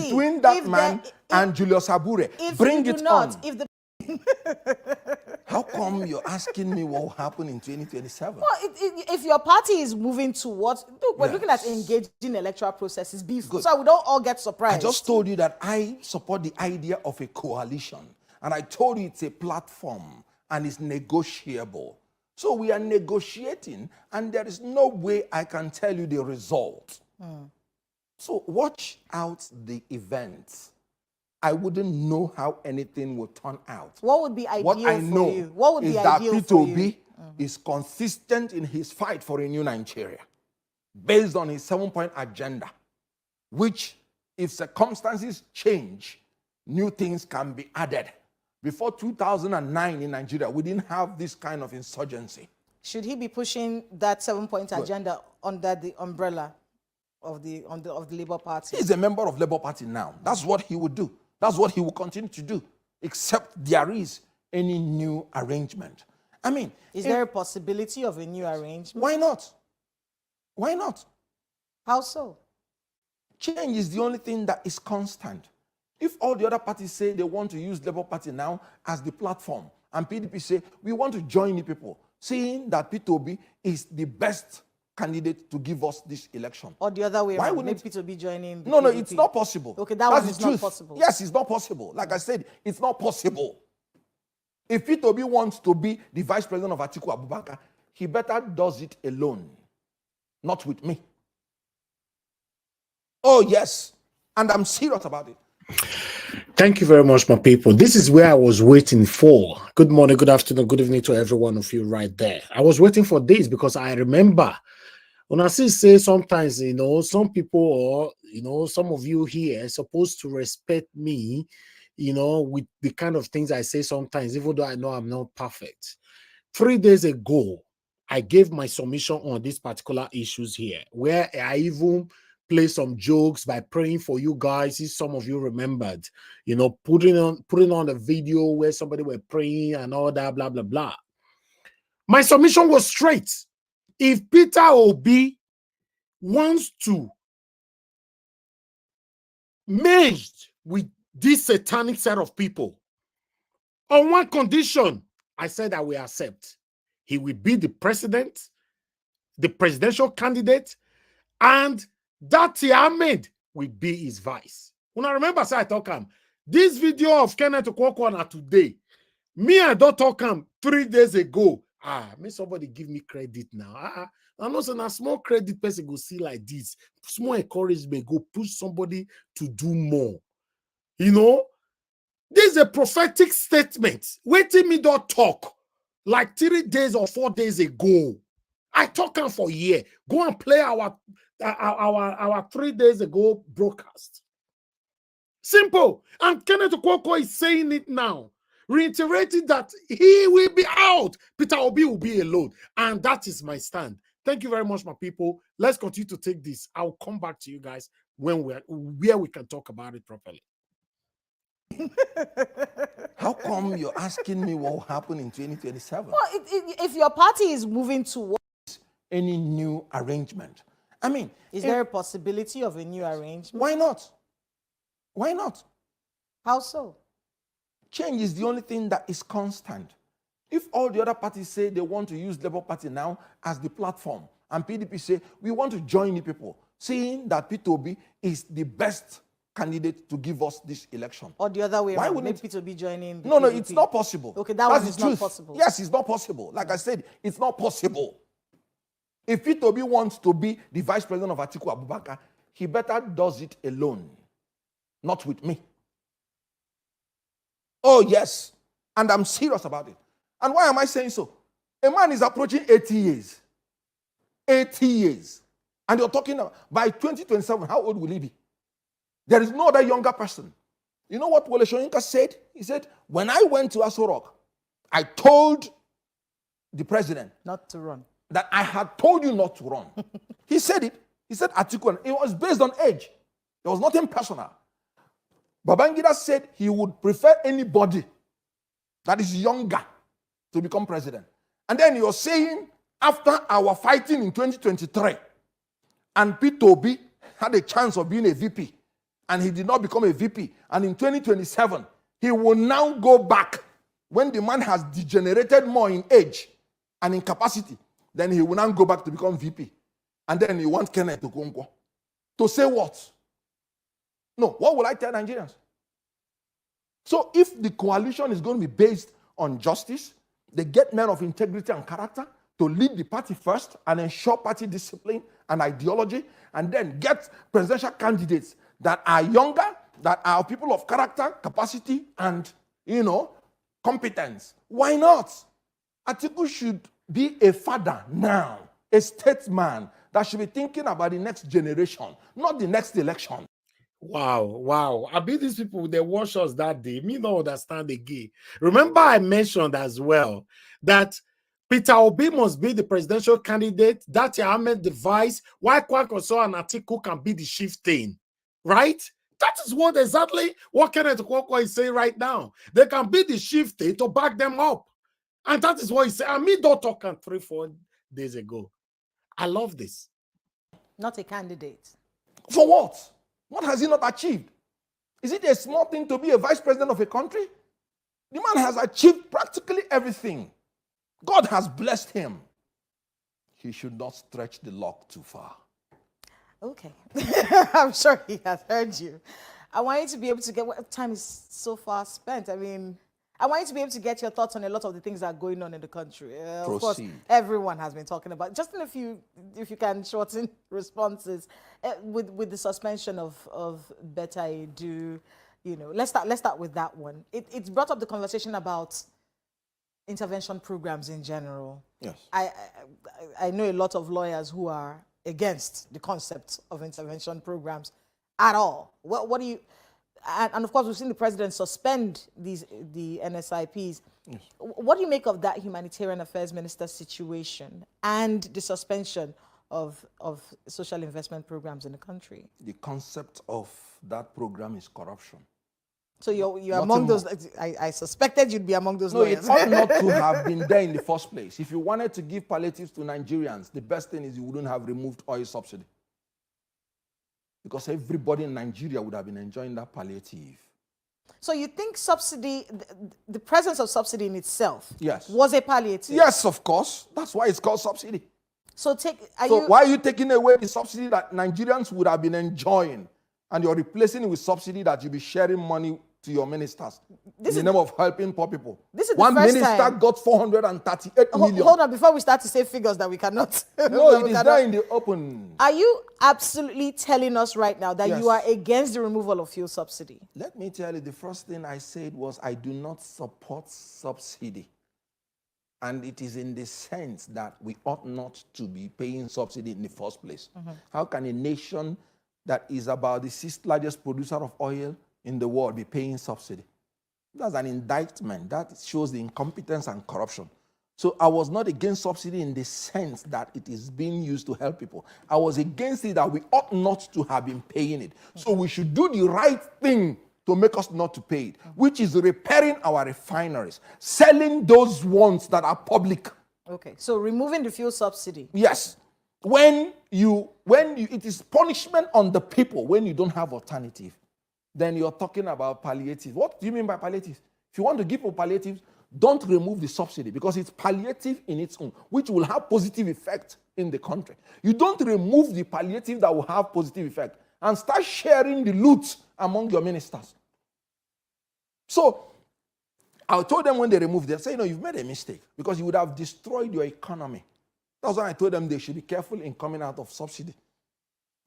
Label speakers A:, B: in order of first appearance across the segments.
A: between that man and Julius Abure. Bring it on. How come you're asking me what will happen in 2027?
B: Well, if your party is moving towards, look, we're looking at engaging electoral processes before, so we don't all get surprised.
A: I just told you that I support the idea of a coalition, and I told you it's a platform and it's negotiable. So we are negotiating, and there is no way I can tell you the result. So watch out the events. I wouldn't know how anything will turn out.
B: What would be ideal
A: for you? What I know is that Peter Obi is consistent in his fight for a new Nigeria, based on his 7-point agenda, which, if circumstances change, new things can be added. Before 2009 in Nigeria, we didn't have this kind of insurgency.
B: Should he be pushing that 7-point agenda under the umbrella of the Labour Party?
A: He's a member of Labour Party now. That's what he would do. That's what he will continue to do, except there is any new arrangement. I mean,
B: is there a possibility of a new arrangement?
A: Why not? Why not?
B: How so?
A: Change is the only thing that is constant. If all the other parties say they want to use Labour Party now as the platform, and PDP say we want to join the people, seeing that Peter Obi is the best candidate to give us this election.
B: Or the other way around, maybe Peter Obi joining the PDP.
A: It's not possible.
B: Okay, that's one is not possible.
A: Yes, it's not possible. Like I said, it's not possible. If Peter Obi wants to be the vice president of Atiku Abubakar, he better does it alone, not with me. Oh, yes. And I'm serious about it.
C: Thank you very much, my people. This is where I was waiting for. Good morning, good afternoon, good evening to every one of you right there. I was waiting for this because I remember when I say sometimes, some people or, some of you here are supposed to respect me, with the kind of things I say sometimes, even though I know I'm not perfect. 3 days ago, I gave my submission on these particular issues here, where I even play some jokes by praying for you guys. If some of you remembered, putting on a video where somebody were praying and all that, blah, blah, blah. My submission was straight. If Peter Obi wants to merge with this satanic set of people, on one condition, I said I will accept. He will be the president, the presidential candidate, and that Ahmed will be his vice. When I remember, I talk him. This video of Kenneth Okonkwo today, me I don't talk him 3 days ago. May somebody give me credit now. I know a small credit person go see like this. Small encouragement go push somebody to do more. This is a prophetic statement. Waiting me don't talk like 3 days or 4 days ago. I talk him for a year. Go and play our 3 days ago broadcast. Simple. And Kenneth Okonkwo is saying it now, reiterating that he will be out. Peter Obi will be alone. And that is my stand. Thank you very much, my people. Let's continue to take this. I'll come back to you guys where we can talk about it properly.
A: How come you're asking me what will happen in 2027?
B: Well, if your party is moving towards
A: any new arrangement, I mean,
B: is there a possibility of a new arrangement?
A: Why not? Why not?
B: How so?
A: Change is the only thing that is constant. If all the other parties say they want to use Labour Party now as the platform, and PDP say we want to join the people, seeing that Peter Obi is the best candidate to give us this election.
B: Or the other way around, maybe Peter Obi joining the
A: No,
B: PDP.
A: it's not possible.
B: Okay, that's is not possible.
A: Yes, it's not possible. Like I said, it's not possible. If Peter Obi wants to be the vice president of Atiku Abubakar, he better does it alone, not with me. Oh, yes. And I'm serious about it. And why am I saying so? A man is approaching 80 years. 80 years. And you're talking about, by 2027, how old will he be? There is no other younger person. You know what Wole Soyinka said? He said, when I went to Aso Rock, I told the president
B: not to run.
A: That I had told you not to run. He said it. He said Atiku, and it was based on age. There was nothing personal. Babangida said he would prefer anybody that is younger to become president. And then you're saying after our fighting in 2023, and Peter Obi had a chance of being a VP, and he did not become a VP, and in 2027, he will now go back when the man has degenerated more in age and in capacity, then he will now go back to become VP. And then you want Kenneth Okonkwo to say what? No, what will I tell Nigerians? So if the coalition is going to be based on justice, they get men of integrity and character to lead the party first and ensure party discipline and ideology, and then get presidential candidates that are younger, that are people of character, capacity, and, competence. Why not? Atiku should be a father now, a statesman that should be thinking about the next generation, not the next election.
C: Wow. I bet these people, they watch us that day. Me not understand again. Remember, I mentioned as well that Peter Obi must be the presidential candidate, that Ahmed the vice, why Kwankwaso and Atiku can be the chieftain, right? That is exactly what Kenneth Okonkwo is saying right now. They can be the chieftain to back them up. And that is what he said. And me don't talk 3-4 days ago. I love this.
B: Not a candidate.
A: For what? What has he not achieved? Is it a small thing to be a vice president of a country? The man has achieved practically everything. God has blessed him. He should not stretch the luck too far.
B: Okay. I'm sure he has heard you. I want you to be able to get what time is so far spent. I mean, I want you to be able to get your thoughts on a lot of the things that are going on in the country. Of course, everyone has been talking about. Just in a few, if you can shorten responses, with the suspension of Betta Edu, let's start with that one. It's brought up the conversation about intervention programs in general.
A: Yes.
B: I know a lot of lawyers who are against the concept of intervention programs at all. What do you? And of course, we've seen the president suspend the NSIPs. Yes. What do you make of that humanitarian affairs minister situation and the suspension of social investment programs in the country?
A: The concept of that program is corruption.
B: So you're among those. I suspected you'd be among those.
A: No, it ought not to have been there in the first place. If you wanted to give palliatives to Nigerians, the best thing is you wouldn't have removed oil subsidy. Because everybody in Nigeria would have been enjoying that palliative.
B: So you think subsidy, the presence of subsidy in itself,
A: yes,
B: was a palliative?
A: Yes, of course. That's why it's called subsidy.
B: So
A: why are you taking away the subsidy that Nigerians would have been enjoying, and you're replacing it with subsidy that you'll be sharing money to your ministers in the name of helping poor people?
B: This is
A: one
B: the first
A: minister
B: time.
A: Got 438 million.
B: Hold on, before we start to say figures that we cannot.
A: No, it is there in the open.
B: Are you absolutely telling us right now that
A: yes,
B: you are against the removal of fuel subsidy?
A: Let me tell you, the first thing I said was I do not support subsidy. And it is in the sense that we ought not to be paying subsidy in the first place. Mm-hmm. How can a nation that is about the 6th largest producer of oil in the world be paying subsidy? That's an indictment. That shows the incompetence and corruption. So I was not against subsidy in the sense that it is being used to help people. I was against it that we ought not to have been paying it. So we should do the right thing to make us not to pay it, which is repairing our refineries, selling those ones that are public.
B: Okay, so removing the fuel subsidy.
A: Yes. When it is punishment on the people when you don't have alternative, then you're talking about palliative. What do you mean by palliative? If you want to give people palliatives, don't remove the subsidy because it's palliative in its own, which will have positive effect in the country. You don't remove the palliative that will have positive effect and start sharing the loot among your ministers. So I told them when they removed it, I said, you've made a mistake because you would have destroyed your economy. That's why I told them they should be careful in coming out of subsidy.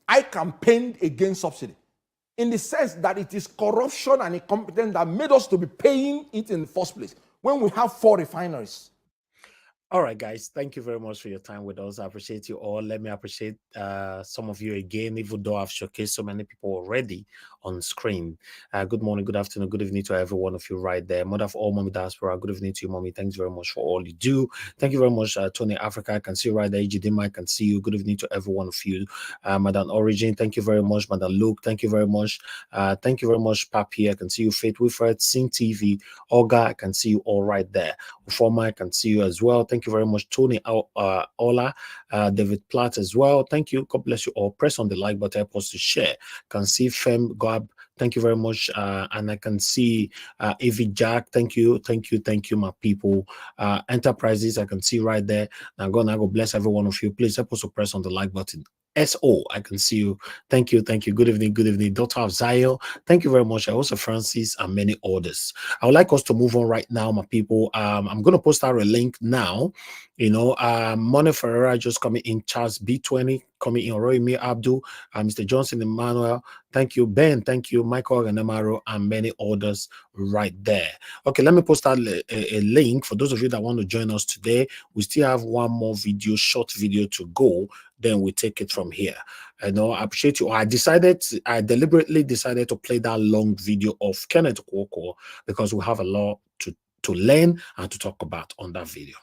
A: I campaigned against subsidy in the sense that it is corruption and incompetence that made us to be paying it in the first place when we have 4 refineries.
C: All right, guys, thank you very much for your time with us. I appreciate you all. Let me appreciate some of you again, even though I've showcased so many people already on screen. Good morning, good afternoon, good evening to every one of you right there. Mother of all, Mommy Diaspora, good evening to you, Mommy. Thanks very much for all you do. Thank you very much, Tony Africa. I can see you right there. Ejidima, I can see you. Good evening to every one of you. Madam Origin, thank you very much. Madam Luke, thank you very much. Thank you very much, Papi. I can see you. Faith Wilfred, Sing TV, Olga, I can see you all right there. Uforma, I can see you as well. Thank Thank you very much, Tony Ola, David Platt as well. Thank you. God bless you all. Press on the like button, help us to share. Can see Fem Gab. Thank you very much. And I can see Evie Jack. Thank you, my people. Enterprises, I can see right there. Now God bless every one of you. Please help us to press on the like button. SO, I can see you. Thank you. Good evening. Daughter of Zion. Thank you very much. I also Francis and many others. I would like us to move on right now, my people. I'm going to post out a link now. You know, Mone Ferreira just coming in, Charles B20 coming in, Roy Abdul, Mr. Johnson Emmanuel. Thank you, Ben. Thank you, Michael Ganemaro, and many others right there. Okay, let me post out a link for those of you that want to join us today. We still have one more short video to go. Then we take it from here. I know, I appreciate you. I deliberately decided to play that long video of Kenneth Okonkwo because we have a lot to learn and to talk about on that video.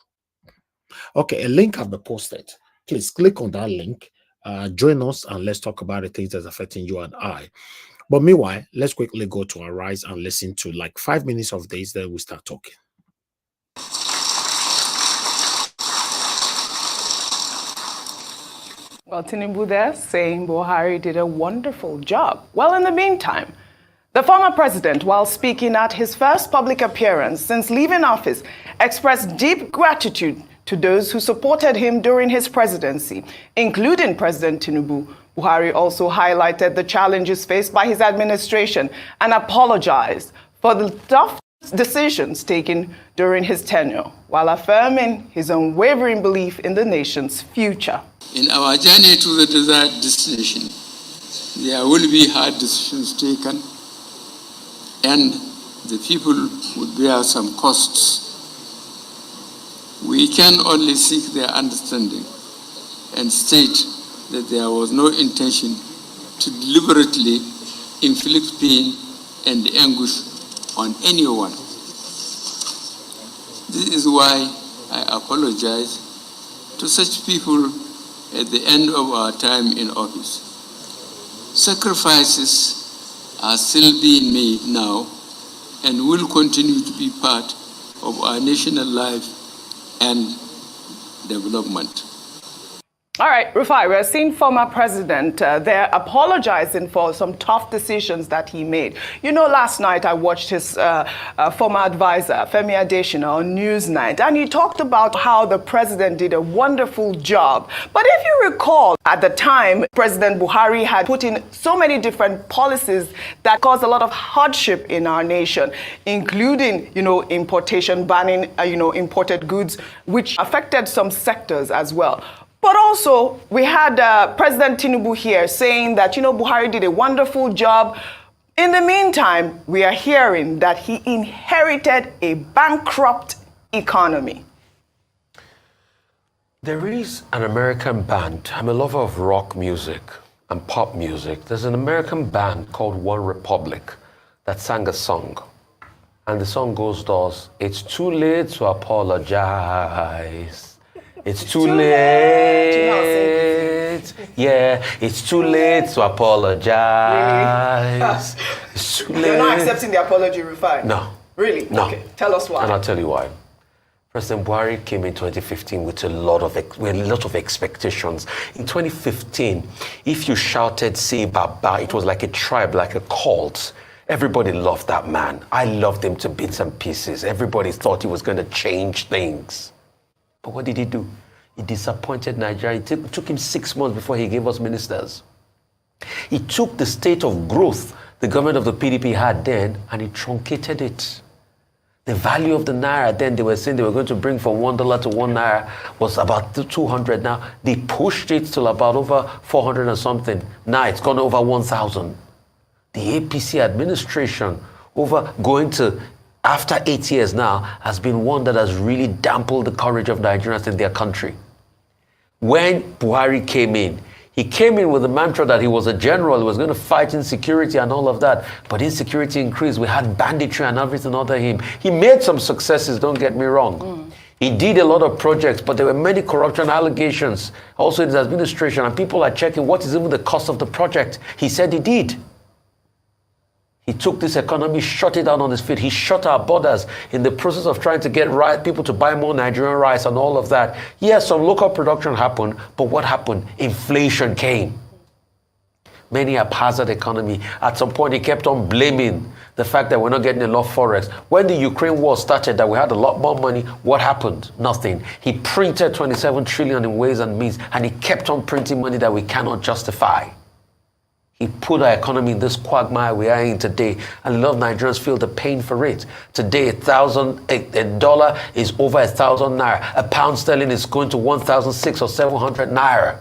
C: Okay, a link has been posted. Please click on that link, join us, and let's talk about the things that's affecting you and I. But meanwhile, let's quickly go to our rise and listen to like 5 minutes of this, then we start talking.
D: Well, Tinubu there saying Buhari did a wonderful job. Well, in the meantime, the former president, while speaking at his first public appearance since leaving office, expressed deep gratitude to those who supported him during his presidency, including President Tinubu. Buhari also highlighted the challenges faced by his administration and apologized for the tough decisions taken during his tenure, while affirming his unwavering belief in the nation's future.
E: In our journey to the desired destination, there will be hard decisions taken, and the people would bear some costs. We can only seek their understanding and state that there was no intention to deliberately inflict pain and anguish on anyone. This is why I apologize to such people at the end of our time in office. Sacrifices are still being made now and will continue to be part of our national life and development.
D: All right, Rufai, we're seeing former president there apologizing for some tough decisions that he made. You know, last night I watched his former advisor, Femi Adesina, on Newsnight, and he talked about how the president did a wonderful job. But if you recall, at the time, President Buhari had put in so many different policies that caused a lot of hardship in our nation, including, you know, importation, banning, imported goods, which affected some sectors as well. But also, we had President Tinubu here saying that, Buhari did a wonderful job. In the meantime, we are hearing that he inherited a bankrupt economy.
F: There is an American band. I'm a lover of rock music and pop music. There's an American band called One Republic that sang a song. And the song goes thus: it's too late to apologize. It's too late. Yeah, it's too late to apologize.
D: Really?
F: It's too late.
D: You're not accepting the apology, Rufai?
F: No.
D: Really?
F: No.
D: Okay, tell us why.
F: And I'll tell you why. President Buhari came in 2015 with a lot of expectations. In 2015, if you shouted, say Baba, it was like a tribe, like a cult. Everybody loved that man. I loved him to bits and pieces. Everybody thought he was going to change things. But what did he do? He disappointed Nigeria. It took him 6 months before he gave us ministers. He took the state of growth the government of the PDP had then and he truncated it. The value of the naira then, they were saying they were going to bring from $1 to 1 naira, was about 200 now. They pushed it till about over 400 or something. Now it's gone over 1,000. The APC administration after 8 years now, has been one that has really dampened the courage of Nigerians in their country. When Buhari came in, he came in with the mantra that he was a general, he was going to fight insecurity and all of that. But insecurity increased. We had banditry and everything under him. He made some successes, don't get me wrong. He did a lot of projects, but there were many corruption allegations also in his administration. And people are checking what is even the cost of the project he said he did. He took this economy, shut it down on his feet. He shut our borders in the process of trying to get people to buy more Nigerian rice and all of that. Yes, some local production happened, but what happened? Inflation came. Many haphazard economy. At some point, he kept on blaming the fact that we're not getting enough forex. When the Ukraine war started, that we had a lot more money, what happened? Nothing. He printed 27 trillion in ways and means, and he kept on printing money that we cannot justify. He put our economy in this quagmire we are in today, and a lot of Nigerians feel the pain for it. Today, a dollar is over 1,000 naira. A pound sterling is going to 1,600 or 700 naira.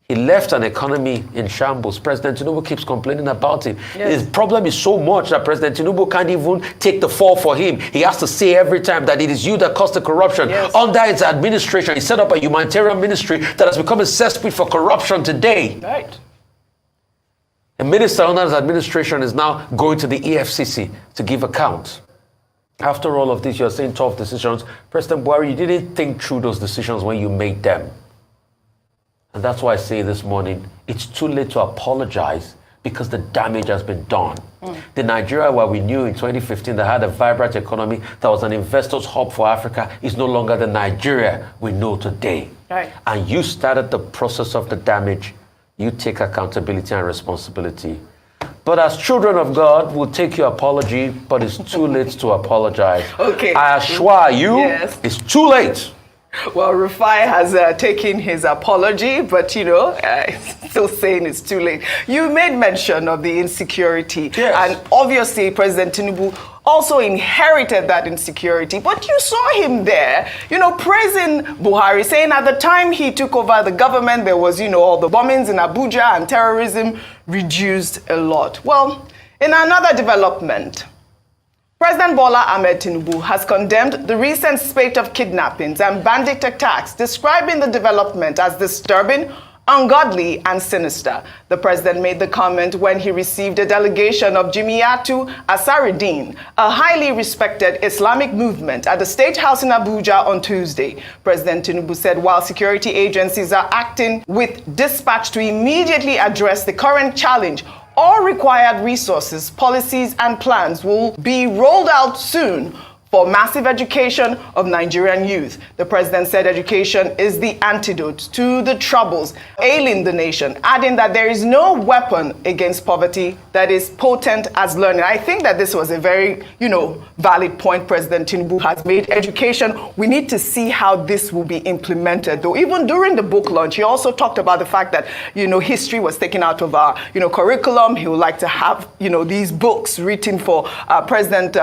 F: He left an economy in shambles. President Tinubu keeps complaining about it. Yes. His problem is so much that President Tinubu can't even take the fall for him. He has to say every time that it is you that caused the corruption. Yes. Under its administration, he set up a humanitarian ministry that has become a cesspit for corruption today.
D: Right.
F: A minister under his administration is now going to the EFCC to give account. After all of this, you're saying tough decisions. President Buhari, you didn't think through those decisions when you made them. And that's why I say this morning, it's too late to apologize because the damage has been done. The Nigeria where we knew in 2015 that had a vibrant economy, that was an investor's hub for Africa, is no longer the Nigeria we know today.
D: Right.
F: And you started the process of the damage. You take accountability and responsibility. But as children of God, we'll take your apology, but it's too late to apologize.
D: Okay.
F: I assure you, it's too late.
D: Well, Rufai has taken his apology, but, still saying it's too late. You made mention of the insecurity.
F: Yes.
D: And obviously, President Tinubu also inherited that insecurity. But you saw him there, praising Buhari, saying at the time he took over the government, there was, all the bombings in Abuja and terrorism reduced a lot. Well, in another development, President Bola Ahmed Tinubu has condemned the recent spate of kidnappings and bandit attacks, describing the development as disturbing, ungodly, and sinister. The president made the comment when he received a delegation of Jamiatu Ansar-Din, a highly respected Islamic movement, at the State House in Abuja on Tuesday. President Tinubu said while security agencies are acting with dispatch to immediately address the current challenge, all required resources, policies, and plans will be rolled out soon for massive education of Nigerian youth. The president said education is the antidote to the troubles ailing the nation, adding that there is no weapon against poverty that is potent as learning. I think that this was a very, valid point President Tinubu has made. Education, we need to see how this will be implemented. Though even during the book launch, he also talked about the fact that, history was taken out of our, curriculum. He would like to have, these books written for President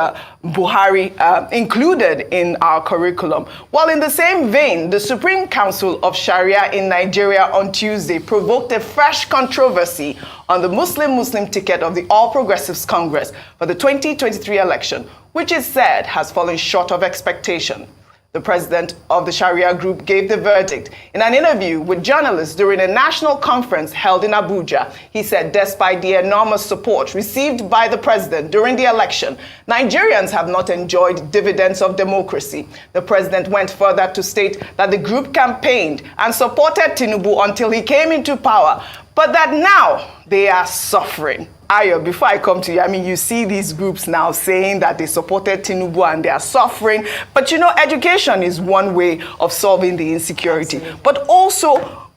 D: Buhari included in our curriculum. While in the same vein, the Supreme Council of Sharia in Nigeria on Tuesday provoked a fresh controversy on the Muslim ticket of the All Progressives Congress for the 2023 election, which is said has fallen short of expectation. The president of the Sharia group gave the verdict in an interview with journalists during a national conference held in Abuja. He said despite the enormous support received by the president during the election, Nigerians have not enjoyed dividends of democracy. The president went further to state that the group campaigned and supported Tinubu until he came into power, but that now they are suffering. Ayo, before I come to you, you see these groups now saying that they supported Tinubu and they are suffering. But education is one way of solving the insecurity. Absolutely. But also,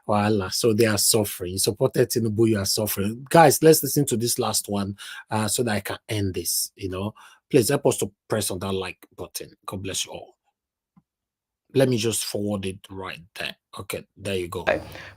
C: Voila. So they are suffering. You supported Tinubu, you are suffering. Guys, let's listen to this last one so that I can end this. Please help us to press on that like button. God bless you all. Let me just forward it right there. Okay, there you go.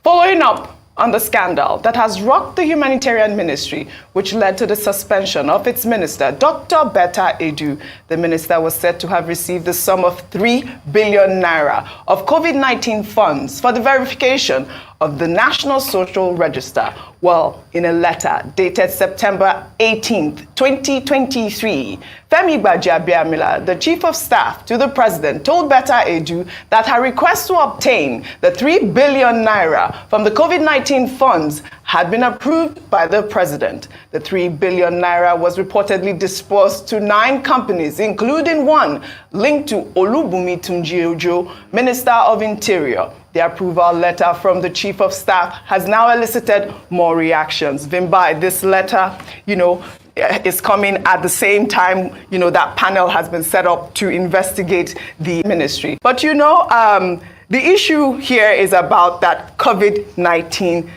D: Following up on the scandal that has rocked the humanitarian ministry, which led to the suspension of its minister, Dr. Betta Edu. The minister was said to have received the sum of 3 billion naira of COVID-19 funds for the verification of the National Social Register. Well, in a letter dated September 18th, 2023, Femi Gbajabiamila, the chief of staff to the president, told Betta Edu that her request to obtain the 3 billion naira from the COVID-19 funds had been approved by the president. The 3 billion naira was reportedly disbursed to 9 companies, including one linked to Olubunmi Tunji-Ojo, Minister of Interior. The approval letter from the Chief of Staff has now elicited more reactions. Vimbai, this letter, is coming at the same time, that panel has been set up to investigate the ministry. But the issue here is about that COVID-19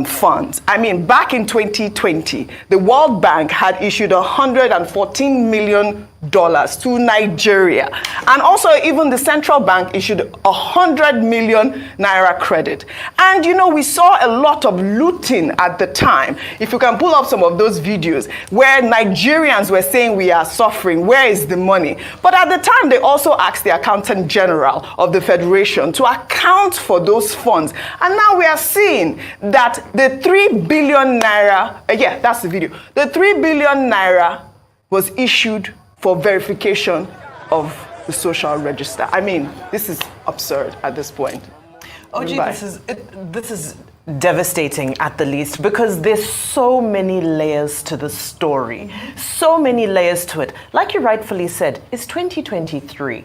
D: funds. I mean, back in 2020, the World Bank had issued $114 million to Nigeria. And also even the central bank issued 100 million naira credit. And we saw a lot of looting at the time. If you can pull up some of those videos where Nigerians were saying we are suffering, where is the money? But at the time, they also asked the Accountant General of the Federation to account for those funds. And now we are seeing that the 3 billion naira, that's the video, the 3 billion naira was issued for verification of the social register. I mean, this is absurd at this point.
G: OG, this is devastating at the least, because there's so many layers to the story, so many layers to it. Like you rightfully said, it's 2023.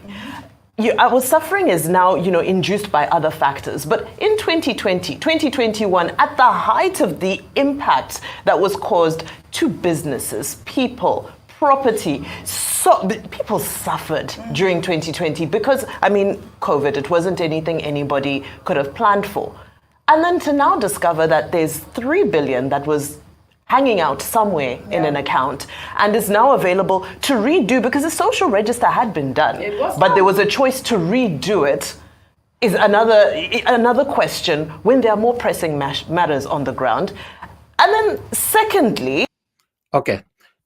G: Our suffering is now, induced by other factors. But in 2020, 2021, at the height of the impact that was caused to businesses, people, property, so people suffered during 2020 because, COVID, it wasn't anything anybody could have planned for. And then to now discover that there's 3 billion that was hanging out somewhere in an account and is now available to redo, because the social register had been done, but there was a choice to redo it, is another question when there are more pressing matters on the ground. And then secondly...
C: Okay.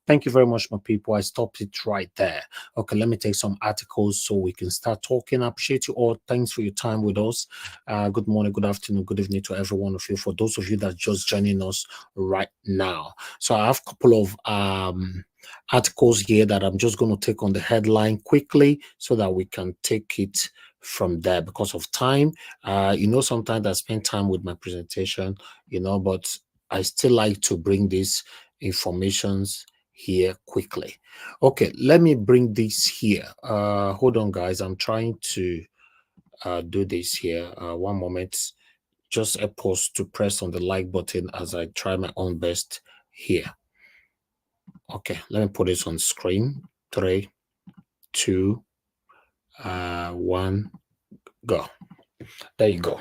C: Thank you very much, my people. I stopped it right there. Okay, let me take some articles so we can start talking. I appreciate you all. Thanks for your time with us. Good morning, good afternoon, good evening to every one of you. For those of you that are just joining us right now. So I have a couple of articles here that I'm just going to take on the headline quickly so that we can take it from there because of time. Sometimes I spend time with my presentation, but I still like to bring these informations here quickly. Okay, let me bring this here. Hold on, guys. I'm trying to do this here. One moment. Just a pause to press on the like button as I try my own best here. Okay, let me put this on screen. 3, 2, 1, go. There you go.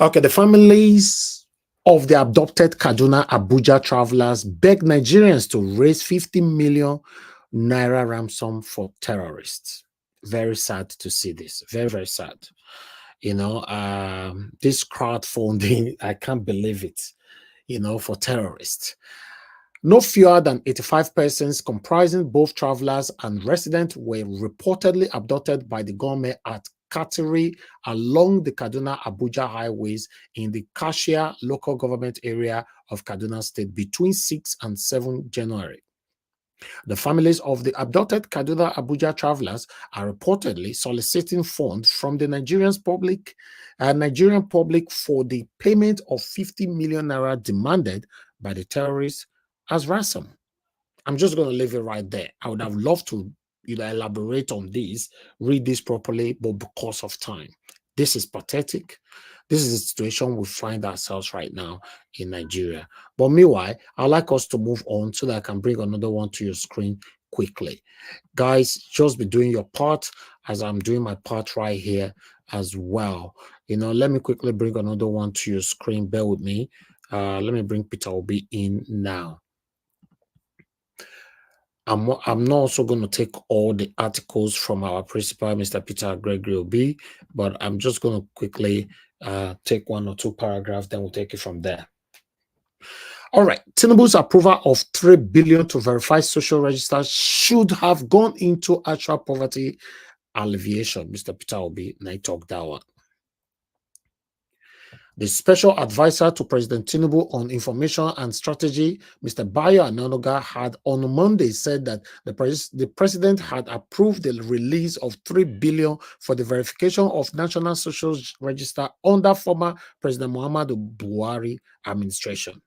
C: Okay, the families of the abducted Kaduna Abuja travelers beg Nigerians to raise 50 million naira ransom for terrorists. Very sad to see this. Very, very sad. This crowdfunding, I can't believe it, for terrorists. No fewer than 85 persons comprising both travelers and residents were reportedly abducted by the government at Kateri along the Kaduna-Abuja highways in the Kashia local government area of Kaduna State between 6 and 7 January. The families of the abducted Kaduna-Abuja travelers are reportedly soliciting funds from the Nigerian public for the payment of 50 million naira demanded by the terrorists as ransom. I'm just going to leave it right there. I would have loved to elaborate on this, read this properly, but because of time, this is pathetic. This is the situation we find ourselves right now in Nigeria. But meanwhile, I'd like us to move on so that I can bring another one to your screen quickly. Guys, just be doing your part as I'm doing my part right here as well. Let me quickly bring another one to your screen. Bear with me. Let me bring Peter Obi in now. I'm not also going to take all the articles from our principal, Mr. Peter Gregory Obi, but I'm just going to quickly take 1 or 2 paragraphs, then we'll take it from there. All right. Tinubu's approval of 3 billion to verify social registers should have gone into actual poverty alleviation. Mr. Peter Obi, and I talk that one. The special advisor to President Tinubu on information and strategy, Mr. Bayo Anonoga, had on Monday said that the president had approved the release of 3 billion for the verification of National Social Register under former President Muhammadu Buhari administration.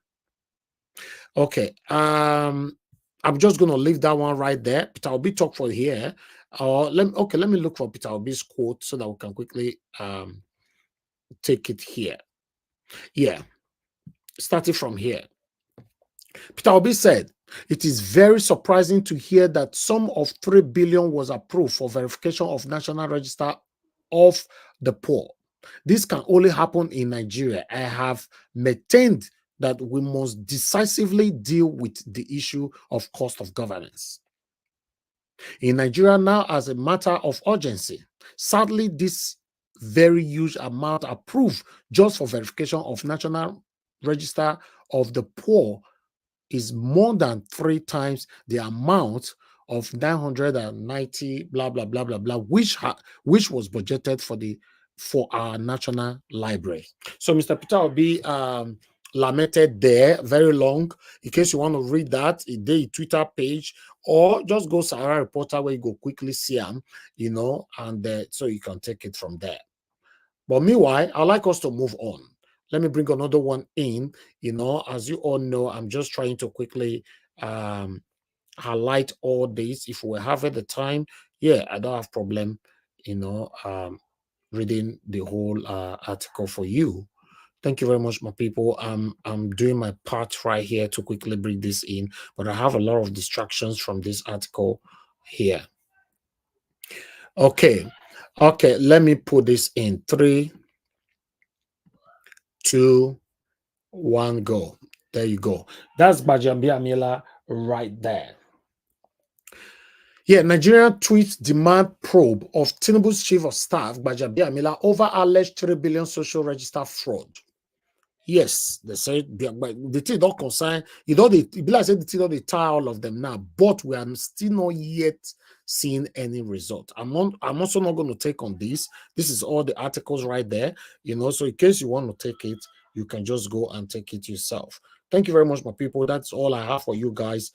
C: Okay, I'm just going to leave that one right there. Peter Obi talk for here. Let me look for Peter Obi's quote so that we can quickly take it here. Yeah, starting from here. Peter Obi said, it is very surprising to hear that sum of 3 billion was approved for verification of National Register of the Poor. This can only happen in Nigeria. I have maintained that we must decisively deal with the issue of cost of governance in Nigeria now as a matter of urgency. Sadly, this very huge amount approved just for verification of National Register of the Poor is more than 3 times the amount of 990 blah blah blah blah blah, which was budgeted for our national library. So Mr. Peter Obi lamented there very long. In case you want to read that, a Twitter page, or just go Sahara Reporter where you go quickly see them, and so you can take it from there. But meanwhile, I'd like us to move on. Let me bring another one in. As you all know, I'm just trying to quickly highlight all this. If we have the time, yeah, I don't have problem, reading the whole article for you. Thank you very much, my people. I'm doing my part right here to quickly bring this in, but I have a lot of distractions from this article here. Okay, let me put this in 3, 2, 1, go. There you go. That's Bajambi Amila right there. Yeah, Nigerian tweets demand probe of Tinubu's chief of staff, Bajambi Amila, over alleged 3 billion social register fraud. Yes, they say the thing don't concern, they be like say the thing don't tie all of them now, but we are still not yet seeing any result. I'm also not going to take on this. This is all the articles right there, so in case you want to take it, you can just go and take it yourself. Thank you very much, my people. That's all I have for you guys.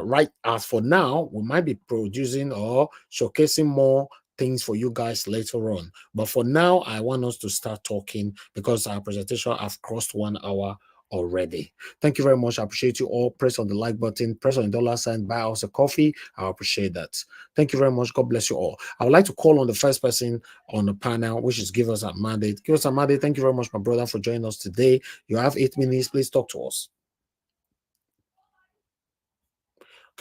C: Right as for now, we might be producing or showcasing more things for you guys later on. But for now, I want us to start talking because our presentation have crossed 1 hour already. Thank you very much. I appreciate you all. Press on the like button, press on the $, buy us a coffee. I appreciate that. Thank you very much. God bless you all. I would like to call on the first person on the panel, which is Give Us a Mandate. Give Us a Mandate. Thank you very much, my brother, for joining us today. You have 8 minutes. Please talk to us.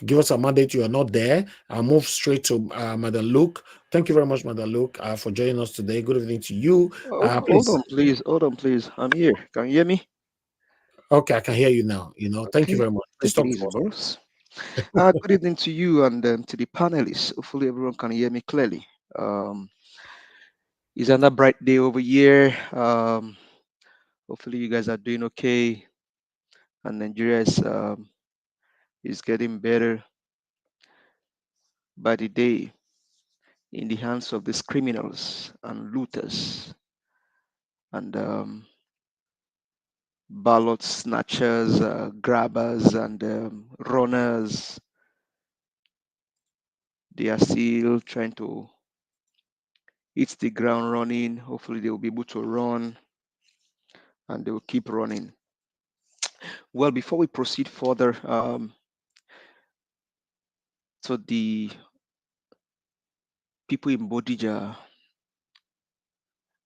C: Give us a mandate. You are not there. I'll move straight to Madam Luke. Thank you very much, Madam Luke, for joining us today. Good evening to you.
H: Hold on, please. Hold on, please. I'm here. Can you hear me?
C: Okay, I can hear you now. Thank you very much. Please
H: Take it easy, boss. Good evening to you and to the panelists. Hopefully, everyone can hear me clearly. It's another bright day over here. Hopefully, you guys are doing okay, and Nigeria is getting better by the day in the hands of these criminals and looters and ballot snatchers, grabbers, and runners. They are still trying to hit the ground running. Hopefully, they will be able to run and they will keep running. Well, before we proceed further, so the people in Bodija,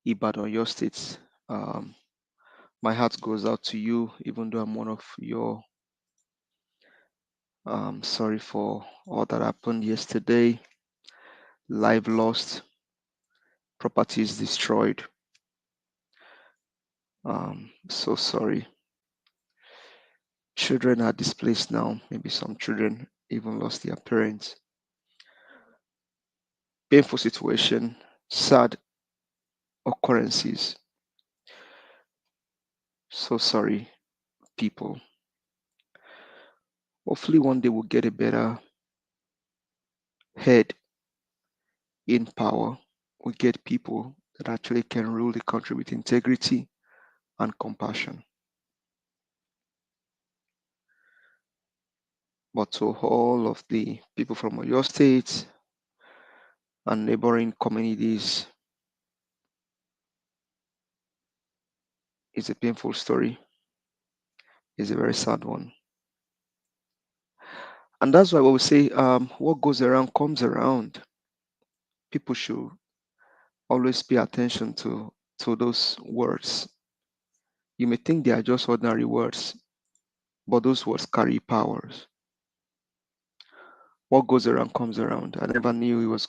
H: Ibadan, your states, my heart goes out to you, even though I'm one of your. Sorry for all that happened yesterday. Life lost, properties destroyed. So sorry. Children are displaced now. Maybe some children even lost their parents. Painful situation, sad occurrences. So sorry, people. Hopefully one day we'll get a better head in power. We get people that actually can rule the country with integrity and compassion. But to all of the people from your state and neighboring communities, it's a painful story. It's a very sad one. And that's why we say what goes around comes around. People should always pay attention to to those words. You may think they are just ordinary words, but those words carry powers. What goes around comes around. I never knew it was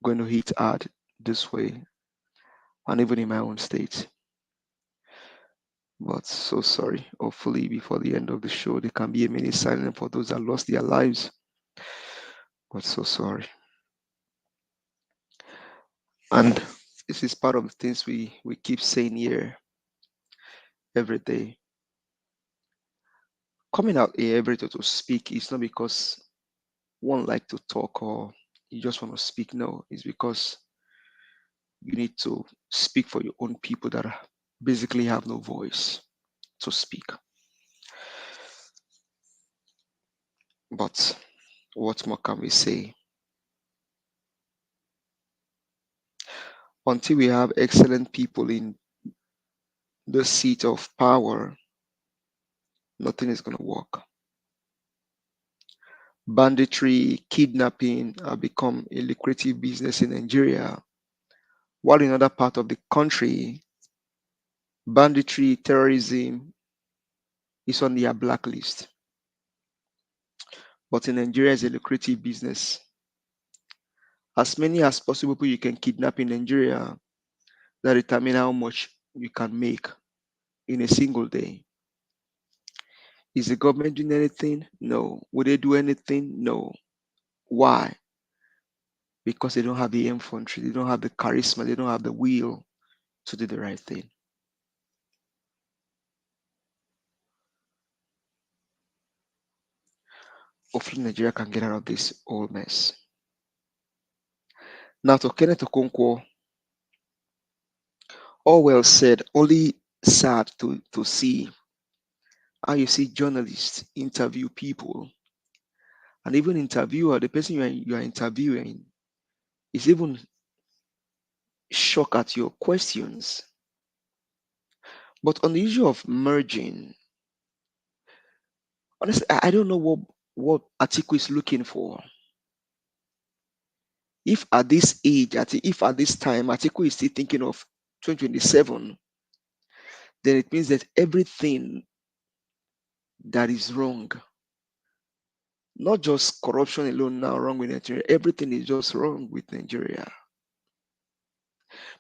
H: going to hit hard this way, and even in my own state. But so sorry. Hopefully, before the end of the show, there can be a minute silence for those that lost their lives. But so sorry. And this is part of the things we keep saying here every day. Coming out here every day to speak is not because one like to talk or you just want to speak. No, it's because you need to speak for your own people that basically have no voice to speak. But what more can we say? Until we have excellent people in the seat of power, nothing is going to work. Banditry, kidnapping have become a lucrative business in Nigeria, while in other parts of the country, banditry, terrorism is on their blacklist. But in Nigeria, it's a lucrative business. As many as possible people you can kidnap in Nigeria that determine how much you can make in a single day. Is the government doing anything? No. Will they do anything? No. Why? Because they don't have the infantry, they don't have the charisma, they don't have the will to do the right thing. Hopefully Nigeria can get out of this old mess. Now to Kenneth Okonkwo, all well said, only sad to see how you see journalists interview people, and even interviewer, the person you are interviewing is even shocked at your questions. But on the issue of merging, honestly, I don't know what Atiku is looking for. If at this age, if at this time Atiku is still thinking of 2027, then it means that everything that is wrong, not just corruption alone now wrong with Nigeria, everything is just wrong with Nigeria.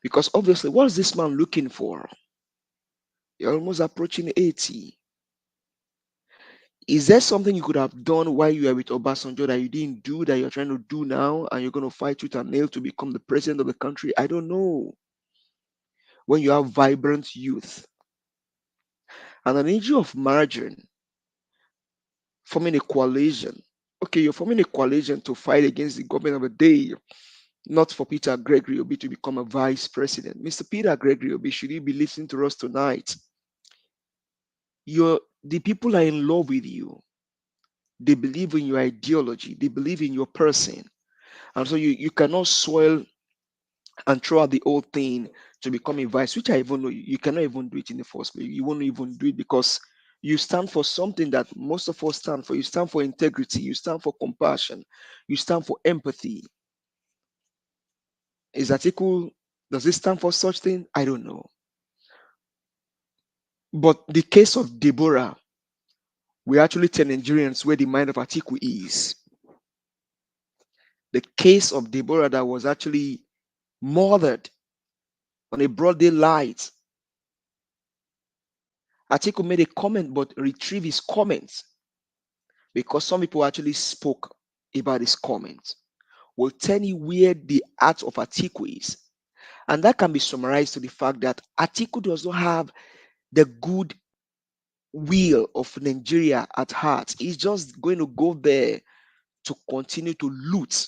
H: Because obviously, what is this man looking for? You're almost approaching 80. Is there something you could have done while you were with Obasanjo that you didn't do that you're trying to do now and you're going to fight tooth and nail to become the president of the country? I don't know. When you have vibrant youth. And an issue of margin, forming a coalition. Okay, you're forming a coalition to fight against the government of the day, not for Peter Gregory Obi to become a vice president. Mr. Peter Gregory Obi, should you be listening to us tonight? The people are in love with you. They believe in your ideology. They believe in your person. And so you cannot soil and throw out the old thing to become a vice, which I even know you cannot even do it in the first place. You won't even do it because you stand for something that most of us stand for. You stand for integrity. You stand for compassion. You stand for empathy. Is Atiku, does it stand for such thing? I don't know. But the case of Deborah, we actually tell Nigerians where the mind of Atiku is. The case of Deborah that was actually murdered on a broad daylight. Atiku made a comment but retrieved his comments because some people actually spoke about his comments. Will tell you where the heart of Atiku is. And that can be summarized to the fact that Atiku does not have the good will of Nigeria at heart. He's just going to go there to continue to loot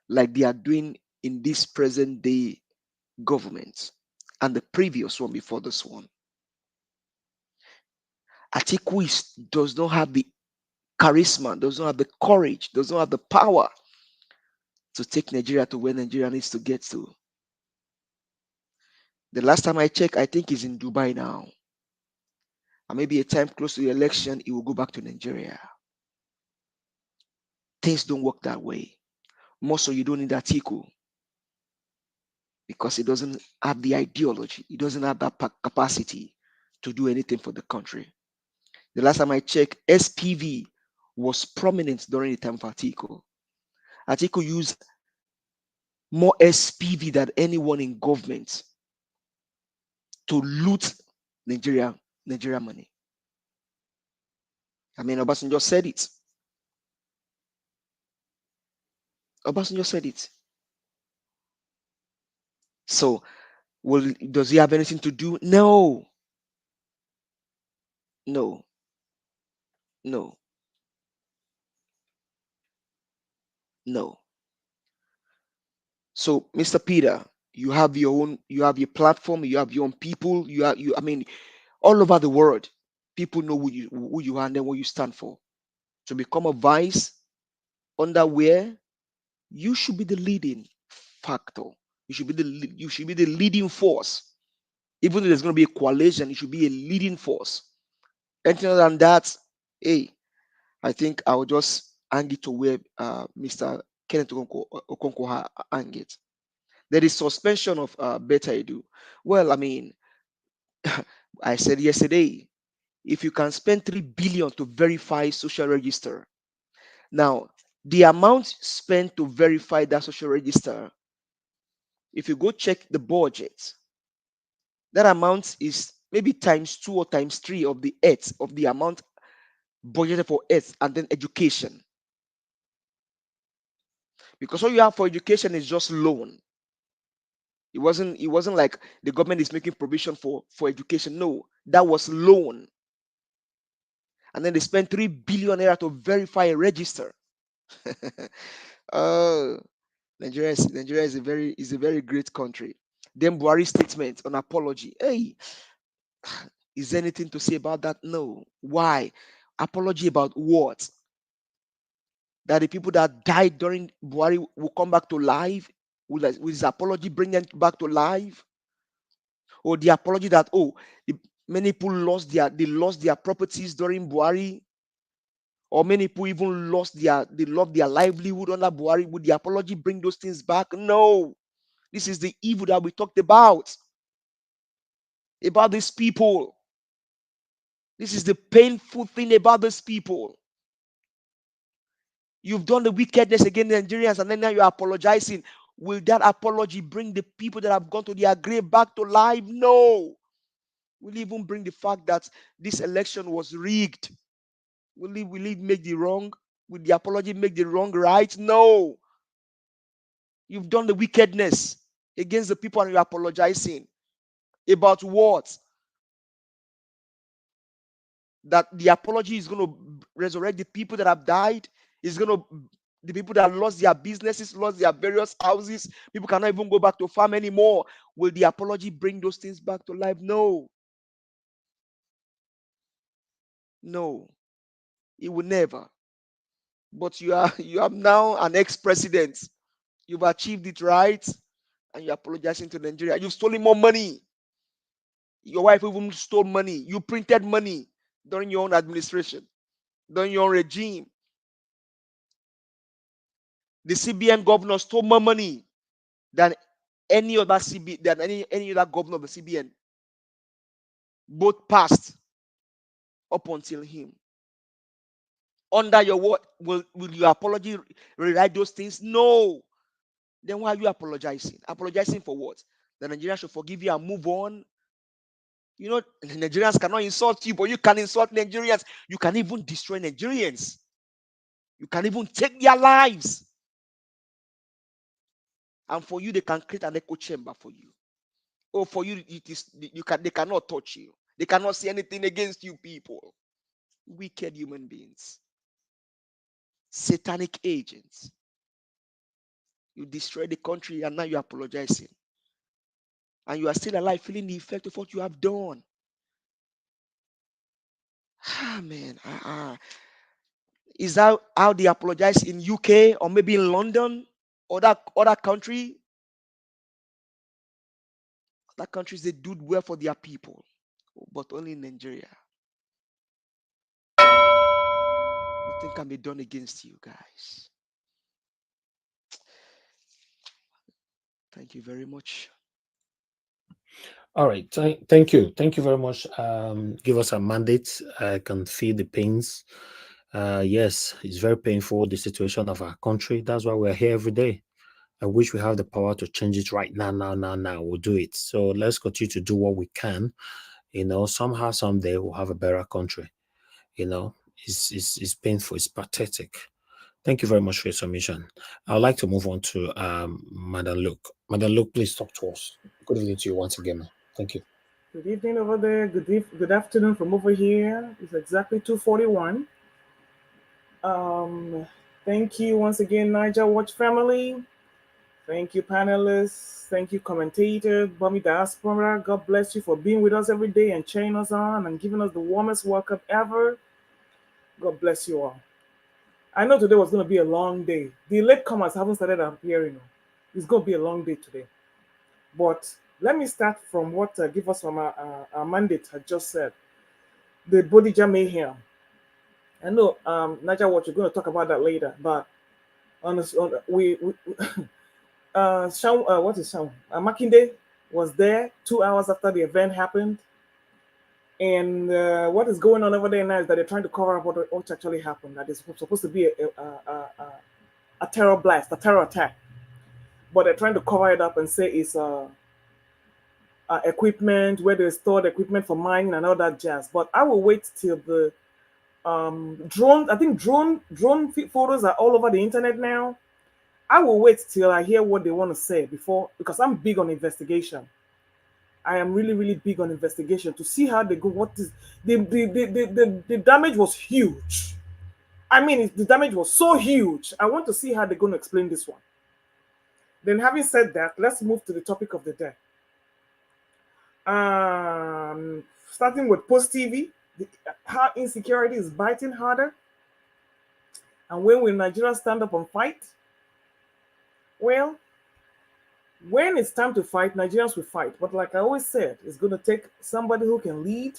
H: like they are doing in this present day government and the previous one before this one. Atiku does not have the charisma, does not have the courage, does not have the power to take Nigeria to where Nigeria needs to get to. The last time I checked, I think he's in Dubai now. And maybe a time close to the election, he will go back to Nigeria. Things don't work that way. More so, you don't need Atiku. because he doesn't have the ideology. He doesn't have that capacity to do anything for the country. The last time I checked, SPV was prominent during the time of Atiku. Atiku used more SPV than anyone in government to loot Nigeria money. I mean, Obasanjo said it. Obasanjo said it. So, does he have anything to do? No. No. No. No. So, Mr. Peter, you have your platform, you have your own people, I mean, all over the world, people know who you are and then what you stand for. To become a vice underwear, you should be the leading factor. You should be the leading force. Even though there's going to be a coalition, it should be a leading force. Anything other than that, hey, I think I will just hang it to where Mr. Kenneth Okonkwo hang it. There is suspension of Beta Edu. Well, I mean, I said yesterday, if you can spend 3 billion to verify social register, now the amount spent to verify that social register, if you go check the budget, that amount is maybe times 2 or times 3 of the earth of the amount budgeted for earth and then education. Because all you have for education is just loan. It wasn't like the government is making provision for education. No, that was loan. And then they spent 3 billion naira to verify a register. Oh, Nigeria is a very great country. Then Buhari statement on apology. Hey, is there anything to say about that? No. Why? Apology about what? That the people that died during Buhari will come back to life? Will his apology bring them back to life? Or the apology that many people lost their properties during Buhari, or many people even lost their livelihood under Buhari? Would the apology bring those things back? No. This is the evil that we talked about these people. This is the painful thing about these people. You've done the wickedness against the Nigerians, and then now you're apologizing. Will that apology bring the people that have gone to their grave back to life? No. Will it even bring the fact that this election was rigged? Will it make the wrong? Will the apology make the wrong right? No. You've done the wickedness against the people and you're apologizing. About what? That the apology is going to resurrect the people that have died? Is going to the people that lost their businesses, lost their various houses? People cannot even go back to farm anymore. Will the apology bring those things back to life? No. No. It will never. But you are now an ex-president. You've achieved it, right? And you're apologizing to Nigeria. You've stolen more money. Your wife even stole money. You printed money during your own administration, during your own regime. The CBN governor stole more money than any other any other governor of the CBN. Both passed up until him. Under your word, will your apology rewrite those things? No. Then why are you apologizing? Apologizing for what? The Nigerians should forgive you and move on. You know, Nigerians cannot insult you, but you can insult Nigerians. You can even destroy Nigerians. You can even take their lives. And for you, they can create an echo chamber for you. Or for you, they cannot touch you. They cannot see anything against you people. Wicked human beings. Satanic agents. You destroy the country and now you're apologizing. And you are still alive, feeling the effect of what you have done. Ah, man. Is that how they apologize in UK or maybe in London or that other country? Other countries, they do well for their people, but only in Nigeria. Nothing can be done against you guys. Thank you very much.
C: All right. Thank you. Thank you very much. Give us a mandate. I can feel the pains. Yes, it's very painful, the situation of our country. That's why we're here every day. I wish we have the power to change it right now, now. We'll do it. So let's continue to do what we can. Somehow, someday we'll have a better country. It's painful. It's pathetic. Thank you very much for your submission. I'd like to move on to Madam Luke. Madam Luke, please talk to us. Good evening to you once again, ma'am. Thank you.
I: Good evening over there. Good afternoon from over here. It's exactly 2:41. Thank you once again, Niger Watch family. Thank you, panelists. Thank you, commentator, Bummy Diaspora. God bless you for being with us every day and cheering us on and giving us the warmest welcome ever. God bless you all. I know today was going to be a long day. The latecomers haven't started appearing. It's going to be a long day today. But let me start from what Give Us from our mandate had just said. The Bodija Mayhem. I know, Niger Watch, you're going to talk about that later, but what is Shaun? Makinde was there 2 hours after the event happened. And what is going on over there now is that they're trying to cover up what actually happened. That is supposed to be a terror blast, a terror attack. But they're trying to cover it up and say it's equipment, where they stored equipment for mining and all that jazz. But I will wait till the drone. I think drone photos are all over the internet now. I will wait till I hear what they want to say before, because I'm big on investigation. I am really, really big on investigation to see how they go. What is the damage was huge. I mean, the damage was so huge. I want to see how they're going to explain this one. Then, having said that, let's move to the topic of the day. Starting with Post TV, how insecurity is biting harder. And when will Nigeria stand up and fight? Well, when it's time to fight, Nigerians will fight. But like I always said, it's going to take somebody who can lead.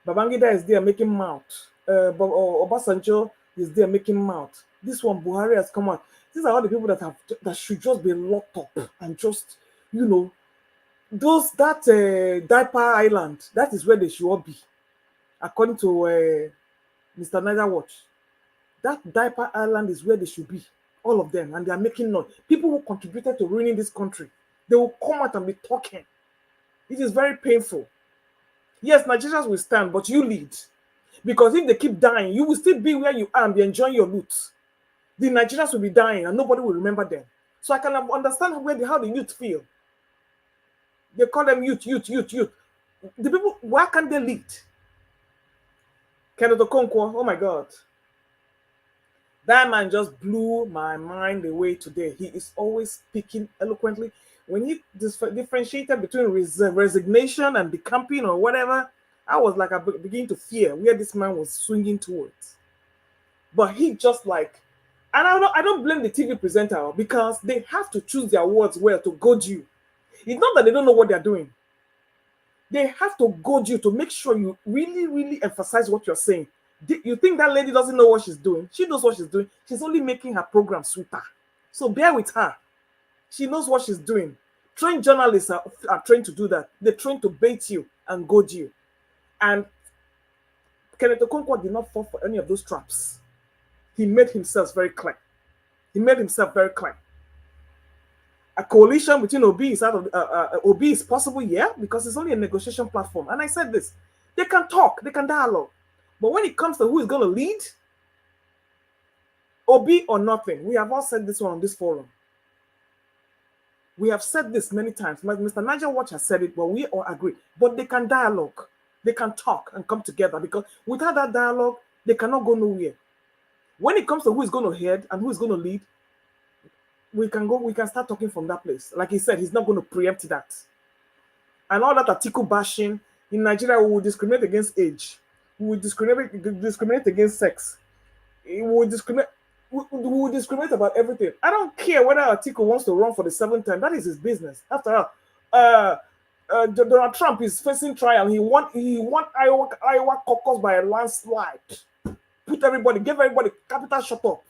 I: Babangida is there making mouth. Obasanjo is there making mouth. This one, Buhari, has come out. These are all the people that should just be locked up and just, that diaper island. That is where they should all be, according to Mr. Niger Watch. That diaper island is where they should be. All of them, and they are making noise. People who contributed to ruining this country, they will come out and be talking. It is very painful. Yes, Nigerians will stand, but you lead. Because if they keep dying, you will still be where you are and be enjoying your loot. The Nigerians will be dying and nobody will remember them. So I can understand how the youth feel. They call them youth. The people, why can't they lead? Kenneth Okonkwo, oh my God. That man just blew my mind away today. He is always speaking eloquently. When he differentiated between resignation and decamping or whatever, I was like, I began to fear where this man was swinging towards. But he just like, and I don't blame the TV presenter, because they have to choose their words well to goad you. It's not that they don't know what they're doing. They have to goad you to make sure you really, really emphasize what you're saying. You think that lady doesn't know what she's doing? She knows what she's doing. She's only making her program sweeter. So bear with her. She knows what she's doing. Trained journalists are trained to do that. They're trained to bait you and goad you. And Kenneth Okonkwo did not fall for any of those traps. He made himself very clear. A coalition between Obi is possible, yeah, because it's only a negotiation platform. And I said this, they can talk, they can dialogue. But when it comes to who is going to lead, Obi or nothing, we have all said this one on this forum. We have said this many times. Mr. Niger Watch has said it, but we all agree. But they can dialogue, they can talk and come together, because without that dialogue, they cannot go nowhere. When it comes to who is going to head and who is going to lead, we can start talking from that place. Like he said, he's not going to preempt that. And all that Atiku bashing, in Nigeria, we will discriminate against age. We will discriminate against sex. We will discriminate about everything. I don't care whether Atiku wants to run for the 7th time. That is his business. After all, Donald Trump is facing trial. He won Iowa caucus by a landslide. Give everybody capital shut up.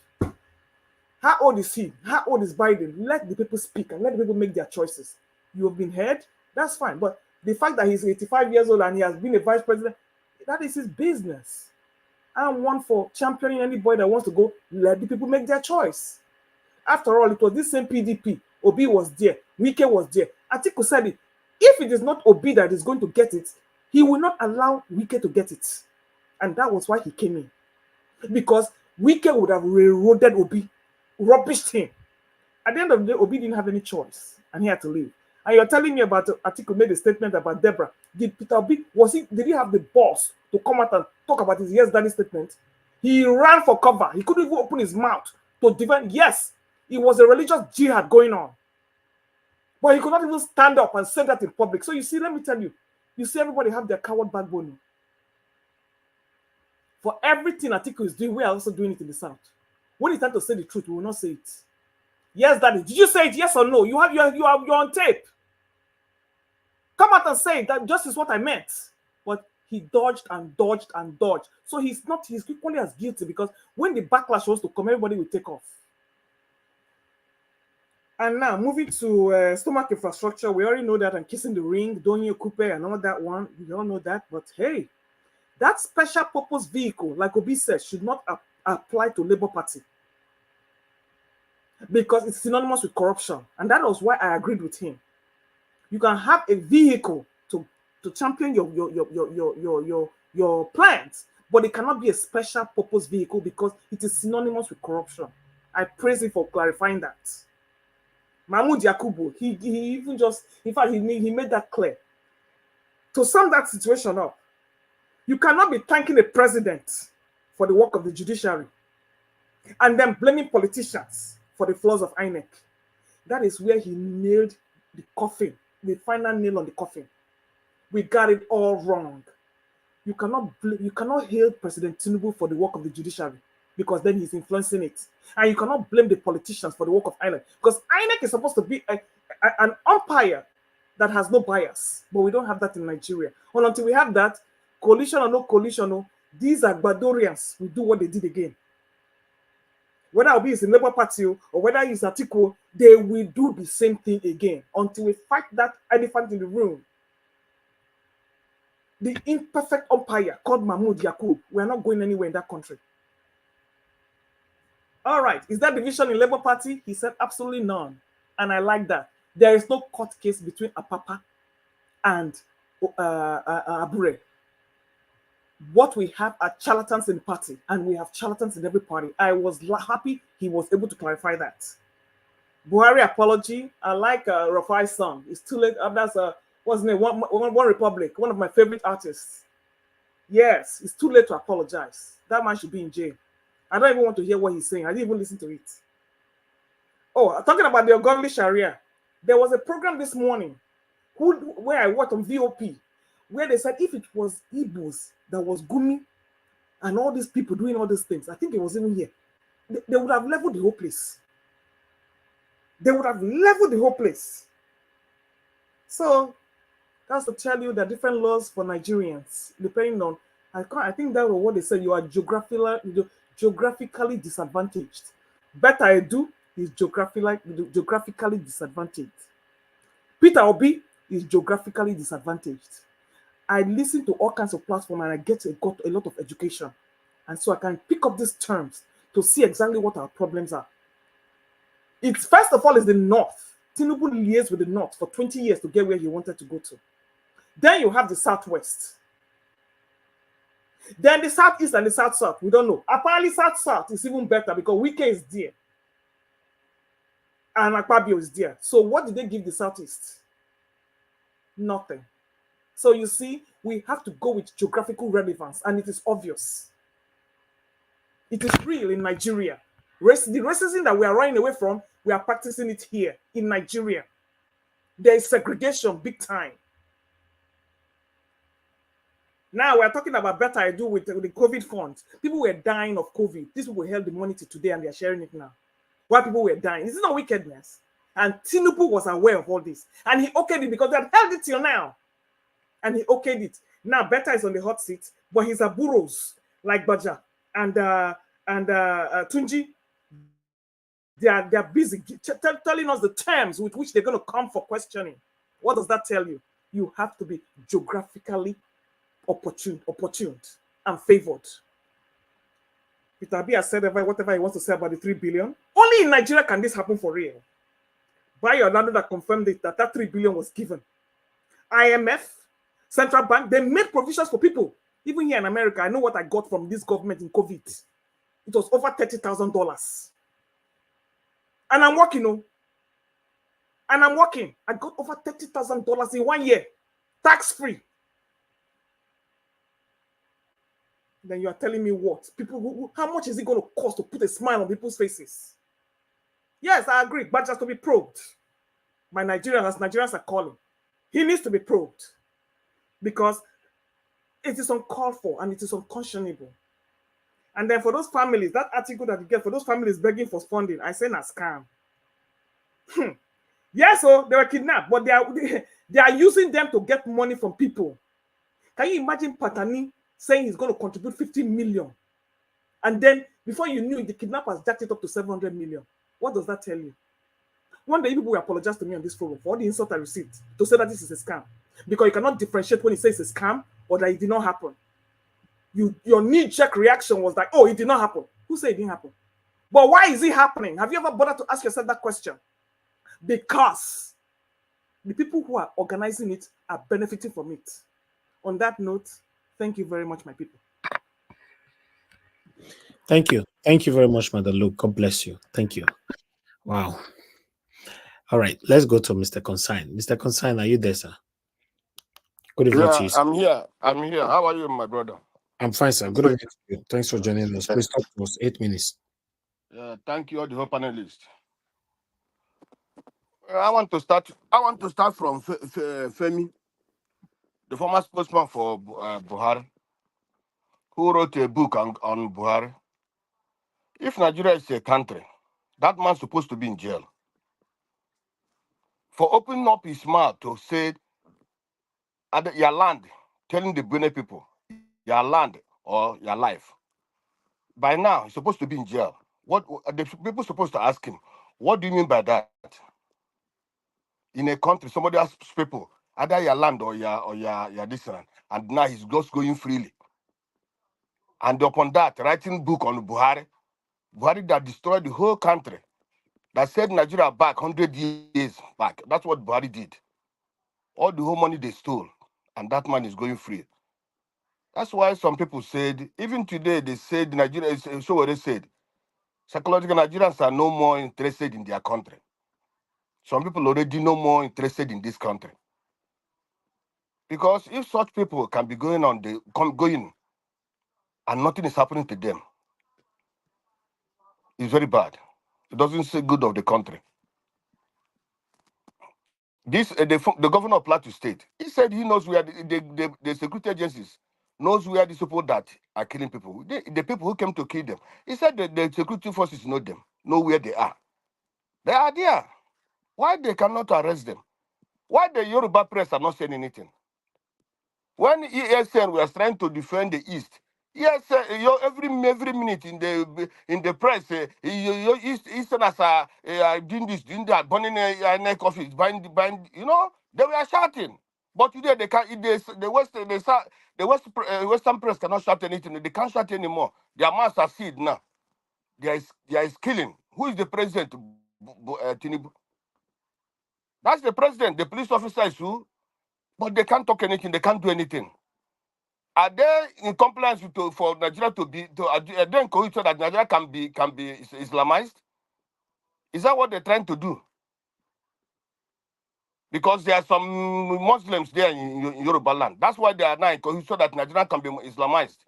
I: How old is he? How old is Biden? Let the people speak and let the people make their choices. You have been heard. That's fine. But the fact that he's 85 years old and he has been a vice president, that is his business. I'm one for championing anybody that wants to go. Let the people make their choice. After all, it was this same PDP. Obi was there. Wike was there. Atiku said it. If it is not Obi that is going to get it, he will not allow Wike to get it. And that was why he came in. Because Wike would have railroaded Obi, rubbished him. At the end of the day, Obi didn't have any choice, and he had to leave. And you're telling me about Atiku made a statement about Deborah. Did Peter Obi, did he have the balls to come out and talk about his yes daddy statement? He ran for cover. He couldn't even open his mouth to defend. Yes, it was a religious jihad going on. But he could not even stand up and say that in public. So you see, let me tell you, you see everybody have their coward backbone. For everything Atiku is doing, we are also doing it in the South. When it's time to say the truth, we will not say it. Yes, daddy. Did you say it? Yes or no? You're on tape. Come out and say that just is what I meant. But he dodged and dodged and dodged. So he's equally as guilty, because when the backlash was to come, everybody will take off. And now moving to stomach infrastructure, we already know that, and kissing the ring, Donye Coupe and all that one. We all know that. But hey, that special purpose vehicle, like Obi said, should not apply to Labour Party, because it's synonymous with corruption. And that was why I agreed with him. You can have a vehicle to champion your plans, but it cannot be a special purpose vehicle because it is synonymous with corruption. I praise him for clarifying that. Mahmoud Yakubu, he even just, in fact, he made that clear. To sum that situation up, you cannot be thanking a president for the work of the judiciary and then blaming politicians for the flaws of INEC. That is where he nailed the coffin, the final nail on the coffin. We got it all wrong. You cannot hail President Tinubu for the work of the judiciary, because then he's influencing it. And you cannot blame the politicians for the work of INEC, because INEC is supposed to be an umpire that has no bias, but we don't have that in Nigeria. And until we have that, coalition or no coalition, these are Badorians will do what they did again. Whether Obi is in Labour Party or whether it's Atiku, they will do the same thing again until we fight that elephant in the room. The imperfect umpire called Mahmoud Yakub. We are not going anywhere in that country. All right. Is there division in Labour Party? He said absolutely none. And I like that. There is no court case between Apapa and Abure. What we have are charlatans in the party, and we have charlatans in every party. I was happy he was able to clarify that. Buhari apology. I like Rafai's song. It's too late. That's what's his name? One Republic, one of my favorite artists. Yes, it's too late to apologize. That man should be in jail. I don't even want to hear what he's saying. I didn't even listen to it. Oh, talking about the ungodly Sharia. There was a program this morning where I watched on VOP, where they said if it was Igbos that was Gumi and all these people doing all these things, I think it was even here, they would have leveled the whole place. They would have leveled the whole place. So that's to tell you that different laws for Nigerians, depending on, I think that was what they said, you are geographically disadvantaged. Better I do is geographically disadvantaged. Peter Obi is geographically disadvantaged. I listen to all kinds of platforms and I got a lot of education. And so I can pick up these terms to see exactly what our problems are. It's first of all is the North. Tinubu liaised with the North for 20 years to get where he wanted to go to. Then you have the Southwest. Then the Southeast and the South-South. We don't know. Apparently South-South is even better because Wike is there. And Akpabio is there. So what did they give the Southeast? Nothing. So you see, we have to go with geographical relevance, and it is obvious. It is real in Nigeria. The racism that we are running away from, we are practicing it here in Nigeria. There is segregation big time. Now we're talking about better I do with the COVID funds. People were dying of COVID. These people held the money to today and they're sharing it now. Why people were dying? This is not wickedness. And Tinubu was aware of all this. And he okayed it because they had held it till now. And he okayed it. Now Betta is on the hot seat, but his aburos like Baja and Tunji, they are busy telling us the terms with which they're going to come for questioning. What does that tell you? You have to be geographically opportune and favored. Peter Abi has said whatever he wants to say about the 3 billion. Only in Nigeria can this happen for real. By Orlando that confirmed it, that 3 billion was given. IMF, Central Bank, they made provisions for people. Even here in America, I know what I got from this government in COVID. It was over $30,000. And I'm working, I got over $30,000 in 1 year, tax-free. Then you are telling me what? People, how much is it going to cost to put a smile on people's faces? Yes, I agree. But just to be probed by Nigerians, as Nigerians are calling. He needs to be probed because it is uncalled for and it is unconscionable. And then for those families, that article that you get for those families begging for funding, I say a scam. Yes, so they were kidnapped, but they are using them to get money from people. Can you imagine Patani saying he's going to contribute 50 million? And then before you knew it, the kidnappers jacked it up to 700 million. What does that tell you? One day, people will apologize to me on this forum for all the insult I received to say that this is a scam. Because you cannot differentiate when it says it's a scam or that it did not happen. Your knee-jerk reaction was like, oh, it did not happen. Who said it didn't happen? But why is it happening? Have you ever bothered to ask yourself that question? Because the people who are organizing it are benefiting from it. On that note, thank you very much, my people.
C: Thank you. Thank you very much, Mother Luke. God bless you. Thank you. Wow. All right, let's go to Mr. Consign. Mr. Consign, are you there, sir? Good evening to you.
J: I'm here. I'm here. How are you, my brother?
C: I'm fine, sir. Good evening to you. Thanks for joining us. Please talk to us. 8 minutes.
J: Thank you, all the whole panelists. I want to start from Femi, the former spokesman for Buhari, who wrote a book on Buhari. If Nigeria is a country, that man's supposed to be in jail for opening up his mouth to say, your land, telling the Benin people, your land or your life. By now, he's supposed to be in jail. What the people supposed to ask him, what do you mean by that? In a country, somebody asks people, either your land or your this one, and now he's just going freely. And upon that, writing book on Buhari that destroyed the whole country, that set Nigeria back 100 years back. That's what Buhari did. All the whole money they stole, and that man is going free. That's why some people said, even today, they said Nigeria, so what they said, psychological Nigerians are no more interested in their country. Some people already no more interested in this country. Because if such people can be going and nothing is happening to them, it's very bad. It doesn't say good of the country. This the governor of Plateau State, he said he knows where the security agencies knows where the people that are killing people. The people who came to kill them. He said that the security forces know them, know where they are. They are there. Why they cannot arrest them? Why the Yoruba press are not saying anything? When ESN was trying to defend the East, yes, every minute in the press, Easterners are doing this, doing that, burning neck office, buying, they were shouting. But today they can't. The Western press cannot shout anything. They can't shout anymore. Their mouths are sealed now. There is killing. Who is the president? Tinubu. That's the president. The police officer is who? But they can't talk anything. They can't do anything. Are they in compliance for Nigeria to be? Are they in cohesion so that Nigeria can be Islamized? Is that what they're trying to do? Because there are some Muslims there in Yoruba land. That's why they are now in cohesion so that Nigeria can be Islamized.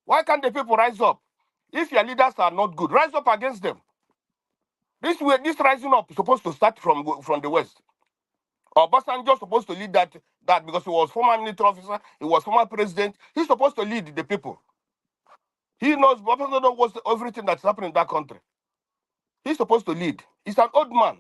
J: Why can't the people rise up? If your leaders are not good, rise up against them. This rising up is supposed to start from the West. Obasanjo supposed to lead that because he was former military officer, he was former president. He's supposed to lead the people. He knows Obasanjo knows everything that's happening in that country. He's supposed to lead. He's an old man.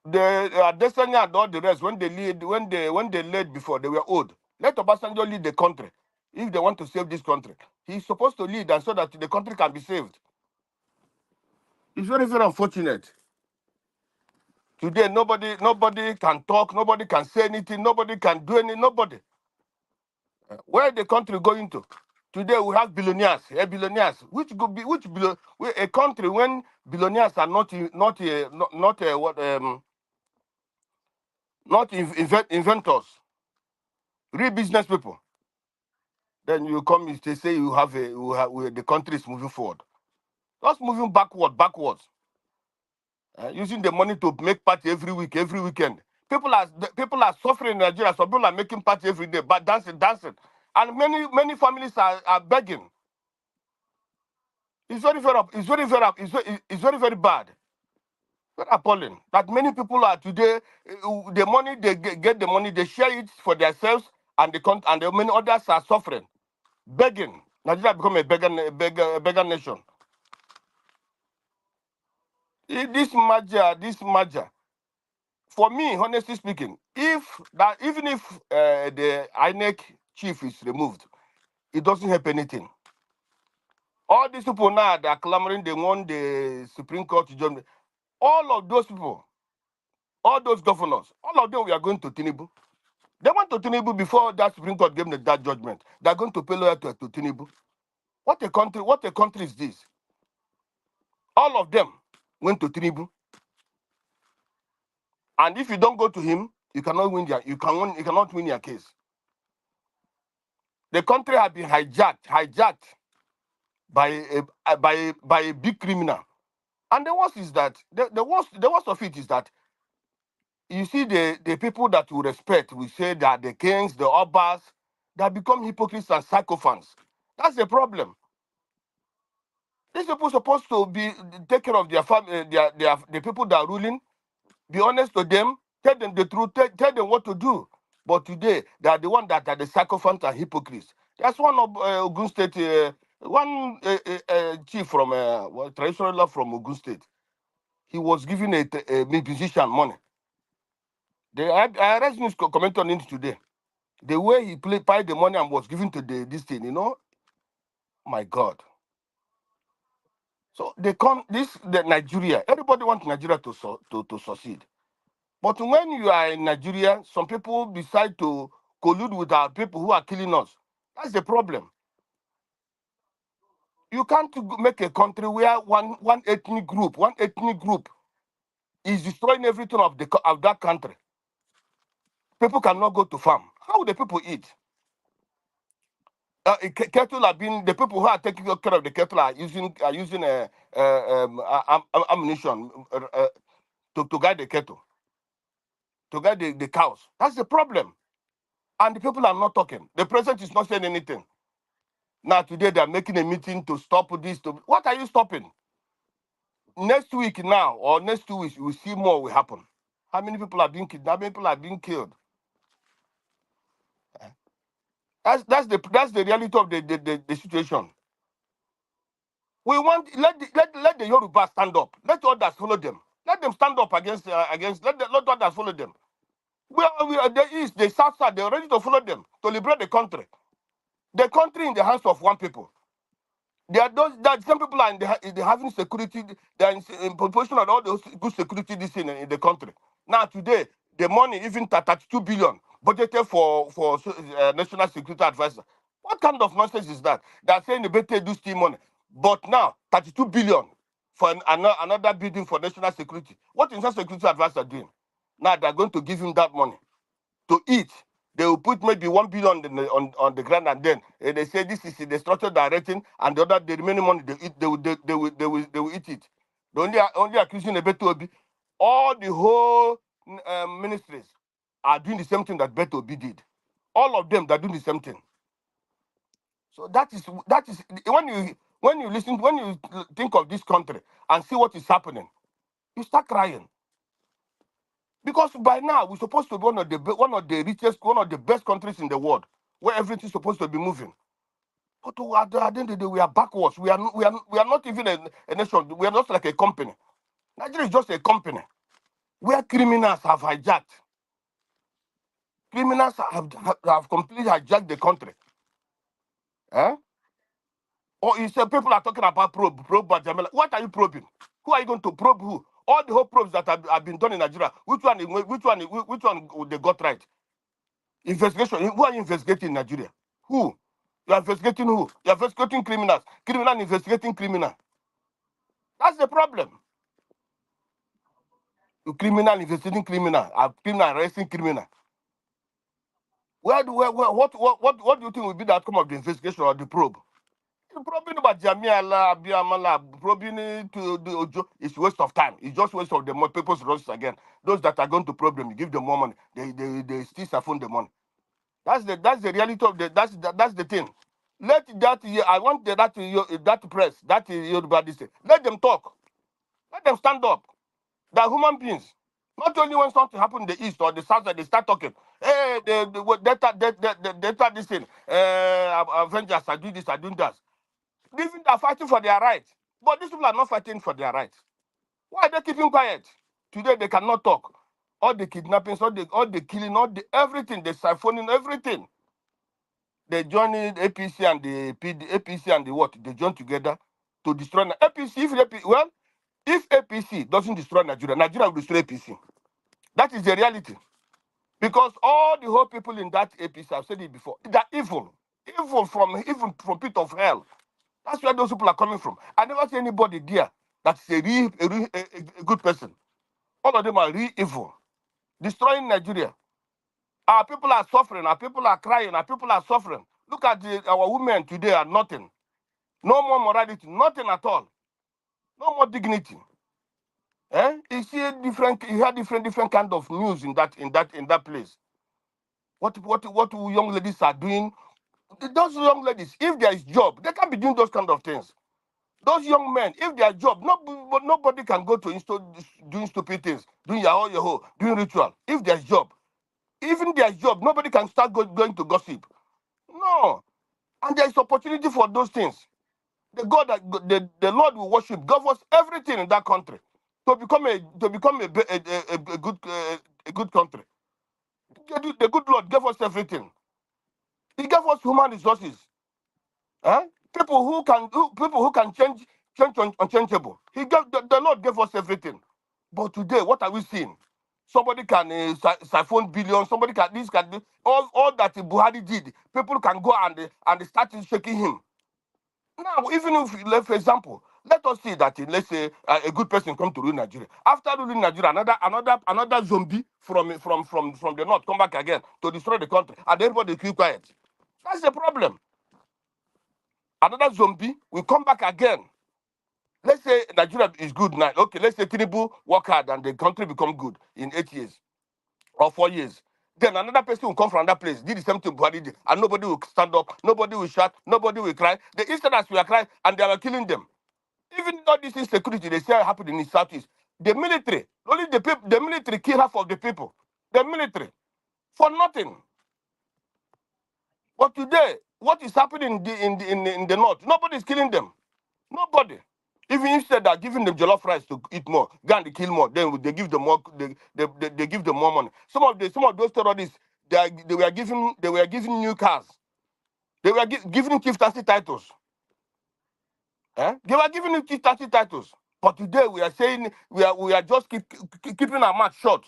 J: The Destiny and all the rest, when they led before, they were old. Let Obasanjo lead the country if they want to save this country. He's supposed to lead and so that the country can be saved. It's very, very unfortunate. Today, nobody can talk, nobody can say anything, nobody can do anything, nobody. Where the country going to? Today we have billionaires, billionaires. A country when billionaires are not inventors, real business people. Then you come, they say the country is moving forward. Just moving backwards. Using the money to make party every week, every weekend. People are suffering in Nigeria. Some people are making party every day, but dancing, and many families are begging. It's very very bad. Very appalling that many people are today. The money they get the money, they share it for themselves, and the many others are suffering, begging. Nigeria become a beggar nation. This merger. For me, honestly speaking, even if the INEC chief is removed, it doesn't help anything. All these people now they are clamoring, they want the Supreme Court to join. All of those people, all those governors, all of them we are going to Tinubu. They went to Tinubu before that Supreme Court gave them that judgment. They are going to pay lawyer to Tinubu. What a country is this? All of them went to Tinubu. And if you don't go to him, you cannot win you cannot win your case. The country has been hijacked by a big criminal. And the worst is that the worst of it is that you see the people that we respect, we say that the kings, the obas, that become hypocrites and sycophants. That's the problem. These people are supposed to be take care of their family, the people that are ruling, be honest to them, tell them the truth, tell them what to do. But today, they are the ones that are the sycophants and hypocrites. That's one of Ogun State, chief from traditional law from Ogun State. He was given a musician money. I read news comment on it today. The way he paid the money and was given to this thing, my God. So the Nigeria. Everybody wants Nigeria to succeed. But when you are in Nigeria, some people decide to collude with our people who are killing us. That's the problem. You can't make a country where one ethnic group is destroying everything of that country. People cannot go to farm. How will the people eat? Cattle are being, the people who are taking care of the cattle are using ammunition to guide the cattle, to guide the cows. That's the problem. And the people are not talking. The president is not saying anything. Now today they are making a meeting to stop this. What are you stopping? Next week now or next 2 weeks, we'll see more will happen. How many people are being killed? How many people are being killed? That's the reality of the situation. We want let the Yoruba stand up. Let others follow them. Let them stand up against. Let others follow them. We are the East, the South side. They are ready to follow them to liberate the country. The country in the hands of one people. There are those that some people are they're having security. They are in proportion of all those good security this in the country. Now today, the money even 32 billion budgeted for national security advisor. What kind of nonsense is that? They are saying they better do steal money, but now 32 billion for another building for national security. What is national security advisor doing? Now they are going to give him that money to eat. They will put maybe 1 billion on the ground, and then they say this is the structure directing, and the remaining money they will eat it. The only accusing the Beto Obi, all the whole ministries are doing the same thing that Beto Obi did. All of them are doing the same thing. So that is when you think of this country and see what is happening, you start crying. Because by now we're supposed to be one of the richest, one of the best countries in the world, where everything's supposed to be moving. But at the end of the day, we are backwards. We are not even a nation. We are not like a company. Nigeria is just a company where criminals have hijacked. Criminals have completely hijacked the country. Eh? Or you say people are talking about probe Jamila. What are you probing? Who are you going to probe? Who? All the whole probes that have been done in Nigeria, which one they got right? Investigation. Who are you investigating in Nigeria? Who? You are investigating who? You are investigating criminals. Criminal investigating criminal. That's the problem. Criminal investigating criminal. Criminal arresting criminal. What do you think will be the outcome of the investigation or the probe? Probing about Jamiala, Abiamala, probing to the Ojo is waste of time. It's just waste of the money. People's resources again. Those that are going to probe them, you give them more money. They still siphon the money. That's the reality of that's the thing. Let that I want that press, that Yoruba this. Let them talk. Let them stand up. They're human beings. Not only when something happens in the east or the south that they start talking. Hey, data this thing. Avengers are doing this, are doing that. Even they're fighting for their rights. But these people are not fighting for their rights. Why are they keeping quiet? Today they cannot talk. All the kidnappings, all the killing, everything, the siphoning, everything. They join the APC and the APC and the what? They join together to destroy APC. If APC doesn't destroy Nigeria, Nigeria will destroy APC. That is the reality. Because all the whole people in that APC, I've said it before, they're evil. Evil from pit of hell. That's where those people are coming from. I never see anybody there that's a good person. All of them are real evil. Destroying Nigeria. Our people are suffering. Our people are crying. Our people are suffering. Look at our women today are nothing. No more morality. Nothing at all. No more dignity. You see you have different kind of news in that place. What young ladies are doing? Those young ladies, if there is job, they can't be doing those kind of things. Those young men, if their job, nobody can go to doing stupid things, doing yahoo, doing ritual. If there's job, even their job, nobody can start going to gossip. No, and there is opportunity for those things. The God that the Lord will worship gave us everything in that country to become a good country. The good Lord gave us everything. He gave us human resources. People who can change unchangeable. The Lord gave us everything. But today, what are we seeing? Somebody can siphon billions. Somebody can all that Buhari did. People can go and start shaking him. Now, even if, for example, let us see that let's say a good person come to rule Nigeria. After ruling Nigeria, another zombie from the north come back again to destroy the country, and everybody keep quiet. That's the problem. Another zombie will come back again. Let's say Nigeria is good now. Okay, let's say Tinubu work hard and the country become good in 8 years or 4 years. Then another person will come from that place, did the same thing Buhari did, and nobody will stand up, nobody will shout, nobody will cry. The Easterners were crying and they were killing them. Even all this insecurity they say happened in the southeast. The military, only the military kill half of the people. The military for nothing. But today, what is happening in the north? Nobody is killing them. Nobody. Even instead of giving them jollof rice to eat more, go and kill more, then they give them more. They give them more money. Some of those terrorists, they were giving new cars. They were giving chieftaincy titles. They were giving him chieftaincy titles. But today we are saying we are just keeping our mouth shut.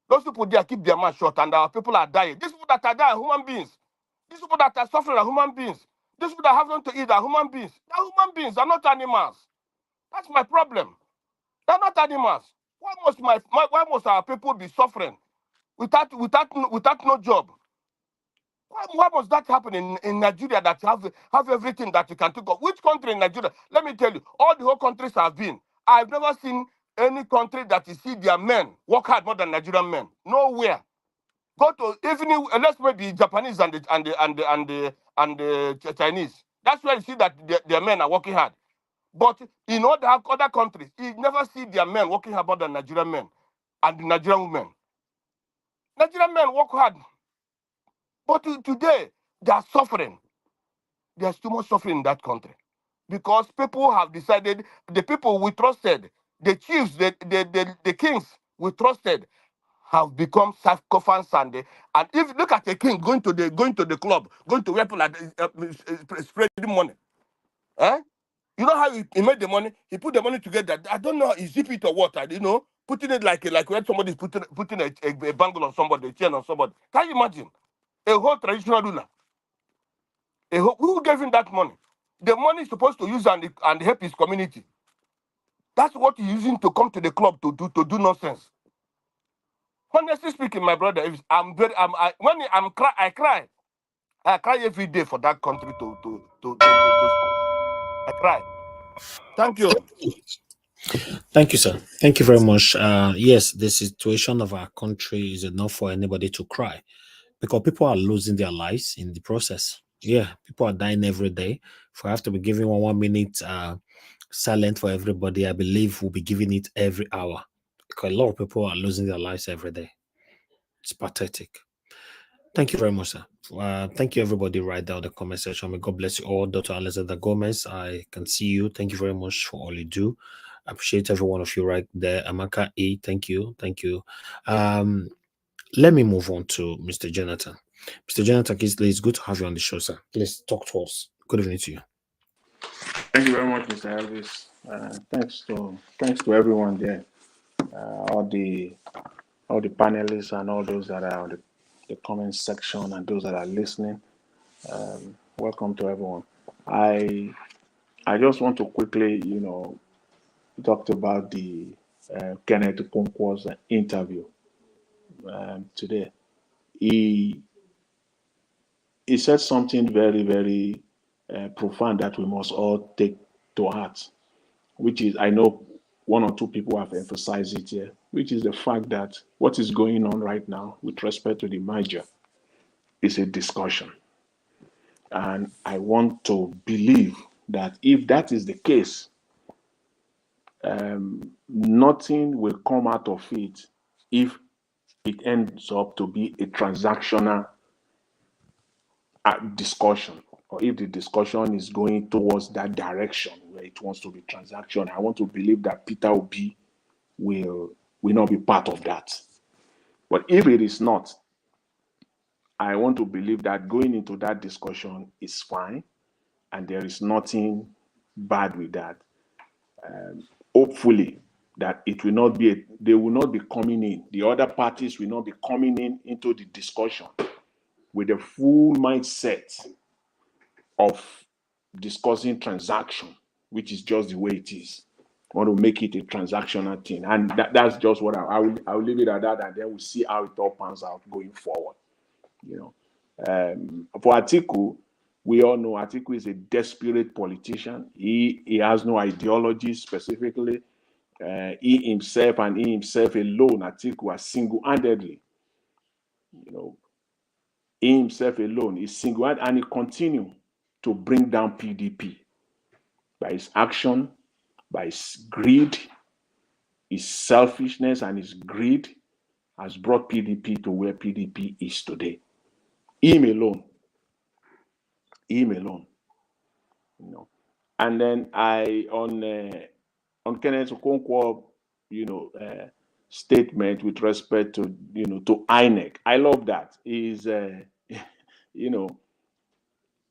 J: Those people there keep their mouth shut, and our people are dying. These people that are dying are human beings. These people that are suffering are human beings. These people that have nothing to eat are human beings. They are human beings. They're not animals. That's my problem. They're not animals. Why must our people be suffering without no job? Why must that happen in Nigeria that have everything that you can think of? Which country in Nigeria? Let me tell you, all the whole countries I've been, I've never seen any country that you see their men work hard more than Nigerian men. Nowhere. Go to even let's maybe Japanese and the Chinese. That's where you see that their men are working hard. But in other countries, you never see their men working hard more than Nigerian men and the Nigerian women. Nigerian men work hard. But today, they are suffering. There's too much suffering in that country. Because people have decided, the people we trusted, the chiefs, the kings we trusted, have become sarcophagus and if you look at a king going to the club, going to weapon and spreading money. You know how he made the money? He put the money together. I don't know, he zip it or what, you know, putting it like when somebody's putting a bangle on somebody, a chain on somebody. Can you imagine? A whole traditional ruler. Who gave him that money? The money is supposed to use and help his community. That's what he's using to come to the club to do nonsense. Honestly speaking, my brother, if I cry. I cry every day for that country I cry. Thank you.
C: Thank you, sir. Thank you very much. Yes, the situation of our country is enough for anybody to cry because people are losing their lives in the process. Yeah, people are dying every day. If I have to be giving 1 minute silent for everybody, I believe we'll be giving it every hour because a lot of people are losing their lives every day. It's pathetic. Thank you very much, sir. Thank you, everybody, right down the comment section. May God bless you all. Dr. Alexander Gomez, I can see you. Thank you very much for all you do. I appreciate every one of you right there. Amaka E, thank you. Thank you. Let me move on to Mr. Jonathan. Mr. Jonathan, it's good to have you on the show, sir. Please talk to us. Good evening to you.
K: Thank you very much, Mr. Elvis. Thanks to everyone there, all the panelists and all those that are on the comment section and those that are listening. Welcome to everyone. I just want to quickly, talk about the Kenneth Okonkwo's interview today. He said something very, very profound that we must all take to heart, which is, I know one or two people have emphasized it here, which is the fact that what is going on right now with respect to the merger is a discussion. And I want to believe that if that is the case, nothing will come out of it if it ends up to be a transactional discussion, or if the discussion is going towards that direction where it wants to be transactional. I want to believe that Peter Obi will not be part of that. But if it is not, I want to believe that going into that discussion is fine and there is nothing bad with that. Hopefully that it will not be, they will not be coming in, the other parties will not be coming into the discussion with the full mindset of discussing transaction, which is just the way it is. I want to make it a transactional thing. And that's just what I will leave it at that, and then we'll see how it all pans out going forward. For Atiku, we all know Atiku is a desperate politician. He has no ideology specifically. He himself alone, Atiku, has single-handedly, he himself alone is single-handed, and he continues to bring down PDP by his action, by his greed, his selfishness, and his greed has brought PDP to where PDP is today. Him alone. And then on Kenneth Okonkwo, statement with respect to to INEC. I love that.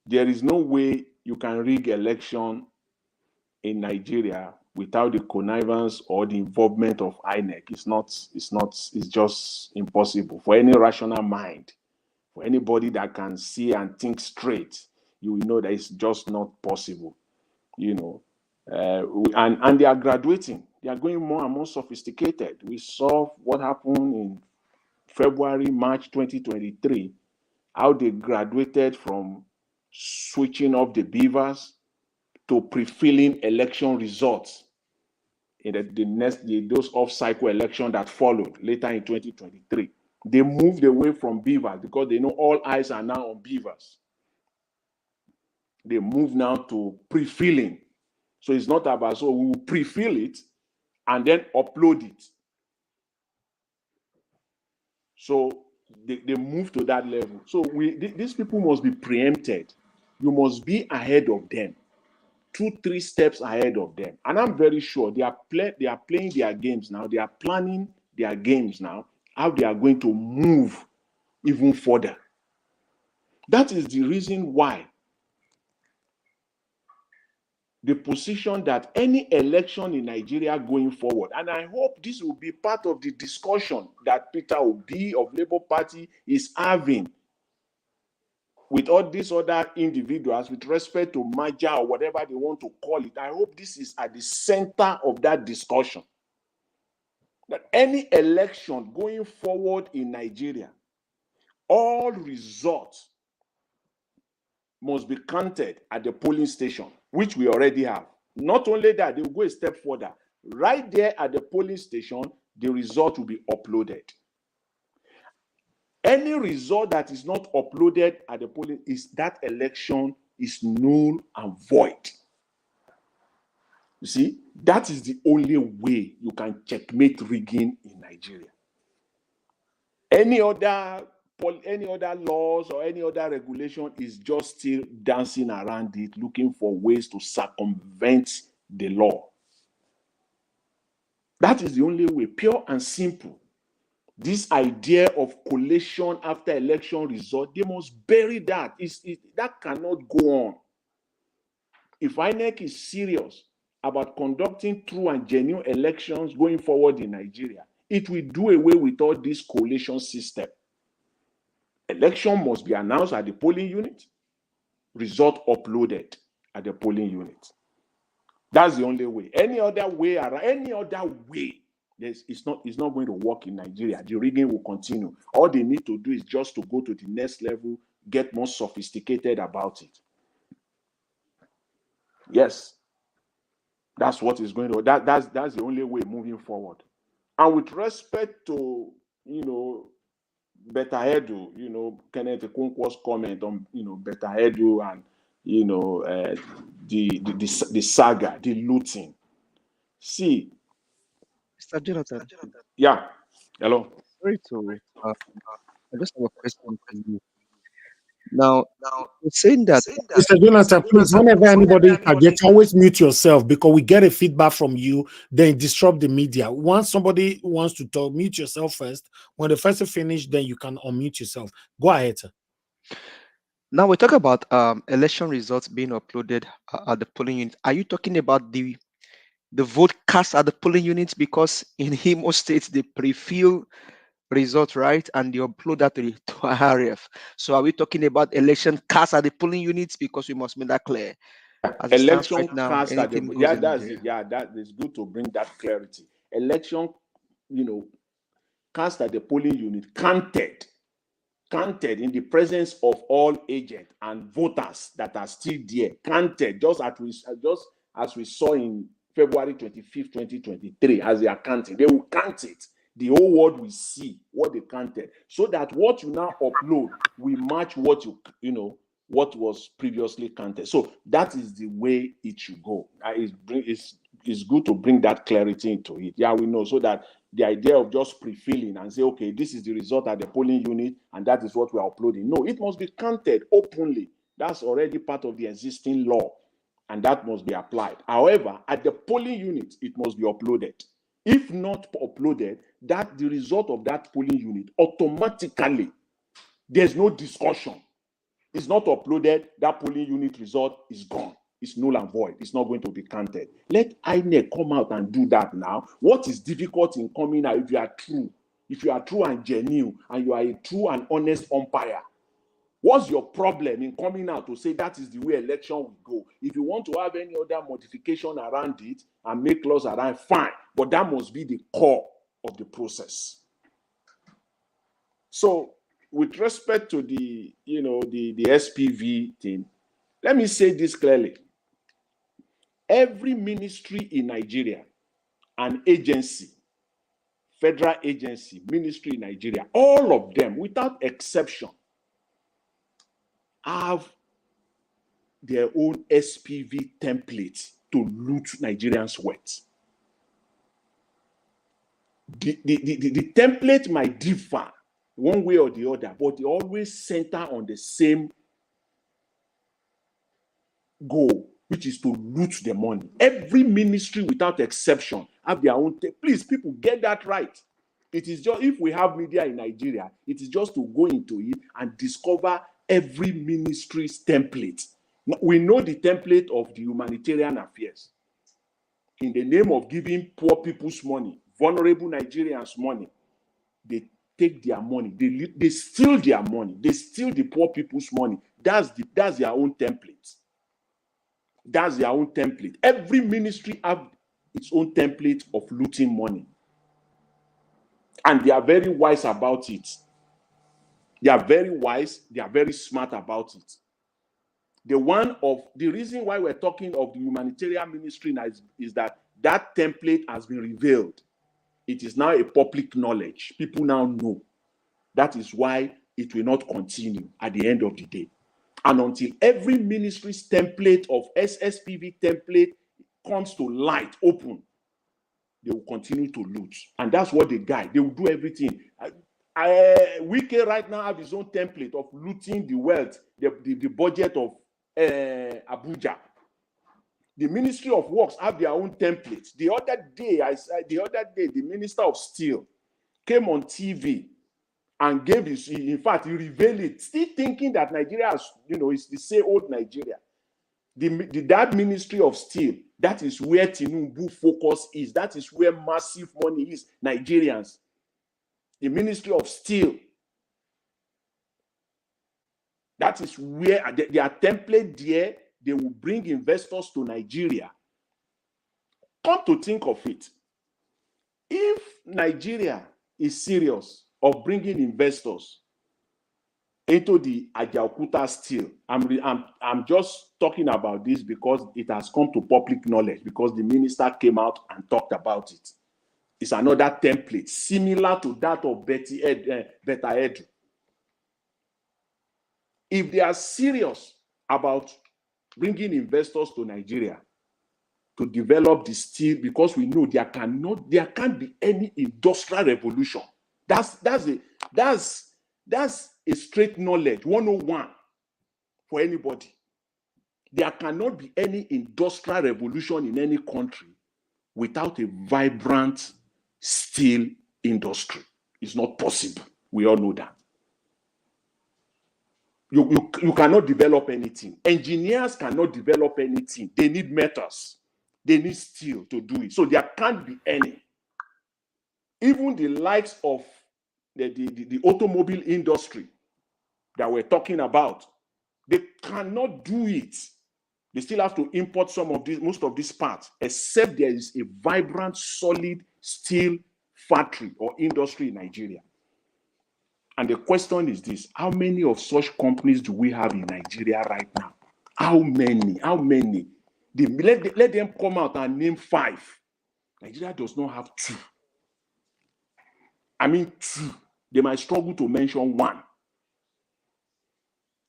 K: There is no way you can rig election in Nigeria without the connivance or the involvement of INEC. It's just impossible for any rational mind, for anybody that can see and think straight. You will know that it's just not possible, and they are graduating. They are going more and more sophisticated. We saw what happened in February, March 2023, how they graduated from switching off the beavers to pre-filling election results in those off-cycle elections that followed later in 2023. They moved away from beavers because they know all eyes are now on beavers. They move now to pre-filling. So it's not about, so we will pre-fill it and then upload it. So they move to that level. So these people must be preempted. You must be ahead of them, 2-3 steps ahead of them. And I'm very sure they are playing their games now. They are planning their games now, how they are going to move even further. That is the reason why the position that any election in Nigeria going forward, and I hope this will be part of the discussion that Peter Obi of Labour Party is having with all these other individuals with respect to merger or whatever they want to call it. I hope this is at the center of that discussion. That any election going forward in Nigeria, all results must be counted at the polling station, which we already have. Not only that, they will go a step further. Right there at the polling station, the result will be uploaded. Any result that is not uploaded at the polling is that election is null and void. You see, that is the only way you can checkmate rigging in Nigeria. Any other laws or any other regulation is just still dancing around it, looking for ways to circumvent the law. That is the only way, pure and simple. This idea of collation after election result, they must bury that. That cannot go on. If INEC is serious about conducting true and genuine elections going forward in Nigeria, it will do away with all this collation system. Election must be announced at the polling unit, result uploaded at the polling unit. That's the only way. Any other way, it's not going to work in Nigeria. The rigging will continue. All they need to do is just to go to the next level, get more sophisticated about it. Yes, that's what is going to. That's the only way moving forward. And with respect to Beta Edu, Kenneth Okonkwo's comment on Beta Edu and the saga, the looting. See,
H: Mr. Jonathan,
K: yeah. Hello.
H: sorry to I just have a question for you. Now, you're saying that
C: Mr. Jonathan, please, whenever anybody targets, always mute yourself because we get a feedback from you, then disrupt the media. Once somebody wants to talk, mute yourself first. When the first finish, then you can unmute yourself. Go ahead, sir.
H: now we talk about election results being uploaded at the polling unit. Are you talking about the vote cast at the polling units? Because in Imo State, they pre-fill result, right? And they upload that to RF. So are we talking about election cast at the polling units? Because we must make that clear. As it stands
K: Election
H: right now,
K: cast at the
H: anything goes in
K: that
H: Nigeria.
K: is good to bring that clarity. Election, cast at the polling unit, counted in the presence of all agents and voters that are still there, counted just as we saw in February 25th, 2023, as they are counting. They will count it. The whole world will see what they counted, so that what you now upload will match what what was previously counted. So that is the way it should go. It's good to bring that clarity into it. Yeah, we know, so that the idea of just pre-filling and say, okay, this is the result at the polling unit, and that is what we are uploading. No, it must be counted openly. That's already part of the existing law, and that must be applied. However, at the polling unit, it must be uploaded. If not uploaded, the result of that polling unit automatically, there's no discussion. It's not uploaded, that polling unit result is gone. It's null and void. It's not going to be counted. Let INEC come out and do that now. What is difficult in coming out if you are true and genuine, and you are a true and honest umpire? What's your problem in coming out to say that is the way election will go? If you want to have any other modification around it and make laws around, fine. But that must be the core of the process. So, with respect to the SPV thing, let me say this clearly. Every ministry in Nigeria, an agency, federal agency, ministry in Nigeria, all of them, without exception, have their own SPV templates to loot Nigerians' wealth. The template might differ one way or the other, but they always center on the same goal, which is to loot the money. Every ministry, without exception, have their own. Please, people, get that right. It is just, if we have media in Nigeria, it is just to go into it and discover every ministry's template. We know the template of the humanitarian affairs. In the name of giving poor people's money, vulnerable Nigerians money, they take their money, they steal their money, they steal the poor people's money. That's their own template. That's their own template. Every ministry has its own template of looting money. And they are very wise about it. They are very wise, they are very smart about it. The reason why we're talking of the humanitarian ministry now is that template has been revealed. It is now a public knowledge. People now know. That is why it will not continue at the end of the day. And until every ministry's template of SSPV template comes to light, open, they will continue to loot. And that's what they will do everything. Wike right now have his own template of looting the wealth, the budget of Abuja. The Ministry of Works have their own templates. The other day, the Minister of Steel came on TV and gave his, in fact, he revealed it, still thinking that Nigeria is the same old Nigeria. That Ministry of Steel, that is where Tinubu focus is. That is where massive money is, Nigerians. The Ministry of Steel. That is where their template there, they will bring investors to Nigeria. Come to think of it, if Nigeria is serious of bringing investors into the Ajaokuta Steel, I'm just talking about this because it has come to public knowledge, because the minister came out and talked about it. It's another template similar to that of Beta Edu. If they are serious about bringing investors to Nigeria to develop the steel, because we know there can't be any industrial revolution. That's a straight knowledge 101 for anybody. There cannot be any industrial revolution in any country without a vibrant steel industry. It's not possible. We all know that. You cannot develop anything. Engineers cannot develop anything. They need metals. They need steel to do it. So there can't be any. Even the likes of the automobile industry that we're talking about, they cannot do it. They still have to import most of these parts, except there is a vibrant, solid steel factory or industry in Nigeria. And the question is this: how many of such companies do we have in Nigeria right now? How many? Let them come out and name 5. Nigeria does not have 2. I mean 2. They might struggle to mention 1.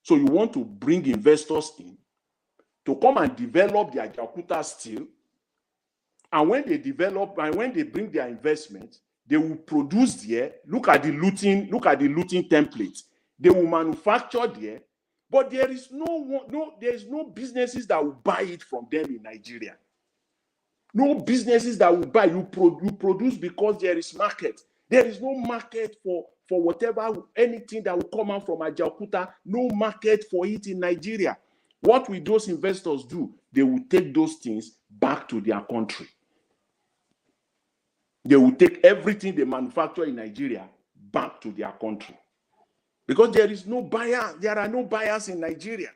K: So you want to bring investors in to come and develop the Ajaokuta Steel, and when they develop and when they bring their investment, they will produce there. Look at the looting template. They will manufacture there, but there is no businesses that will buy it from them in Nigeria. No businesses that will buy. You produce because there is market. There is no market for anything that will come out from Ajaokuta. No market for it in Nigeria. What will those investors do? They will take those things back to their country. They will take everything they manufacture in Nigeria back to their country. Because there is no buyer, there are no buyers in Nigeria.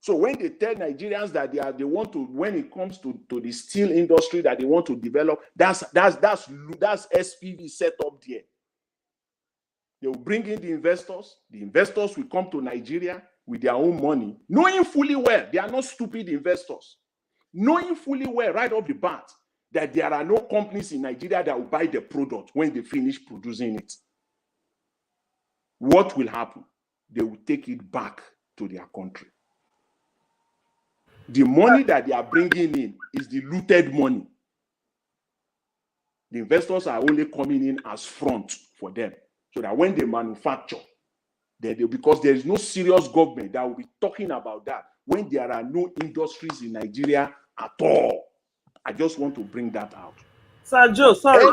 K: So when they tell Nigerians that they want to, when it comes to the steel industry that they want to develop, that's SPV set up there. They will bring in the investors will come to Nigeria with their own money, knowing fully well, they are not stupid investors, knowing fully well right off the bat that there are no companies in Nigeria that will buy the product when they finish producing it. What will happen? They will take it back to their country. The money that they are bringing in is the looted money. The investors are only coming in as front for them, so that when they manufacture, because there is no serious government that will be talking about that when there are no industries in Nigeria at all. I just want to bring that out.
I: Sir Joe, sorry.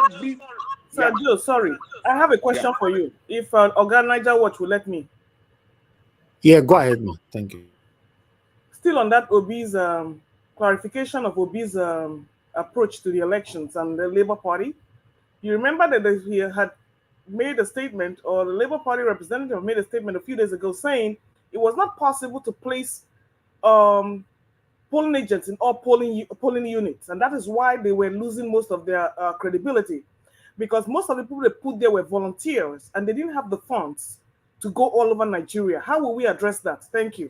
I: Joe, sorry. I have a question for you. If Oga Niger Watch will let me.
C: Yeah, go ahead, man. Thank you.
I: Still on that Obi's clarification of Obi's approach to the elections and the Labour Party, you remember that he had made a statement, or the Labour Party representative made a statement a few days ago saying it was not possible to place um, polling agents in all polling units, and that is why they were losing most of their credibility, because most of the people they put there were volunteers and they didn't have the funds to go all over Nigeria. How will we address that? Thank you.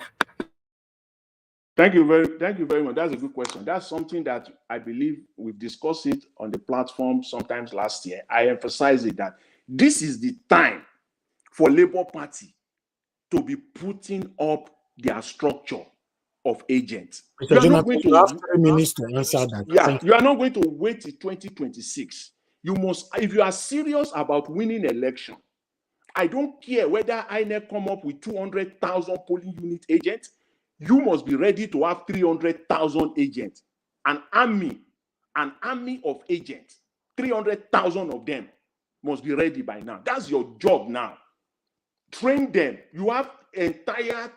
K: Thank you very much. That's a good question. That's something that I believe we've discussed it on the platform sometimes last year. I emphasize it that this is the time for Labour Party to be putting up their structure of agents.
C: Mr.
K: You are not
C: Jonathan,
K: going
C: you have
K: to,
C: 3 minutes to answer that.
K: yeah,
C: Thank you.
K: you are not going to wait till 2026. You must, if you are serious about winning election, I don't care whether INEC come up with 200,000 polling unit agents. You must be ready to have 300,000 agents. An army of agents, 300,000 of them must be ready by now. That's your job now. Train them. You have entire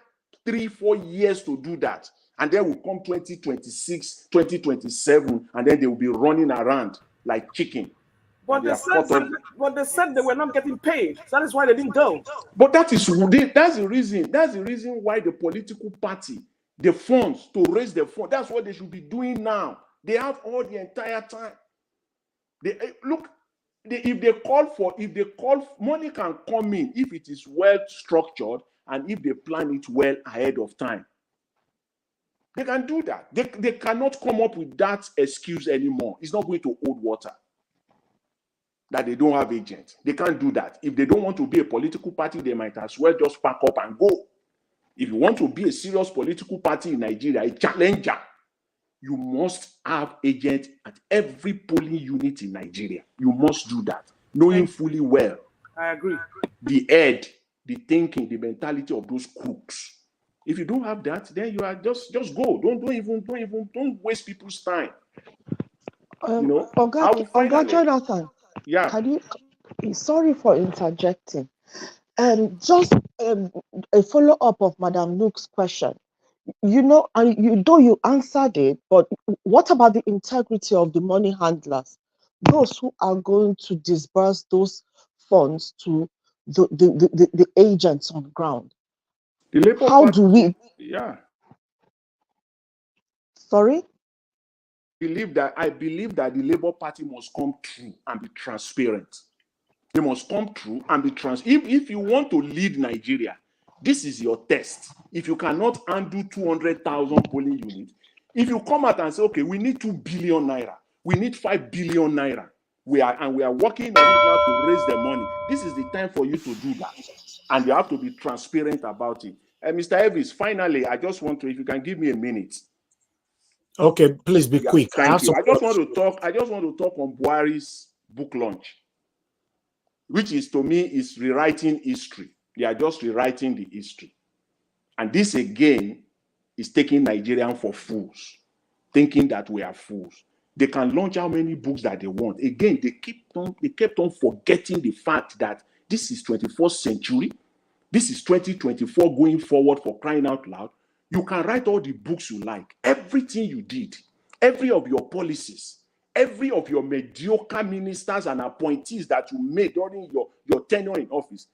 K: 3-4 years to do that. And then will come 2026, 2027, and then they will be running around like chicken.
I: But they said they were not getting paid. So that is why they didn't go.
K: But that's the reason. That's the reason why the political party, the funds to raise the fund, that's what they should be doing now. They have all the entire time. If they call, money can come in if it is well structured and if they plan it well ahead of time. They can do that. They cannot come up with that excuse anymore. It's not going to hold water. That they don't have agents. They can't do that. If they don't want to be a political party, they might as well just pack up and go. If you want to be a serious political party in Nigeria, a challenger, you must have agents at every polling unit in Nigeria. You must do that, knowing fully well.
I: I agree.
K: The head, the thinking, the mentality of those crooks. If you don't have that, then you are just go. Don't waste people's time.
L: Oga Jonathan,
K: yeah.
L: can you? Sorry for interjecting. Just a follow up of Madam Luke's question. You answered it, but what about the integrity of the money handlers, those who are going to disburse those funds to the agents on ground?
K: The Labour
L: How
K: Party,
L: do we?
K: Yeah.
L: Sorry.
K: I believe that the Labour Party must come through and be transparent. They must come through and be If you want to lead Nigeria, this is your test. If you cannot undo 200,000 polling units, if you come out and say, okay, we need 2 billion naira, we need 5 billion naira, we are working on it now to raise the money. This is the time for you to do that, and you have to be transparent about it. Mr. Elvis, finally, I just want to, if you can give me a minute.
C: Okay, please be quick.
K: Thank you. I just want to talk on Buhari's book launch, which is, to me, is rewriting history. They are just rewriting the history. And this again is taking Nigerians for fools, thinking that we are fools. They can launch how many books that they want. Again, they kept on forgetting the fact that this is 21st century. This is 2024 going forward, for crying out loud. You can write all the books you like. Everything you did, every of your policies, every of your mediocre ministers and appointees that you made during your tenure in office,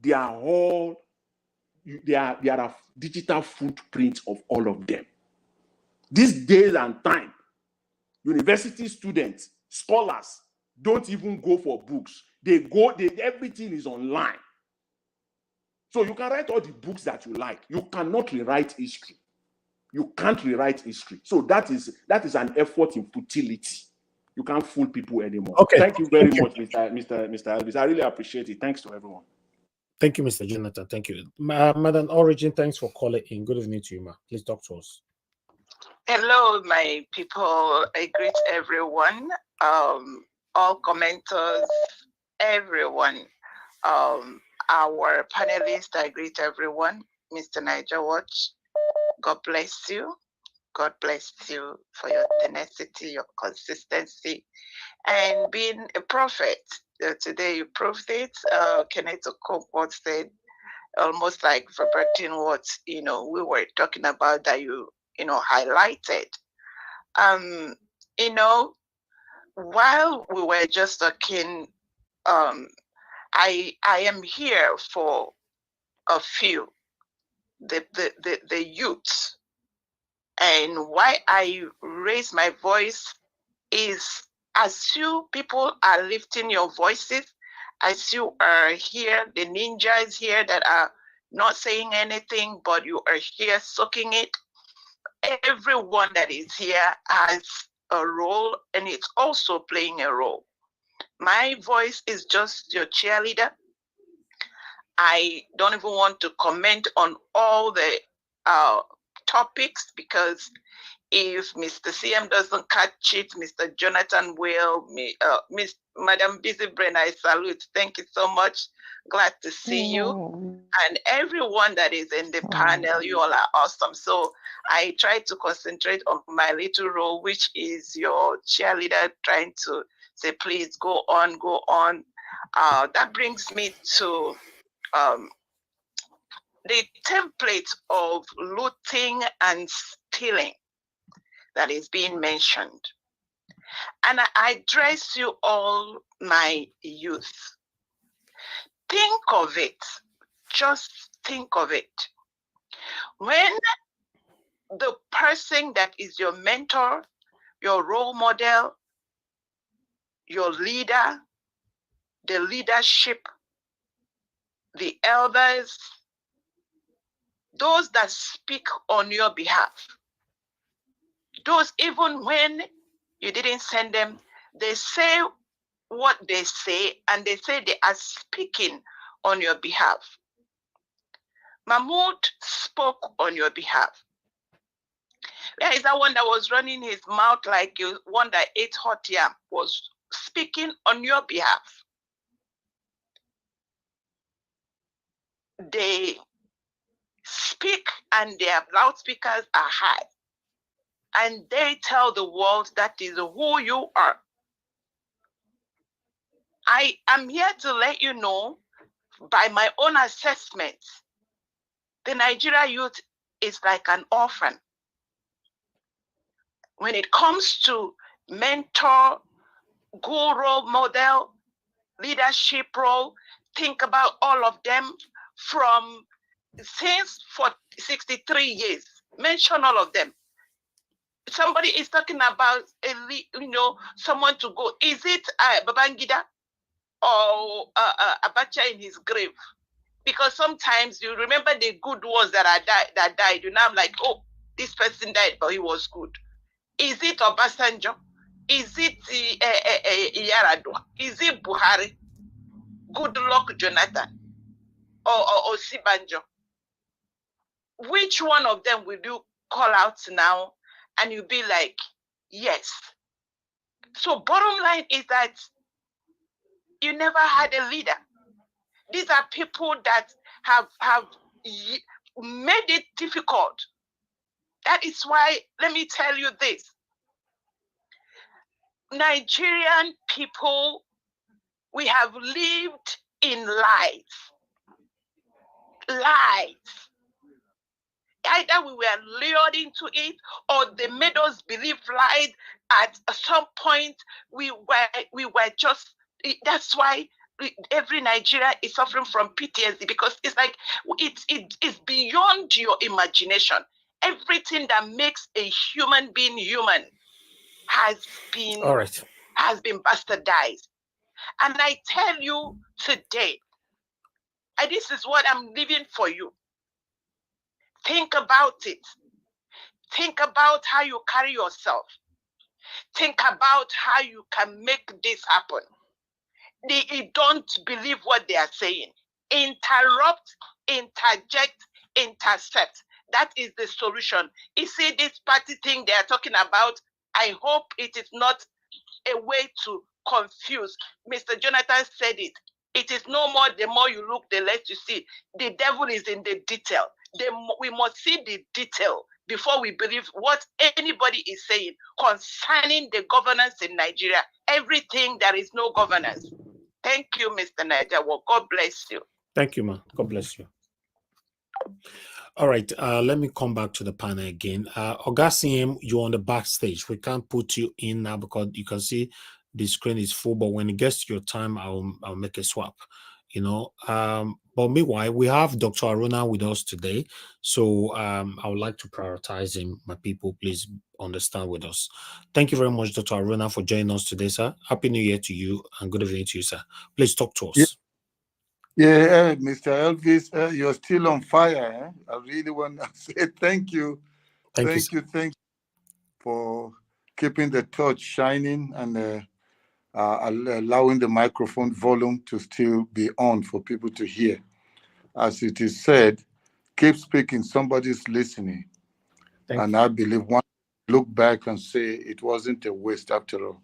K: there are digital footprints of all of them. These days and time, university students, scholars don't even go for books. Everything is online. So you can write all the books that you like. You cannot rewrite history. You can't rewrite history. So that is an effort in futility. You can't fool people anymore.
C: Okay.
K: Thank you very much, Mr. Elvis. I really appreciate it. Thanks to everyone.
C: Thank you, Mr. Jonathan. Thank you. Madam Origin, thanks for calling in. Good evening to you, ma. Please talk to us.
M: Hello, my people. I greet everyone, all commenters, everyone. Our panelists, I greet everyone. Mr. Niger Watch, God bless you. God bless you for your tenacity, your consistency, and being a prophet. Today you proved it. Kenneth Okonkwo said, almost like verbatim what we were talking about that you highlighted. While we were just talking, I am here for a few, the youth, and why I raise my voice is as you people are lifting your voices, as you are here, the ninjas here that are not saying anything, but you are here soaking it. Everyone that is here has a role, and it's also playing a role. My voice is just your cheerleader. I don't even want to comment on all the topics, because if Mr. CM doesn't catch it, Mr. Jonathan will. Miss Madam Busy Brain, I salute. Thank you so much. Glad to see you. And everyone that is in the panel, you all are awesome. So I try to concentrate on my little role, which is your cheerleader, trying to say, please go on, go on. That brings me to the template of looting and stealing that is being mentioned. And I address you all, my youth. Think of it. Just think of it. When the person that is your mentor, your role model, your leader, the leadership, the elders, those that speak on your behalf, those even when you didn't send them, they say what they say, and they say they are speaking on your behalf. Mahmoud spoke on your behalf. There is that one that was running his mouth like you, one that ate hot yam, was speaking on your behalf. They speak and their loudspeakers are high. And they tell the world that is who you are. I am here to let you know, by my own assessment, the Nigeria youth is like an orphan. When it comes to mentor, good role model, leadership role, think about all of them from since for 63 years. Mention all of them. Somebody is talking about someone to go. Is it Babangida or Abacha in his grave? Because sometimes you remember the good ones that died. You now like, oh, this person died, but he was good. Is it Obasanjo? Is it Yaradua? Is it Buhari? Good luck, Jonathan, or Sibanjo? Which one of them will you call out now and you'll be like, yes? So bottom line is that you never had a leader. These are people that have made it difficult. That is why, let me tell you this. Nigerian people, we have lived in lies. Lies. Either we were lured into it, or they made us believe lies. At some point, we were just. That's why every Nigeria is suffering from PTSD, because it's like it's beyond your imagination. Everything that makes a human being human has been bastardized. And I tell you today, and this is what I'm leaving for you. Think about it. Think about how you carry yourself. Think about how you can make this happen. They don't believe what they are saying. Interrupt, interject, intercept. That is the solution. You see, this party thing they are talking about, I hope it is not a way to confuse. Mr. Jonathan said it. It is no more, the more you look, the less you see. The devil is in the detail. We must see the detail before we believe what anybody is saying concerning the governance in Nigeria. Everything, there is no governance. Thank you, Mr. Niger. Well, God bless you.
C: Thank you, ma. God bless you. All right, let me come back to the panel again. Augustine, you're on the backstage. We can't put you in now because you can see the screen is full, but when it gets to your time, I'll make a swap, you know. But meanwhile, we have Dr. Aruna with us today. So I would like to prioritize him. My people, please understand with us. Thank you very much, Dr. Aruna, for joining us today, sir. Happy New Year to you and good evening to you, sir. Please talk to us.
N: Yeah, Mr. Elvis, you're still on fire. I really want to say thank you. Thank you for keeping the torch shining and allowing the microphone volume to still be on for people to hear. As it is said, keep speaking, somebody's listening. And I believe one look back and say it wasn't a waste after all.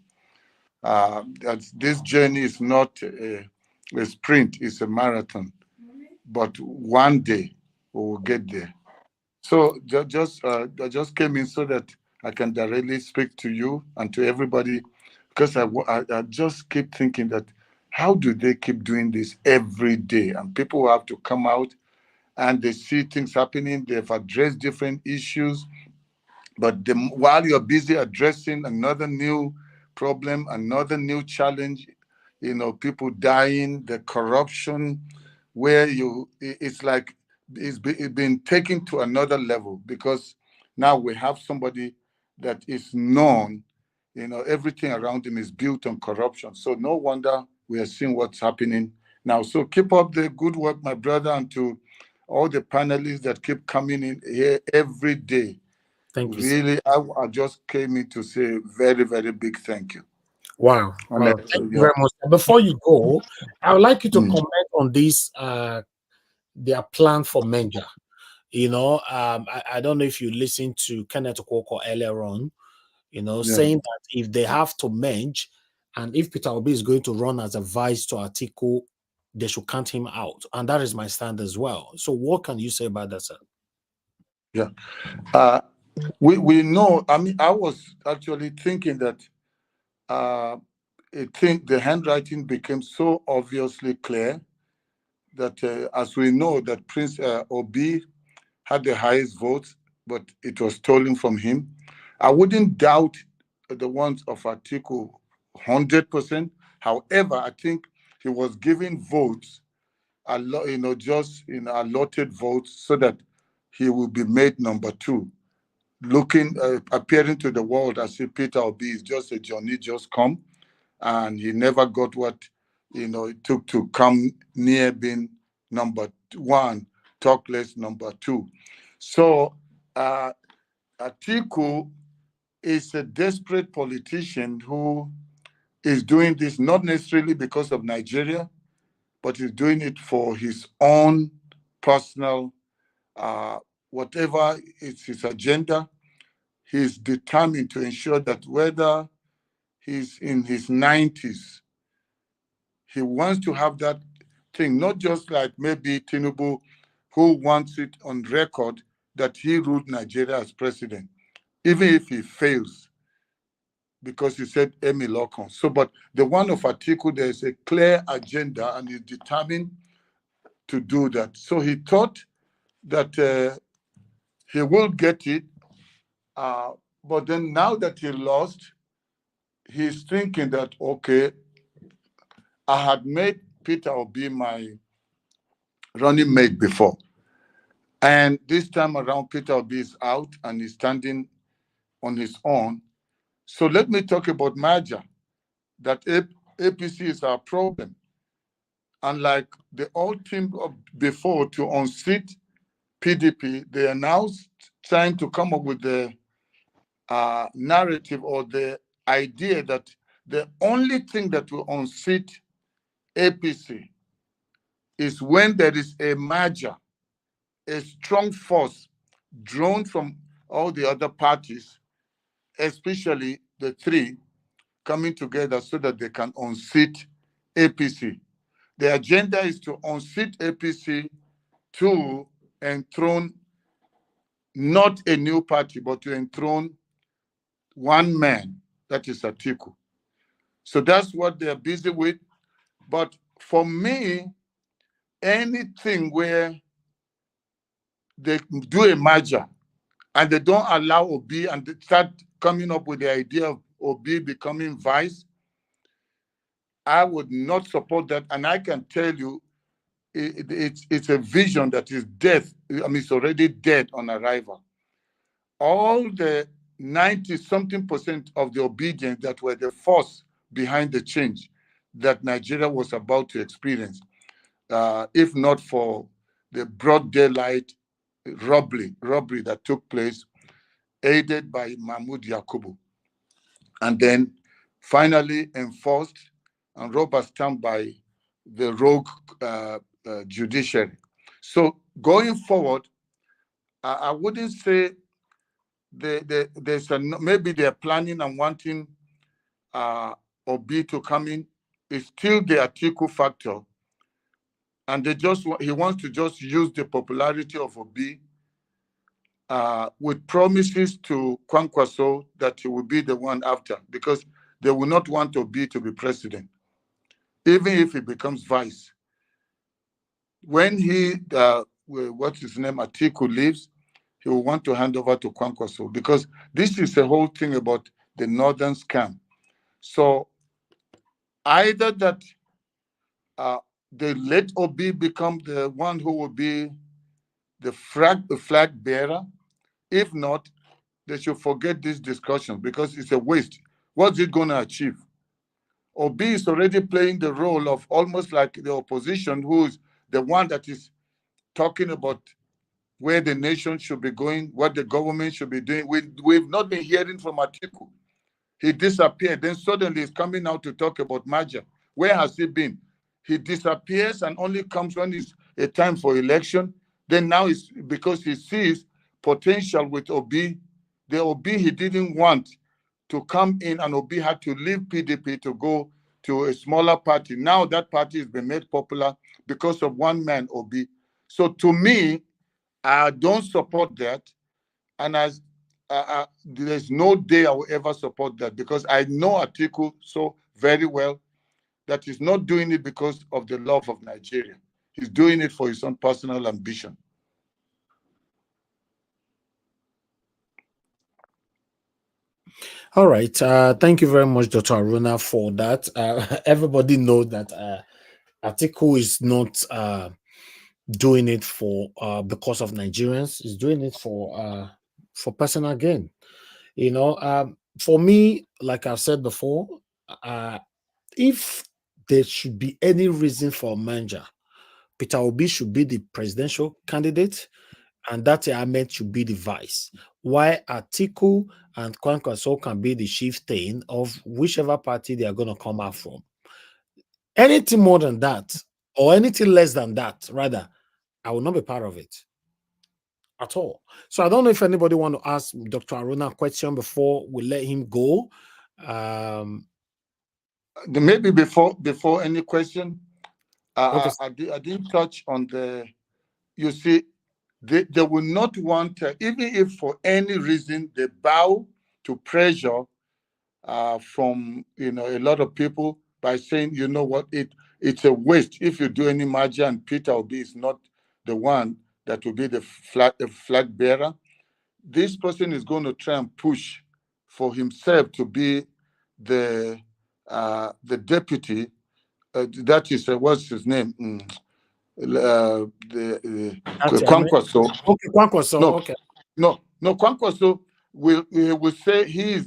N: That this journey is not a sprint, it's a marathon. But one day we will get there. So I just came in so that I can directly speak to you and to everybody, because I just keep thinking that how do they keep doing this every day? And people have to come out and they see things happening. They've addressed different issues, but while you're busy addressing another new problem, another new challenge, you know, people dying, the corruption, where it's like it's been taken to another level, because now we have somebody that is known, you know, everything around him is built on corruption. So no wonder we are seeing what's happening now. So keep up the good work, my brother, and to all the panelists that keep coming in here every day.
C: Thank you.
N: Really, I just came in to say very, very big thank you.
C: Wow. Thank you very much. Before you go, I would like you to comment on this, their plan for Menja. You know, I don't know if you listened to Kenneth Okonkwo earlier on, you know, saying that if they have to merge and if Peter Obi is going to run as a vice to Atiku, they should count him out. And that is my stand as well. So what can you say about that, sir?
N: Yeah. We know, I mean, I was actually thinking that I think the handwriting became so obviously clear that as we know that Prince Obi had the highest votes, but it was stolen from him. I wouldn't doubt the ones of Atiku 100%. However, I think he was giving votes, you know, just in allotted votes so that he will be made number two. Looking, appearing to the world as if Peter Obi is just a Johnny just come, and he never got what, you know, it took to come near being number one, talk less number two. So Atiku is a desperate politician who is doing this not necessarily because of Nigeria, but he's doing it for his own personal, whatever is his agenda. He's determined to ensure that whether he's in his 90s, he wants to have that thing, not just like maybe Tinubu, who wants it on record that he ruled Nigeria as president, even if he fails, because he said Emi Lokon. So, but the one of Atiku, there's a clear agenda and he's determined to do that. So he thought that he will get it, but then now that he lost, he's thinking that, okay, I had made Peter Obi my running mate before. And this time around, Peter Obi is out and he's standing on his own. So let me talk about merger, that APC is our problem. Unlike the old team of before to unseat PDP, they are now trying to come up with the narrative or the idea that the only thing that will unseat APC is when there is a merger, a strong force drawn from all the other parties, especially the three, coming together so that they can unseat APC. The agenda is to unseat APC to enthrone not a new party, but to enthrone one man, that is Atiku. So that's what they're busy with. But for me, anything where they do a merger and they don't allow Obi and they start coming up with the idea of Obi becoming vice, I would not support that. And I can tell you, it's a vision that is death. I mean, it's already dead on arrival. All the 90-something% of the obedience that were the force behind the change that Nigeria was about to experience, if not for the broad daylight robbery that took place, aided by Mahmoud Yakubu, and then finally enforced and rubber stamped by the rogue judiciary. So going forward, I wouldn't say there's maybe they're planning and wanting Obi to come in. It's still the Atiku factor, and he wants to just use the popularity of Obi with promises to Kwankwaso that he will be the one after, because they will not want Obi to be president, even if he becomes vice. When what's his name, Atiku leaves, he will want to hand over to Kwankwaso, because this is the whole thing about the northern scam. So either that they let Obi become the one who will be the flag bearer. If not, they should forget this discussion, because it's a waste. What's it going to achieve? Obi is already playing the role of almost like the opposition, who's the one that is talking about where the nation should be going, what the government should be doing. We've not been hearing from Atiku. He disappeared. Then suddenly he's coming out to talk about merger. Where has he been? He disappears and only comes when it's a time for election. Then now it's because he sees potential with Obi. The Obi he didn't want to come in, and Obi had to leave PDP to go to a smaller party. Now that party has been made popular because of one man, Obi. So to me, I don't support that. And there's no day I will ever support that, because I know Atiku so very well that he's not doing it because of the love of Nigeria. He's doing it for his own personal ambition.
C: All right. Thank you very much, Dr. Aruna, for that. Everybody knows that Atiku is not doing it for because of Nigerians. He's doing it for personal gain. You know, for me, like I've said before, if there should be any reason for a merger, Peter Obi should be the presidential candidate, and that Ahmed should be the vice. Why Atiku and Kwankwaso can be the chieftain of whichever party they are going to come out from. Anything more than that, or anything less than that, rather, I will not be part of it at all. So I don't know if anybody want to ask Dr. Aruna a question before we let him go.
N: Maybe before any question,
C: Okay.
N: I didn't touch on the. You see, they will not want, even if for any reason they bow to pressure from a lot of people by saying, you know what, it's a waste if you do any merger and Peter Obi is not the one that will be the flag bearer. This person is going to try and push for himself to be the deputy. That is what's his name? Kwankwaso.
C: Okay, Kwankwaso.
N: No,
C: okay.
N: No, Kwankwaso will say he is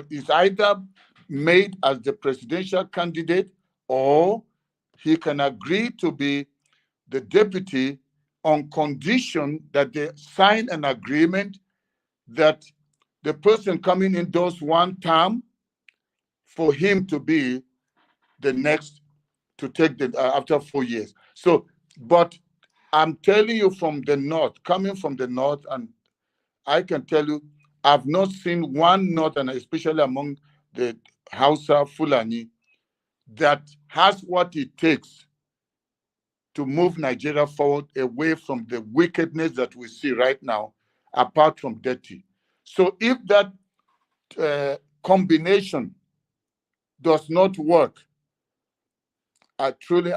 N: is either made as the presidential candidate, or he can agree to be the deputy on condition that they sign an agreement that the person coming in does one term for him to be the next to take the after 4 years. So, but I'm telling you from the north, coming from the north, and I can tell you, I've not seen one northern, especially among the Hausa Fulani, that has what it takes to move Nigeria forward away from the wickedness that we see right now, apart from dirty. So if that combination does not work, I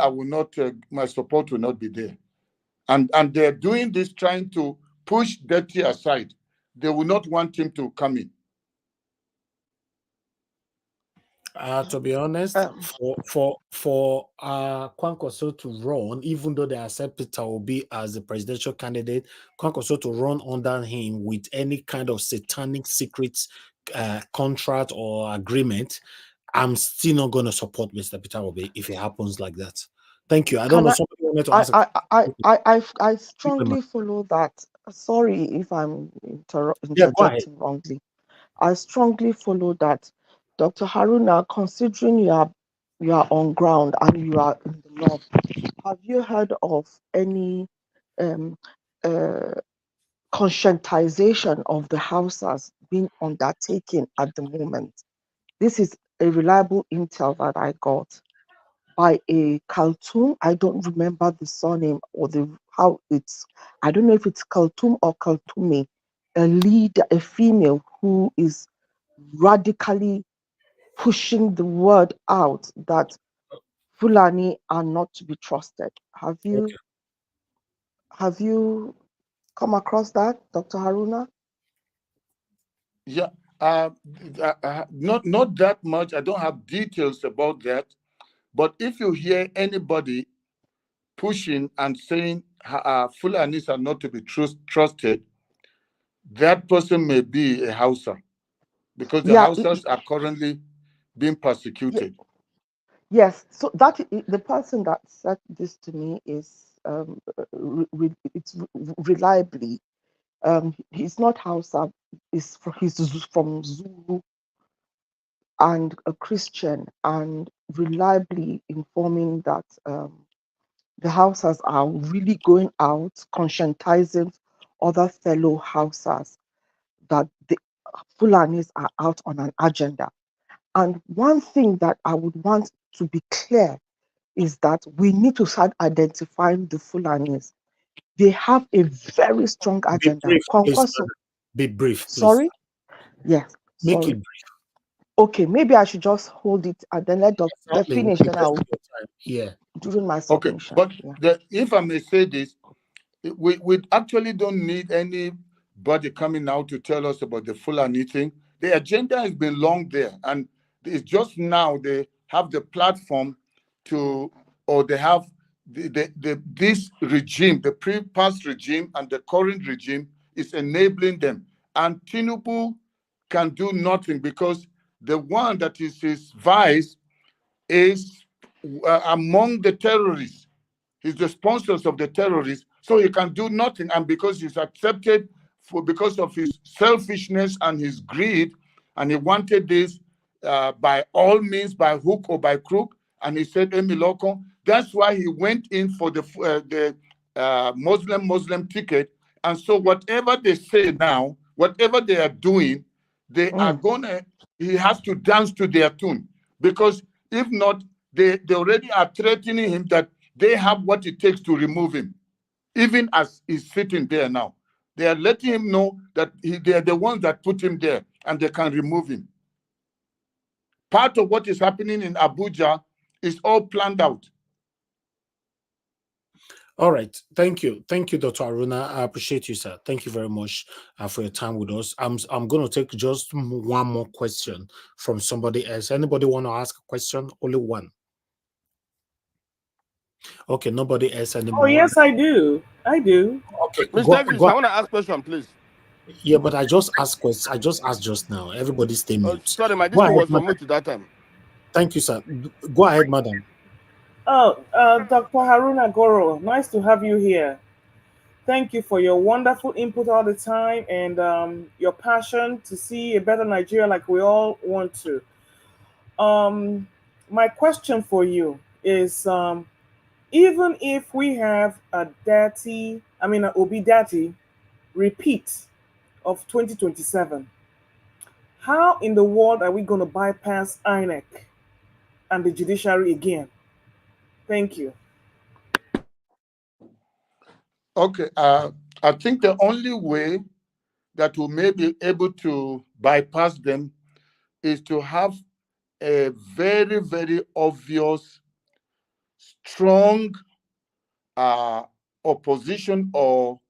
N: will not, my support will not be there. And they're doing this trying to push Dirty aside. They will not want him to come in.
C: To be honest, for Kwankwaso to run, even though they accept Peter Obi as the presidential candidate, Kwankwaso to run under him with any kind of satanic secrets contract or agreement, I'm still not going to support Mr. Peter Obi if it happens like that. Thank you. I don't know. Somebody wanted to ask.
L: I strongly follow that. Sorry if I'm
C: Yeah,
L: interjecting wrongly. I strongly follow that. Dr. Haruna, considering you are on ground and you are in the north, have you heard of any conscientization of the Hausas being undertaken at the moment? This is a reliable intel that I got by a Khartoum. I don't remember the surname or I don't know if it's Khartoum or Khartoumi, a female who is radically pushing the word out that Fulani are not to be trusted. Have you come across that, Dr. Haruna?
N: Yeah, not that much. I don't have details about that. But if you hear anybody pushing and saying Fulanis are not to be trusted, that person may be a Hausa, because the Hausas are currently being persecuted.
L: Yes, so the person that said this to me is it's reliably. He's not Hausa. He's from Zulu and a Christian, and reliably informing that the Hausas are really going out, conscientizing other fellow Hausas that the Fulanis are out on an agenda. And one thing that I would want to be clear is that we need to start identifying the Fulanis. They have a very strong agenda.
C: Be brief, please.
L: Sorry? Yes.
C: Make
L: sorry.
C: it brief.
L: Okay, maybe I should just hold it and then let them finish. Then I'll during my submission.
N: Okay, but if I may say this, we actually don't need anybody coming out to tell us about the Fulani thing. The agenda has been long there, and it's just now they have the platform or they have this regime, the past regime and the current regime is enabling them. And Tinubu can do nothing because the one that is his vice is among the terrorists. He's the sponsors of the terrorists, so he can do nothing. And because he's accepted because of his selfishness and his greed, and he wanted this by all means, by hook or by crook, and he said, Emiloko, that's why he went in for the Muslim ticket. And so whatever they say now, whatever they are doing, they are he has to dance to their tune. Because if not, they already are threatening him that they have what it takes to remove him, even as he's sitting there now. They are letting him know that they are the ones that put him there and they can remove him. Part of what is happening in Abuja is all planned out.
C: All right. Thank you. Thank you, Dr. Aruna. I appreciate you, sir. Thank you very much for your time with us. I'm going to take just one more question from somebody else. Anybody want to ask a question? Only one. Okay, nobody else anymore.
I: Oh, yes, I do. I do.
J: Okay, Mr. Evans, I want to ask a question, please.
C: Yeah, but I just asked questions. I just asked just now. Everybody stay mute.
J: Sorry, my distance was on mute that time.
C: Thank you, sir. Go ahead, madam.
I: Oh, Dr. Haruna Goro, nice to have you here. Thank you for your wonderful input all the time and your passion to see a better Nigeria like we all want to. My question for you is, even if we have an Obi Dati repeat of 2027, how in the world are we going to bypass INEC and the judiciary again? Thank you.
N: Okay, I think the only way that we may be able to bypass them is to have a very, very obvious, strong opposition or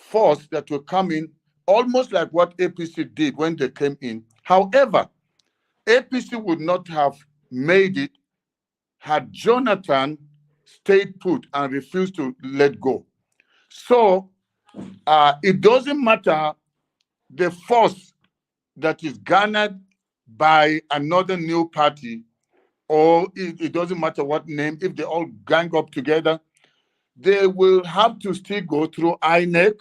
N: force that will come in, almost like what APC did when they came in. However, APC would not have made it had Jonathan stayed put and refused to let go. So it doesn't matter the force that is garnered by another new party, or it doesn't matter what name, if they all gang up together, they will have to still go through INEC,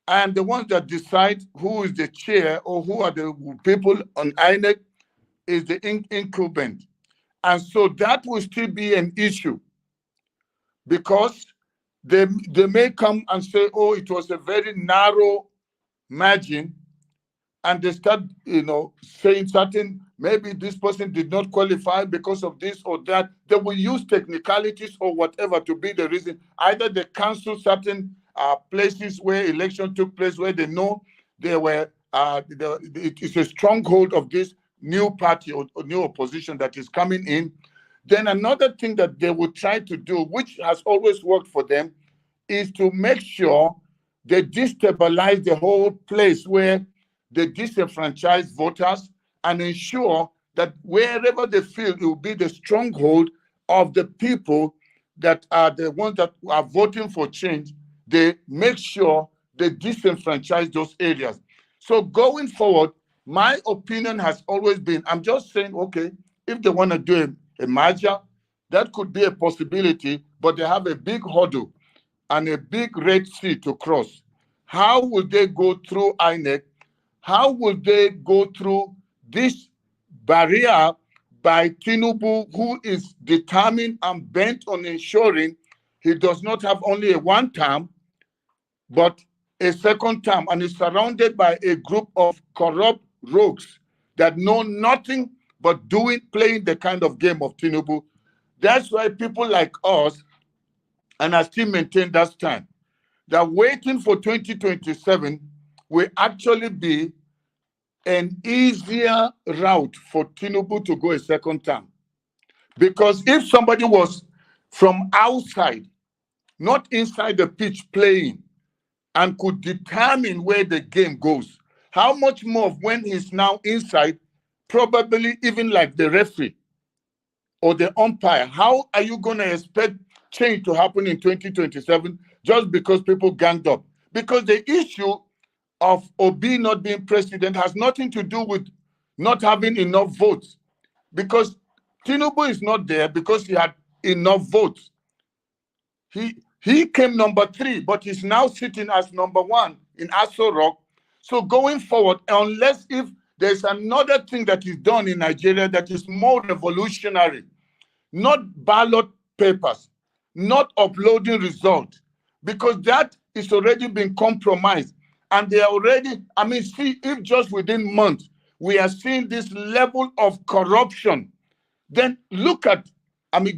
N: and the ones that decide who is the chair or who are the people on INEC is the incumbent. And so that will still be an issue, because they may come and say, oh, it was a very narrow margin, and they start, saying certain, maybe this person did not qualify because of this or that. They will use technicalities or whatever to be the reason. Either they cancel certain places where election took place, where they know they were, it is a stronghold of this new party or new opposition that is coming in. Then another thing that they will try to do, which has always worked for them, is to make sure they destabilize the whole place where they disenfranchise voters, and ensure that wherever they feel it will be the stronghold of the people that are the ones that are voting for change, they make sure they disenfranchise those areas. So going forward, my opinion has always been, I'm just saying, okay, if they want to do a merger, that could be a possibility, but they have a big hurdle and a big Red Sea to cross. How will they go through INEC? How will they go through this barrier by Tinubu, who is determined and bent on ensuring he does not have only a one term, but a second term, and is surrounded by a group of corrupt rogues that know nothing but playing the kind of game of Tinubu. That's why people like us, and I still maintain that stand, that waiting for 2027 will actually be an easier route for Tinubu to go a second term. Because if somebody was from outside, not inside the pitch playing, and could determine where the game goes, how much more when he's now inside, probably even like the referee or the umpire, how are you going to expect change to happen in 2027 just because people ganged up? Because the issue of Obi not being president has nothing to do with not having enough votes, because Tinubu is not there because he had enough votes. He came number 3, but he's now sitting as number 1 in Aso Rock. So going forward, unless if there's another thing that is done in Nigeria that is more revolutionary, not ballot papers, not uploading results, because that is already been compromised. And they are already, see, if just within months, we are seeing this level of corruption, then look at,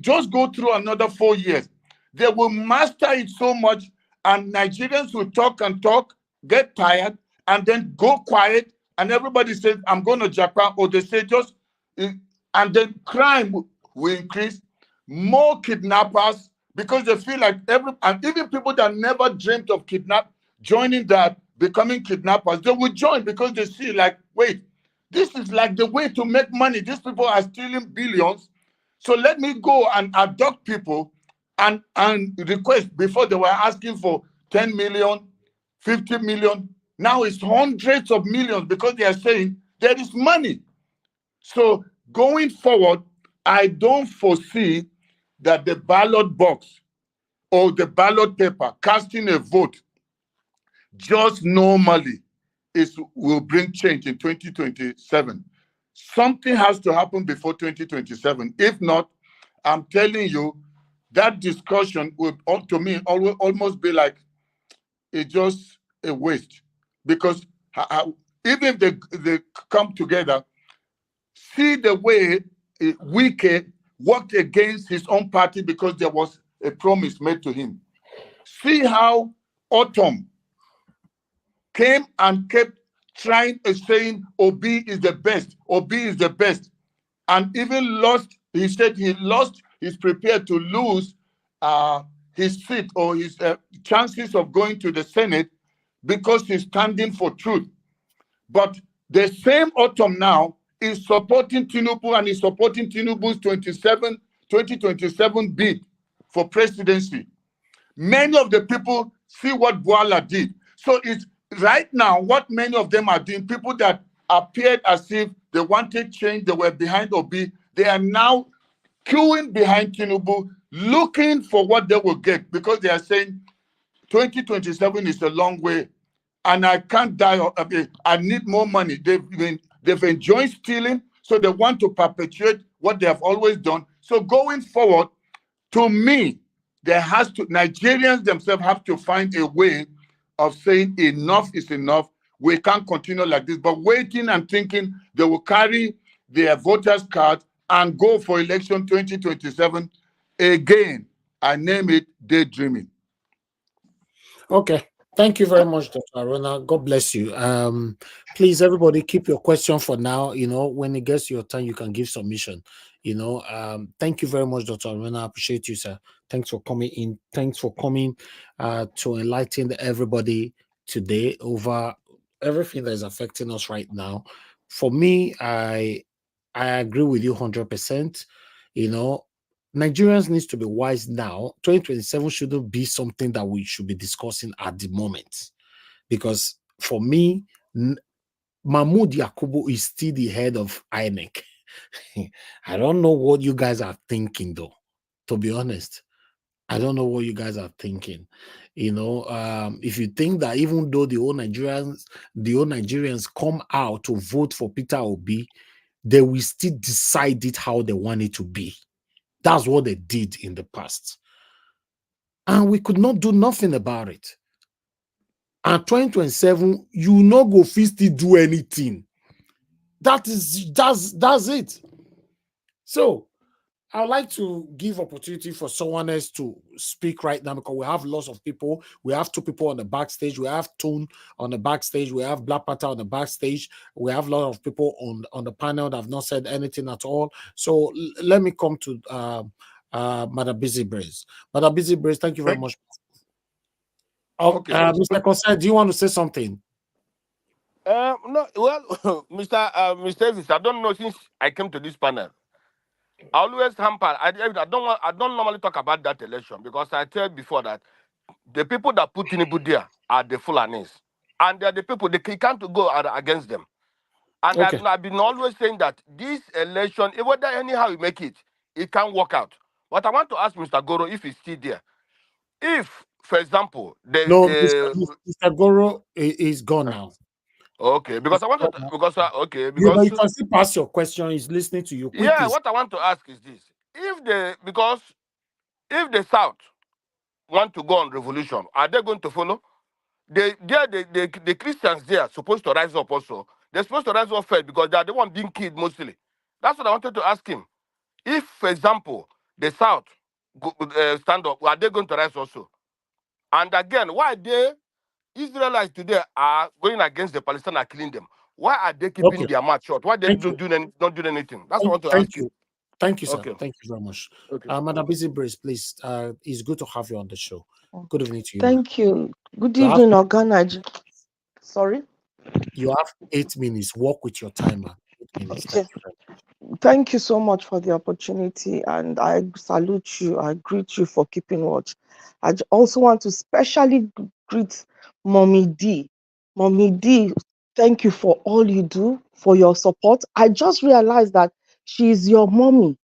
N: just go through another 4 years. They will master it so much, and Nigerians will talk and talk, get tired, and then go quiet, and everybody says, I'm going to Japan, or they say just, and then crime will increase, more kidnappers, because they feel like and even people that never dreamt of joining that, becoming kidnappers, they will join because they see like, wait, this is like the way to make money. These people are stealing billions. So let me go and abduct people and request. Before they were asking for 10 million, 50 million. Now it's hundreds of millions because they are saying there is money. So going forward, I don't foresee that the ballot box or the ballot paper casting a vote just normally will bring change in 2027. Something has to happen before 2027. If not, I'm telling you, that discussion would, to me, almost be like it's just a waste. Because even if they come together, see the way Wike worked against his own party because there was a promise made to him. See how Autumn came and kept trying and saying Obi is the best, Obi is the best, and even lost. He said he lost. He's prepared to lose his seat or his chances of going to the Senate because she's standing for truth. But the same autumn now is supporting Tinubu and is supporting Tinubu's 2027 bid for presidency. Many of the people see what Boala did. So it's right now what many of them are doing, people that appeared as if they wanted change, they were behind Obi, they are now queuing behind Tinubu, looking for what they will get, because they are saying 2027 is a long way and I can't die. I need more money. They've enjoyed stealing, so they want to perpetuate what they have always done. So going forward, to me, Nigerians themselves have to find a way of saying enough is enough. We can't continue like this. But waiting and thinking they will carry their voters' card and go for election 2027 again, I name it daydreaming.
C: Okay. Thank you very much, Dr. Aruna. God bless you. Please, everybody, keep your question for now. When it gets your turn, you can give submission. Thank you very much, Dr. Aruna. I appreciate you, sir. Thanks for coming in. Thanks for coming to enlighten everybody today over everything that is affecting us right now. For me, I agree with you 100%. Nigerians needs to be wise now. 2027 shouldn't be something that we should be discussing at the moment. Because for me, Mahmoud Yakubu is still the head of INEC. I don't know what you guys are thinking, though, to be honest. I don't know what you guys are thinking. If you think that even though the whole Nigerians come out to vote for Peter Obi, they will still decide it how they want it to be. That's what they did in the past. And we could not do nothing about it. And 2027, you no go still do anything. That's it. So I would like to give opportunity for someone else to speak right now, because we have lots of people. We have 2 people on the backstage. We have Tone on the backstage. We have Black Panther on the backstage. We have a lot of people on the panel that have not said anything at all. So let me come to Madam Busy Brace. Madam Busy Brace, thank you very much. Okay. Mr. Kosai, do you want to say something?
J: No, well, Mr. Davis, I don't know, since I came to this panel, I always hamper. I don't normally talk about that election, because I said before that the people that put Tinubu there are the Fulanis, and they're the people they can't go against them. And okay. I've been always saying that this election, whether anyhow you make it, it can work out. But I want to ask Mr. Goro if he's still there. If, for example,
C: Mr. Goro is gone now.
J: Okay, because I want to
C: you can still pass your question. He's listening to you. Quickly.
J: Yeah, what I want to ask is this: if the South want to go on revolution, are they going to follow? The Christians there are supposed to rise up also. They're supposed to rise up first, because they are the one being killed mostly. That's what I wanted to ask him. If, for example, the South stand up, are they going to rise also? And again, why Israelites today are going against the Palestinians, are killing them? Why are they keeping their mouth shut? Why they not doing anything? That's what I want to ask you.
C: Thank you, sir. Okay. Thank you very much. Okay. Madam Busy Brace, please. It's good to have you on the show. Good evening to you.
L: Thank you. Good evening, Organa. Sorry?
C: You have 8 minutes. Work with your timer. 8 minutes.
L: Okay. Thank you so much for the opportunity, and I salute you. I greet you for keeping watch. I also want to specially greet Mommy D. Mommy D, thank you for all you do, for your support. I just realized that she is your mommy.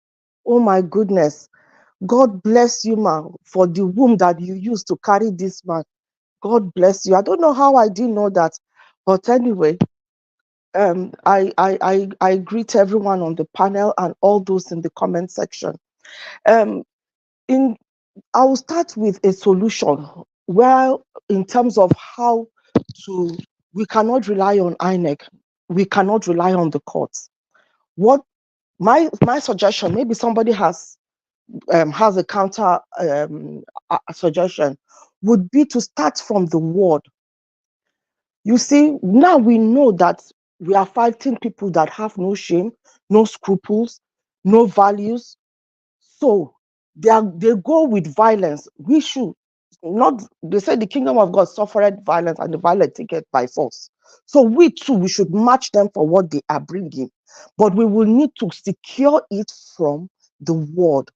L: Oh my goodness. God bless you, ma, for the womb that you used to carry this man. God bless you. I don't know how I didn't know that, but anyway, I greet everyone on the panel and all those in the comment section. I will start with a solution where, in terms of how we cannot rely on INEC, we cannot rely on the courts. What my suggestion, maybe somebody has a counter suggestion, would be to start from the ward. You see, now we know that we are fighting people that have no shame, no scruples, no values. So they go with violence. We should not, they say the kingdom of God suffered violence and the violent take it by force. So we too, we should match them for what they are bringing. But we will need to secure it from the word.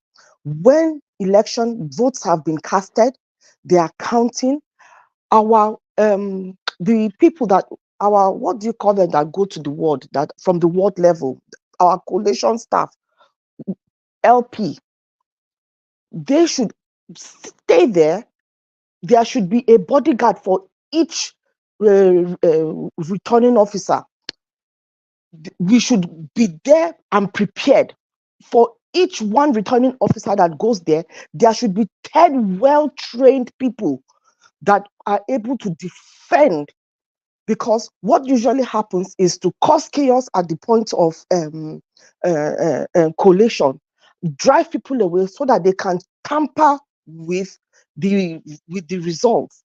L: When election votes have been casted, they are counting. Our the people that our, what do you call them, that go to the ward, that from the ward level, our collation staff, LP, they should stay there. There should be a bodyguard for each returning officer. We should be there and prepared. For each one returning officer that goes there, there should be 10 well-trained people that are able to defend. Because what usually happens is to cause chaos at the point of collation, drive people away so that they can tamper with the results.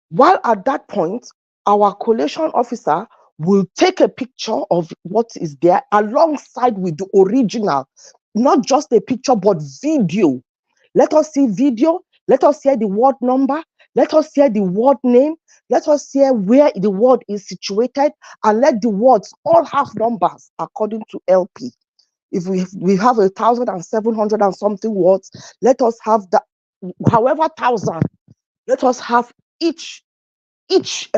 L: While at that point, our collation officer will take a picture of what is there alongside with the original, not just a picture, but video. Let us see video. Let us hear the ward number. Let us hear the ward name. Let us hear where the ward is situated, and let the wards all have numbers according to LP. If we have 1,700 and something wards, let us have that, however 1,000. Let us have each please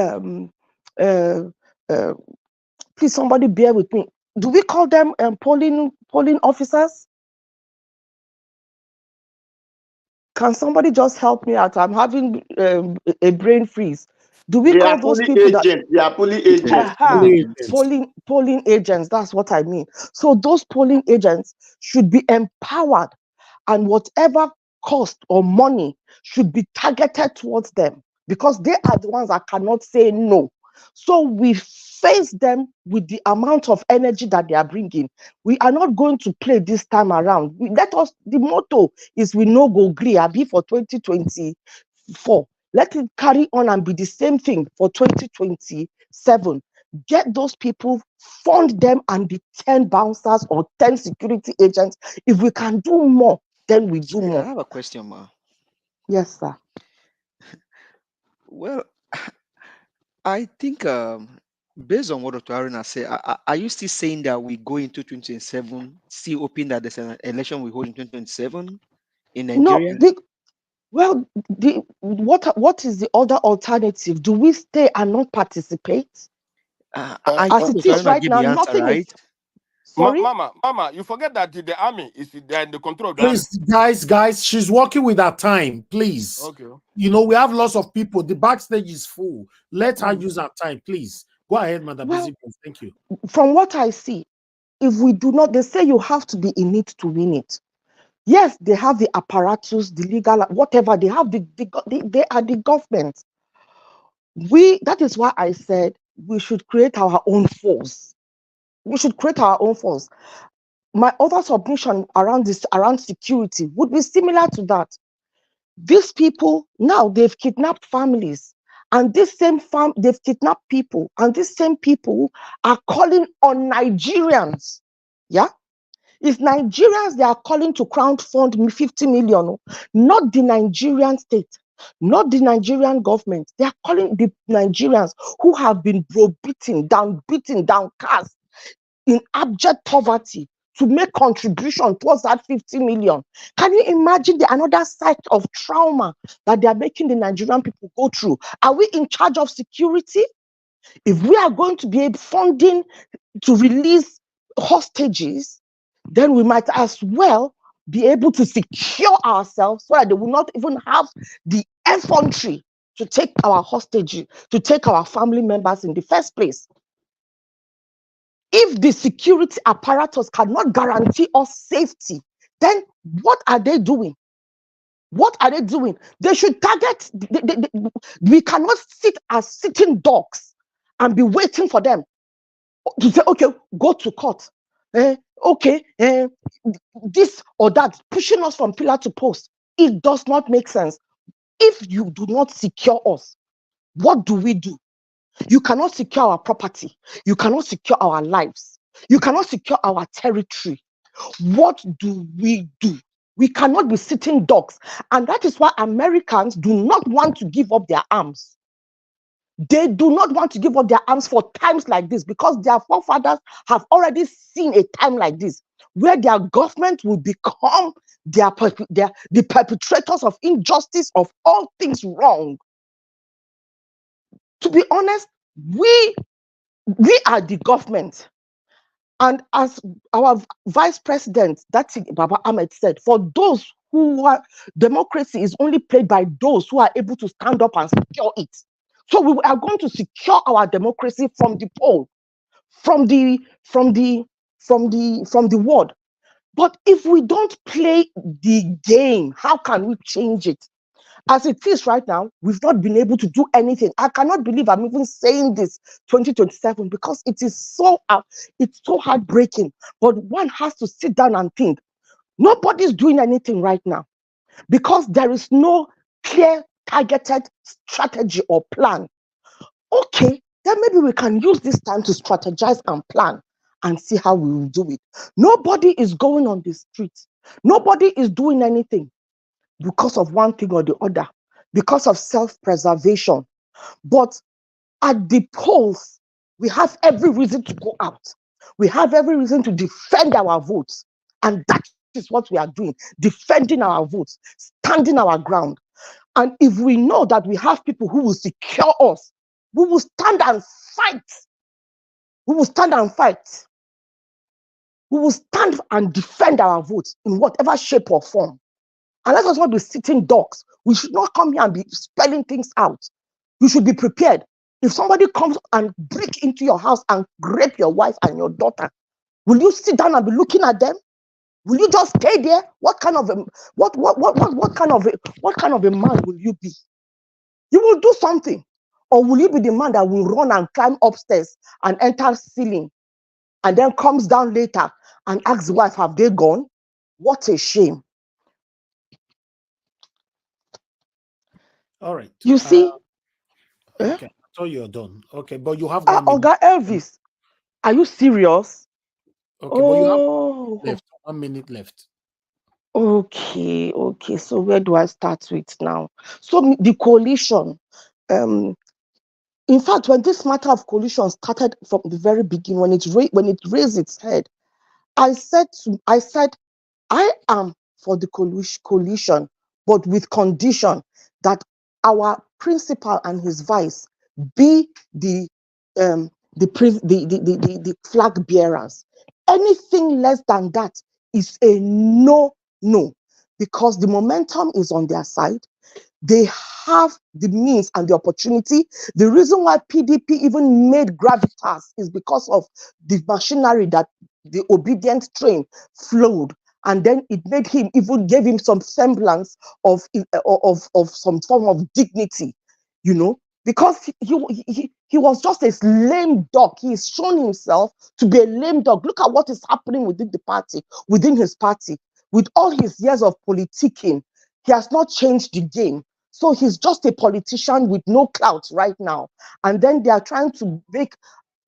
L: somebody bear with me. Do we call them polling officers? Can somebody just help me out? I'm having a brain freeze. Do we call those people that
O: they are polling agents?
L: Polling agents, that's what I mean. So those polling agents should be empowered, and whatever cost or money should be targeted towards them, because they are the ones that cannot say no. So we face them with the amount of energy that they are bringing. We are not going to play this time around. The motto is we no go gree abi for 2024. Let it carry on and be the same thing for 2027. Get those people, fund them, and be 10 bouncers or 10 security agents. If we can do more, then we do more.
H: I have a question, ma.
L: Yes, sir.
H: Well, I think based on what Dr. Aruna said, are you still saying that we go into 2027, still hoping that there's an election we hold in 2027 in Nigeria?
L: No, what is the other alternative? Do we stay and not participate? As it is right now, nothing is. Sorry?
J: Mama, you forget that the army is there in the control of the
C: Please, guys, she's working with her time. Please.
J: Okay.
C: You know, we have lots of people. The backstage is full. Let her use her time, please. Go ahead, Madam.
L: Well,
C: Thank you.
L: From what I see, if we do not, they say you have to be in it to win it. Yes, they have the apparatus, the legal, whatever. They have they are the government. That is why I said we should create our own force. We should create our own force. My other submission around security would be similar to that. These people now, they've kidnapped families, and they've kidnapped people, and these same people are calling on Nigerians. Yeah. It's Nigerians they are calling to crowdfund 50 million, not the Nigerian state, not the Nigerian government. They are calling the Nigerians who have been beaten down, cast in abject poverty to make contribution towards that 50 million. Can you imagine the another side of trauma that they are making the Nigerian people go through? Are we in charge of security? If we are going to be funding to release hostages, then we might as well be able to secure ourselves so that they will not even have the effrontery to take our hostage, to take our family members in the first place. If the security apparatus cannot guarantee us safety, then what are they doing? What are they doing? They should target. We cannot sit as sitting dogs and be waiting for them to say, okay, go to court. This or that, pushing us from pillar to post. It does not make sense. If you do not secure us, what do we do? You cannot secure our property. You cannot secure our lives. You cannot secure our territory. What do we do? We cannot be sitting ducks. And that is why Americans do not want to give up their arms. They do not want to give up their arms for times like this, because their forefathers have already seen a time like this, where their government will become the perpetrators of injustice, of all things wrong. To be honest, we are the government. And as our vice president, that's Baba Ahmed, said, for those who are, democracy is only played by those who are able to stand up and secure it. So we are going to secure our democracy from the poll, from the word. But if we don't play the game, how can we change it? As it is right now, we've not been able to do anything. I cannot believe I'm even saying this 2027, because it is it's so heartbreaking. But one has to sit down and think. Nobody's doing anything right now, because there is no clear targeted strategy or plan. Okay, then maybe we can use this time to strategize and plan and see how we will do it. Nobody is going on the streets. Nobody is doing anything because of one thing or the other, because of self-preservation. But at the polls, we have every reason to go out. We have every reason to defend our votes. And that is what we are doing, defending our votes, standing our ground. And if we know that we have people who will secure us, we will stand and fight. We will stand and fight. We will stand and defend our votes in whatever shape or form. And let us not be sitting ducks. We should not come here and be spelling things out. You should be prepared. If somebody comes and break into your house and rape your wife and your daughter, will you sit down and be looking at them? Will you just stay there? What kind of a man will you be? You will do something. Or will you be the man that will run and climb upstairs and enter ceiling and then comes down later and asks the wife, have they gone? What a shame.
C: All right.
L: You see?
C: Okay, so you're done. Okay, but you have 1 minute.
L: Oga Elvis, are you serious?
C: Okay, but you have 1 minute left. 1 minute left.
L: Okay. So where do I start with now? So the coalition, in fact, when this matter of coalition started from the very beginning, when it raised its head, I said I am for the coalition, but with condition that our principal and his vice be the flag bearers. Anything less than that is a no, because the momentum is on their side. They have the means and the opportunity. The reason why PDP even made gravitas is because of the machinery that the obedient train flowed, and then it made him, even gave him some semblance of some form of dignity, because he was just a lame dog. He's shown himself to be a lame dog. Look at what is happening within the party, within his party. With all his years of politicking, he has not changed the game. So he's just a politician with no clout right now. And then they are trying to make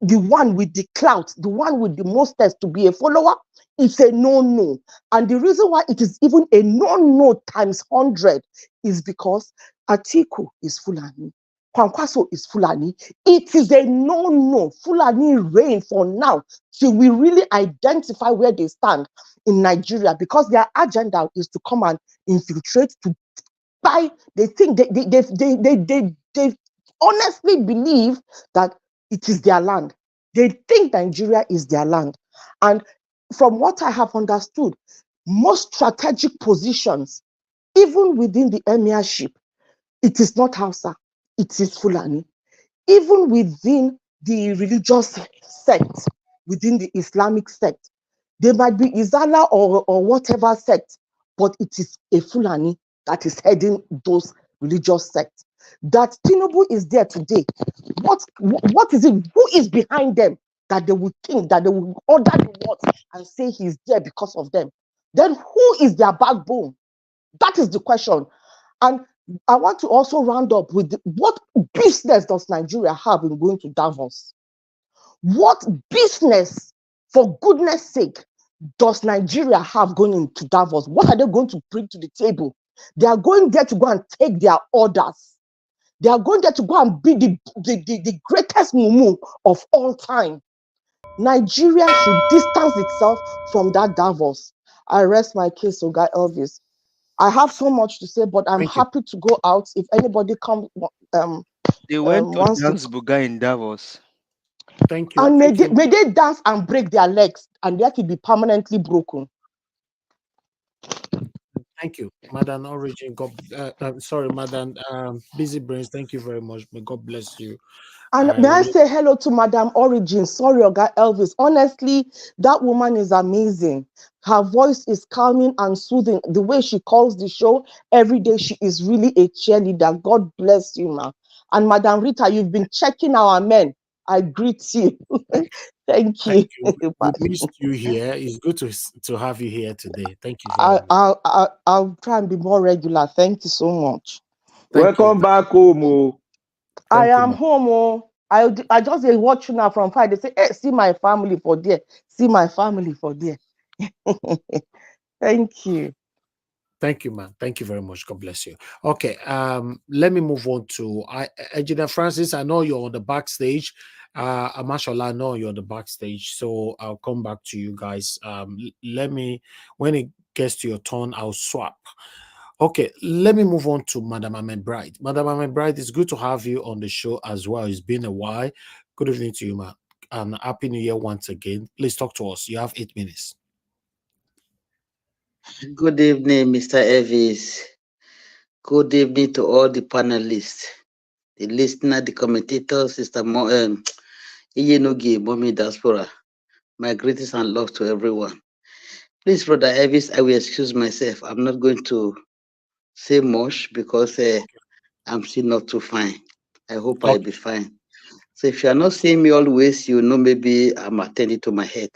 L: the one with the clout, the one with the mostest, to be a follower. It's a no. And the reason why it is even a no times 100 is because Atiku is Fulani. Kwankwaso is Fulani. It is a no. Fulani reign for now till we really identify where they stand in Nigeria, because their agenda is to come and infiltrate, to buy. They think they honestly believe that it is their land. They think Nigeria is their land. And from what I have understood, most strategic positions, even within the emirship, it is not Hausa, it is Fulani. Even within the religious sect, within the Islamic sect, they might be Izala or whatever sect, but it is a Fulani that is heading those religious sects. That Tinubu is there today. What is it? Who is behind them that they would think that they would order the words and say he's there because of them? Then who is their backbone? That is the question. And I want to also round up with what business does Nigeria have in going to Davos? What business, for goodness sake, does Nigeria have going into Davos? What are they going to bring to the table? They are going there to go and take their orders. They are going there to go and be the greatest mumu of all time. Nigeria should distance itself from that Davos. I rest my case, Oga Elvis. I have so much to say, but I'm happy to go out if anybody comes.
H: They went to
L: Wants
H: dance
L: to.
H: Buga in Davos.
C: Thank you.
L: And may they dance and break their legs and let it be permanently broken.
C: Thank you, Madam Origin. God, sorry, Madam Busy Brains. Thank you very much. May God bless you.
L: And may I say hello to Madam Origin? Sorry, Oga Elvis. Honestly, that woman is amazing. Her voice is calming and soothing. The way she calls the show every day, she is really a cheerleader. God bless you, ma. And Madam Rita, you've been checking our men. I greet you. Thank you.
C: We missed you here. It's good to have you here today. Thank you very much.
L: I'll try and be more regular. Thank you so much.
O: Welcome back home.
L: I am home. Oh. I just watch you now from Friday. Say, hey, see my family for there. See my family for there. Thank you.
C: Thank you, man. Thank you very much. God bless you. Okay, let me move on to Engineer Francis. I know you're on the backstage. Amashola, I know you're on the backstage, so I'll come back to you guys. Let me, when it gets to your turn, I'll swap. Okay, let me move on to Madam Ahmed Bright. Madam Ahmed Bright, it's good to have you on the show as well. It's been a while. Good evening to you, ma. And Happy New Year once again. Please talk to us. You have 8 minutes.
P: Good evening, Mr. Elvis. Good evening to all the panelists, the listener, the commentators, Sister Iyenogi, Mommy Diaspora. My greetings and love to everyone. Please, Brother Elvis, I will excuse myself. I'm not going to say much because I'm still not too fine. I hope I'll be fine. So if you are not seeing me always, you know maybe I'm attending to my head.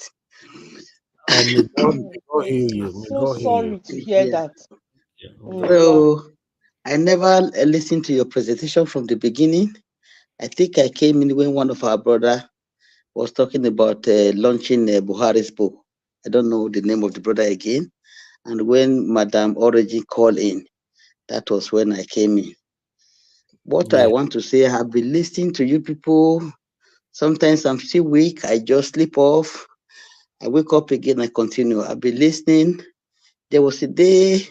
C: May God heal you. May
L: So
C: God heal
L: sorry
C: you.
L: to hear that.
P: So I never listened to your presentation from the beginning. I think I came in when one of our brother was talking about launching Buhari's book. I don't know the name of the brother again. And when Madam Origin called in, that was when I came in. What I want to say, I've been listening to you people. Sometimes I'm still weak. I just sleep off. I wake up again. I continue. I've been listening. There was a day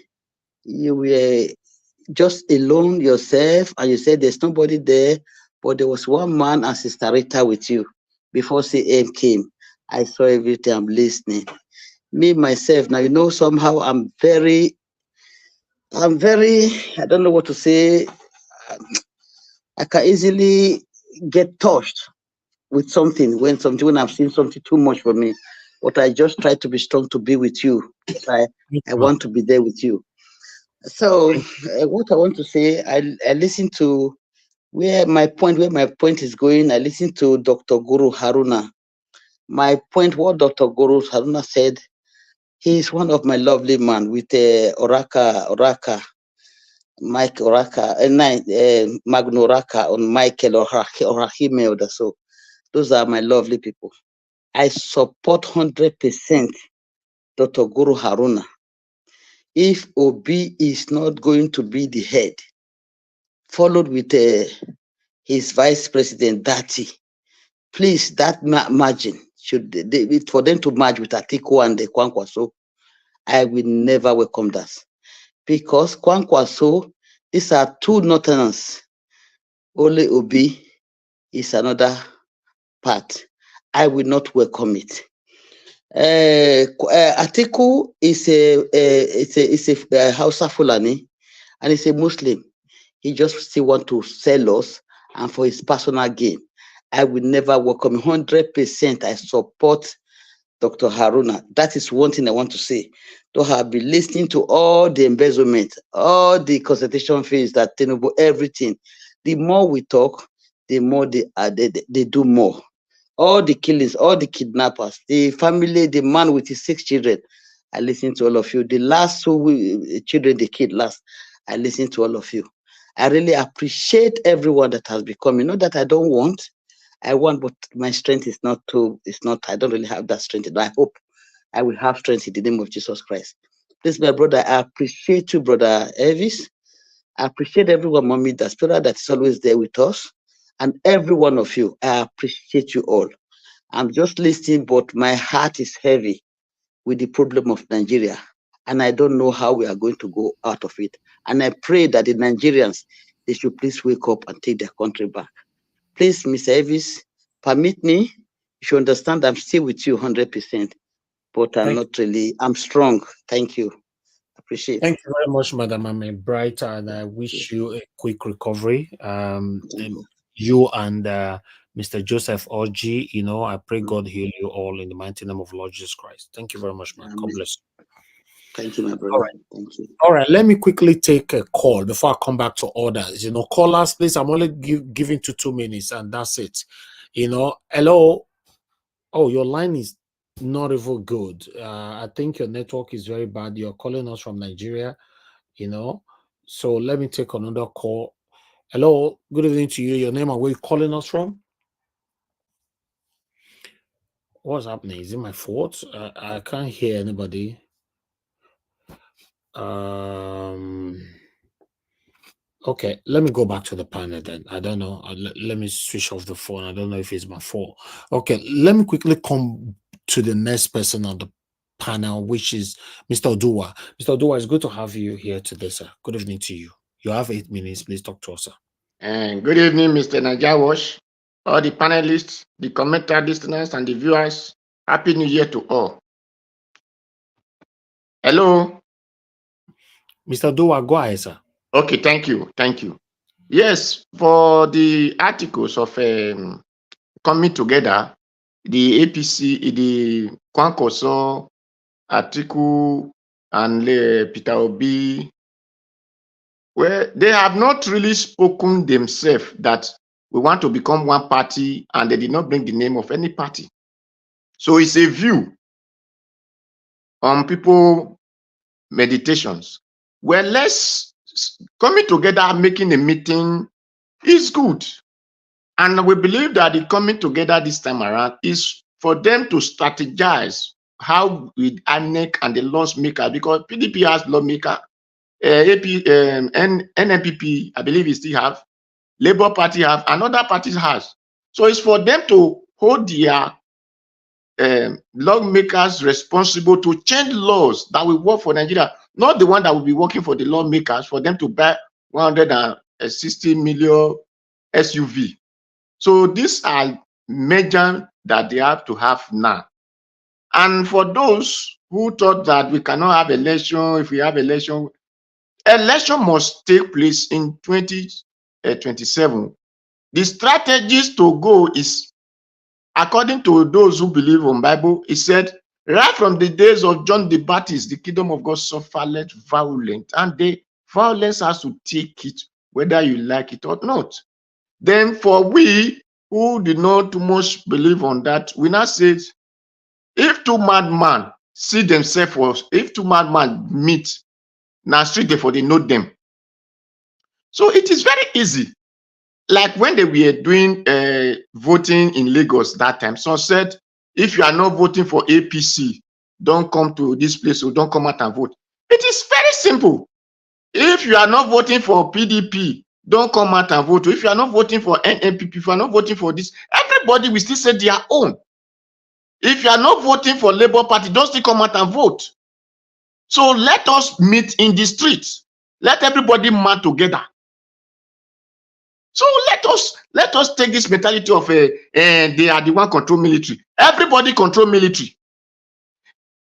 P: you were just alone yourself, and you said there's nobody there, but there was one man and Sister Rita with you before CM came. I saw everything. I'm listening. Me myself, now you know somehow I'm very, I don't know what to say. I can easily get touched with something when I've seen something too much for me. But I just try to be strong to be with you. I want to be there with you. So what I want to say, I listen to where my point is going. I listen to Dr. Guru Haruna. My point, what Dr. Guru Haruna said, he is one of my lovely man with Mike Oraka, Magno Oraka, on Michael Orahime or so. Those are my lovely people. I support 100% Dr. Guru Haruna. If Obi is not going to be the head, followed with his vice president, Dati, please, that margin, for them to merge with Atiku and the Kwankwaso, I will never welcome that. Because Kwankwaso, these are two northerners. Only Obi is another part. I will not welcome it. Atiku is a Hausa Fulani, and he's a Muslim. He just still want to sell us and for his personal gain. I will never welcome 100%. I support Dr. Haruna. That is one thing I want to say. To have been listening to all the embezzlement, all the consultation fees, that everything. The more we talk, the more they do more. All the killings, all the kidnappers, the family, the man with his 6 children. I listen to all of you. The last 2 children they killed last, I listen to all of you. I really appreciate everyone that has been coming. Not that I don't want, I want, but my strength is not, I don't really have that strength. I hope I will have strength in the name of Jesus Christ. Please, my brother, I appreciate you, brother Elvis. I appreciate everyone, Mommy Daspera, that is always there with us. And every one of you, I appreciate you all. I'm just listening, but my heart is heavy with the problem of Nigeria. And I don't know how we are going to go out of it. And I pray that the Nigerians, they should please wake up and take their country back. Please, Mr. Elvis, permit me. You should understand I'm still with you 100%, but I'm strong. Thank you. Appreciate.
C: Thank you very much, Madam Ame Bright, and I wish you a quick recovery. You and Mr. Joseph Orji, I pray God heal you all in the mighty name of Lord Jesus Christ. Thank you very much, man. God bless you.
P: Thank you, my brother.
C: All right.
P: Thank you.
C: All right, let me quickly take a call before I come back to orders. Callers, please. I'm only giving to 2 minutes, and that's it. Hello. Oh, your line is not even good. I think your network is very bad. You're calling us from Nigeria, So let me take another call. Hello, good evening to you. Your name and where you calling us from? What's happening? Is it my fault? I can't hear anybody. Okay, let me go back to the panel then. I don't know. Let me switch off the phone. I don't know if it's my fault. Okay, let me quickly come to the next person on the panel, which is Mr. Oduwa. Mr. Oduwa, it's good to have you here today, sir. Good evening to you. You have 8 minutes. Please talk to us, sir.
Q: And good evening, Mr. Najawash, all the panelists, the commenter listeners, and the viewers. Happy New Year to all. Hello.
C: Mr. Oduwa, go ahead, sir.
Q: Okay, thank you. Thank you. Yes, for the articles of coming together, the APC, the Kwankwaso, Atiku, and Peter Obi, well, they have not really spoken themselves that we want to become one party, and they did not bring the name of any party. So it's a view on people meditations. Well, let's coming together, making a meeting is good. And we believe that the coming together this time around is for them to strategize how with ANEC and the laws maker, because PDP has lawmaker, NNPP, I believe it still have, Labour Party have, and other parties has. So it's for them to hold their lawmakers responsible to change laws that will work for Nigeria, not the one that will be working for the lawmakers for them to buy 160 million SUV. So these are measures that they have to have now. And for those who thought that we cannot have election, if we have election must take place in 2027. The strategies to go is, according to those who believe on Bible, it said, right from the days of John the Baptist, the kingdom of God suffered violence, and the violence has to take it, whether you like it or not. Then for we who did not too much believe on that, we now say, if two madmen see themselves, if two madmen meet, now street therefore they know them. So it is very easy. Like when they were doing voting in Lagos that time, some said, if you are not voting for APC, don't come to this place or don't come out and vote. It is very simple. If you are not voting for PDP, don't come out and vote. If you are not voting for NNPP, if you are not voting for this, everybody will still say their own. If you are not voting for Labour Party, don't still come out and vote. So let us meet in the streets. Let everybody man together. So let us take this mentality of they are the one control military. Everybody control military.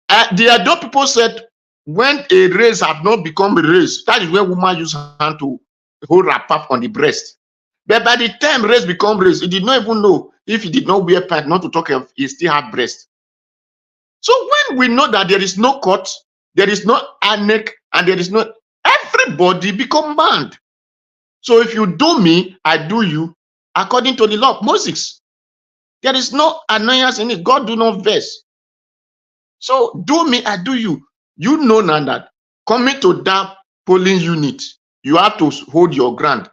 Q: The adult people said when a race have not become a race, that is where woman use her hand to hold her pap on the breast. But by the time race become race, he did not even know if he did not wear pants, not to talk of he still had breast. So when we know that there is no court, there is no ANEC, and there is no, everybody become banned. So if you do me, I do you, according to the law of Moses. There is no annoyance in it. God do not vex. So do me, I do you. You know now that coming to that polling unit, you have to hold your ground.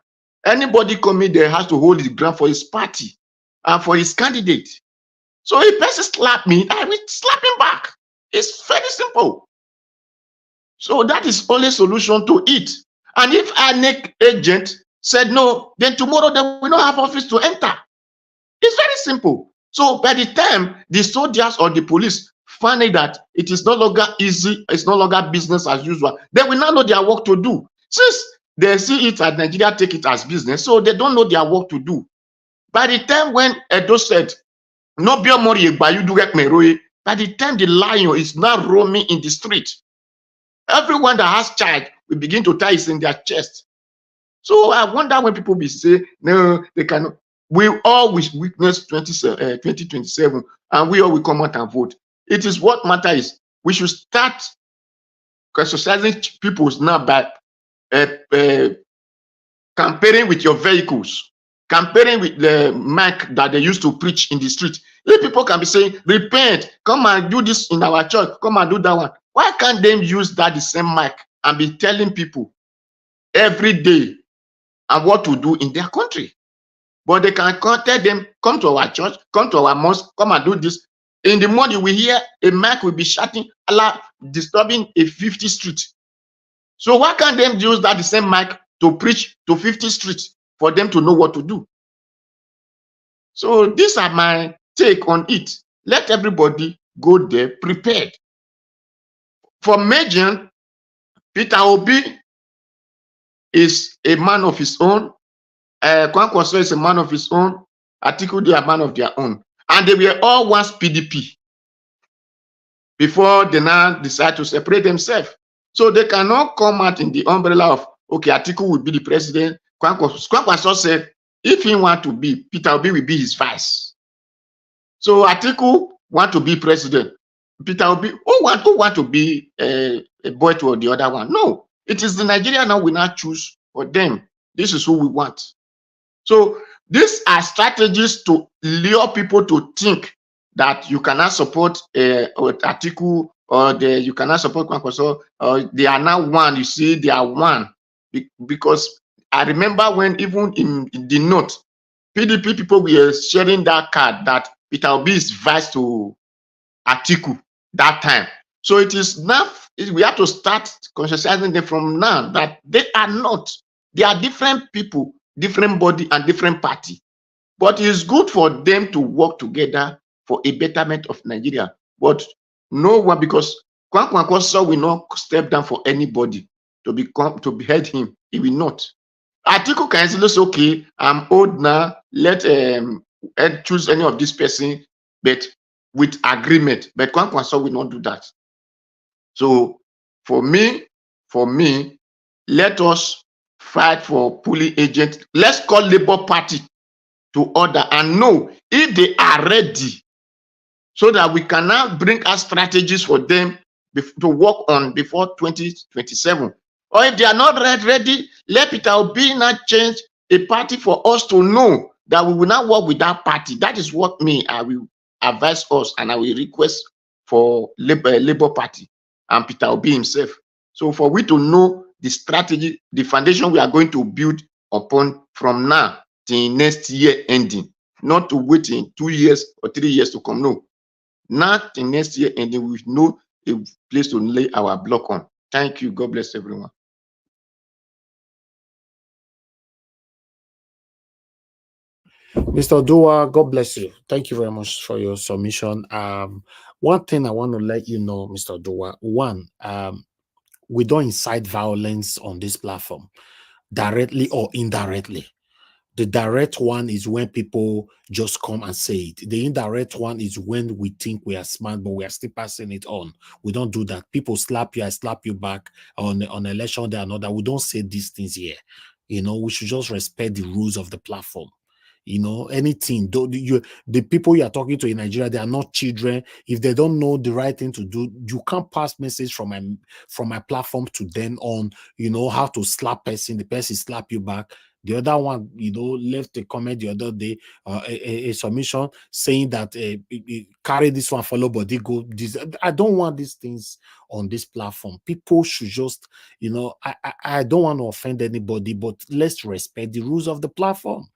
Q: Anybody coming there has to hold his ground for his party and for his candidate. So if person slap me, I will slap him back. It's very simple. So that is only solution to it. And if INEC agent said no, then tomorrow they will not have office to enter. It's very simple. So by the time the soldiers or the police find that it is no longer easy, it's no longer business as usual, they will now know their work to do. Since they see it as Nigeria take it as business, so they don't know their work to do. By the time when Edo said, no be mori by you do get me, by the time the lion is now roaming in the street, everyone that has child will begin to tie it in their chest. So I wonder when people be say, no, they cannot. We always witness 2027, and we all will come out and vote. It is what matter is we should start exercising peoples now by campaigning with your vehicles, campaigning with the mic that they used to preach in the street. If people can be saying, repent, come and do this in our church, come and do that one. Why can't they use that the same mic and be telling people every day and what to do in their country? But they can tell them, come to our church, come to our mosque, come and do this. In the morning, we hear a mic will be shouting, Allah, disturbing a 50 street. So why can't they use that the same mic to preach to 50 streets for them to know what to do? So these are my take on it. Let everybody go there prepared. For Magian, Peter Obi is a man of his own. Kwankwaso is a man of his own. Atiku, they are a man of their own. And they were all once PDP before they now decide to separate themselves. So they cannot come out in the umbrella of, okay, Atiku will be the president. Kwankwaso said, if he want to be, Peter Obi will be his vice. So Atiku want to be president. Peter Obi, who want to be a boy to the other one? No, it is the Nigeria now we now choose for them. This is who we want. So these are strategies to lure people to think that you cannot support Atiku or you cannot support Kwankwaso, or they are now one. You see, they are one. Because I remember when even in the note, PDP people were sharing that card that Peter Obi is vice to Atiku that time. So it is now, we have to start consciousizing them from now that they are not. They are different people, different body and different party. But it's good for them to work together for a betterment of Nigeria. But no one, because Kwankwaso will not step down for anybody to behead him. He will not. Atiku can say, okay, I'm old now, let choose any of this person, but with agreement. But Kwankwaso will not do that. So for me, let us fight for pulling agents. Let's call Labour Party to order and know if they are ready, so that we can now bring our strategies for them to work on before 2027. Or if they are not ready, let Peter Obi now change a party for us to know that we will not work with that party. That is what I will advise us, and I will request for Labour Party and Peter Obi himself. So for we to know the strategy, the foundation we are going to build upon from now till next year ending, not to wait in 2 years or 3 years to come. No, not till next year ending, we know a place to lay our block on. Thank you. God bless everyone.
C: Mr. Dua, God bless you. Thank you very much for your submission. One thing I want to let you know, Mr. Dua, we don't incite violence on this platform, directly or indirectly. The direct one is when people just come and say it. The indirect one is when we think we are smart, but we are still passing it on. We don't do that. People slap you, I slap you back on election day, another. We don't say these things here. You know, we should just respect the rules of the platform. You know, anything. The people you are talking to in Nigeria, they are not children. If they don't know the right thing to do, you can't pass message from my platform to them on, you know, how to slap person. The person slap you back. The other one, you know, left a comment the other day, a submission saying that carry this one, follow body, go this. I don't want these things on this platform. People should just, you know, I don't want to offend anybody, but let's respect the rules of the platform.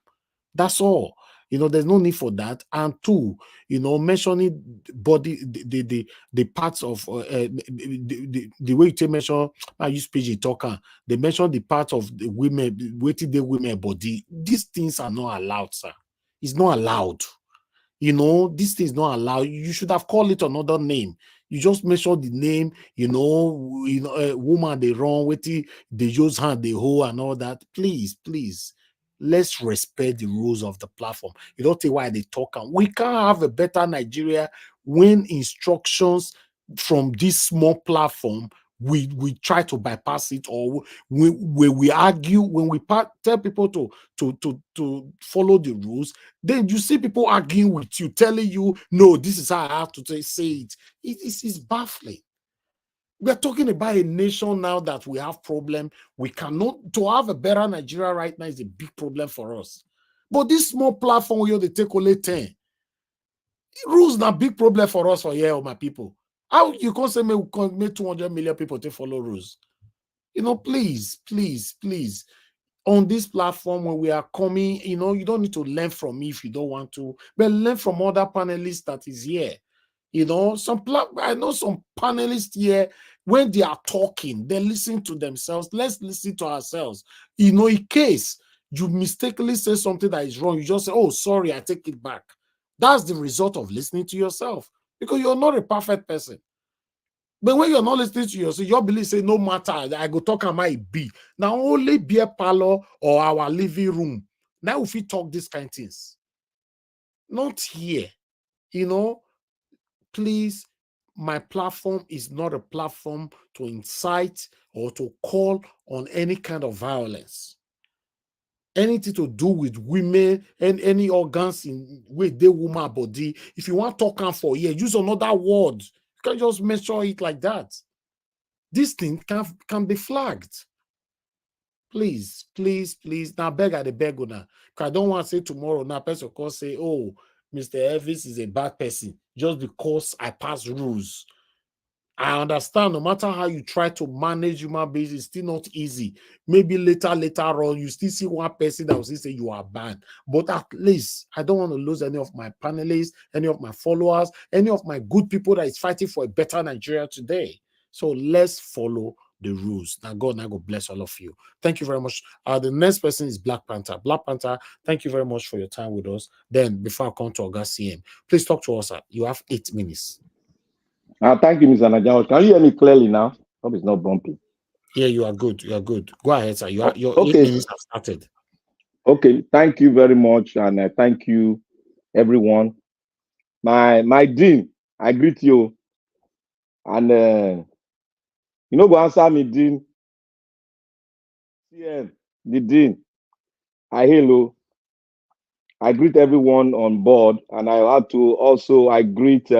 C: That's all. You know, there's no need for that. And two, you know, mentioning body, the parts of the way you mention, I use PG talker. They mention the part of the women, waiting the women body. These things are not allowed, sir. It's not allowed. You know, this thing is not allowed. You should have called it another name. You just mention the name, you know, woman they run with it, they use hand, they hold and all that. Please, please, let's respect the rules of the platform. You don't think why they talk. We can't have a better Nigeria when instructions from this small platform we try to bypass it, or when we argue, when we tell people to follow the rules, then you see people arguing with you, telling you, no, this is how I have to say it. It's baffling. We're talking about a nation now that we have problem. We cannot, to have a better Nigeria right now is a big problem for us. But this small platform where they take only 10. Rules not big problem for us for here, my people. How you can say me 200 million people to follow rules? You know, please, please, please. On this platform when we are coming, you know, you don't need to learn from me if you don't want to, but learn from other panelists that is here. You know, I know some panelists here, when they are talking, they listen to themselves. Let's listen to ourselves. You know, in case you mistakenly say something that is wrong, you just say, oh, sorry, I take it back. That's the result of listening to yourself, because you're not a perfect person. But when you're not listening to yourself, your belief say, no matter, I go talk, I might be. Now only beer parlor or our living room. Now if we talk these kind of things. Not here. You know, please, my platform is not a platform to incite or to call on any kind of violence. Anything to do with women and any organs in with the woman body. If you want to talk on for here, use another word. You can't just mention it like that. This thing can be flagged. Please, please, please. Now beg at the beg now. Because I don't want to say tomorrow now person can say, oh, Mr. Elvis is a bad person just because I pass rules. I understand no matter how you try to manage human beings, it's still not easy. Maybe later on, you still see one person that will still say you are bad. But at least I don't want to lose any of my panelists, any of my followers, any of my good people that is fighting for a better Nigeria today. So let's follow the rules. Now God bless all of you. Thank you very much. The next person is Black Panther. Black Panther, thank you very much for your time with us. Then before I come to August CM, please talk to us. You have 8 minutes.
Q: Thank you, Mr. Najawa. Can you hear me clearly now? Hope it's not bumpy.
C: Yeah, you are good. You are good. Go ahead, sir. Your
Q: okay.
C: 8 minutes have started.
Q: Okay, thank you very much, and thank you, everyone. My dean, I greet you, and you know, go answer me, dean. CM, the dean. Hello. I greet everyone on board, and I have to also greet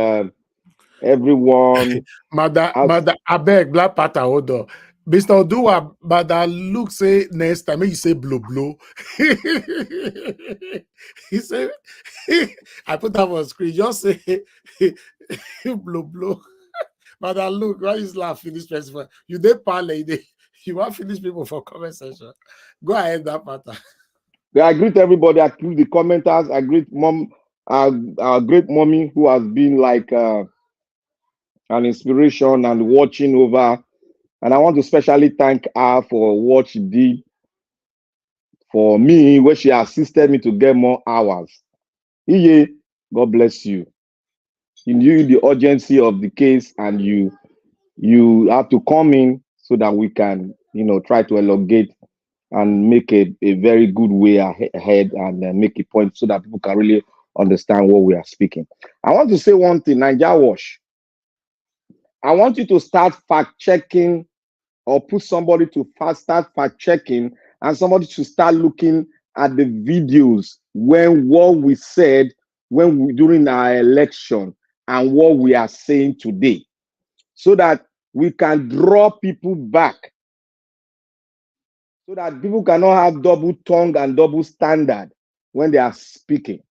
Q: everyone.
C: Mother, I beg Black Panther, hold on. Mr. Odua, Mother Luke say next time, you say blow. He said, I put that on screen, just say blow. Mother Luke, why is laughing this festival? You did parlay, you want to finish people for comment section. Go ahead, that matter.
Q: I greet everybody. I greet the commenters. I greet mom, our great mommy who has been like an inspiration and watching over. And I want to especially thank her for what she did for me, where she assisted me to get more hours. Iye, God bless you. You knew the urgency of the case, and you have to come in so that we can, you know, try to elongate and make a very good way ahead, and make a point so that people can really understand what we are speaking. I want to say one thing, Naija Wash. I want you to start fact-checking, or put somebody to start fact-checking, and somebody to start looking at the videos when what we said during our election and what we are saying today, so that we can draw people back, so that people cannot have double tongue and double standard when they are speaking.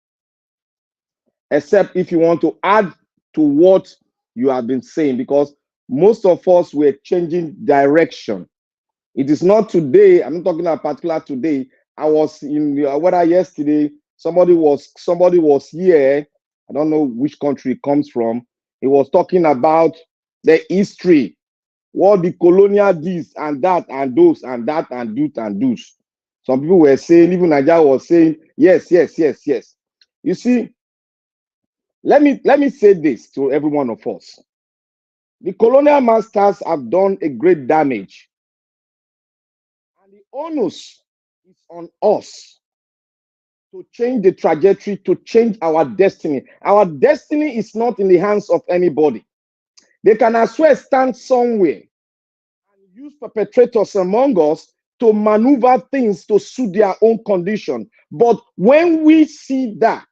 Q: Except if you want to add to what you have been saying, because most of us were changing direction. It is not today. I'm not talking about particular today. I was in the weather yesterday.
O: Somebody was here. I don't know which country it comes from. He was talking about the history, what the colonial this and that and those and that and those. Some people were saying, even Nigeria was saying, yes. You see, let me say this to every one of us. The colonial masters have done a great damage. And the onus is on us to change the trajectory, to change our destiny. Our destiny is not in the hands of anybody. They can as well stand somewhere and use perpetrators among us to maneuver things to suit their own condition. But when we see that,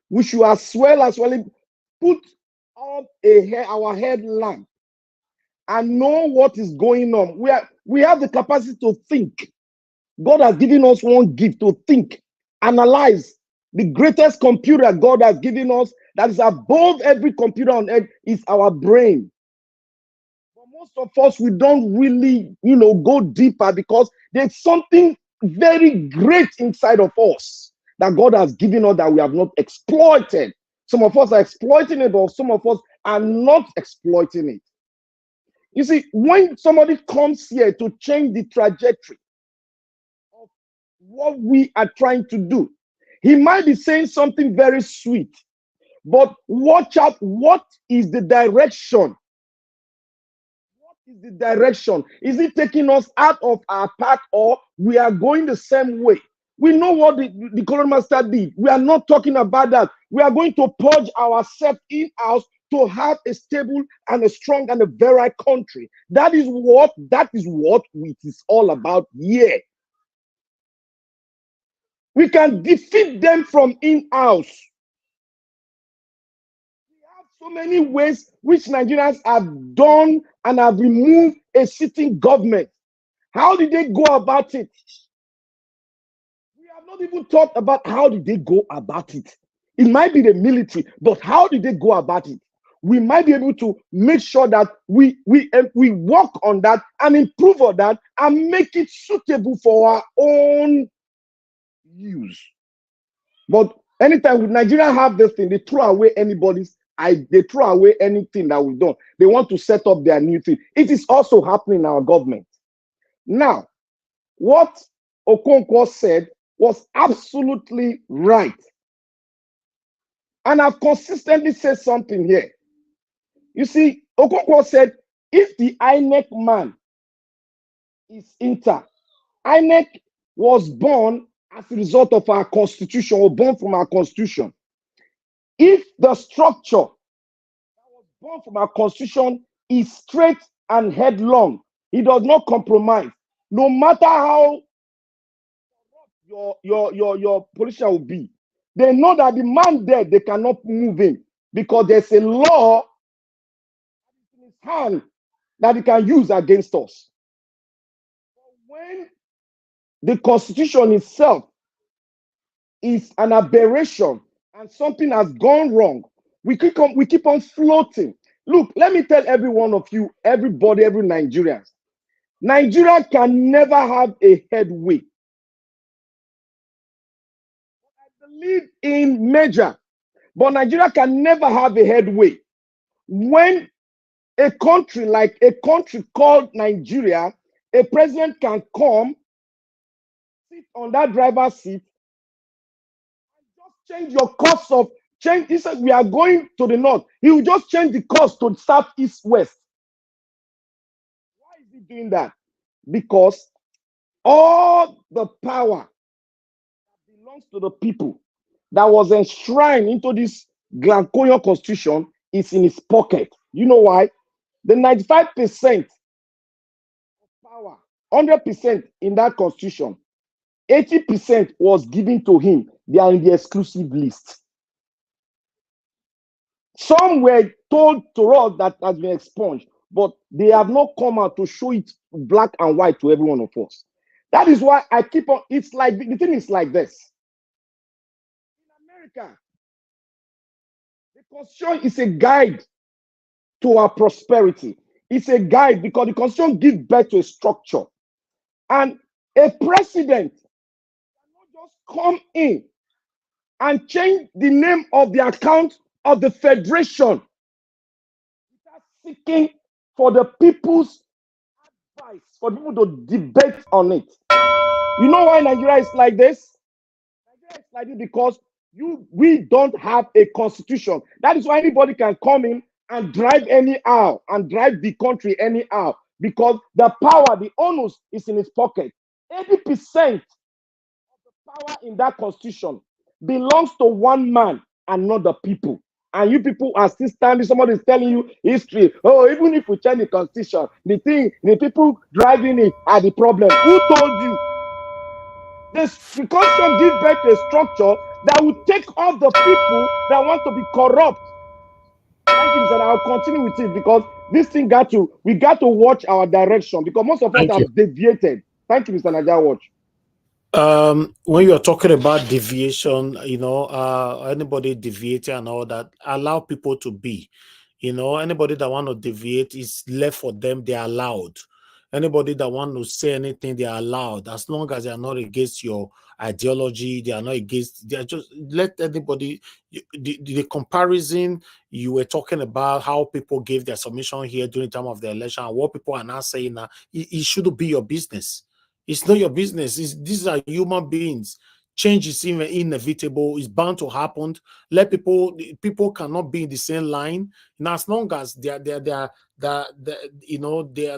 O: we should as well put up our headlamp and know what is going on. We have the capacity to think. God has given us one gift to think, analyze. The greatest computer God has given us that is above every computer on earth is our brain. But most of us, we don't really, go deeper because there's something very great inside of us that God has given us that we have not exploited. Some of us are exploiting it, but some of us are not exploiting it. You see, when somebody comes here to change the trajectory of what we are trying to do, he might be saying something very sweet, but watch out. What is the direction? What is the direction? Is it taking us out of our path, or we are going the same way? We know what the colonial master did. We are not talking about that. We are going to purge ourselves in-house to have a stable and a strong and a very country. That is what it is all about here. We can defeat them from in-house. We have so many ways which Nigerians have done and have removed a sitting government. How did they go about it? We have not even talked about how did they go about it. It might be the military, but how did they go about it? We might be able to make sure that we work on that and improve on that and make it suitable for our own use. But anytime with Nigeria have this thing, they throw away they throw away anything that we've done. They want to set up their new thing. It is also happening in our government. Now, what Okonkwo said was absolutely right. And I've consistently said something here. You see, Okonkwo said, if the INEC man is intact, INEC was born as a result of our constitution, or born from our constitution. If the structure that was born from our constitution is straight and headlong, it does not compromise, no matter how your politician will be, they know that the man there, they cannot move him because there's a law in his hand that he can use against us. When the constitution itself is an aberration and something has gone wrong, we keep on floating. Look, let me tell every one of you, everybody, every Nigerian, Nigeria can never have a headway. I believe in measure, but Nigeria can never have a headway. When a country called Nigeria, a president can come, sit on that driver's seat, and just change your course of change. He said we are going to the north. He will just change the course to the south, east, west. Why is he doing that? Because all the power that belongs to the people that was enshrined into this Glancoyon constitution is in his pocket. You know why? The 95% of power, 100% in that constitution, 80% was given to him. They are in the exclusive list. Some were told to us that has been expunged, but they have not come out to show it black and white to every one of us. That is why I keep on. It's like the thing is like this. In America, the constitution is a guide to our prosperity. It's a guide because the constitution gives birth to a structure. And a president cannot just come in and change the name of the account of the federation without seeking for the people's advice, for people to debate on it. You know why Nigeria is like this? Nigeria is like this because we don't have a constitution. That is why anybody can come in and drive anyhow and drive the country anyhow, because the power, the onus is in his pocket. 80% power in that constitution belongs to one man and not the people. And you people are still standing, somebody is telling you history. Oh, even if we change the constitution, the people driving it are the problem. Who told you? The constitution gives birth to a structure that will take off the people that want to be corrupt. Thank you, Mr. I'll continue with it because this thing we got to watch our direction because most of us have deviated. Thank you, Mr. Naja Watch.
C: When you're talking about deviation, anybody deviating and all that, allow people to be. Anybody that want to deviate is left for them, they're allowed. Anybody that want to say anything, they're allowed, as long as they are not against your ideology, they are not against, they are just let anybody. The comparison you were talking about, how people gave their submission here during the time of the election, and what people are now saying now, it shouldn't be your business. It's not your business. These are human beings. Change is inevitable. It's bound to happen. Let people cannot be in the same line. Now, as long as they are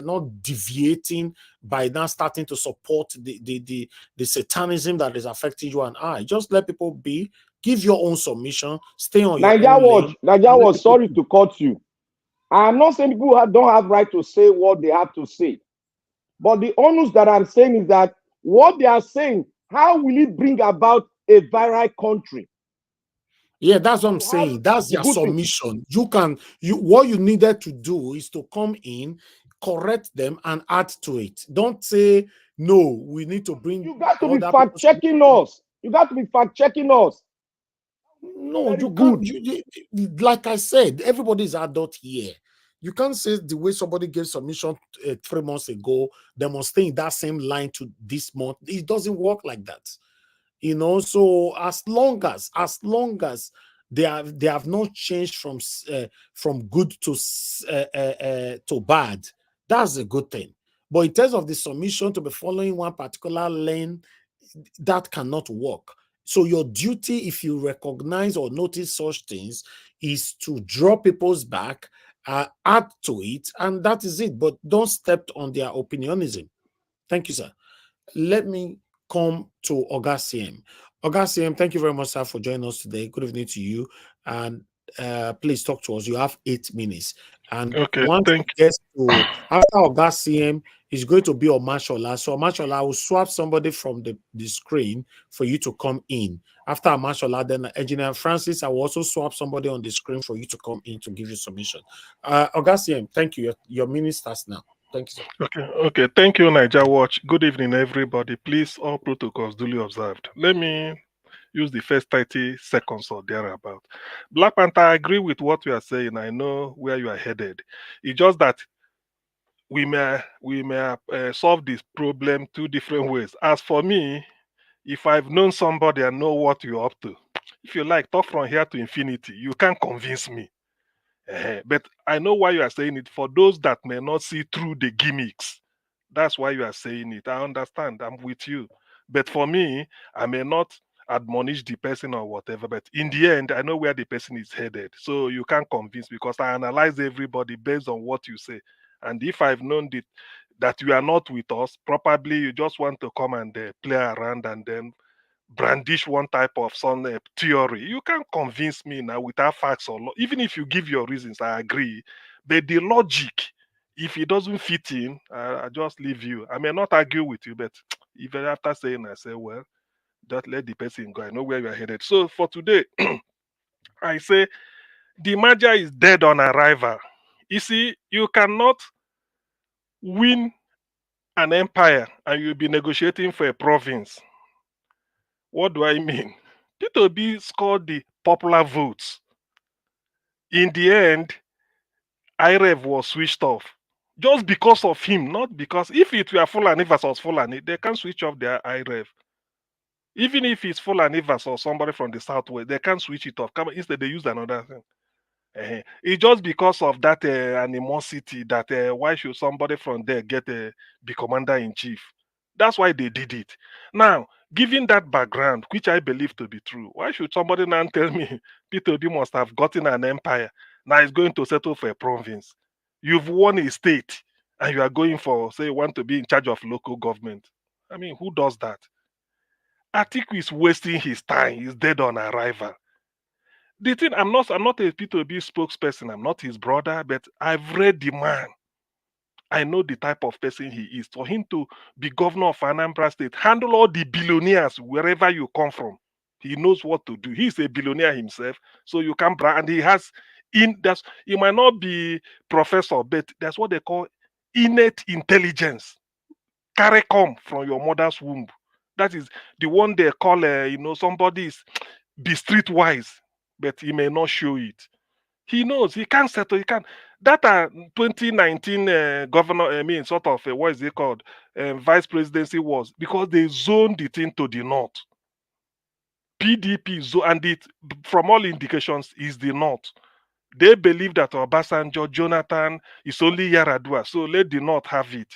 C: not deviating by now starting to support the satanism that is affecting you and I. Just let people be. Give your own submission. Stay on your own lane.
O: Naija Watch, sorry to cut you. I am not saying people don't have right to say what they have to say. But the onus that I'm saying is that what they are saying, how will it bring about a viral country?
C: Yeah, that's what I'm saying. That's your submission. What you needed to do is to come in, correct them, and add to it. Don't say, no, we need to bring.
O: You got to be fact checking us. You got to be fact checking us.
C: No, you can't. Like I said, everybody's adult here. You can't say the way somebody gave submission 3 months ago, they must stay in that same line to this month. It doesn't work like that. So as long as they have not changed from good to bad, that's a good thing. But in terms of the submission to be following one particular lane, that cannot work. So your duty, if you recognize or notice such things, is to draw people's back, add to it, and that is it. But don't step on their opinionism. Thank you, sir. Let me come to Ogaciem. Ogaciem, thank you very much, sir, for joining us today. Good evening to you. And please talk to us. You have 8 minutes. And once it gets to after Ogaciem, is going to be Omashola. So Omashola, I will swap somebody from the screen for you to come in. After Omashola, then Engineer Francis, I will also swap somebody on the screen for you to come in to give you submission. Ogaciem, thank you. Your minute starts now. Thank you, sir.
R: Okay. Thank you, Naija Watch. Good evening, everybody. Please, all protocols duly observed. Let me use the first 30 seconds or thereabout. Black Panther, I agree with what you are saying. I know where you are headed. It's just that we may solve this problem 2 different ways. As for me, if I've known somebody and know what you're up to, if you like, talk from here to infinity. You can't convince me. But I know why you are saying it. For those that may not see through the gimmicks, that's why you are saying it. I understand. I'm with you. But for me, I may not admonish the person or whatever. But in the end, I know where the person is headed. So you can't convince because I analyze everybody based on what you say. And if I've known that you are not with us, probably you just want to come and play around and then brandish one type of some theory. You can't convince me now without facts or even if you give your reasons, I agree. But the logic, if it doesn't fit in, I just leave you. I may not argue with you, but even after saying, I say, well, just let the person go. I know where you are headed. So for today, I say the merger is dead on arrival. You see, you cannot win an empire and you'll be negotiating for a province. What do I mean? Peter Obi scored the popular votes. In the end, IREV was switched off. Just because of him, not because if it were Fulani versus Fulani, they can switch off their IREV. Even if it's Fulani or somebody from the southwest, they can't switch it off. Instead, they use another thing. It's just because of that animosity that why should somebody from there get be commander in chief? That's why they did it. Now, given that background, which I believe to be true, why should somebody now tell me Peter Obi must have gotten an empire? Now he's going to settle for a province. You've won a state and you are going for, say, you want to be in charge of local government. I mean, who does that? Atiku is wasting his time. He's dead on arrival. The thing, I'm not a P2B spokesperson. I'm not his brother, but I've read the man. I know the type of person he is. For him to be governor of Anambra State, handle all the billionaires wherever you come from. He knows what to do. He's a billionaire himself, so you can brag. And he has that's he might not be professor, but that's what they call innate intelligence. Carry come from your mother's womb. That is the one they call somebody is be streetwise, but he may not show it. He knows he can't settle. He can't. That 2019 governor, I mean, sort of what is it called? Vice presidency was because they zoned it into the north. PDP and it, from all indications, is the north. They believe that Obasanjo, Jonathan is only Yaradua, so let the north have it.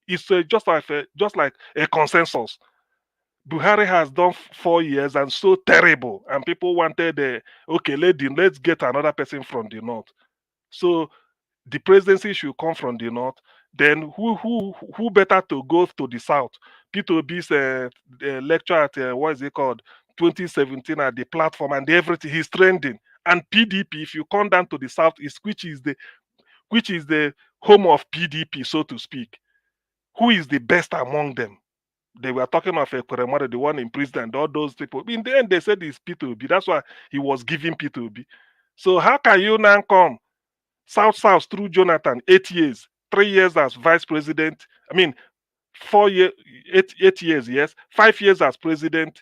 R: It's just like a consensus. Buhari has done 4 years and so terrible, and people wanted okay, let's get another person from the north. So the presidency should come from the north. Then who better to go to the south? P2B's lecture at what is it called 2017 at the platform and everything. He's trending. And PDP, if you come down to the south, which is the home of PDP, so to speak. Who is the best among them? They were talking of Kuremada, the one in prison, and all those people. In the end, they said it's P2B. That's why he was giving P2B. So how can you now come South through Jonathan, 8 years, 3 years as vice president? I mean, 4 years, 8 years, yes, 5 years as president,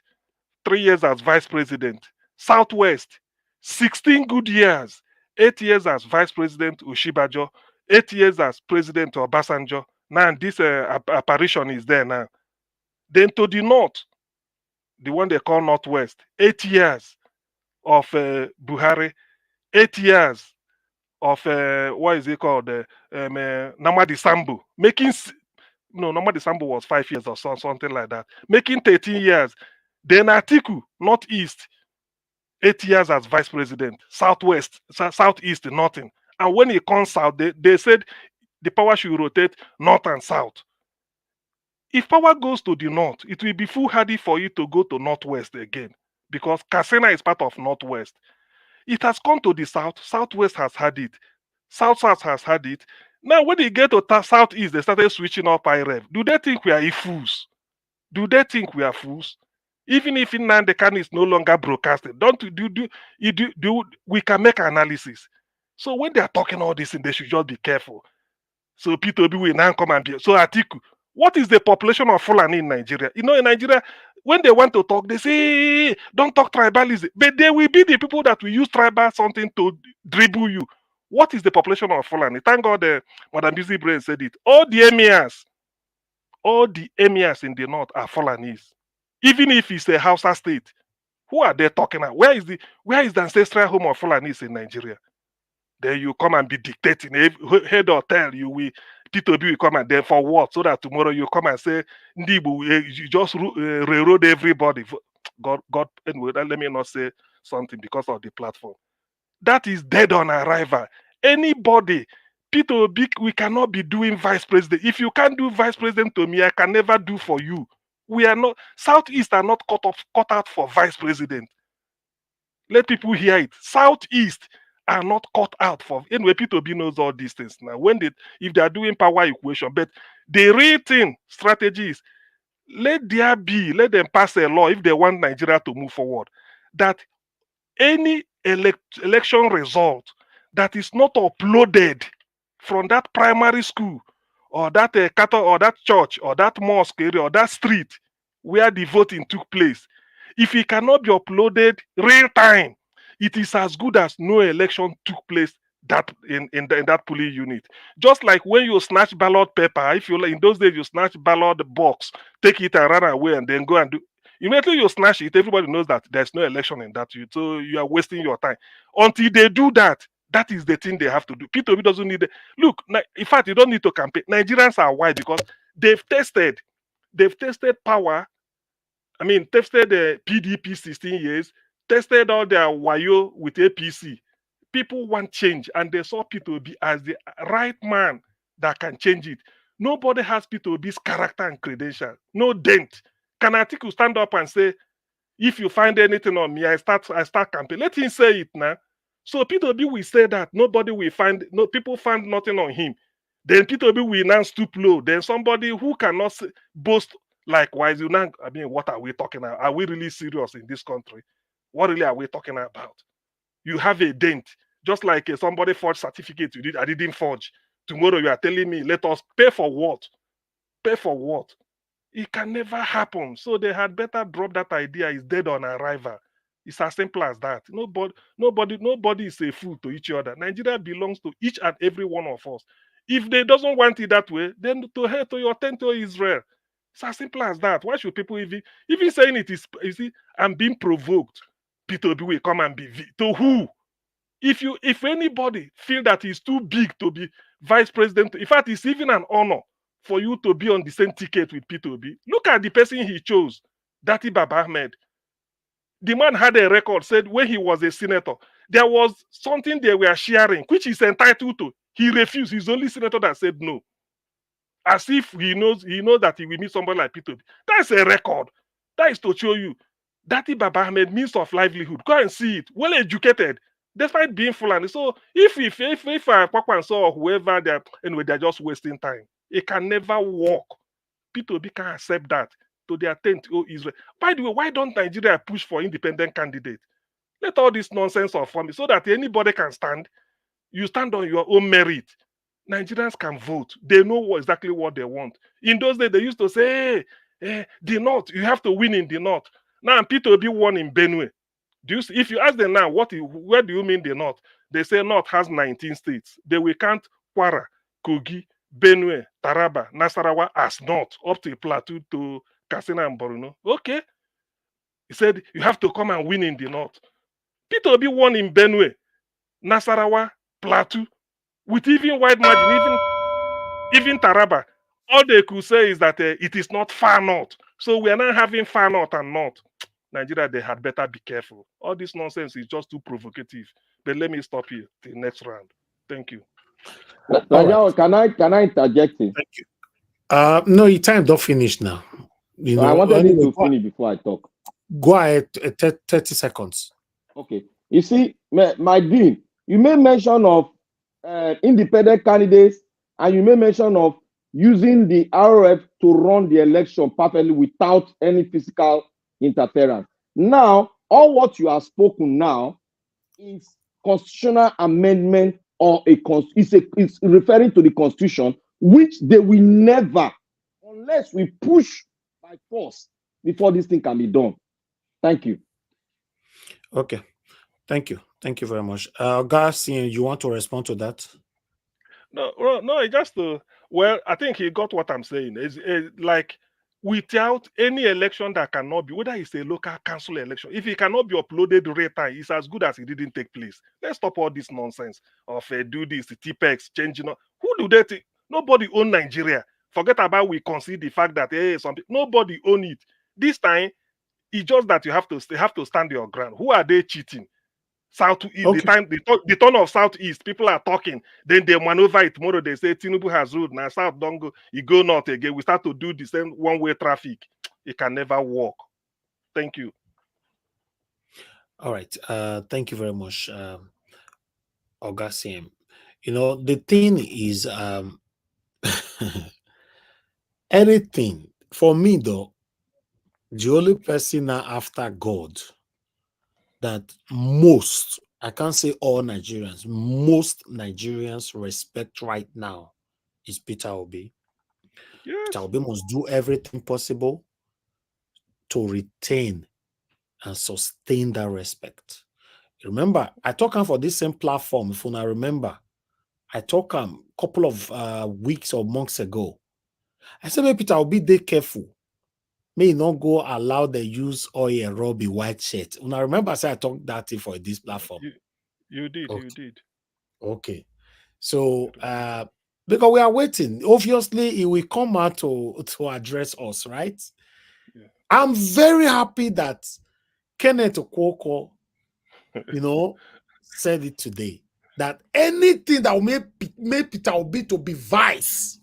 R: 3 years as vice president. Southwest, 16 good years, 8 years as vice president Ushibajo, 8 years as president Obasanjo. Now this apparition is there now. Then to the north, the one they call Northwest, 8 years of Buhari, 8 years of what is it called? Namadi Sambu. Namadi Sambu was 5 years or something like that. Making 13 years. Then Atiku, Northeast, 8 years as vice president. Southeast, nothing. And when he comes south, they said the power should rotate north and south. If power goes to the north, it will be foolhardy for you to go to northwest again because Kasena is part of northwest. It has come to the south. Southwest has had it. South has had it. Now, when they get to southeast, they started switching up IREV. Do they think we are fools? Do they think we are fools? Even if Nnamdi Kanu is no longer broadcasted, we can make analysis. So when they are talking all this, they should just be careful. So P2B will now come and be. So Atiku, what is the population of Fulani in Nigeria? In Nigeria, when they want to talk, they say, don't talk tribalism. But they will be the people that will use tribal something to dribble you. What is the population of Fulani? Thank God Madam Busy Brain said it. All the emirs in the north are Fulanis. Even if it's a Hausa state, who are they talking about? Where is the ancestral home of Fulanis in Nigeria? Then you come and be dictating head or tail. You will P2B will come and then for what? So that tomorrow you come and say you just railroad everybody. God, anyway, let me not say something because of the platform. That is dead on arrival. Anybody, P2B, we cannot be doing vice president. If you can't do vice president to me, I can never do for you. We are not Southeast are not cut out for vice president. Let people hear it. Southeast are not cut out for anyway. P2B knows all these things now. If they are doing power equation, but the real thing strategy is let them pass a law if they want Nigeria to move forward. That any election result that is not uploaded from that primary school or that cattle or that church or that mosque area or that street where the voting took place, if it cannot be uploaded real time, it is as good as no election took place that in that polling unit. Just like when you snatch ballot paper, if you in those days you snatch ballot box, take it and run away and then go and do. Immediately you snatch it, everybody knows that there's no election in that. So you are wasting your time. Until they do that, that is the thing they have to do. P2B doesn't need it. Look, in fact, you don't need to campaign. Nigerians are wise because they've tested power. I mean, tested the PDP 16 years, tested all their wayo with APC. People want change, and they saw P2B as the right man that can change it. Nobody has P2B's character and credential. No dent. Can Atiku stand up and say, if you find anything on me, I start campaign? Let him say it now. So P2B will say that nobody will find, no people find nothing on him. Then P2B will now stoop low. Then somebody who cannot boast likewise, you now, I mean, what are we talking about? Are we really serious in this country? What really are we talking about? You have a dent, just like somebody forged certificate you did. I didn't forge. Tomorrow you are telling me, let us pay for what? Pay for what? It can never happen. So they had better drop that idea. It's dead on arrival. It's as simple as that. Nobody is a fool to each other. Nigeria belongs to each and every one of us. If they doesn't want it that way, then to hell to your tent to Israel. It's as simple as that. Why should people even saying it is? You see, I'm being provoked. P2B will come and be to who? If anybody feel that he's too big to be vice president, in fact, it's even an honor for you to be on the same ticket with P2B. Look at the person he chose, Dati Baba Ahmed. The man had a record, said when he was a senator, there was something they were sharing, which he's entitled to. He refused. He's the only senator that said no. As if he knows that he will meet somebody like P2B. That's a record. That is to show you. Dati Baba Ahmed, means of livelihood. Go and see it. Well educated, despite being Fulani. So if Kwakwa and so or whoever they're just wasting time. It can never work. P2B can accept that to their tent, Israel. By the way, why don't Nigeria push for independent candidate? Let all this nonsense off from it so that anybody can stand. You stand on your own merit. Nigerians can vote. They know exactly what they want. In those days, they used to say, the North, you have to win in the North. Now, P2B won in Benue. If you ask them now, where do you mean the North? They say North has 19 states. They will count Kwara, Kogi, Benue, Taraba, Nasarawa as North, up to Plateau to Katsina and Borno. Okay. He said, you have to come and win in the North. P2B won in Benue, Nasarawa, Plateau, with even wide margin, even Taraba. All they could say is that it is not far north. So we are not having far north and north. Nigeria, they had better be careful. All this nonsense is just too provocative. But let me stop here till next round. Thank you.
O: Right. Can I interject it?
C: Thank you. No, your time don't finish now. You know,
O: I wanted you to finish before I talk.
C: Go ahead, 30 seconds.
O: Okay. You see, my dean, you made mention of independent candidates, and you made mention of using the RF to run the election perfectly without any physical interference. Now, all what you have spoken now is constitutional amendment or it's referring to the constitution, which they will never, unless we push by force before this thing can be done. Thank you.
C: Okay. Thank you. Thank you very much. Garcia, you want to respond to that?
R: No, well, I think he got what I'm saying. It's like without any election that cannot be, whether it's a local council election, if it cannot be uploaded real time, it's as good as it didn't take place. Let's stop all this nonsense of do this, the TPEX, changing. Who do they think? Nobody own Nigeria. Forget about we concede the fact that nobody own it. This time, it's just that you have to stand your ground. Who are they cheating? Southeast, okay. the turn of Southeast, people are talking, then they maneuver it. Tomorrow they say Tinubu has ruled. Now South don't go, you go north again. We start to do the same one-way traffic. It can never work. Thank you.
C: All right. Thank you very much, Augustine. You know, the thing is, anything for me though, the only person now after God that most, I can't say all Nigerians, most Nigerians respect right now is Peter Obi.
R: Yes.
C: Peter Obi must do everything possible to retain and sustain that respect. Remember, I talked for this same platform, if I remember, I talked a couple of weeks or months ago. I said, Peter Obi, be careful. may not go allow the use oil and rub a white shirt. Now remember, I said I talked that thing for this platform.
R: You did,
C: Okay.
R: you did.
C: Okay. So because we are waiting, obviously he will come out to address us, right?
R: Yeah.
C: I'm very happy that Kenneth Okonkwo, said it today, that anything that will make Peter Obi to be vice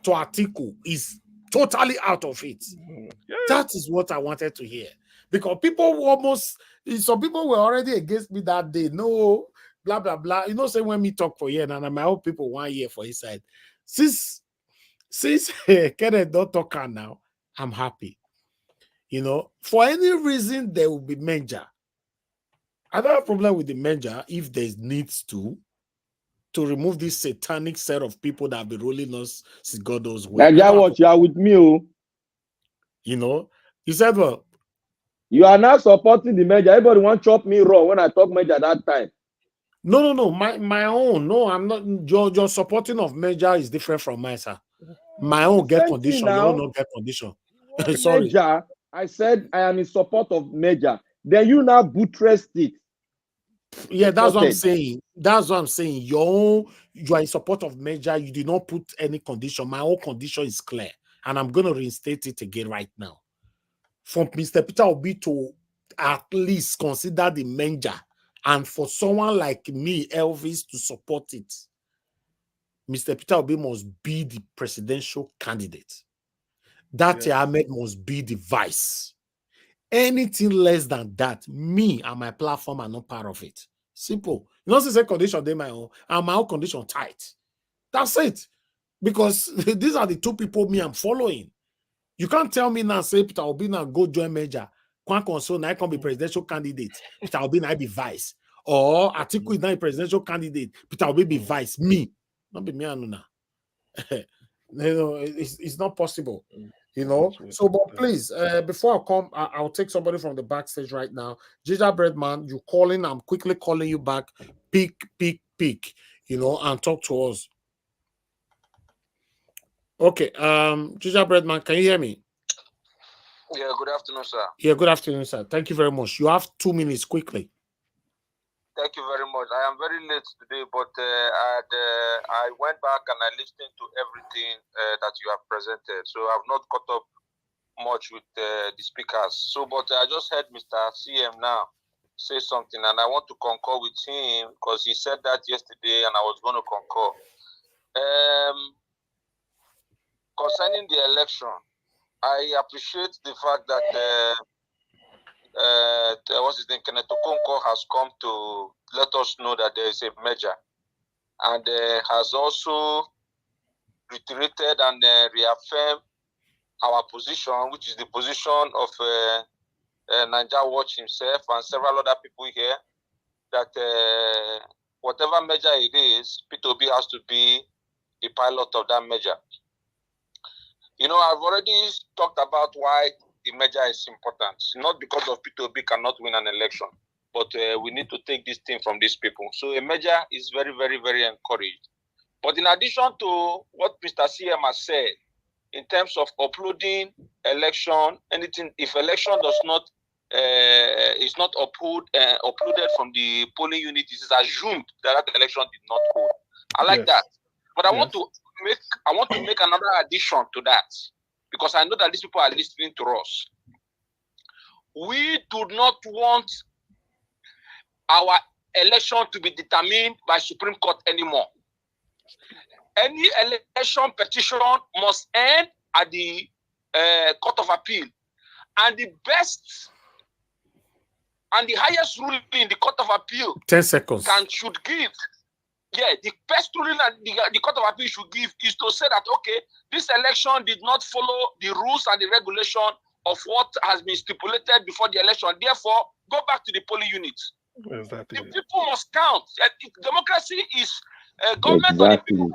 C: to Atiku is totally out of it.
R: Yeah.
C: That is what I wanted to hear. Because some people were already against me that day. No, blah, blah, blah. Say when me talk for year, and I hope people 1 year for his side. Since Kenneth don't talk now, I'm happy. For any reason, there will be merger. I don't have a problem with the merger if there needs to remove this satanic set of people that have been ruling us since God knows when.
O: Naija Watch, you are with me, oh.
C: You said what?
O: You are now supporting the merger. Everybody want to chop me raw when I talk merger that time.
C: No. My own. No, I'm not. Your supporting of merger is different from mine, sir. My own get condition. Your own not get condition. Sorry.
O: Merger, I said I am in support of merger. Then you now buttressed it.
C: Yeah, that's what I'm saying. That's what I'm saying. You are in support of merger. You did not put any condition. My own condition is clear. And I'm going to reinstate it again right now. For Mr. Peter Obi to at least consider the merger, and for someone like me, Elvis, to support it, Mr. Peter Obi must be the presidential candidate. That Ahmed must be the vice. Anything less than that, me and my platform are not part of it. Simple. Say condition, they my own, and my own condition tight. That's it. Because these are the two people me I'm following. You can't tell me now, say Peter Obi now go join merger. Kwan Konso now can be presidential candidate. Peter Obi now be vice. Or Atiku is now a presidential candidate. Peter Obi be vice. Me. Not be me and it's not possible. So, but please, before I come, I'll take somebody from the backstage right now. Gingerbread man, you calling? I'm quickly calling you back. Pick, and talk to us. Okay, Gingerbread man, can you hear me?
S: Yeah, good afternoon, sir.
C: Yeah, good afternoon, sir. Thank you very much. You have 2 minutes quickly.
S: Thank you very much. I am very late today, but I went back and I listened to everything that you have presented. So I've not caught up much with the speakers. So, but I just heard Mr. CM now say something, and I want to concur with him because he said that yesterday, and I was going to concur. Concerning the election, I appreciate the fact that what's his name, Kenneth Okonkwo has come to let us know that there is a merger, and has also reiterated and reaffirmed our position, which is the position of Naija Watch himself and several other people here, that whatever merger it is, P2B has to be the pilot of that merger. I've already talked about why the merger is important. Not because of P2B cannot win an election, but we need to take this thing from these people. So a merger is very, very, very encouraged. But in addition to what Mr. CM has said, in terms of uploading election, anything, if election does not is not uploaded from the polling unit, it is assumed that that election did not hold. I like that, but I want to make another addition to that, because I know that these people are listening to us. We do not want our election to be determined by Supreme Court anymore. Any election petition must end at the Court of Appeal. And the best and the highest ruling in the Court of Appeal
C: 10 seconds
S: should give. Yeah, the best ruling that the Court of Appeal should give is to say that, okay, this election did not follow the rules and the regulation of what has been stipulated before the election. Therefore, go back to the polling unit.
R: Exactly.
S: The people must count. Democracy is government of the people,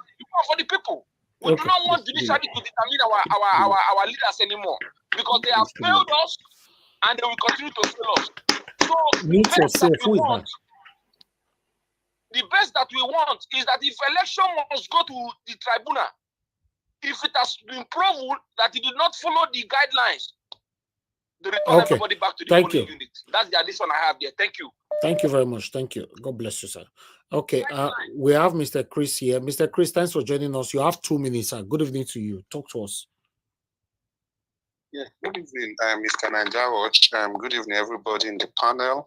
S: for the people. We do not want judiciary to determine our leaders anymore, because they have failed us and they will continue to fail us. So the best that we want is that if election must go to the tribunal, if it has been proven that it did not follow the guidelines They return everybody back to the polling unit. That's the addition I have there. Thank you.
C: Thank you very much. Thank you. God bless you, sir. Okay, we have Mr. Chris here. Mr. Chris, thanks for joining us. You have 2 minutes, sir. Good evening to you. Talk to us.
T: Yeah, good evening, Mr. Naija Watch. Good evening, everybody in the panel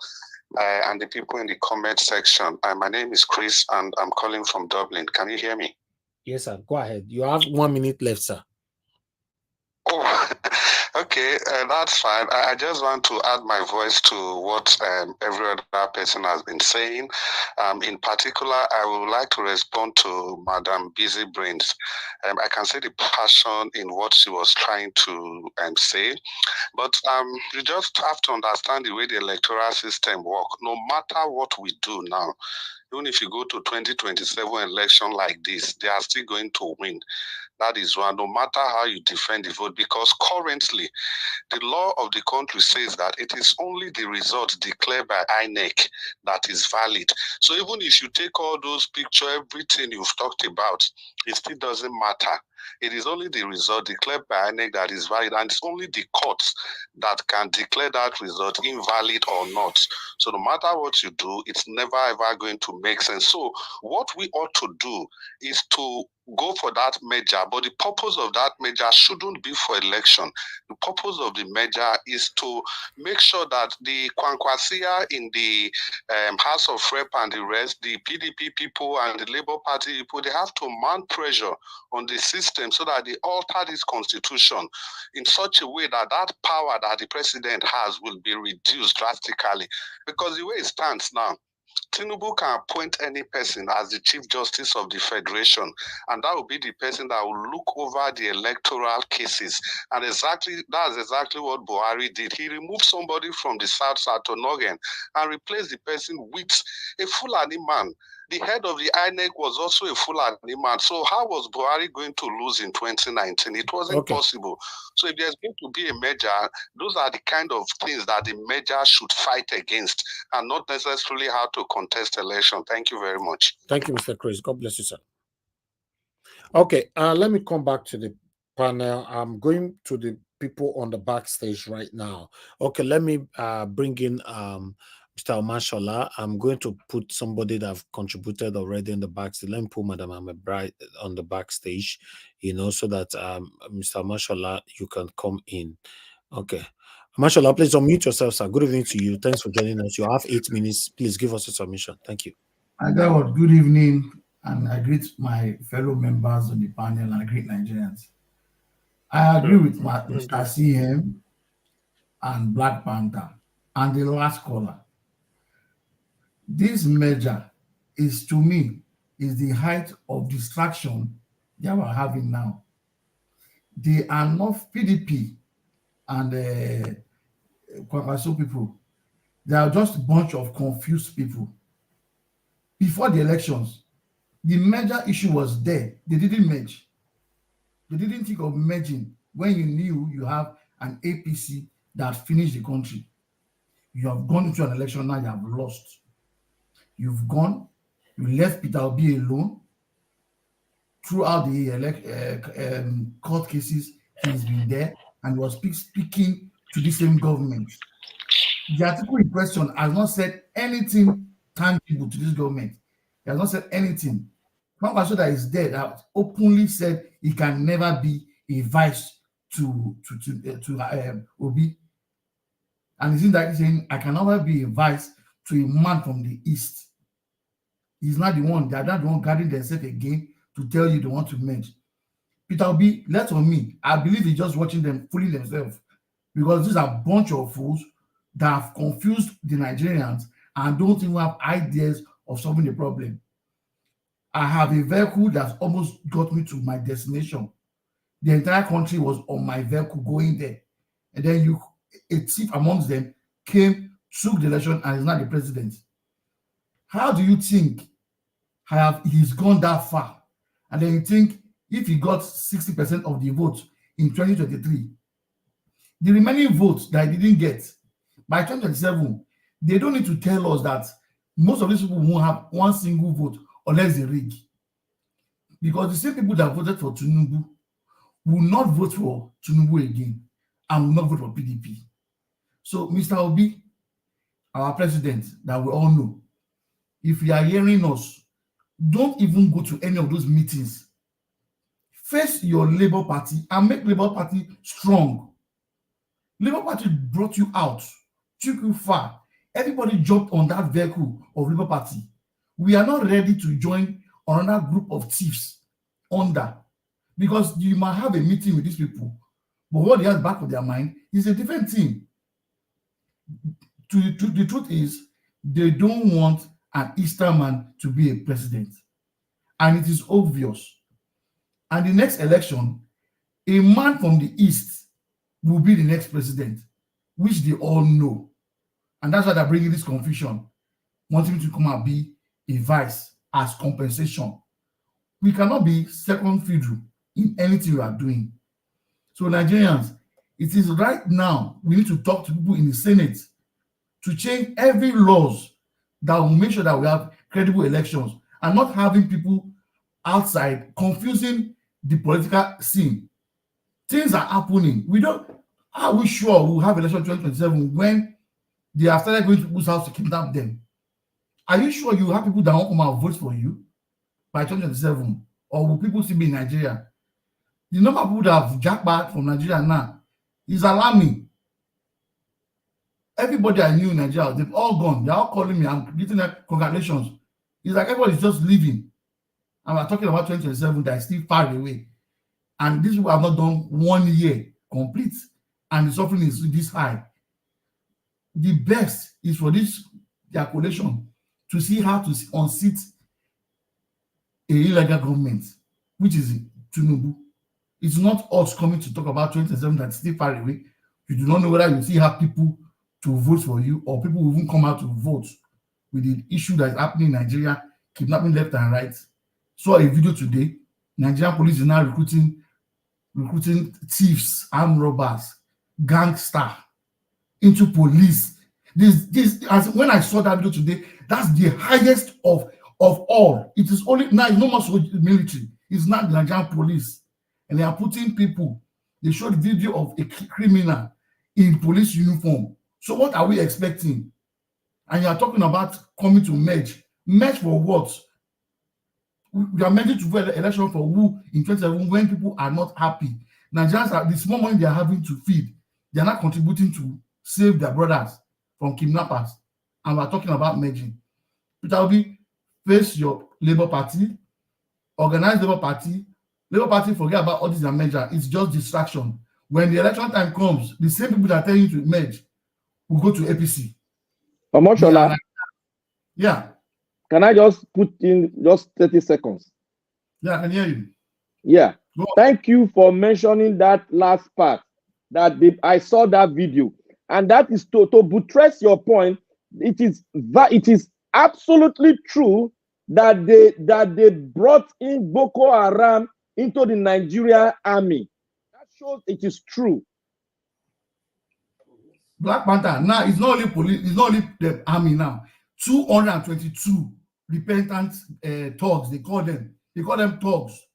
T: and the people in the comment section. My name is Chris, and I'm calling from Dublin. Can you hear me?
C: Yes, sir. Go ahead. You have 1 minute left, sir.
T: Oh, okay, that's fine. I just want to add my voice to what every other person has been saying. In particular, I would like to respond to Madam Busy Brains. I can see the passion in what she was trying to say, but you just have to understand the way the electoral system works. No matter what we do now, even if you go to 2027 election like this, they are still going to win. That is one, no matter how you defend the vote, because currently the law of the country says that it is only the result declared by INEC that is valid. So even if you take all those pictures, everything you've talked about, it still doesn't matter. It is only the result declared by INEC that is valid, and it's only the courts that can declare that result invalid or not. So no matter what you do, it's never ever going to make sense. So what we ought to do is to go for that measure, but the purpose of that measure shouldn't be for election. The purpose of the measure is to make sure that the Kwankwasia in the House of Rep and the rest, the PDP people and the Labour Party people, they have to mount pressure on the system so that they alter this constitution in such a way that that power that the president has will be reduced drastically. Because the way it stands now, Tinubu can appoint any person as the Chief Justice of the Federation, and that will be the person that will look over the electoral cases. And that's exactly what Buhari did. He removed somebody from the South Northern and replaced the person with a Fulani man. The head of the INEC was also a Fulani man. So how was Buhari going to lose in 2019? It wasn't possible. So if there's going to be a measure, those are the kind of things that the measure should fight against, and not necessarily how to contest election. Thank you very much.
C: Thank you, Mr. Chris. God bless you, sir. Okay, let me come back to the panel. I'm going to the people on the backstage right now. Okay, let me bring in Mr. Omashola. I'm going to put somebody that have contributed already in the backstage. Let me put Madam Amebride on the backstage, so that Mr. Omashola, you can come in. Okay. Omashola, please unmute yourself, sir. Good evening to you. Thanks for joining us. You have 8 minutes. Please give us a submission. Thank you.
U: Good evening, and I greet my fellow members of the panel, and I greet Nigerians. I agree with Mr. CM and Black Panther and the last caller. This measure is, to me, is the height of distraction that we're having now. They are not PDP and Kwakwaso people. They are just a bunch of confused people. Before the elections, the merger issue was there. They didn't merge. They didn't think of merging when you knew you have an APC that finished the country. You have gone into an election, now you have lost. You've gone, you left Peter Obi alone. Throughout the court cases, he's been there and was speaking to the same government. The article in question has not said anything tangible to this government. He has not said anything. Kwakwaso that is there that openly said he can never be a vice to Obi. And he's in that saying, I can never be a vice to a man from the East. He's not the one, they're not the one guarding themselves again to tell you they want to merge. Peter Obi, left on me, I believe he's just watching them fooling themselves, because these are a bunch of fools that have confused the Nigerians and don't even have ideas of solving the problem. I have a vehicle that almost got me to my destination. The entire country was on my vehicle going there. And then a thief amongst them came, took the election, and is now the president. How do you think he's gone that far? And then you think if he got 60% of the votes in 2023, the remaining votes that he didn't get, by 2027, they don't need to tell us that most of these people won't have one single vote unless they rig. Because the same people that voted for Tinubu will not vote for Tinubu again and will not vote for PDP. So, Mr. Obi, our president that we all know, if you are hearing us, don't even go to any of those meetings. Face your Labour Party and make Labour Party strong. Labour Party brought you out, took you far. Everybody jumped on that vehicle of Labour Party. We are not ready to join another group of thieves under, because you might have a meeting with these people, but what they have back of their mind is a different thing. The truth is, they don't want an Eastern to be a president, and it is obvious. And the next election, a man from the East will be the next president, which they all know. And that's why they're bringing this confusion, wanting to come and be a vice as compensation. We cannot be second fiddle in anything we are doing. So Nigerians, it is right now we need to talk to people in the Senate to change every laws that will make sure that we have credible elections and not having people outside confusing the political scene. Things are happening. Are we sure we'll have election 2027 when they have started going to people's house to kidnap them? Are you sure you have people that won't come out and vote for you by 2027? Or will people still be in Nigeria? The number of people that have jacked back from Nigeria now is alarming. Everybody I knew in Nigeria, they've all gone. They're all calling me. I'm getting them congratulations. It's like everybody's just leaving. And we're talking about 2027 that is still far away. And these people have not done 1 year complete. And the suffering is this high. The best is for their coalition to see how to unseat a illegal government, which is Tinubu. It's not us coming to talk about 2027 that's still far away. You do not know whether you still have people to vote for you or people will even come out to vote with the issue that is happening in Nigeria, kidnapping left and right. Saw a video today. Nigerian police is now recruiting thieves, armed robbers, gangster into police. When I saw that video today, that's the highest of all. It is only now, it's no more so military, it's not the Nigerian police. And they are putting people, they showed video of a criminal in police uniform. So what are we expecting? And you are talking about coming to merge. Merge for what? We are merging to vote election for who in 2027 when people are not happy. Nigerians are the small money they are having to feed. They are not contributing to save their brothers from kidnappers. And we are talking about merging. Peter Obi, face your Labour Party, organize Labour Party. Labour Party forget about all these measures. It's just distraction. When the election time comes, the same people that tell you to merge will go to APC.
O: Omoshola,
U: yeah.
O: Can I just put in just 30 seconds?
U: Yeah, I can hear you.
O: Yeah. Thank you for mentioning that last part. I saw that video. And that is to buttress your point. It is absolutely true that they brought in Boko Haram into the Nigeria army. That shows it is true.
U: Black Panther now it's not only police, it's not only the army now. 222 repentant thugs, they call them thugs.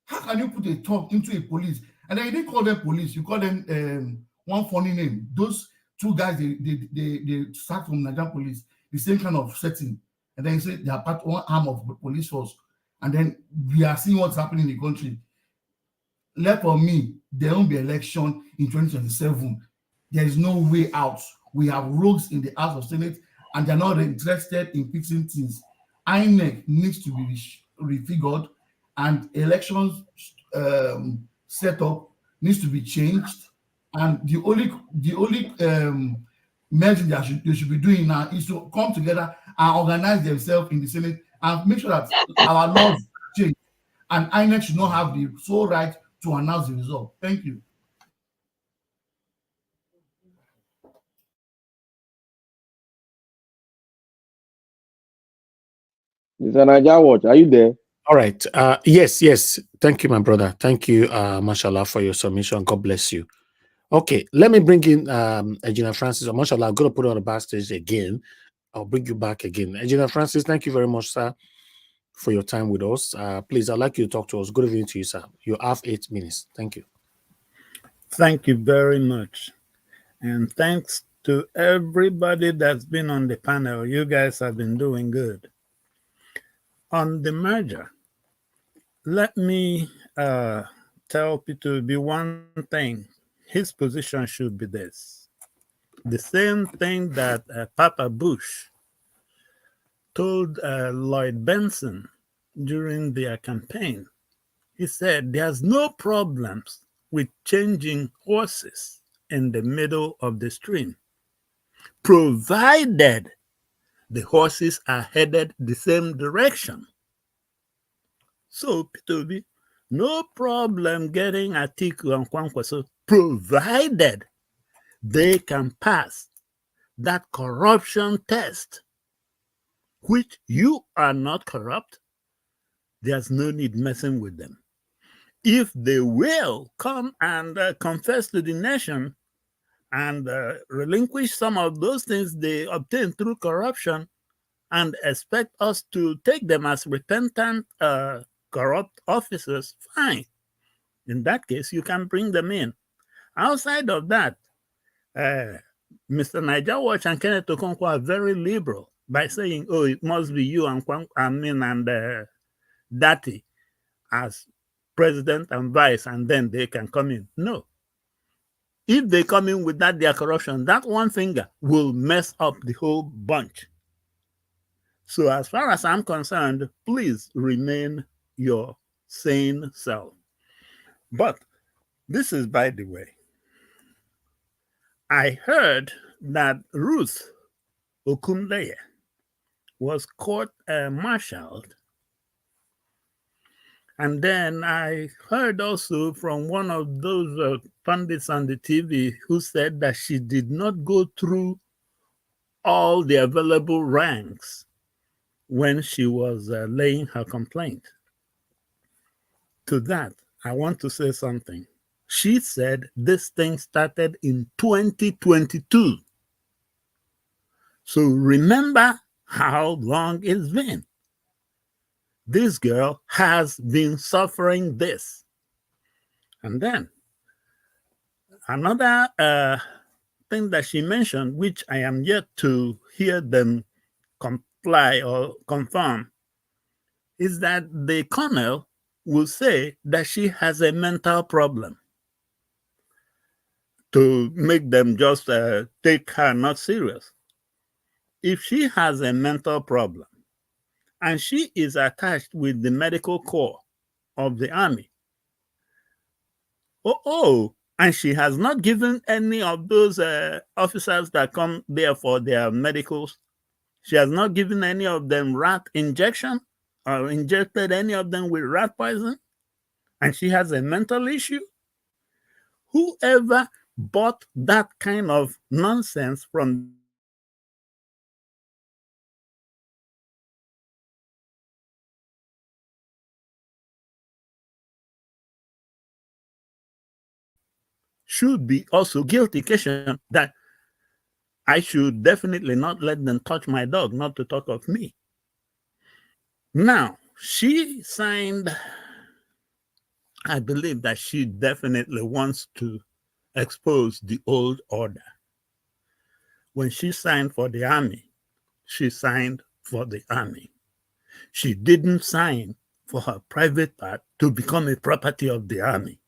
U: How can you put a thug into a police? And then you didn't call them police, you call them one funny name. Those two guys they start from Nigerian police, the same kind of setting, and then you say they are part one arm of the police force, and then we are seeing what's happening in the country. Left for me, there won't be election in 2027. There is no way out. We have rogues in the House of Senate, and they're not interested in fixing things. INEC needs to be refigured, and elections setup needs to be changed. And the only measure they should be doing now is to come together and organize themselves in the Senate and make sure that our laws change. And INEC should not have the sole right to announce the result. Thank you.
O: Mr. Naija Watch, are you there?
C: All right. Yes. Thank you, my brother. Thank you, mashallah, for your submission. God bless you. Okay, let me bring in Engineer Francis. Mashallah, I'm going to put on the backstage again. I'll bring you back again. Engineer Francis, thank you very much, sir, for your time with us. Please, I'd like you to talk to us. Good evening to you, sir. You have 8 minutes. Thank you.
B: Thank you very much. And thanks to everybody that's been on the panel. You guys have been doing good. On the merger, let me tell Peter B one thing. His position should be this. The same thing that Papa Bush told Lloyd Benson during their campaign. He said there's no problems with changing horses in the middle of the stream, provided the horses are headed the same direction. So, P2B, no problem getting Atiku and Kwankwaso, provided they can pass that corruption test, which you are not corrupt. There's no need messing with them. If they will come and confess to the nation and relinquish some of those things they obtained through corruption and expect us to take them as repentant corrupt officers, fine. In that case, you can bring them in. Outside of that, Mr. Niger Watch and Kenneth Okonkwo are very liberal by saying, oh, it must be you and Dati as president and vice, and then they can come in. No. If they come in with that, their corruption, that one finger will mess up the whole bunch. So as far as I'm concerned, please remain your sane self. But this is by the way. I heard that Ruth Okunleye was court-martialed. And then I heard also from one of those pundits on the TV who said that she did not go through all the available ranks when she was laying her complaint. To that, I want to say something. She said this thing started in 2022. So remember how long it's been. This girl has been suffering this. And then another thing that she mentioned, which I am yet to hear them comply or confirm, is that the colonel will say that she has a mental problem to make them just take her not serious. If she has a mental problem and she is attached with the medical corps of the army, and she has not given any of those officers that come there for their medicals, she has not given any of them rat injection or injected any of them with rat poison, and she has a mental issue. Whoever bought that kind of nonsense from should be also guilty that I should definitely not let them touch my dog, not to talk of me. Now, she signed, I believe that she definitely wants to expose the old order. When she signed for the army, she signed for the army. She didn't sign for her private part to become a property of the army.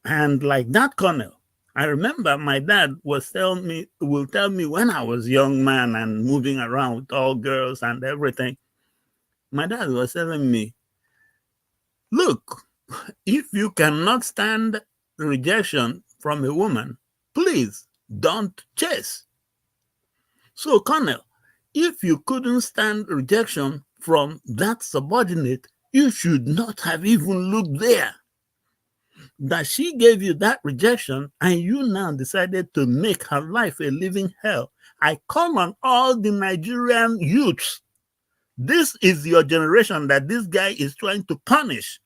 B: And like that colonel, I remember my dad will tell me when I was a young man and moving around with all girls and everything, my dad was telling me, look, if you cannot stand rejection from a woman, please don't chase. So, colonel, if you couldn't stand rejection from that subordinate, you should not have even looked there. That she gave you that rejection and you now decided to make her life a living hell. I call on all the Nigerian youths. This is your generation that this guy is trying to punish.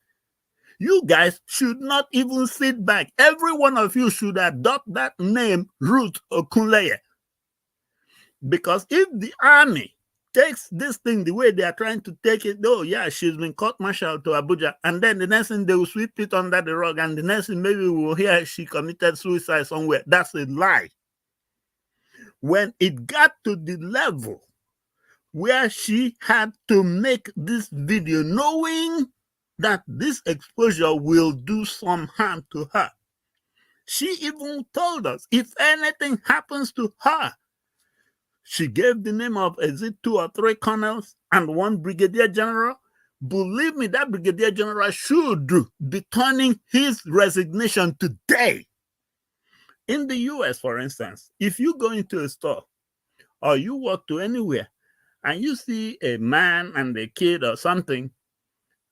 B: You guys should not even sit back. Every one of you should adopt that name, Ruth Okunleye. Because if the army takes this thing the way they are trying to take it, oh yeah, she's been court-martialed to Abuja, and then the next thing they will sweep it under the rug, and the next thing maybe we will hear she committed suicide somewhere. That's a lie. When it got to the level where she had to make this video knowing that this exposure will do some harm to her, she even told us if anything happens to her, she gave the name of, is it 2 or 3 colonels and 1 brigadier general? Believe me, that brigadier general should be turning his resignation today. In the US, for instance, if you go into a store or you walk to anywhere and you see a man and a kid or something,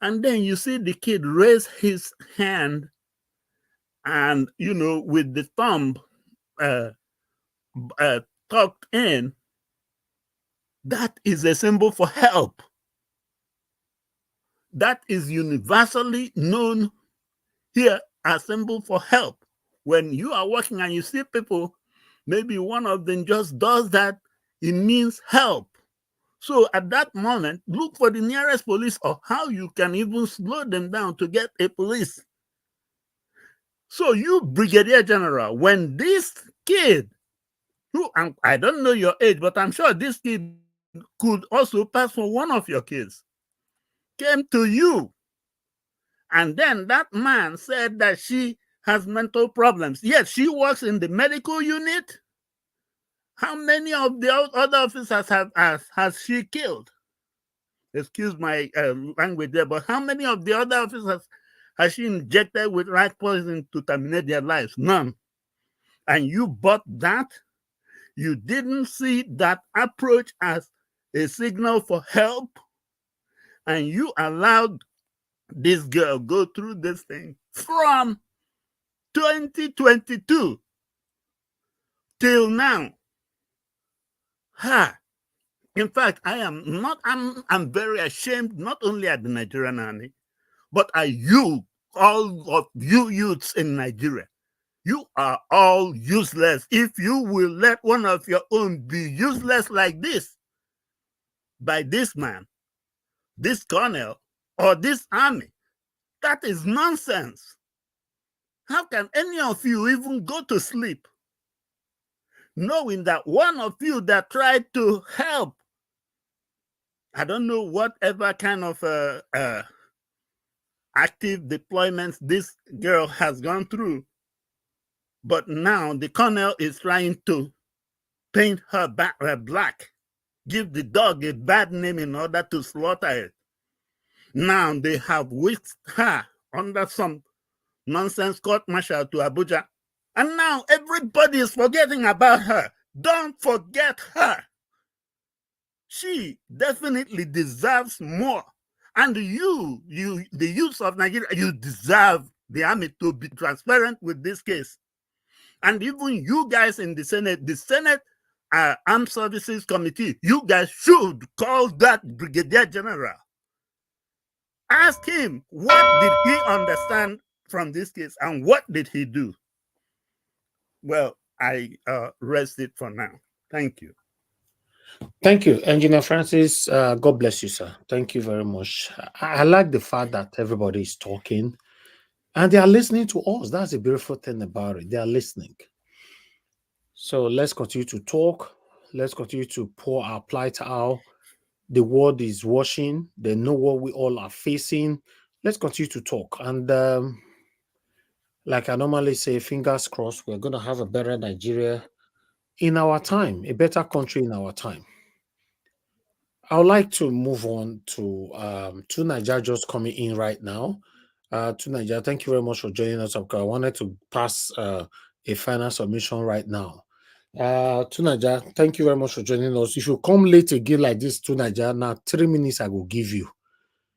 B: and then you see the kid raise his hand and, you know, with the thumb tucked in, that is a symbol for help. That is universally known here as symbol for help. When you are walking and you see people, maybe one of them just does that, it means help. So at that moment, look for the nearest police or how you can even slow them down to get a police. So you, Brigadier General, when this kid, who I don't know your age, but I'm sure this kid could also pass for one of your kids, came to you, and then that man said that she has mental problems. Yes, she works in the medical unit. How many of the other officers has she killed? Excuse my language there, but how many of the other officers has she injected with rat poison to terminate their lives? None. And you bought that? You didn't see that approach as a signal for help? And you allowed this girl go through this thing from 2022 till now. In fact, I'm very ashamed, not only at the Nigerian army, but at you, all of you youths in Nigeria. You are all useless if you will let one of your own be useless like this by this man, this colonel, or this army. That is nonsense. How can any of you even go to sleep knowing that one of you that tried to help, I don't know whatever kind of active deployments this girl has gone through, but now the colonel is trying to paint her black, give the dog a bad name in order to slaughter it. Now they have whisked her under some nonsense court-martial to Abuja, and now everybody is forgetting about her. Don't forget her. She definitely deserves more. And you, the youth of Nigeria, you deserve the army to be transparent with this case. And even you guys in the Senate Armed Services Committee, you guys should call that Brigadier General. Ask him, what did he understand from this case and what did he do? Well, I rest it for now. Thank you.
C: Thank you, Engineer Francis. God bless you, sir. Thank you very much. I like the fact that everybody is talking and they are listening to us. That's a beautiful thing about it. They are listening. So let's continue to talk. Let's continue to pour our plight out. The world is watching. They know what we all are facing. Let's continue to talk. And like I normally say, fingers crossed, we're going to have a better Nigeria in our time, a better country in our time. I would like to move on to Nigeria just coming in right now. To Nigeria, thank you very much for joining us. I wanted to pass a final submission right now. To Nigeria, thank you very much for joining us. If you come late again like this to Nigeria, now 3 minutes I will give you.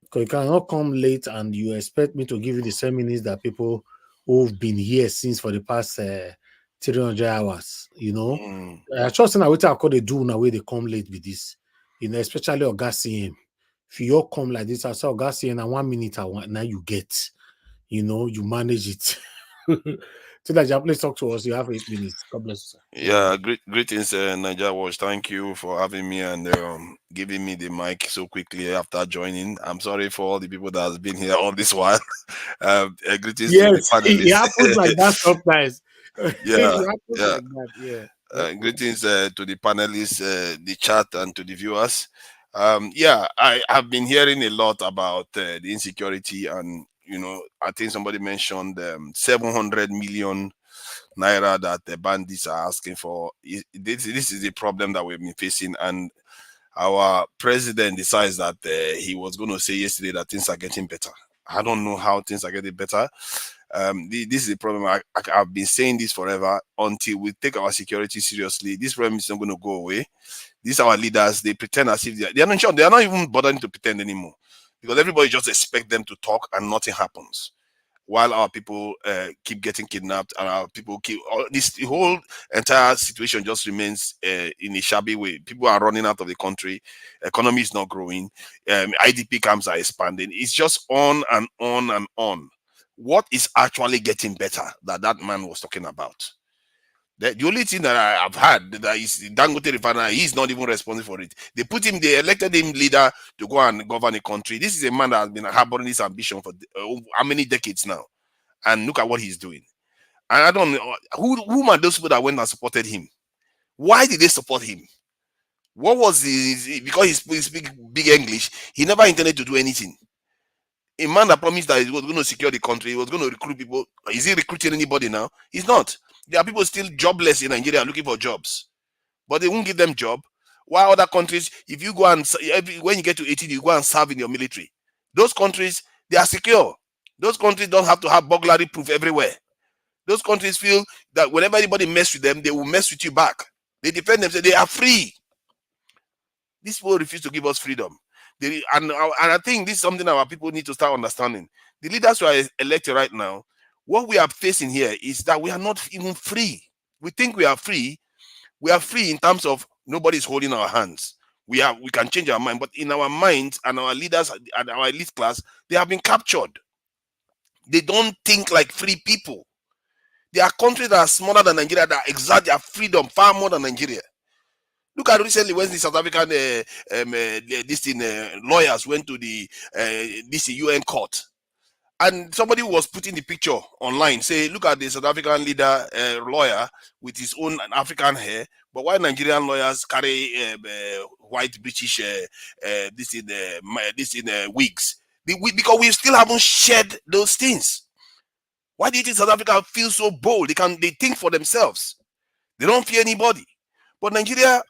C: Because you cannot come late and you expect me to give you the same minutes that people who've been here since for the past 300 hours, you know. I trust in what I call they do now where they come late with this, you know, especially Augustine. If you all come like this, I saw Augustine and 1 minute now you get, you know, you manage it. Tilaja, please talk to us. You have 8 minutes. God bless you, sir.
A: Yeah, greetings, Niger Watch. Thank you for having me and giving me the mic so quickly after joining. I'm sorry for all the people that has been here all this while. Greetings to the
C: Yes, it
A: panelists.
C: happens like that sometimes.
A: Yeah,
C: It happens
A: yeah.
C: like that. Yeah.
A: Greetings to the panelists, the chat, and to the viewers. Yeah, I have been hearing a lot about the insecurity, and I think somebody mentioned 700 million naira that the bandits are asking for. This is the problem that we've been facing, and our president decides that he was going to say yesterday that things are getting better. I don't know how things are getting better. This is the problem. I've been saying this forever. Until we take our security seriously, this problem is not going to go away. These are our leaders. They pretend as if they are not sure. They are not even bothering to pretend anymore, because everybody just expect them to talk and nothing happens, while our people keep getting kidnapped, and our people keep the whole entire situation just remains in a shabby way. People are running out of the country, economy is not growing, IDP camps are expanding. It's just on and on and on. What is actually getting better that man was talking about? The only thing that I have had that is Dangote Refinery. He's not even responsible for it. They elected him leader to go and govern a country. This is a man that has been harboring this ambition for how many decades now? And look at what he's doing. And I don't know who are those people that went and supported him. Why did they support him? What was because he speaks big English? He never intended to do anything. A man that promised that he was going to secure the country, he was going to recruit people. Is he recruiting anybody now? He's not. There are people still jobless in Nigeria looking for jobs, but they won't give them job. While other countries, if you go and when you get to 18, you go and serve in your military. Those countries, they are secure. Those countries don't have to have burglary proof everywhere. Those countries feel that whenever anybody mess with them, they will mess with you back. They defend themselves. They are free. These people refuse to give us freedom. And I think this is something our people need to start understanding. The leaders who are elected right now, what we are facing here is that we are not even free. We think we are free. We are free in terms of nobody's holding our hands. We can change our mind, but in our minds and our leaders and our elite class, they have been captured. They don't think like free people. There are countries that are smaller than Nigeria that exert their freedom far more than Nigeria. Look at recently when the South African lawyers went to the this UN court, and somebody was putting the picture online, say, look at the South African leader lawyer with his own African hair, but why Nigerian lawyers carry white British wigs? Because we still haven't shared those things. Why do you think South Africa feels so bold? They think for themselves. They don't fear anybody. But Nigeria,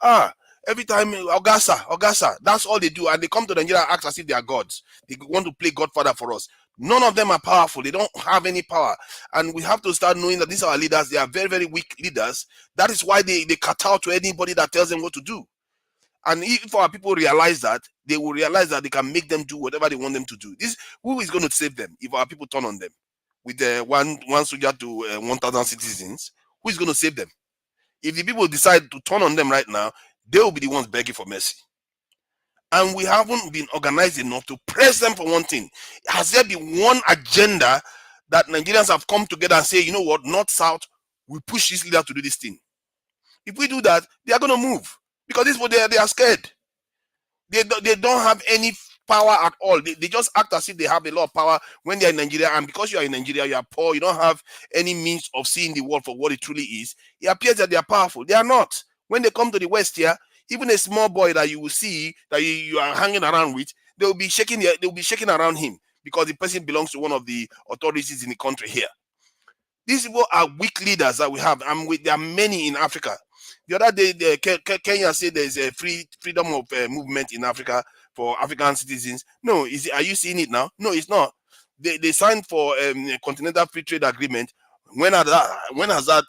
A: every time Ogasa, that's all they do. And they come to Nigeria and act as if they are gods. They want to play Godfather for us. None of them are powerful. They don't have any power. And we have to start knowing that these are our leaders. They are very, very weak leaders. That is why they cut out to anybody that tells them what to do. And if our people realize that, they will realize that they can make them do whatever they want them to do. Who is going to save them if our people turn on them? With one soldier to 1,000 citizens, who is going to save them? If the people decide to turn on them right now, they will be the ones begging for mercy. And we haven't been organized enough to press them for one thing. Has there been one agenda that Nigerians have come together and say, you know what, North, South, we push this leader to do this thing? If we do that, they are going to move. Because this is what they are scared. They don't have any power at all. They just act as if they have a lot of power when they're in Nigeria. And because you are in Nigeria, you are poor, you don't have any means of seeing the world for what it truly is. It appears that they are powerful. They are not. When they come to the West here, even a small boy that you will see that you are hanging around with, they'll be shaking around him because the person belongs to one of the authorities in the country here. These people are weak leaders that we have, and there are many in Africa. The other day, Kenya said there's a freedom of movement in Africa for African citizens. No, are you seeing it now? No, it's not. They signed for a continental free trade agreement. When is that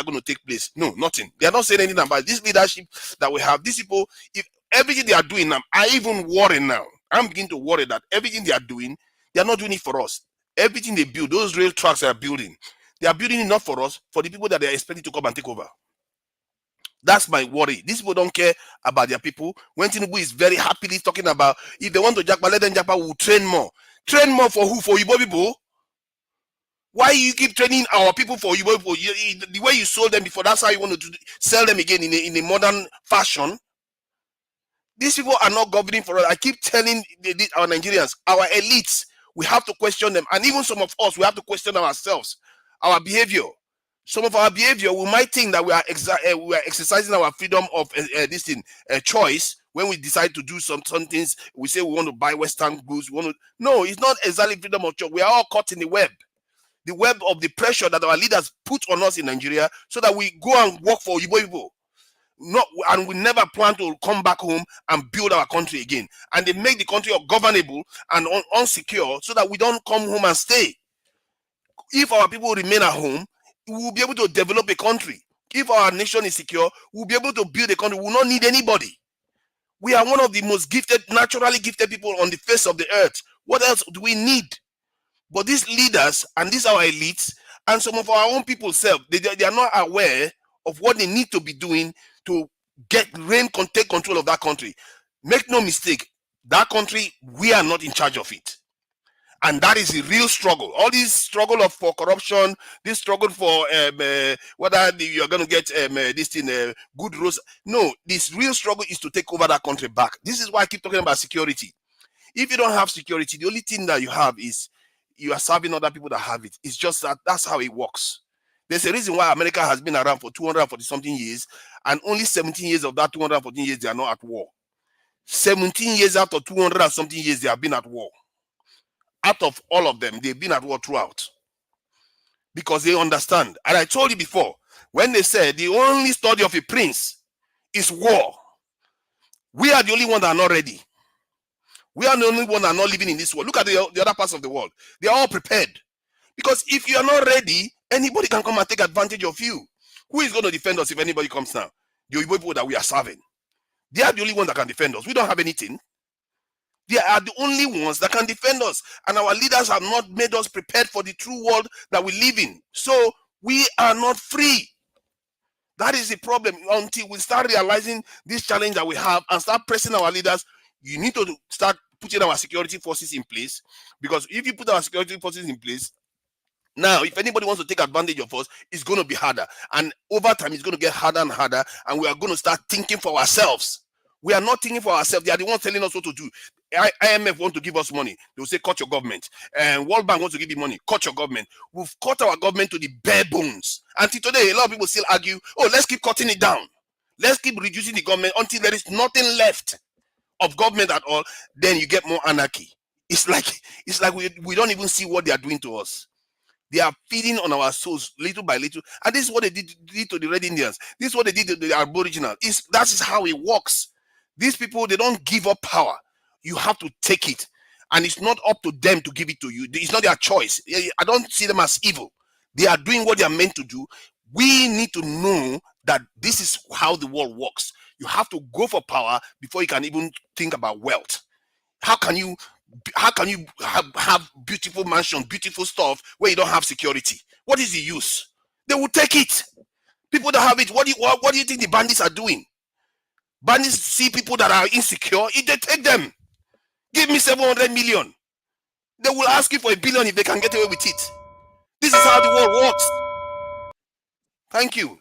A: going to take place? No, nothing. They are not saying anything about this leadership that we have. These people, if everything they are doing now, I even worry now. I'm beginning to worry that everything they are doing, they are not doing it for us. Everything they build, those rail tracks they are building it not for us, for the people that they are expecting to come and take over. That's my worry. These people don't care about their people. When Tinubu is very happily talking about if they want to japa, let them japa, will train more. Train more for who? For Igbo people? Why you keep training our people for you? The way you sold them before, that's how you want to sell them again in a modern fashion. These people are not governing for us. I keep telling our Nigerians, our elites, we have to question them. And even some of us, we have to question ourselves, our behavior. Some of our behavior, we might think that we are exercising our freedom of choice when we decide to do some things. We say we want to buy Western goods. No, it's not exactly freedom of choice. We are all caught in the web of the pressure that our leaders put on us in Nigeria, so that we go and work for Igbo people. And we never plan to come back home and build our country again. And they make the country ungovernable and unsecure, so that we don't come home and stay. If our people remain at home, we will be able to develop a country. If our nation is secure, we'll be able to build a country. We will not need anybody. We are one of the most gifted, naturally gifted people on the face of the earth. What else do we need? But these leaders and these our elites and some of our own people self, they are not aware of what they need to be doing to take control of that country. Make no mistake, that country, we are not in charge of it. And that is a real struggle. All this struggle for corruption, this struggle for whether you are going to get this thing, good rules. No, this real struggle is to take over that country back. This is why I keep talking about security. If you don't have security, the only thing that you have is you are serving other people that have it. It's just that's how it works. There's a reason why America has been around for 240 something years, and only 17 years of that 214 years they are not at war. 17 years out of 200 and something years they have been at war. Out of all of them, they've been at war throughout, because they understand. And I told you before, when they said the only study of a prince is war, we are the only one that are not ready. We are the only one that are not living in this world. Look at the other parts of the world. They are all prepared. Because if you are not ready, anybody can come and take advantage of you. Who is going to defend us if anybody comes now? The people that we are serving. They are the only ones that can defend us. We don't have anything. They are the only ones that can defend us. And our leaders have not made us prepared for the true world that we live in. So we are not free. That is the problem. Until we start realizing this challenge that we have and start pressing our leaders, you need to start putting our security forces in place. Because if you put our security forces in place, now, if anybody wants to take advantage of us, it's going to be harder. And over time, it's going to get harder and harder. And we are going to start thinking for ourselves. We are not thinking for ourselves. They are the ones telling us what to do. IMF want to give us money. They will say, cut your government. And World Bank wants to give you money. Cut your government. We've cut our government to the bare bones. Until today, a lot of people still argue, oh, let's keep cutting it down. Let's keep reducing the government until there is nothing left of government at all. Then you get more anarchy. It's like we don't even see what they are doing to us. They are feeding on our souls little by little. And this is what they did to the Red Indians. This is what they did to the Aboriginal. That is how it works. These people, they don't give up power. You have to take it. And it's not up to them to give it to you. It's not their choice. I don't see them as evil. They are doing what they are meant to do. We need to know that this is how the world works. You have to go for power before you can even think about wealth. How can you have beautiful mansions, beautiful stuff where you don't have security? What is the use? They will take it. People that have it, what do you think the bandits are doing? Bandits see people that are insecure, if they take them. Give me 700 million. They will ask you for $1 billion if they can get away with it. This is how the world works. Thank you.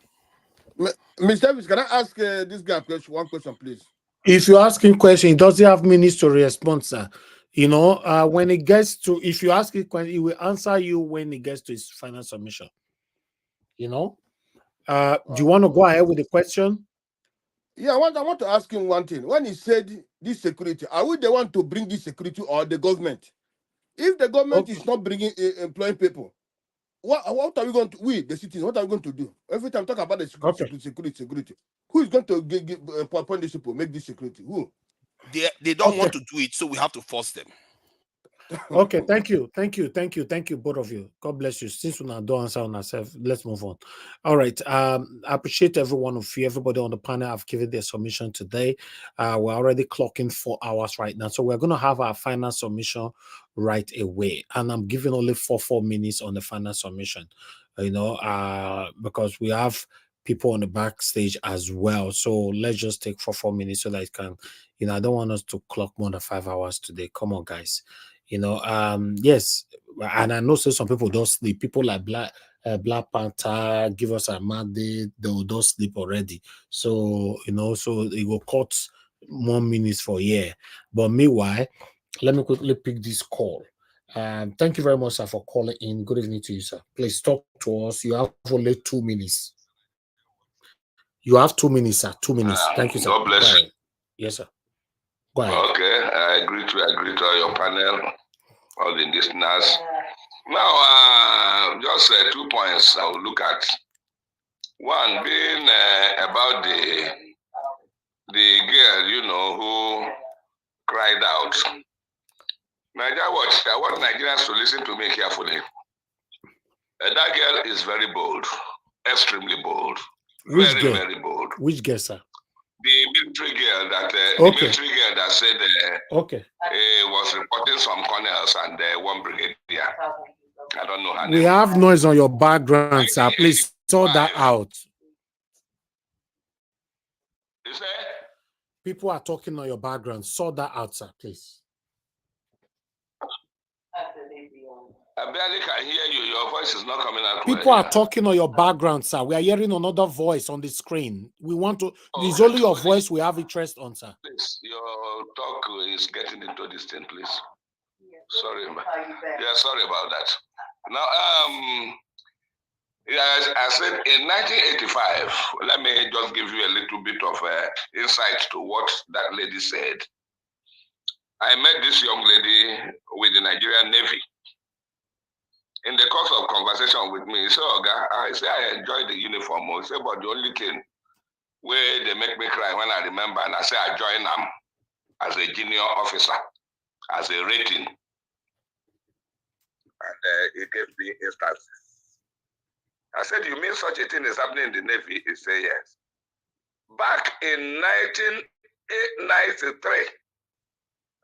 J: Mr. Davis, can I ask this guy one question, please?
C: If you're asking question, he doesn't have minutes to respond, sir. You know, when it gets to, if you ask a question, he will answer you when it gets to his final submission. You know, do you want to go ahead with the question?
J: Yeah, I want to ask him one thing. When he said this security, are we the one to bring this security or the government? If the government is not bringing employing people, what are we going to, we, the citizens, what are we going to do? Every time talk about the security. Who is going to appoint these people, make this security? Who?
A: They don't want to do it, so we have to force them.
C: Okay, thank you, both of you. God bless you. Since we don't answer on ourselves, let's move on. All right. I appreciate every one of you, everybody on the panel. I've given their submission today. We're already clocking 4 hours right now, so we're going to have our final submission right away. And I'm giving only 4 minutes on the final submission. You know, because we have people on the backstage as well. So let's just take 4 minutes so that it can. You know, I don't want us to clock more than 5 hours today. Come on, guys. You know, yes, and I know say some people don't sleep. People like Black Panther, Give Us a Mandate, they don't sleep already. So so it will cut more minutes for year. But meanwhile, let me quickly pick this call. Thank you very much, sir, for calling in. Good evening to you, sir. Please talk to us. You have only 2 minutes. You have 2 minutes, sir. 2 minutes. Thank you, sir.
E: God bless you.
C: Yes, sir. Go ahead.
E: Okay, I agree to all your panel, all the listeners. Now, just 2 points I will look at. One being about the girl, who cried out. Nigeria, I want Nigerians to listen to me carefully. That girl is very bold, extremely bold,
C: Which girl?
E: very bold.
C: Which girl, sir?
E: The military girl that said was reporting some colonels and one brigadier. I don't know her
C: We
E: name.
C: have noise on your background, sir. Please sort that out.
E: You say?
C: People are talking on your background. Sort that out, sir, please.
E: I barely can hear you. Your voice is not coming out.
C: People are talking on your background, sir. We are hearing another voice on the screen. We want to. It's only your voice we have interest on, sir.
E: Please, your talk is getting into this thing, please. Sorry, yeah, sorry about that. Now, I said in 1985. Let me just give you a little bit of insight to what that lady said. I met this young lady with the Nigerian Navy. In the course of conversation with me, he said, I say I enjoy the uniform. He said, but the only thing where they make me cry when I remember, and I say I join them as a junior officer, as a rating. And he gave me instances. I said, you mean such a thing is happening in the Navy? He said, yes. Back in 1993,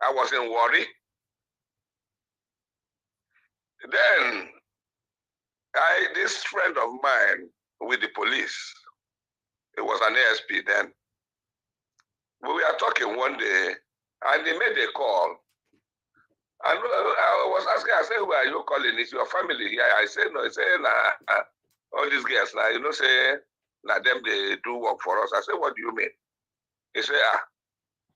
E: I was in Warri. Then, this friend of mine with the police, it was an ASP then, we were talking one day, and he made a call. And I was asking, I said, who are you calling? Is your family here? I said, no. He said, nah, all these guys, now, say, now them, they do work for us. I said, what do you mean? He said,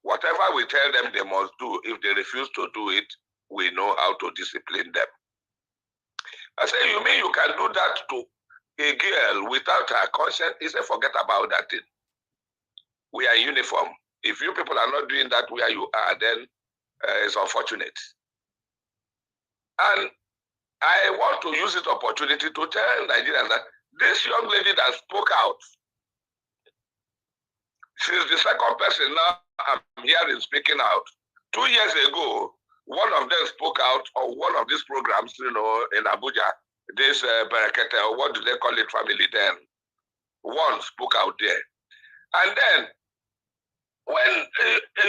E: whatever we tell them they must do, if they refuse to do it, we know how to discipline them. I said, you mean you can do that to a girl without her consent? He said, forget about that thing. We are in uniform. If you people are not doing that where you are, then it's unfortunate. And I want to use this opportunity to tell Nigerians that this young lady that spoke out, she's the second person now I'm hearing speaking out. 2 years ago, one of them spoke out on one of these programs, in Abuja, this Berekete, or what do they call it, family then. One spoke out there. And then, when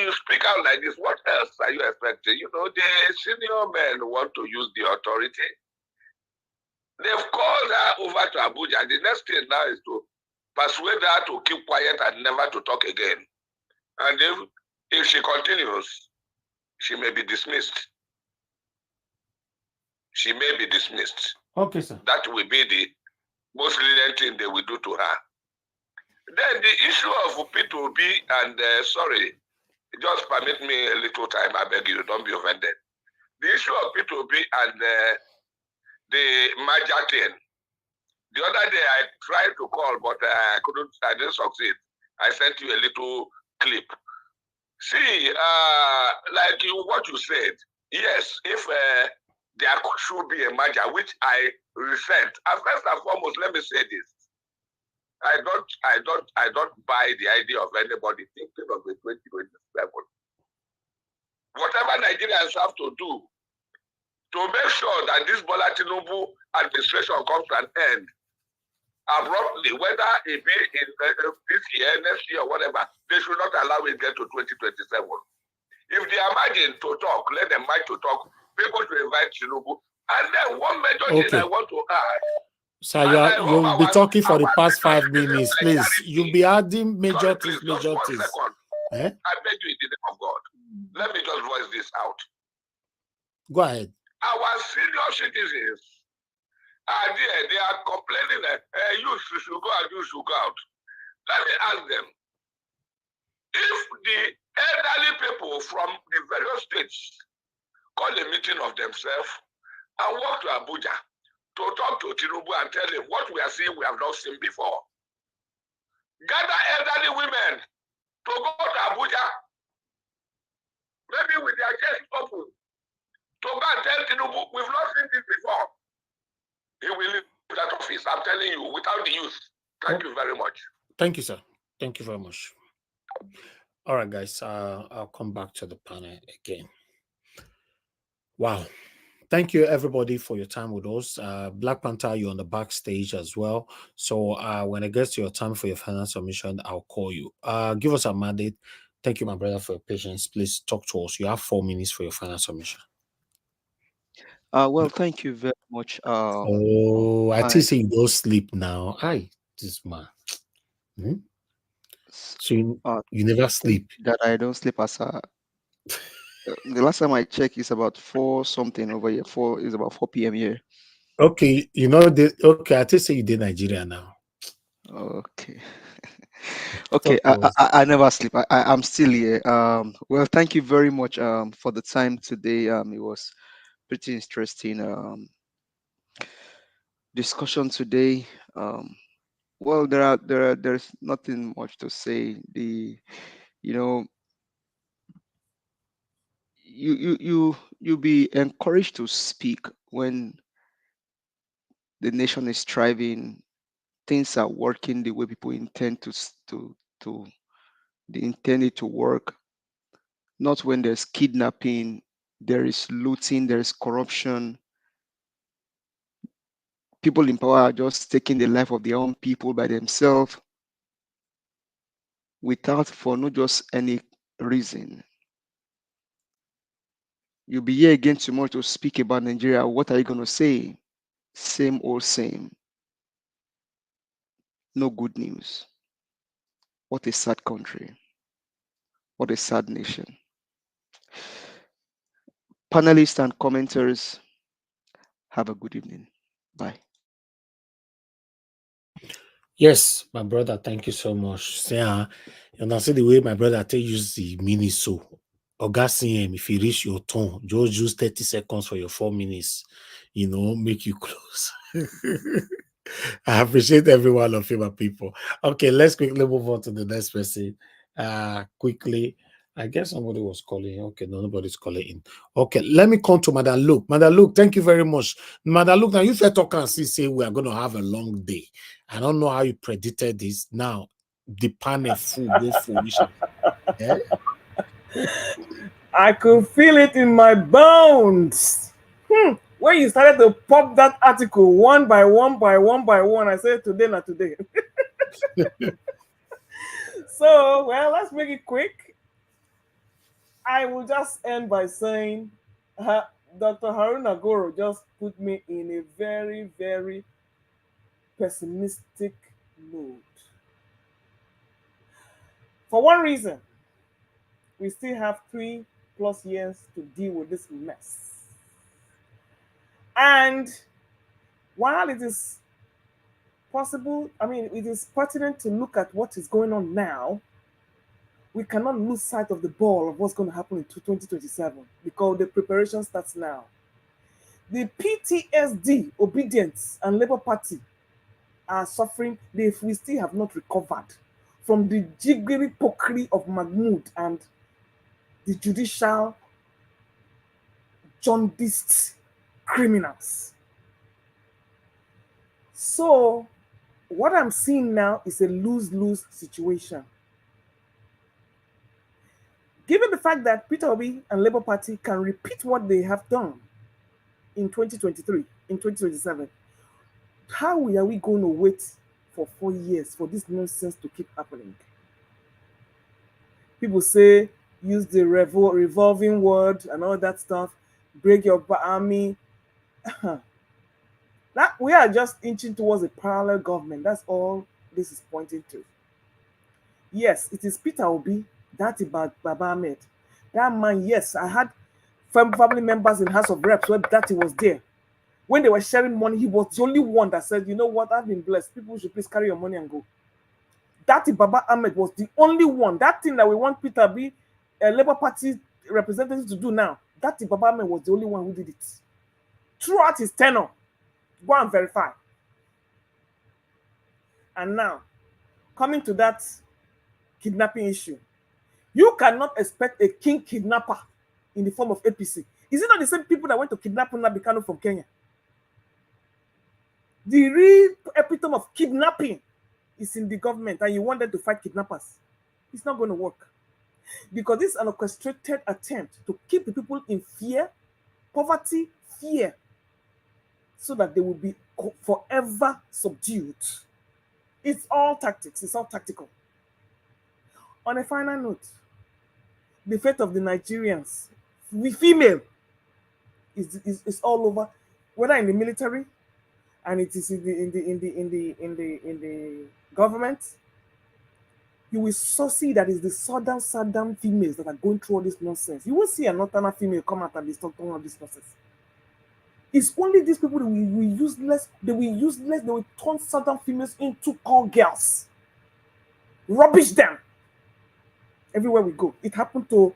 E: you speak out like this, what else are you expecting? The senior men want to use the authority. They've called her over to Abuja. The next thing now is to persuade her to keep quiet and never to talk again. And if she continues, she may be dismissed. She may be dismissed.
C: Okay, sir.
E: That will be the most lenient thing they will do to her. Then the issue of P2B, and sorry, just permit me a little time, I beg you, don't be offended. The issue of P2B and the merger thing. The other day I tried to call, but I didn't succeed. I sent you a little clip. See, like what you said, yes, if there should be a merger, which I resent. First and foremost, let me say this. I don't buy the idea of anybody thinking of the 2027. Whatever Nigerians have to do to make sure that this Bola Tinubu administration comes to an end abruptly, whether it be in this year, next year, whatever, they should not allow it get to 2027. If they are marching to talk, let them march to talk. People should invite Tinubu. And then one major thing I want to add.
C: Sir, you'll be talking for the past 5 minutes, please. You'll be adding major things, major things.
E: I beg you in the name of God. Let me just voice this out.
C: Go ahead.
E: Our senior citizens are there. They are complaining that you should go out, you should go out. Let me ask them, if the elderly people from the various states call a meeting of themselves and walk to Abuja to talk to Tinubu and tell him what we are seeing we have not seen before, gather elderly women to go to Abuja, maybe with their chest open, to go and tell Tinubu, we've not seen this before. He will leave that office, I'm telling you, without the youth. Thank you very much.
C: Thank you, sir. Thank you very much. All right, guys, I'll come back to the panel again. Wow. Thank you, everybody, for your time with us. Black Panther, you're on the backstage as well. So when it gets to your time for your final submission, I'll call you. Give us a mandate. Thank you, my brother, for your patience. Please talk to us. You have 4 minutes for your final submission.
H: Well, thank you very much.
C: I think say you don't sleep now. This man. So you never sleep.
H: That I don't sleep as a. The last time I checked is about 4 something over here. 4 is about 4 p.m. here.
C: Okay, I think say you did Nigeria now.
H: Okay. Okay, I never sleep. I'm still here. Well, thank you very much for the time today. It was pretty interesting discussion today. Well, there's nothing much to say. You'll be encouraged to speak when the nation is thriving, things are working the way people intend they intend it to work. Not when there's kidnapping, there is looting, there is corruption. People in power are just taking the life of their own people by themselves for not just any reason. You'll be here again tomorrow to speak about Nigeria. What are you going to say? Same old same. No good news. What a sad country. What a sad nation. Panelists and commenters, have a good evening. Bye.
C: Yes, my brother, thank you so much. See the way my brother tell you the mini so. Augustine, if you reach your turn, just use 30 seconds for your 4 minutes, make you close. I appreciate every one of you, my people. Okay, let's quickly move on to the next person. Quickly, I guess somebody was calling. Okay, no, nobody's calling in. Okay, let me come to Madam Luke. Madam Luke, thank you very much. Madam Luke, now you fair talk and say we are going to have a long day. I don't know how you predicted this. Now, the panel full, go full. Yeah?
I: I could feel it in my bones. When you started to pop that article one by one, I said today, not today. So, well, let's make it quick. I will just end by saying Dr. Haruna Goro just put me in a very, very pessimistic mood. For one reason, we still have 3+ years to deal with this mess. And while it is possible, it is pertinent to look at what is going on now, we cannot lose sight of the ball of what's going to happen in 2027 because the preparation starts now. The PTSD, Obedience, and Labour Party are suffering. We still have not recovered from the jiggery pokery of Mahmoud and the judicial jaundiced criminals. So, what I'm seeing now is a lose-lose situation. Given the fact that Peter Obi and Labour Party can repeat what they have done in 2023, in 2027, how are we going to wait for 4 years for this nonsense to keep happening? People say, use the revolving word and all that stuff, break your army. We are just inching towards a parallel government. That's all this is pointing to. Yes, it is Peter Obi, that about Baba Ahmed. That man, yes, I had family members in House of Reps where that he was there. When they were sharing money, he was the only one that said, you know what, I've been blessed. People should please carry your money and go. That Baba Ahmed was the only one. That thing that we want Peter B, a Labour Party representative, to do now, that Baba Ahmed was the only one who did it. Throughout his tenure. Go and verify. And now, coming to that kidnapping issue, you cannot expect a king kidnapper in the form of APC. Is it not the same people that went to kidnap Nnamdi Kanu from Kenya? The real epitome of kidnapping is in the government, and you want them to fight kidnappers. It's not going to work. Because this is an orchestrated attempt to keep the people in fear, poverty, fear, so that they will be forever subdued. It's all tactics. It's all tactical. On a final note, the fate of the Nigerians, the female, is all over, whether in the military, and it is in the government. You will so see that it's the southern females that are going through all this nonsense. You won't see a northern female come out and be talking all this nonsense. It's only these people that will useless. They will turn southern females into call girls. Rubbish them. Everywhere we go. It happened to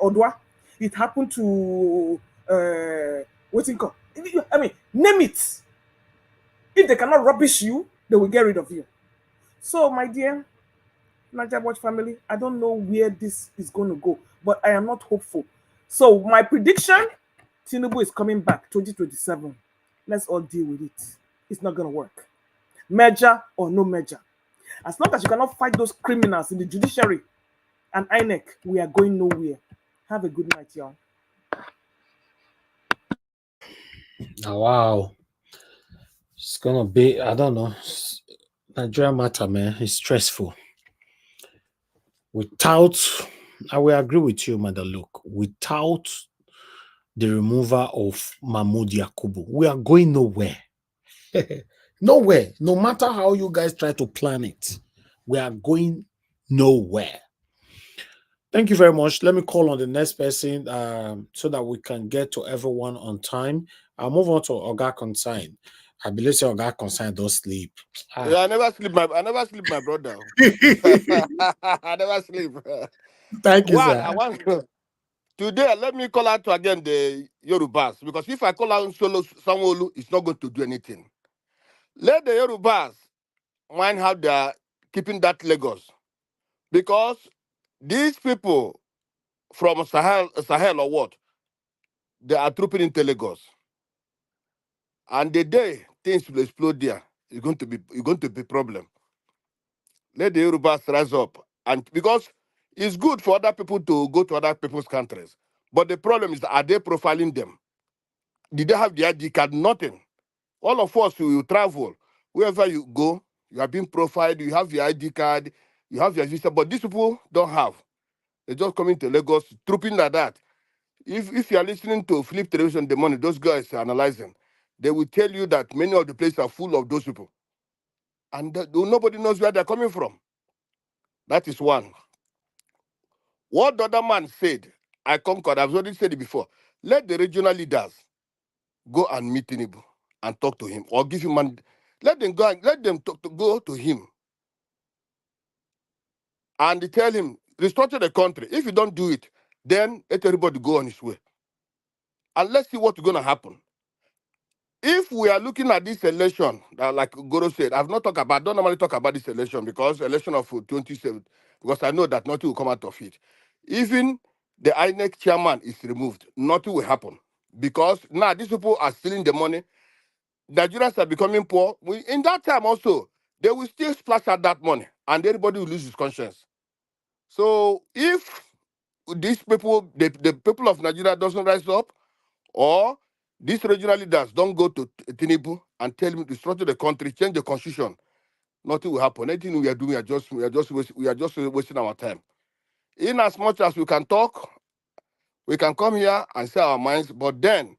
I: Odwa. It happened to what's it called? I mean, name it. If they cannot rubbish you, they will get rid of you. So, my dear Naija Watch family, I don't know where this is going to go, but I am not hopeful. So, my prediction, Tinubu is coming back 2027. Let's all deal with it. It's not going to work. Merger or no merger. As long as you cannot fight those criminals in the judiciary and INEC, we are going nowhere. Have a good night, y'all.
C: Oh, wow. It's going to be, I don't know. Nigeria matter, man. It's stressful. Without, I will agree with you, Madam Luke. Without the removal of Mahmoud Yakubu, we are going nowhere. Nowhere. No matter how you guys try to plan it, we are going nowhere. Thank you very much. Let me call on the next person so that we can get to everyone on time. I'll move on to Oga Consign. I believe Oga Consign don't sleep.
J: Yeah, I never sleep, my brother. I never sleep.
C: Thank you, sir.
J: I want today. Let me call out to again the Yorubas, because if I call out Solo Sanwo-Olu, it's not going to do anything. Let the Yorubas mind how they are keeping that Lagos, because these people from Sahel or what, they are trooping into Lagos, and the day things will explode there, it's going to be problem. Let the Yorubas rise up, and because it's good for other people to go to other people's countries, but the problem is, are they profiling them? Did they have the ID card? Nothing. All of us who travel, wherever you go, you are being profiled. You have your ID card, you have your visa, but these people don't have. They just coming to Lagos, trooping like that. If you are listening to Flip Television, the morning, those guys are analyzing, they will tell you that many of the places are full of those people, and nobody knows where they're coming from. That is one. What the other man said, I concur. I've already said it before. Let the regional leaders go and meet Tinubu and talk to him, or give him let them go and let them go to him and tell him, restructure the country. If you don't do it, then let everybody go on his way. And let's see what's going to happen. If we are looking at this election, like Goro said, I don't normally talk about this election, because election of 27, because I know that nothing will come out of it. Even the INEC chairman is removed, nothing will happen. Because now these people are stealing the money. Nigerians are becoming poor. In that time also, they will still splash out that money, and everybody will lose his conscience. So if these people, the people of Nigeria doesn't rise up, or these regional leaders don't go to Tinubu and tell him to structure the country, change the constitution, nothing will happen. Anything we are doing, we are just wasting our time. In as much as we can talk, we can come here and say our minds, but then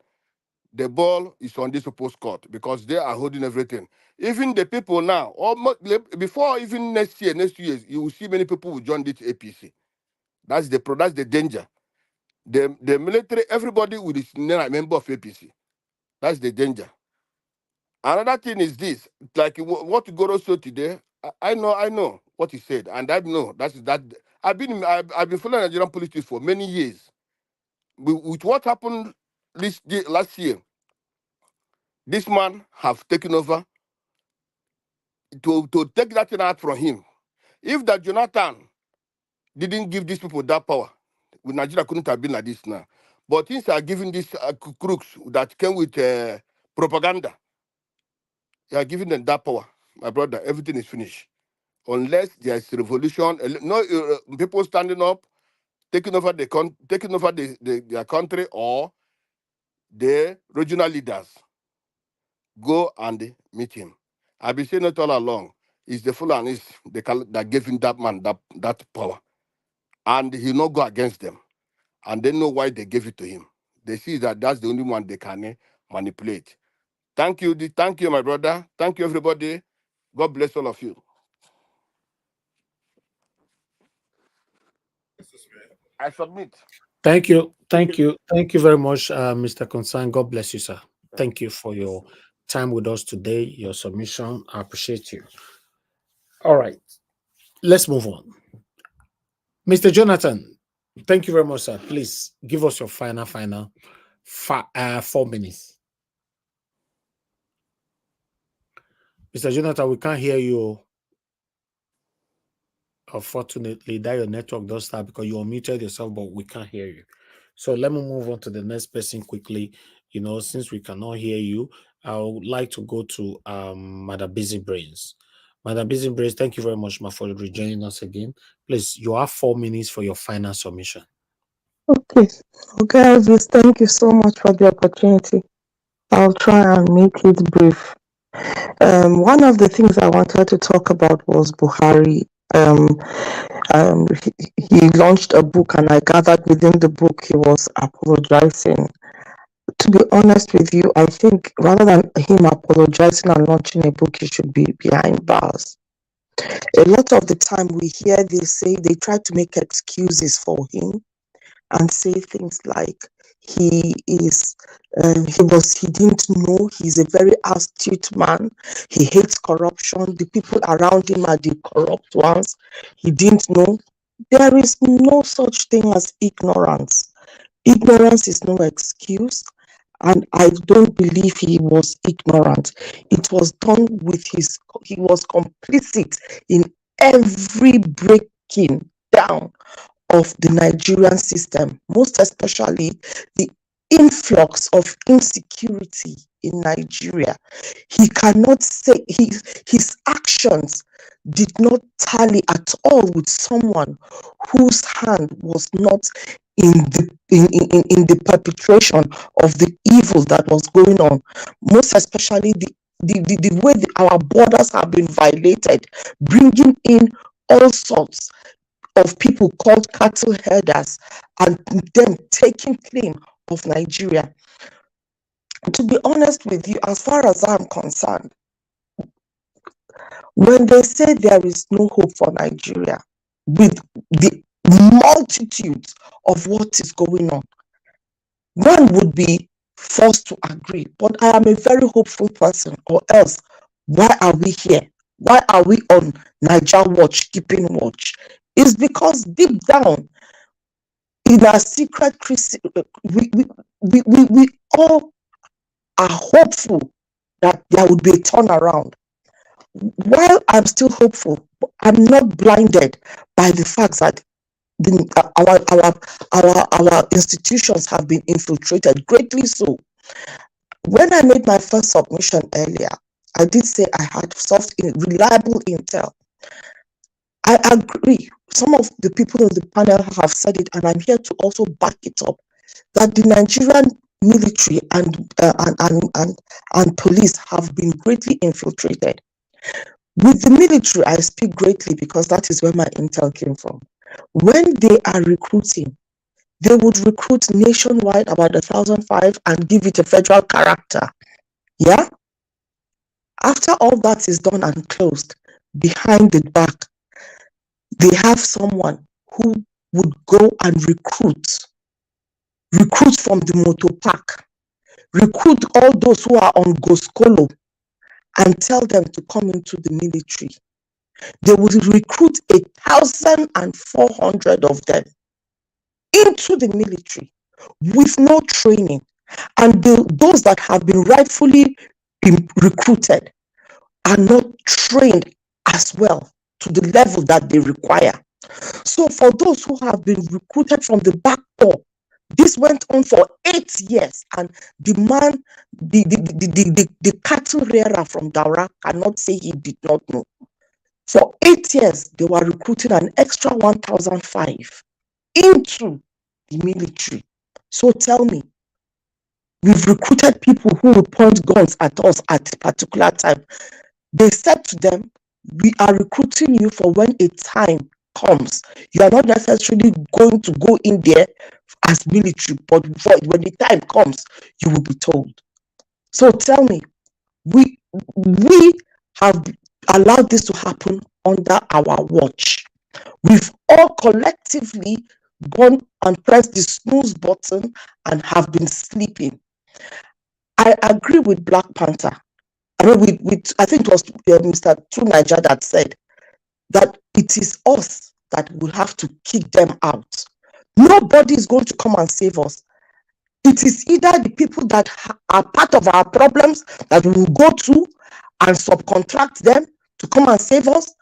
J: the ball is on this supposed court, because they are holding everything. Even the people now, before even next year, you will see many people will join this APC. That's the danger. The military, everybody with is name a member of APC. That's the danger. Another thing is this, like what Goro said today. I know what he said, and I know that. I've been following Nigerian politics for many years. With what happened last year, this man have taken over to take that thing out from him. If that Jonathan didn't give these people that power, Nigeria couldn't have been like this now. But things are giving these crooks that came with propaganda. They are giving them that power. My brother, everything is finished. Unless there is revolution, no people standing up, taking over their country, or the regional leaders go and meet him. I've been saying it all along. It's the Fulanis that gave him that man that power, and he not go against them, and they know why they gave it to him. They see that that's the only one they can manipulate. Thank you, my brother. Thank you, everybody. God bless all of you. I submit.
C: Thank you very much, Mr. Concern. God bless you, sir. Thank you for your time with us today, your submission. I appreciate you. All right, let's move on. Mr. Jonathan, thank you very much, sir. Please give us your final 4 minutes. Mr. Jonathan, we can't hear you. Unfortunately, that your network does start because you unmuted yourself, but we can't hear you. So let me move on to the next person quickly. Since we cannot hear you, I would like to go to Madam Busy Brains. Madam Busy Brains, thank you very much, ma, for rejoining us again. Please, you have 4 minutes for your final submission.
L: Okay, Elvis, thank you so much for the opportunity. I'll try and make it brief. One of the things I wanted to talk about was Buhari. He launched a book, and I gathered within the book he was apologizing. To be honest with you, I think rather than him apologizing and launching a book, he should be behind bars. A lot of the time we hear they try to make excuses for him and say things like he didn't know, he's a very astute man, he hates corruption, the people around him are the corrupt ones, he didn't know. There is no such thing as ignorance. Ignorance is no excuse, and I don't believe he was ignorant. It was done with he was complicit in every breaking down of the Nigerian system, most especially the influx of insecurity in Nigeria. He cannot say his actions did not tally at all with someone whose hand was not in the perpetration of the evil that was going on, most especially the way our borders have been violated, bringing in all sorts of people called cattle herders and them taking claim of Nigeria. To be honest with you, as far as I'm concerned, when they say there is no hope for Nigeria, with the multitudes of what is going on, one would be forced to agree. But I am a very hopeful person, or else why are we here? Why are we on Niger Watch, keeping watch? It's because deep down in our secret, we all are hopeful that there would be a turnaround. While I'm still hopeful, I'm not blinded by the fact that our institutions have been infiltrated, greatly so. When I made my first submission earlier, I did say I had reliable intel. I agree. Some of the people on the panel have said it, and I'm here to also back it up, that the Nigerian military and police have been greatly infiltrated. With the military, I speak greatly because that is where my intel came from. When they are recruiting, they would recruit nationwide about 1,005 and give it a federal character. Yeah? After all that is done and closed, behind the back, they have someone who would go and recruit from the motor park, recruit all those who are on Goskolo and tell them to come into the military. They would recruit 1,400 of them into the military with no training. And those that have been rightfully recruited are not trained as well to the level that they require. So for those who have been recruited from the back door, this went on for 8 years, and the man, the cattle rearer from Daura cannot say he did not know. For 8 years, they were recruiting an extra 1,005 into the military. So tell me, we've recruited people who will point guns at us at a particular time. They said to them, we are recruiting you for when a time comes. You are not necessarily going to go in there as military, but when the time comes, you will be told. So tell me, we have allowed this to happen under our watch. We've all collectively gone and pressed the snooze button and have been sleeping. I agree with Black Panther. I mean, I think it was Mr. True Niger that said that it is us that will have to kick them out. Nobody is going to come and save us. It is either the people that are part of our problems that we will go to and subcontract them to come and save us,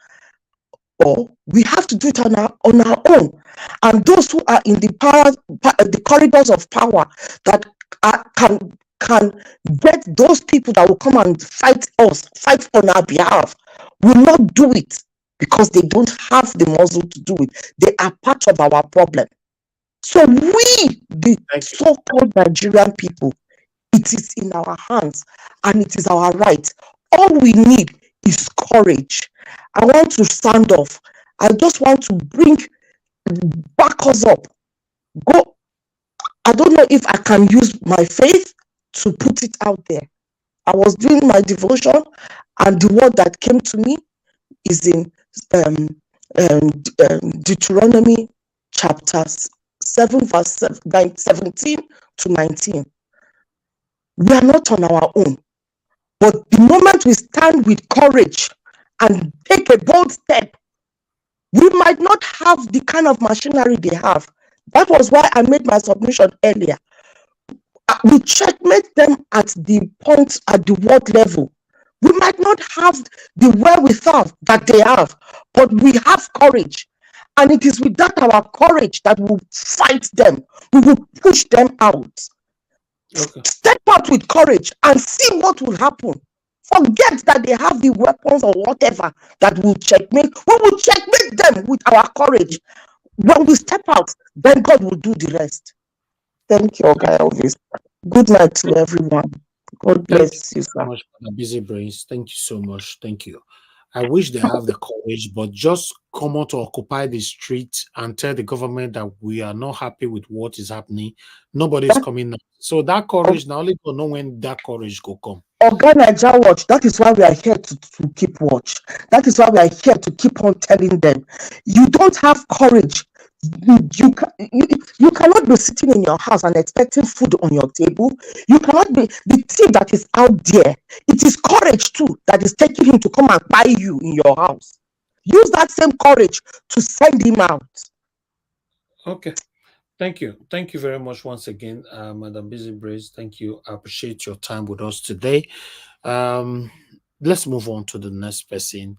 L: or we have to do it on our own. And those who are in the corridors of power that can get those people that will come and fight on our behalf, will not do it because they don't have the muscle to do it. They are part of our problem. So we, the so-called Nigerian people, it is in our hands and it is our right. All we need is courage. I want to stand off. I just want to back us up. Go. I don't know if I can use my faith to put it out there. I was doing my devotion, and the word that came to me is in Deuteronomy chapter 7, verse 17 to 19. We are not on our own, but the moment we stand with courage and take a bold step, we might not have the kind of machinery they have. That was why I made my submission earlier. We checkmate them at the point, at the word level. We might not have the wherewithal that they have, but we have courage. And it is with that our courage that we will fight them. We will push them out. Okay. Step out with courage and see what will happen. Forget that they have the weapons or whatever that will checkmate. We will checkmate them with our courage. When we step out, then God will do the rest. Thank you, Guy Elvis. Good night to everyone. God bless you, sir.
C: Thank you so much for the busy brains. Thank you so much. Thank you. I wish they have the courage, but just come out to occupy the street and tell the government that we are not happy with what is happening. Nobody's coming now. So that courage, now only to know when that courage will come.
L: Niger Watch, that is why we are here to keep watch. That is why we are here to keep on telling them, you don't have courage. You cannot be sitting in your house and expecting food on your table. You cannot be the thief that is out there. It is courage too that is taking him to come and buy you in your house. Use that same courage to send him out.
C: Okay. Thank you. Thank you very much once again, Madam Busy Brace. Thank you. I appreciate your time with us today. Let's move on to the next person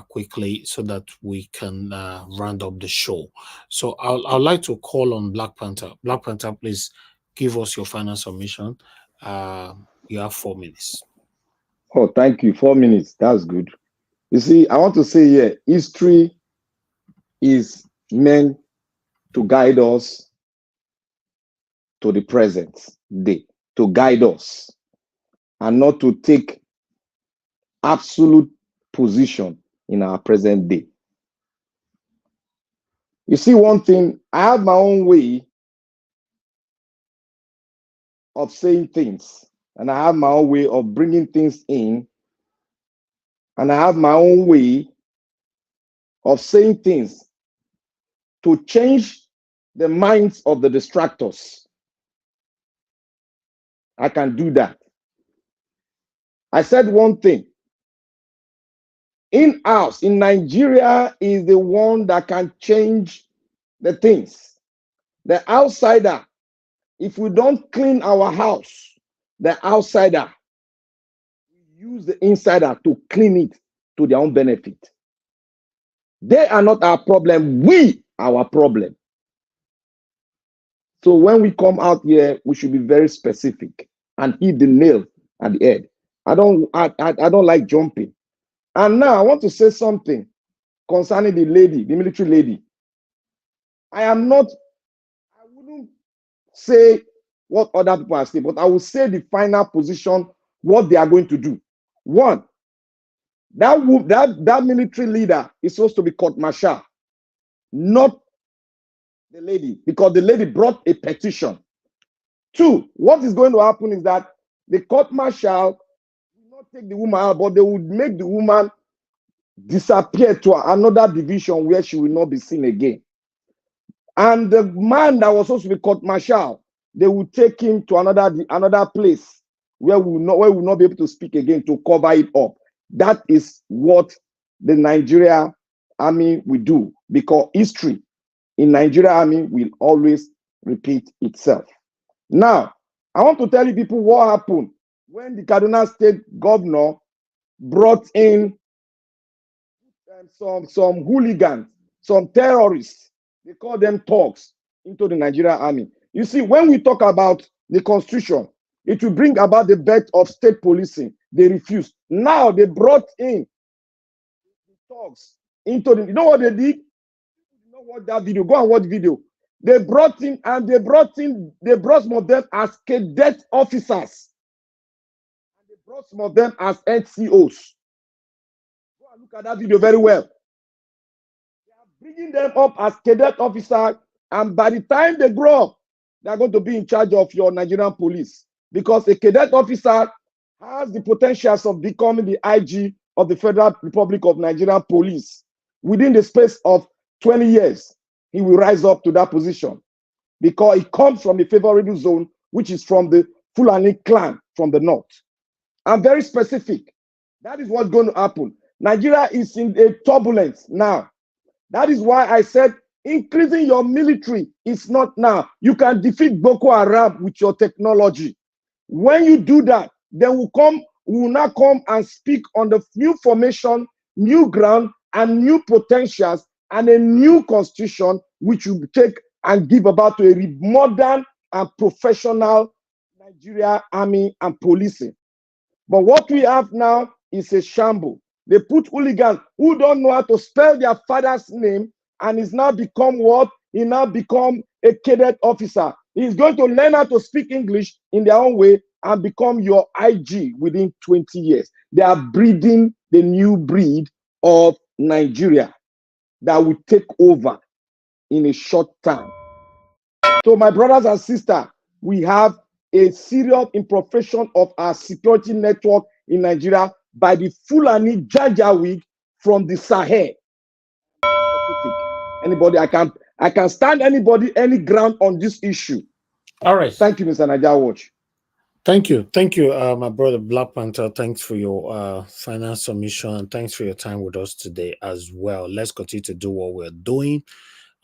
C: quickly so that we can round up the show. So I'd like to call on Black Panther. Black Panther, please give us your final submission. You have 4 minutes.
O: Oh, thank you. 4 minutes. That's good. You see, I want to say here, history is meant to guide us to the present day, to guide us, and not to take absolute position in our present day. You see, one thing, I have my own way of saying things, and I have my own way of bringing things in, and I have my own way of saying things to change the minds of the distractors. I can do that. I said one thing. In-house, in Nigeria, is the one that can change the things. The outsider, if we don't clean our house, the outsider use the insider to clean it to their own benefit. They are not our problem. We are our problem. So when we come out here, we should be very specific and hit the nail at the head. I don't like jumping. And now I want to say something concerning the lady, the military lady. I wouldn't say what other people are saying, but I will say the final position, what they are going to do. One, that military leader is supposed to be court-martial, not the lady, because the lady brought a petition. Two, what is going to happen is that the court-martial will not take the woman out, but they would make the woman disappear to another division where she will not be seen again. And the man that was supposed to be court-martial, they will take him to another place where we will not be able to speak again to cover it up. That is what the Nigeria army will do, because history in Nigeria army will always repeat itself. Now, I want to tell you people what happened when the Kaduna State governor brought in some hooligans, some terrorists, they call them thugs, into the Nigerian army. You see, when we talk about the constitution, it will bring about the birth of state policing. They refused. Now they brought in the thugs into the, you know what they did? You know what that video? Go and watch the video. They brought in some of them as cadet officers. And they brought some of them as NCOs. Go and look at that video very well. They are bringing them up as cadet officers, and by the time they grow up, they are going to be in charge of your Nigerian police, because a cadet officer has the potentials of becoming the IG of the Federal Republic of Nigeria Police. Within the space of 20 years, he will rise up to that position, because he comes from a favorable zone, which is from the Fulani clan from the north. I'm very specific. That is what's going to happen. Nigeria is in a turbulence now. That is why I said increasing your military is not now. You can defeat Boko Haram with your technology. When you do that, then we will now come and speak on the new formation, new ground, and new potentials, and a new constitution, which will take and give about to a modern and professional Nigeria army and policing. But what we have now is a shamble. They put hooligans who don't know how to spell their father's name, and he's now become what? He now become a cadet officer. He's going to learn how to speak English in their own way and become your IG within 20 years. They are breeding the new breed of Nigeria that will take over in a short time. So my brothers and sisters, we have a serious imperfection of our security network in Nigeria by the Fulani Janjaweed from the Sahel. Anybody, I can stand anybody, any ground on this issue.
C: All right.
O: Thank you, Mr. Nigeria Watch.
C: Thank you, my brother Black Panther. Thanks for your final submission, and thanks for your time with us today as well. Let's continue to do what we're doing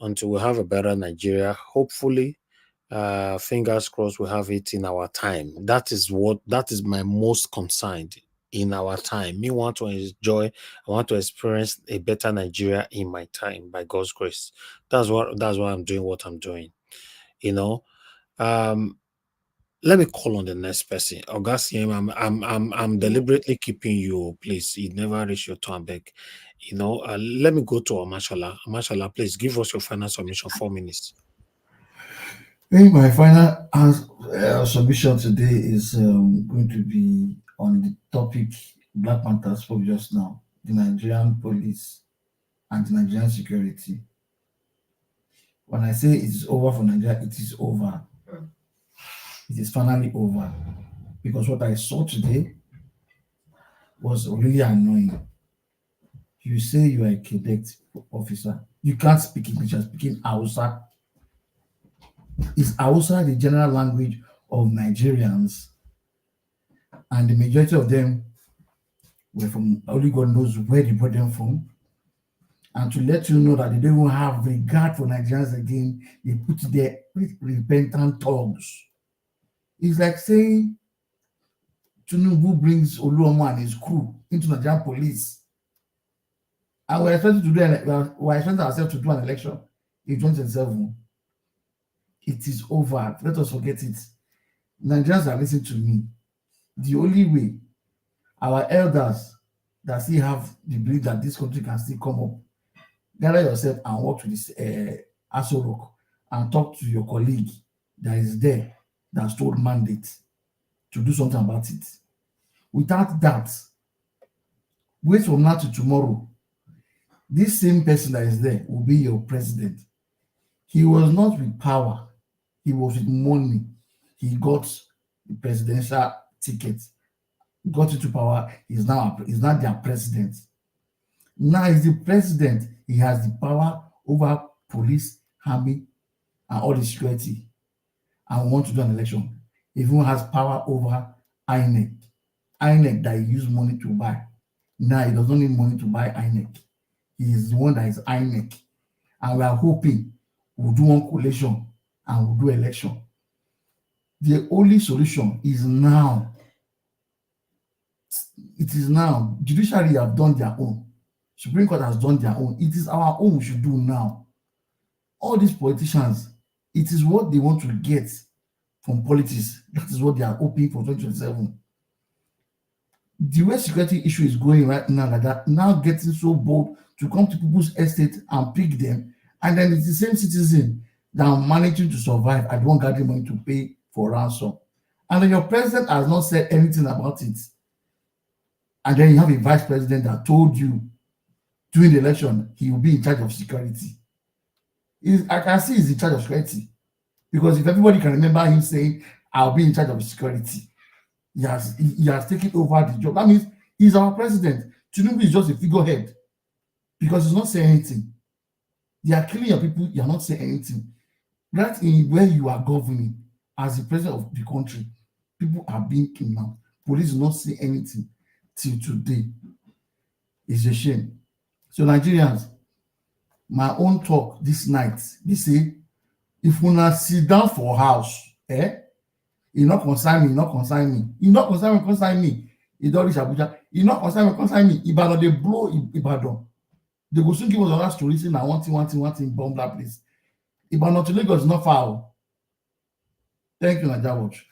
C: until we have a better Nigeria. Hopefully, fingers crossed, we have it in our time. That is my most concerned. In our time, I want to experience a better Nigeria in my time, by God's grace. That's why I'm doing what I'm doing. Let me call on the next person. Augustine, I'm deliberately keeping you, please. You never reach your turn back. Let me go to Amashala. Amashala, please give us your final submission. 4 minutes.
U: In my final submission today is going to be on the topic Black Panther spoke just now, the Nigerian police and the Nigerian security. When I say it is over for Nigeria, it is over. It is finally over. Because what I saw today was really annoying. You say you are a cadet officer. You can't speak English, you're speaking Hausa. Is Hausa the general language of Nigerians? And the majority of them were from, only God knows where they brought them from. And to let you know that they don't even have regard for Nigerians again, they put their repentant thugs. It's like saying Tinubu brings Oluomo and his crew into Nigerian police. And we're expecting ourselves to do an election in 2027. It is over. Let us forget it. Nigerians are listening to me. The only way our elders that still have the belief that this country can still come up, gather yourself and work to this Aso Rock and talk to your colleague that is there that's told mandate to do something about it. Without that, wait from now to tomorrow. This same person that is there will be your president. He was not with power, he was with money. He got the presidential ticket, got into power, he's now their president. Now he's the president, he has the power over police, army, and all the security, and want to do an election. He even has power over INEC that he used money to buy. Now he doesn't need money to buy INEC. He is the one that is INEC. And we are hoping we'll do one coalition and we'll do election. The only solution is now. It is now. Judiciary have done their own. Supreme Court has done their own. It is our own we should do now. All these politicians, it is what they want to get from politics. That is what they are hoping for 2027. The way security issue is going right now, like that, now getting so bold to come to people's estate and pick them, and then it's the same citizen that are managing to survive and don't gather money to pay for ransom. And then your president has not said anything about it. And then you have a vice president that told you during the election he will be in charge of security. I can see he's in charge of security. Because if everybody can remember him saying, I'll be in charge of security, he has taken over the job. That means he's our president. Tinubu is just a figurehead because he's not saying anything. They are killing your people, you are not saying anything. Right in where you are governing as the president of the country, people are being killed now. Police do not say anything till today. It's a shame. So Nigerians, my own talk this night, they say, if una sit down for house, you not concern me, not concern me. You not concern me. You don't reach Abuja. You not concern me. Ibadan, they blow Ibadan. They will soon give us another story saying I want to bomb that place. Ibadan to Lagos is not far. Thank you, Naija Watch.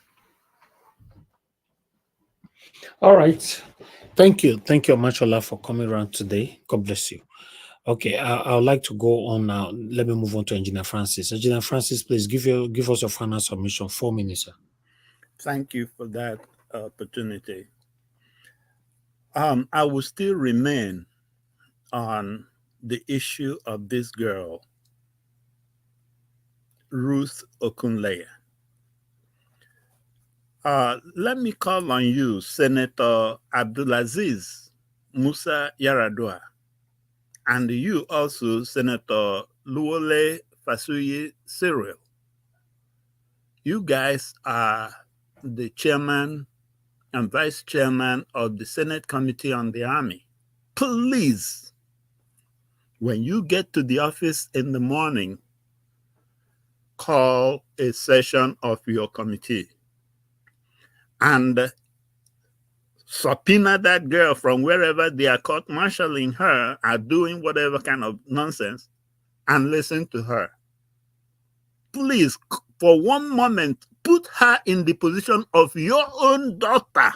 C: All right. Thank you, Mashallah, for coming around today. God bless you. Okay, I would like to go on now. Let me move on to Engineer Francis. Engineer Francis, please give us your final submission. 4 minutes, sir.
B: Thank you for that opportunity. I will still remain on the issue of this girl, Ruth Okunleye. Let me call on you, Senator Abdulaziz Musa Yaradua, and you also, Senator Luwole Fasuyi Cyril. You guys are the chairman and vice chairman of the Senate Committee on the Army. Please, when you get to the office in the morning, call a session of your committee and subpoena that girl from wherever they are court-martialing her, are doing whatever kind of nonsense, and listen to her. Please, for one moment, put her in the position of your own daughter.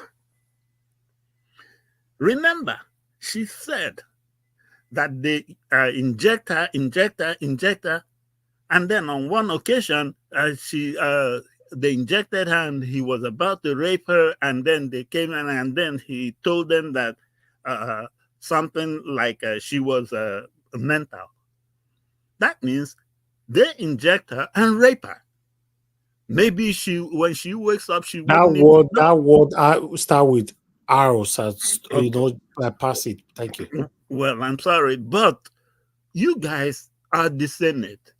B: Remember, she said that they inject her, and then on one occasion, they injected her and he was about to rape her, and then they came in and then he told them that something like she was mental. That means they inject her and rape her. Maybe when she wakes up, she wouldn't even know.
C: That word start with R, so pass it. Thank you.
B: Well, I'm sorry, but you guys are the Senate.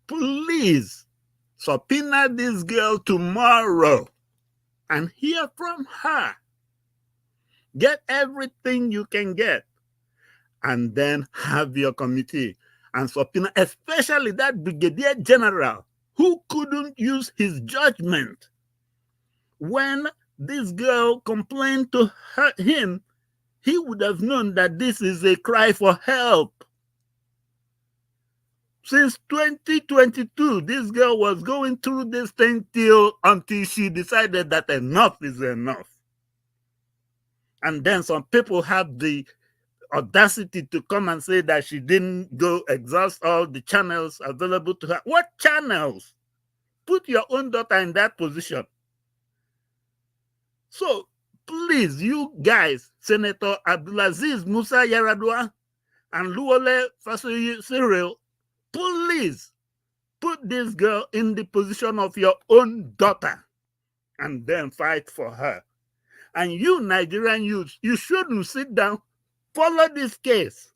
B: Please Subpoena this girl tomorrow and hear from her. Get everything you can get, and then have your committee and subpoena, especially that brigadier general who couldn't use his judgment when this girl complained to him. He would have known that this is a cry for help. Since 2022, this girl was going through this thing until she decided that enough is enough. And then some people have the audacity to come and say that she didn't go exhaust all the channels available to her. What channels? Put your own daughter in that position. So please, you guys, Senator Abdulaziz Musa Yaradua and Luole Fasoyi Cyril, please put this girl in the position of your own daughter and then fight for her. And you Nigerian youth, you shouldn't sit down. Follow this case.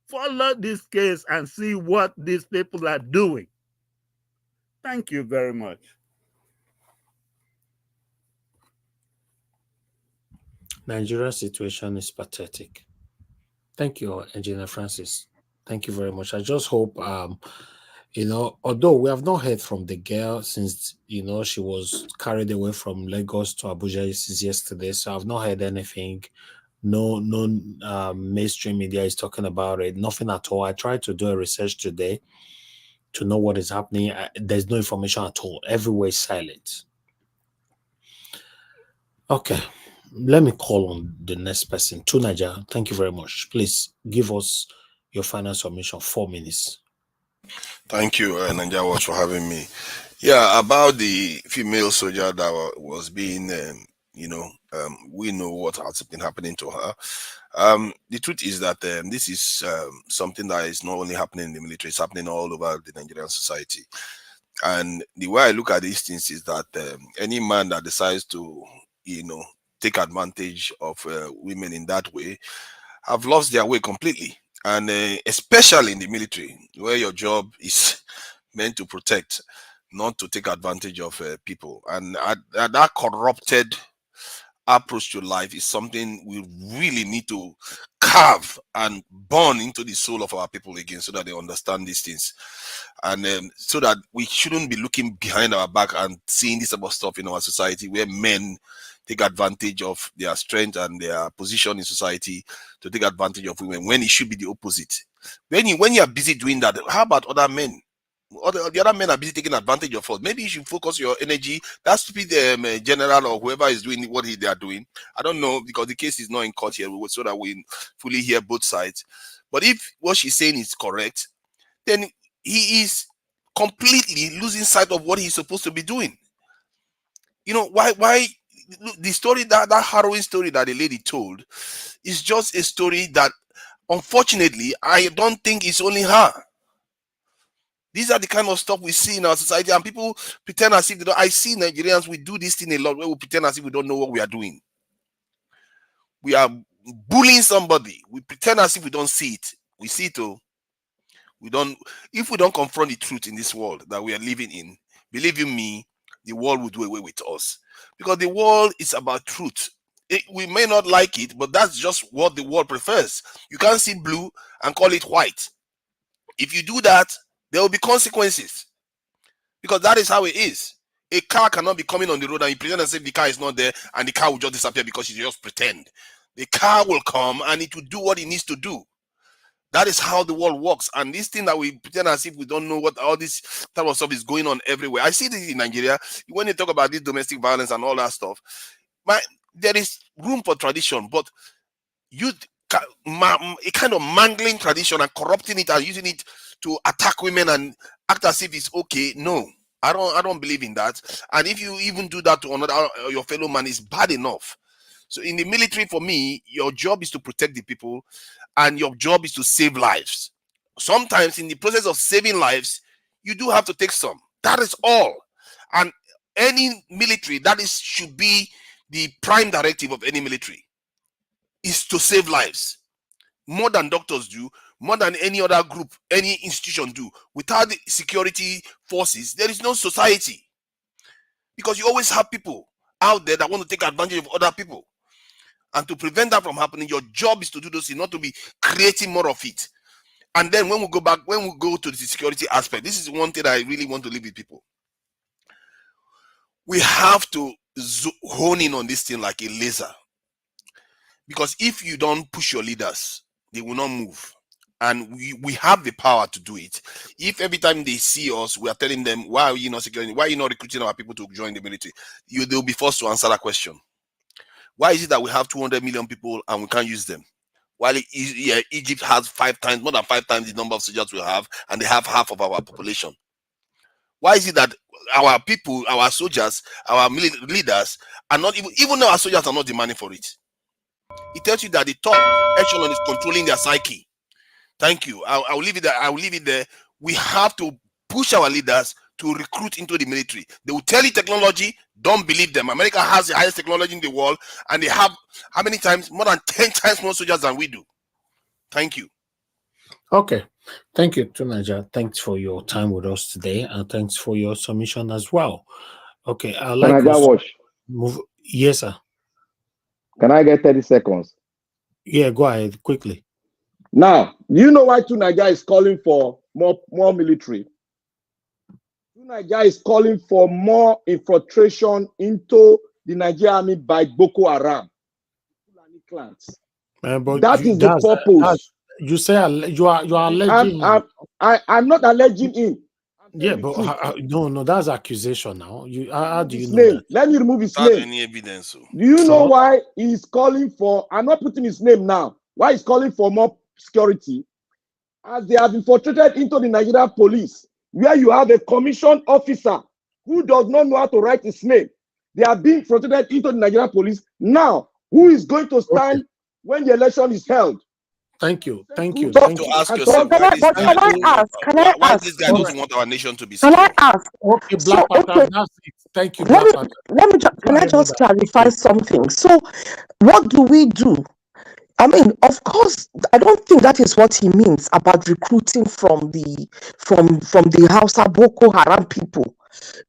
B: Follow this case and see what these people are doing. Thank you very much.
C: Nigeria's situation is pathetic. Thank you, Engineer Francis. Thank you very much. I just hope, although we have not heard from the girl since, she was carried away from Lagos to Abuja since yesterday. So I've not heard anything. No mainstream media is talking about it. Nothing at all. I tried to do a research today to know what is happening. There's no information at all. Everywhere is silent. Okay. Let me call on the next person. To Nigeria, thank you very much. Please give us your final submission. 4 minutes.
A: Thank you, Nigeria Watch, for having me. Yeah, about the female soldier that was being, we know what has been happening to her. The truth is that this is something that is not only happening in the military, it's happening all over the Nigerian society. And the way I look at these things is that any man that decides to, take advantage of women in that way have lost their way completely. And especially in the military, where your job is meant to protect, not to take advantage of people. And that corrupted approach to life is something we really need to carve and burn into the soul of our people again, so that they understand these things, and so that we shouldn't be looking behind our back and seeing this type of stuff in our society, where men take advantage of their strength and their position in society to take advantage of women, when it should be the opposite. When you are busy doing that, how about other men? The other men are busy taking advantage of us. Maybe you should focus your energy. That stupid general or whoever is doing what they are doing. I don't know, because the case is not in court here, so that we fully hear both sides. But if what she's saying is correct, then he is completely losing sight of what he's supposed to be doing. Why the story, that harrowing story that the lady told, is just a story that, unfortunately, I don't think it's only her. These are the kind of stuff we see in our society, and people pretend as if they don't. I see Nigerians, we do this thing a lot, where we pretend as if we don't know what we are doing. We are bullying somebody. We pretend as if we don't see it. We see it, though. If we don't confront the truth in this world that we are living in, believe you me, the world will do away with us. Because the world is about truth. We may not like it, but that's just what the world prefers. You can't see blue and call it white. If you do that, there will be consequences, because that is how it is. A car cannot be coming on the road and you pretend as if the car is not there, and the car will just disappear because you just pretend. The car will come and it will do what it needs to do. That is how the world works. And this thing that we pretend as if we don't know what all this type of stuff is going on everywhere. I see this in Nigeria. When you talk about this domestic violence and all that stuff, there is room for tradition, but a kind of mangling tradition and corrupting it and using it to attack women and act as if it's okay. No, I don't believe in that. And if you even do that to another, your fellow man, is bad enough. So in the military, for me, your job is to protect the people, and your job is to save lives. Sometimes in the process of saving lives, you do have to take some. That is all. And any military, should be the prime directive of any military, is to save lives. more than doctors do, more than any other group, any institution do. Without the security forces, there is no society. Because you always have people out there that want to take advantage of other people. And to prevent that from happening, your job is to do those things, not to be creating more of it. And then when we go to the security aspect, this is one thing I really want to leave with people. We have to hone in on this thing like a laser. Because if you don't push your leaders, they will not move. And we have the power to do it. If every time they see us, we are telling them, why are you not securing, why are you not recruiting our people to join the military? They'll be forced to answer that question. Why is it that we have 200 million people and we can't use them? While Egypt has more than 5 times the number of soldiers we have, and they have half of our population. Why is it that our people, our soldiers, our leaders are not even our soldiers are not demanding for it? It tells you that the top echelon is controlling their psyche. Thank you. I will leave it there. I will leave it there. We have to push our leaders to recruit into the military. They will tell you technology. Don't believe them. America has the highest technology in the world, and they have how many times? More than 10 times more soldiers than we do. Thank you.
C: Okay. Thank you, Tunaja. Thanks for your time with us today, and thanks for your submission as well. Okay, I'd like to
O: move.
C: Yes, sir.
O: Can I get 30 seconds?
C: Yeah, go ahead quickly.
O: Now, do you know why Tunaja is calling for more military? Tunaja is calling for more infiltration into the Nigerian army by Boko Haram clans. That is the purpose.
C: You say you are alleging.
O: I'm not alleging him.
C: Yeah, but no, that's accusation now. How do you know
O: name?
C: that?
O: Let me remove his
A: Without
O: name.
A: any evidence.
O: Do you know why he's calling for? I'm not putting his name now. Why he's calling for more security? As they have infiltrated into the Nigerian police, where you have a commissioned officer who does not know how to write his name. They are being infiltrated into the Nigerian police. Now, who is going to stand when the election is held?
C: Thank you. Thank you.
A: You have to ask yourself, why this guy doesn't want our nation to be secure?
L: Can I ask?
C: Okay, Black Panther, that's it. Thank you, Black Panther.
L: Can I just clarify something? So, what do we do? I mean, of course, I don't think that is what he means about recruiting from the Hausa Boko Haram people.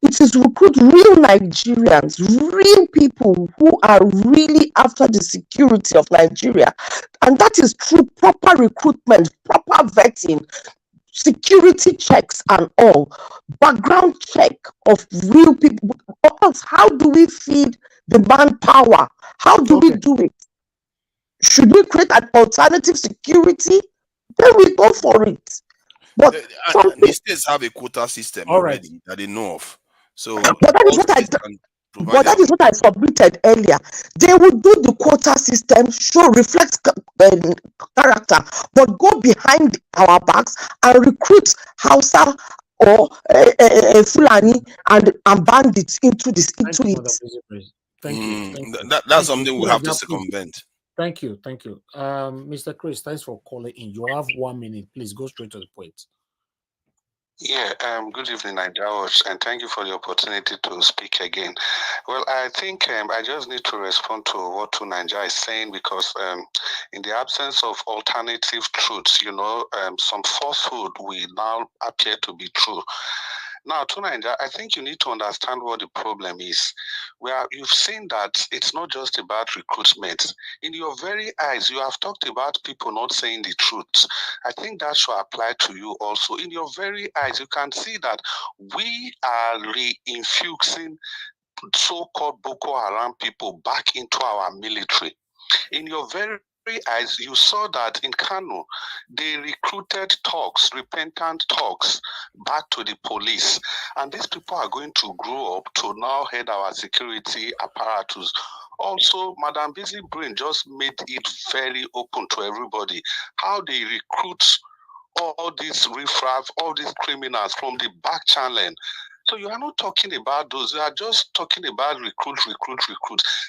L: It is recruit real Nigerians, real people who are really after the security of Nigeria. And that is through proper recruitment, proper vetting, security checks and all, background check of real people. Because how do we feed the manpower? How do we do it? Should we create an alternative security? Then we go for it. But
A: the states have a quota system already that they know of. So
L: that is what I submitted earlier. They will do the quota system, reflect character, but go behind our backs and recruit Hausa or Fulani and bandits into it.
C: Thank you.
A: That's something we have to circumvent.
C: Thank you. Mr. Chris, thanks for calling in. You have 1 minute. Please go straight to the point.
T: Yeah, good evening, Nigeria, and thank you for the opportunity to speak again. Well, I think I just need to respond to what Nigeria is saying, because in the absence of alternative truths, some falsehood will now appear to be true. Now, Nigeria, I think you need to understand what the problem is. You've seen that it's not just about recruitment. In your very eyes, you have talked about people not saying the truth. I think that should apply to you also. In your very eyes, you can see that we are reinfusing so-called Boko Haram people back into our military. In your very eyes, you saw that in Kano, they recruited repentant thugs back to the police. And these people are going to grow up to now head our security apparatus. Also, Madam Busy Brain just made it very open to everybody how they recruit all these riffraff, all these criminals from the back channel. So you are not talking about those. You are just talking about recruit.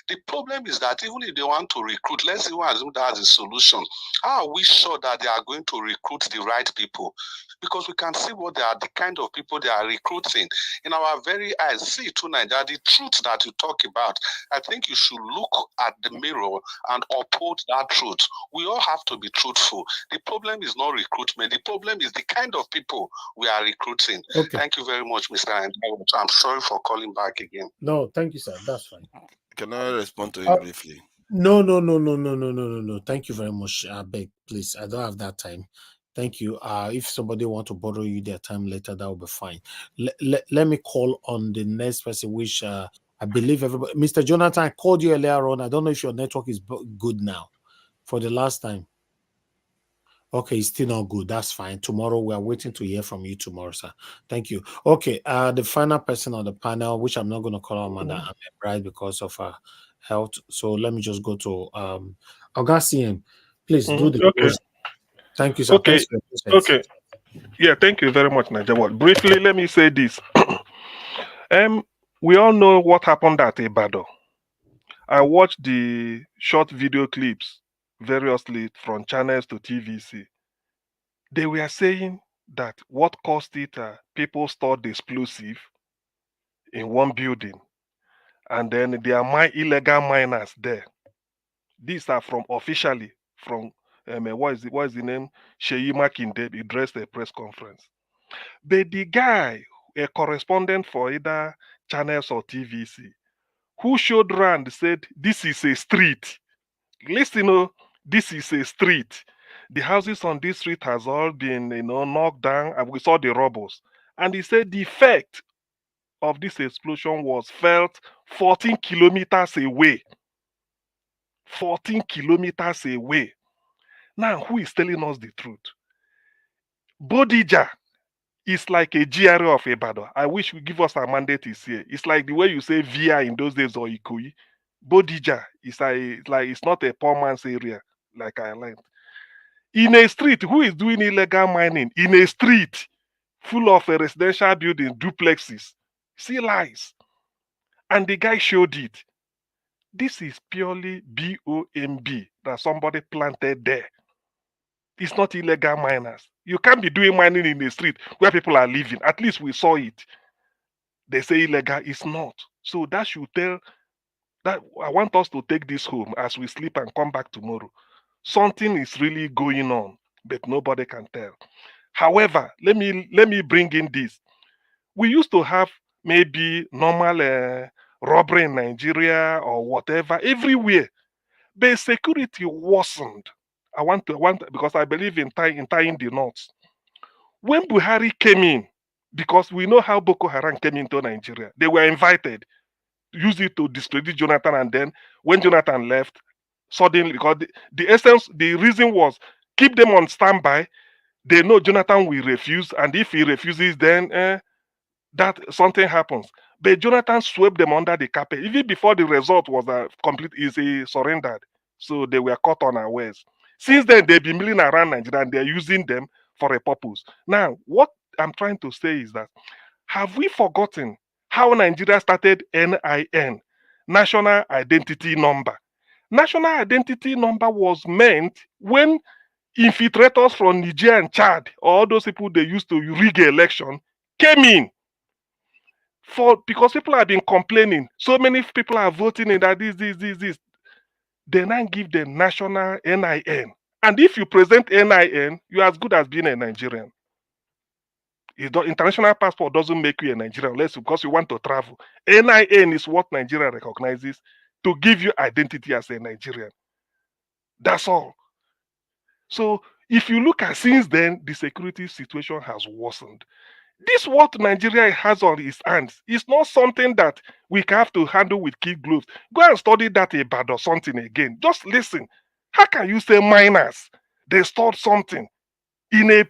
T: The problem is that even if they want to recruit, let's even assume that's a solution. How are we sure that they are going to recruit the right people? Because we can see what they are, the kind of people they are recruiting in our very eyes. See, tonight, that the truth that you talk about, I think you should look at the mirror and uphold that truth. We all have to be truthful. The problem is not recruitment. The problem is the kind of people we are recruiting.
C: Okay.
T: Thank you very much, Mr. Andrew. I'm sorry for calling back again.
C: No, thank you, sir. That's fine.
A: Can I respond to him briefly?
C: No. Thank you very much. I beg, please. I don't have that time. Thank you. If somebody want to borrow you their time later, that will be fine. Let me call on the next person, which I believe everybody. Mr. Jonathan, I called you earlier on. I don't know if your network is good now. For the last time. Okay, it's still not good. That's fine. Tomorrow we are waiting to hear from you tomorrow, sir. Thank you. Okay, the final person on the panel, which I'm not going to call Amanda right because of her health. So let me just go to Augustine. Please do the close. Thank you, sir.
R: Okay.
C: Thanks for your
R: Okay. Yeah, thank you very much, Najawal. Briefly, let me say this. We all know what happened at Ibadan. I watched the short video clips variously from channels to TVC. They were saying that what caused it, people stored the explosive in one building, and then there are illegal miners there. These are from officially from what is the name? Sheyi Makinde. He addressed a press conference. But the guy, a correspondent for either channels or TVC, who showed around said this is a street. Listen, this is a street. The houses on this street has all been knocked down, and we saw the rubbles. And he said the effect of this explosion was felt 14 kilometers away. 14 kilometers away. Now, who is telling us the truth? Bodija is like a GRA of Ibadan. I wish we give us a mandate is here. It's like the way you say VIA in those days or Ikoyi. Bodija is like it's not a poor man's area, like I learned. In a street, who is doing illegal mining? In a street full of a residential building, duplexes. See lies. And the guy showed it. This is purely BOMB that somebody planted there. It's not illegal miners. You can't be doing mining in the street where people are living. At least we saw it. They say illegal. It's not. So that should tell that I want us to take this home as we sleep and come back tomorrow. Something is really going on, but nobody can tell. However, let me bring in this. We used to have maybe normal robbery in Nigeria or whatever everywhere, but security worsened. I want because I believe in tying the knots. When Buhari came in, because we know how Boko Haram came into Nigeria, they were invited, use it to discredit Jonathan, and then when Jonathan left, suddenly, because the reason was keep them on standby. They know Jonathan will refuse, and if he refuses, then that something happens. But Jonathan swept them under the carpet. Even before the result was complete, he surrendered. So they were caught unawares. Since then, they've been milling around Nigeria and they're using them for a purpose. Now, what I'm trying to say is that have we forgotten how Nigeria started NIN, National Identity Number? National Identity Number was meant when infiltrators from Niger and Chad, all those people they used to rig election, came in. Because people have been complaining, so many people are voting in that this. They now give them national NIN. And if you present NIN, you're as good as being a Nigerian. International passport doesn't make you a Nigerian unless because you want to travel. NIN is what Nigeria recognizes to give you identity as a Nigerian. That's all. So if you look at since then, the security situation has worsened. This what Nigeria has on its hands is not something that we have to handle with kid gloves. Go and study that about or something again. Just listen. How can you say miners? They stored something in a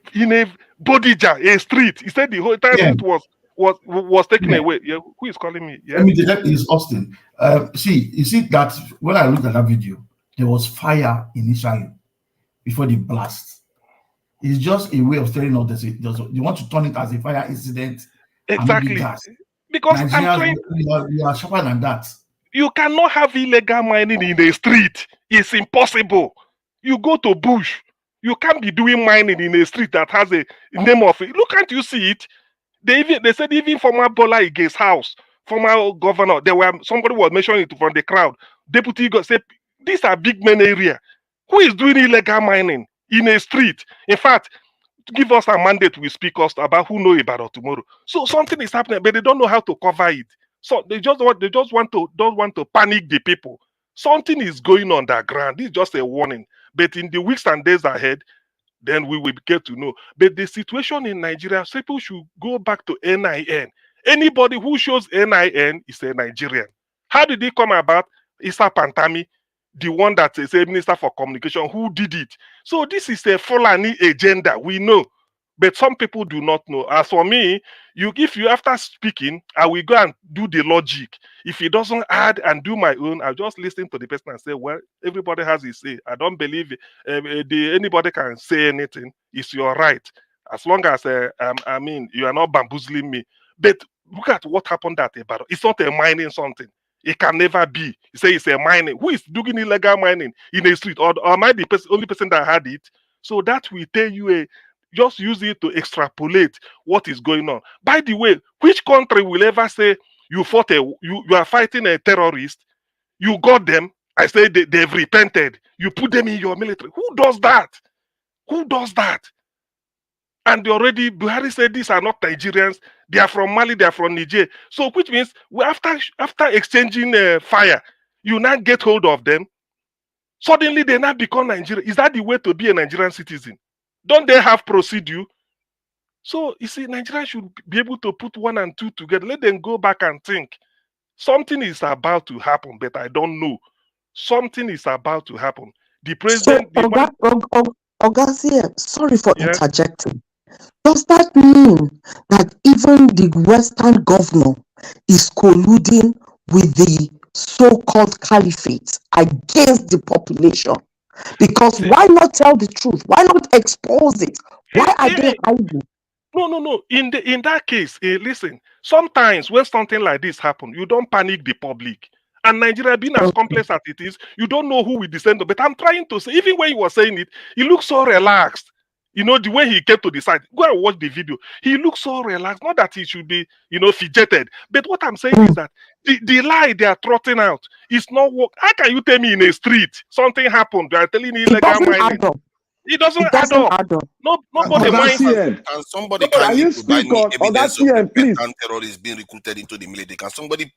R: Bodija, a street. He said the whole entire street was taken away. Yeah, who is calling me? Yeah.
U: Let me tell you, it's Austin. You see that when I looked at that video, there was fire initially before the blast. It's just a way of telling us they want to turn it as a fire incident
R: Exactly. Because I'm
U: Nigerians,
R: trying.
U: you are sharper than that.
R: You cannot have illegal mining in the street. It's impossible. You go to bush. You can't be doing mining in a street that has a name of it. Look, can't you see it? They said even former Bola Ige's house, former governor, somebody was mentioning it from the crowd. Deputy said these are big men area. Who is doing illegal mining in a street? In fact, give us a mandate, we speak us about who know about it tomorrow. So something is happening, but they don't know how to cover it. So they just want to don't want to panic the people. Something is going on the ground. This is just a warning. But in the weeks and days ahead, then we will get to know. But the situation in Nigeria, people should go back to NIN. Anybody who shows NIN is a Nigerian. How did it come about? Issa Pantami, the one that is a minister for communication, who did it. So this is a Fulani agenda, we know. But some people do not know. As for me, if you after speaking, I will go and do the logic. If he doesn't add and do my own, I'll just listen to the person and say, well, everybody has his say. I don't believe anybody can say anything. It's your right. As long as, you are not bamboozling me. But look at what happened at Ibadan. It's not a mining something. It can never be. You say it's a mining. Who is doing illegal mining in a street? Or am I the only person that had it? So that will tell you just use it to extrapolate what is going on. By the way, which country will ever say you are fighting a terrorist, you got them, I say they've repented, you put them in your military? Who does that? Who does that? And Buhari said these are not Nigerians, they are from Mali, they are from Niger. So which means after exchanging fire, you now get hold of them, suddenly they now become Nigerian. Is that the way to be a Nigerian citizen? Don't they have procedure? So you see, Nigeria should be able to put one and two together. Let them go back and think. Something is about to happen, but I don't know. Something is about to happen. The president.
L: So, Ogazie, sorry for
R: Yeah.
L: interjecting. Does that mean that even the Western governor is colluding with the so-called caliphate against the population? Because why not tell the truth? Why not expose it? Why are they hiding?
R: No. In that case, listen. Sometimes when something like this happens, you don't panic the public. And Nigeria being as complex as it is, you don't know who will descend. But I'm trying to say, even when he was saying it, he looked so relaxed. You know, the way he came to the side. Go and watch the video. He looks so relaxed. Not that he should be, fidgeted. But what I'm saying is that the lie they are trotting out is not work. How can you tell me in a street something happened? They are telling you illegal mining. It doesn't add up. No, nobody minds.
A: Can somebody kindly provide me evidence of repentant terrorists being recruited into the military? Can somebody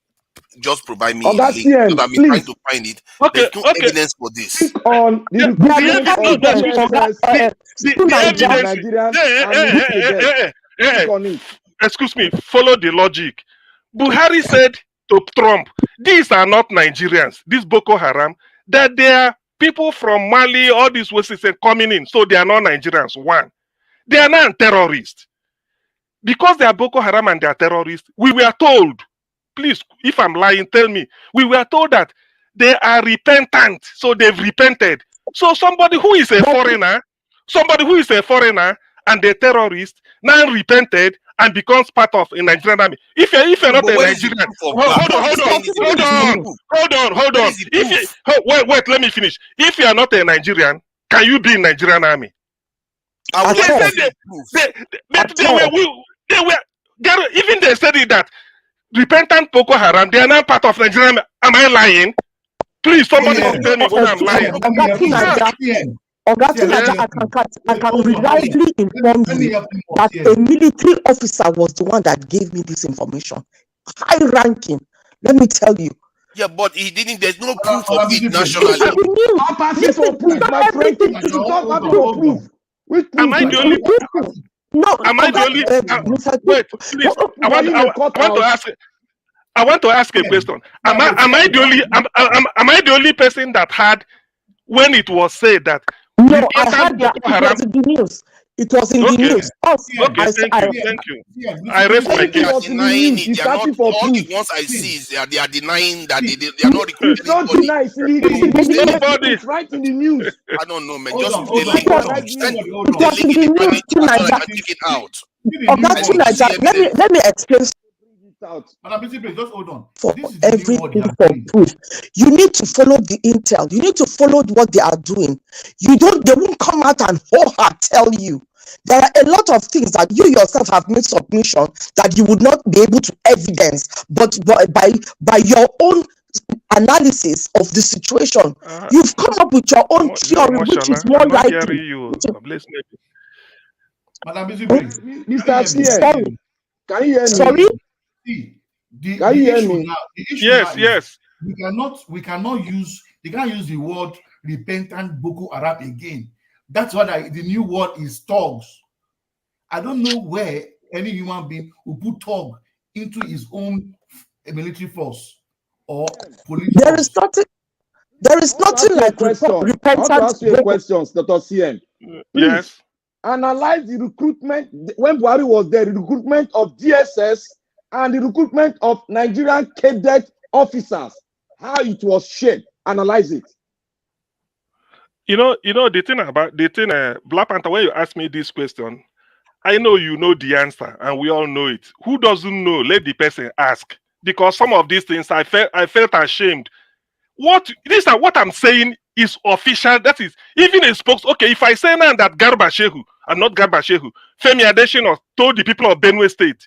A: just provide me a link? So I'm trying to find it. There's no evidence for this.
O: On the
R: evidence. Excuse me, follow the logic. Buhari said to Trump, these are not Nigerians, this Boko Haram, that they are people from Mali, all these West coming in, so they are not Nigerians. One, they are not terrorists. Because they are Boko Haram and they are terrorists, we were told, please, if I'm lying, tell me, we were told that they are repentant, so they've repented. So somebody who is a foreigner and a terrorist now repented and becomes part of a Nigerian army. If you're not a Nigerian, hold on. Wait, let me finish. If you are not a Nigerian, can you be in Nigerian army? They said it that repentant Boko Haram, they are not part of Nigerian army. Am I lying? Please, somebody should tell me when I'm lying.
L: I can reliably inform you that a military officer was the one that gave me this information. High ranking. Let me tell you.
A: Yeah, but he didn't. There's no proof of it nationally.
R: Am I the only?
L: No.
R: Am I the only? Wait, please. I want to ask a question. Am I the only person that had when it was said that?
L: No, I had the news. It was in the news.
R: Okay, thank you. I raised my
A: They
R: case.
A: are denying it.
O: He's
A: They are not.
O: asking for
A: All the
O: proof.
A: ones I see is they are denying that they are not
O: It's
A: recruiting
O: not
A: anybody.
O: denied. It's right in the news.
A: I don't know, man.
U: Hold
A: Just
U: on,
A: put the
U: hold on,
A: link.
U: hold on.
A: Send
U: Somebody, hold
L: It
U: on.
A: the
L: was
A: link
L: in
A: in
L: the
A: the
L: news
A: private
L: too,
A: chat so that I
L: Naija.
A: can check it out.
L: Oga too, Naija. Let me explain
U: Madam Bisi, please just hold on.
L: for
U: This is the new word they
L: everything
U: are
L: for
U: doing.
L: proof. You need to follow the intel. You need to follow what they are doing. They won't come out and tell you. There are a lot of things that you yourself have made submission that you would not be able to evidence, but by your own analysis of the situation, you've come up with your own theory, which is more
R: I'm not
L: likely.
R: hearing you. Bless me.
U: Madam Bisi, please.
O: Mr. CM, can you hear me?
L: Sorry?
U: See, the
O: Can you hear
U: issue
O: me?
U: now, the issue
R: Yes,
U: now is
R: yes.
U: we cannot use the word repentant Boko Haram again. That's what the new word is thugs. I don't know where any human being will put thug into his own military force or police
L: There
U: force.
L: is nothing. There is
O: I want to ask
L: nothing
O: you a
L: like
O: question. I want to
L: repentant
O: ask you a
L: Boko.
O: question, Dr. CM. Please
R: Yes.
O: analyze the recruitment when Buhari was there, the recruitment of DSS and the recruitment of Nigerian cadet officers, how it was shaped. Analyze it.
R: You know the thing, Black Panther, when you ask me this question, I know you know the answer, and we all know it. Who doesn't know? Let the person ask. Because some of these things I felt ashamed. What I'm saying is official. That is even a okay. If I say now that Garba Shehu and not Garba Shehu, Femi Adesina told the people of Benue State,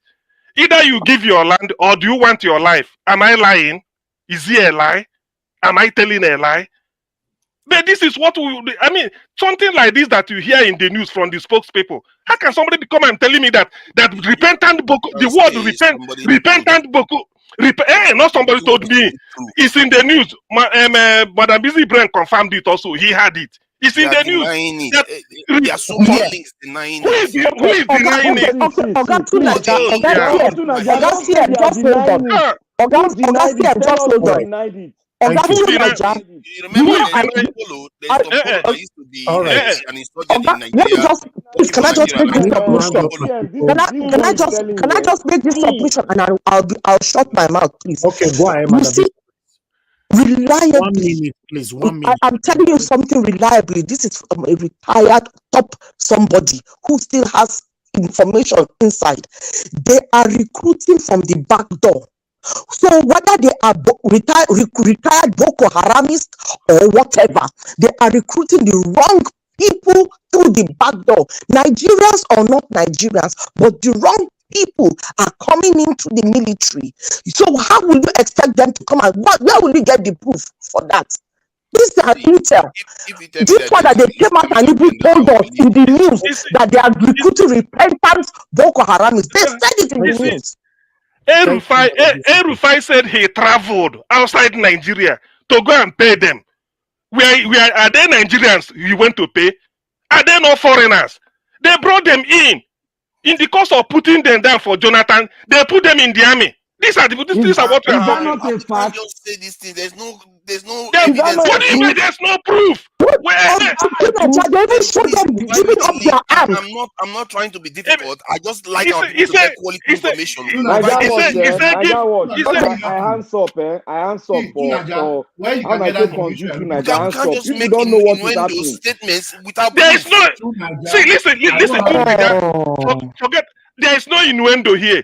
R: either you give your land or do you want your life? Am I lying? Is he a lie? Am I telling a lie? But this is what something like this that you hear in the news from the spokespeople. How can somebody come and telling me that repentant Boko, the word repentant Boko, not somebody told me. It's in the news. Madam Busy Brain confirmed it also. He had it. It's in the news.
A: Denying it. There are so many links denying it.
R: Who is denying it?
L: Oga Tunaja, just hold on. Oga, just hold on. Oga Tunaja,
A: Remember, there's Tompolo that used to be an insurgent in
L: let me
A: Nigeria.
L: just please, can I just make this submission? Can I just make this submission and I'll shut my mouth, please.
C: Okay, go ahead,
L: You
C: Madam.
L: see,
C: 1
L: reliably,
C: minute, please. 1 minute.
L: I'm telling you something reliably. This is from a retired top somebody who still has information inside. They are recruiting from the back door. So whether they are retired Boko Haramists or whatever, they are recruiting the wrong people through the back door. Nigerians or not Nigerians, but the wrong people are coming into the military. So how will you expect them to come out? Where will you get the proof for that? This is an intel. This one that they came out and even told us in the news that they are recruiting repentant Boko Haramists. They said it in the news.
R: Erufai said he traveled outside Nigeria to go and pay them. Are they Nigerians you went to pay? Are they not foreigners? They brought them in the course of putting them down for Jonathan. They put them in the army. These are what we are talking about.
A: You can't just say this thing. There's no
R: evidence. What do you mean there's no proof?
A: I'm not trying to be difficult. I just like our people to get quality information.
O: I hands up, I hands up for how I take conduct to Nigeria.
A: You can't just make
O: don't know what is
A: innuendo
O: happening.
A: statements without
R: There is
A: proof.
R: no. See, listen to me. Forget. There is no innuendo here.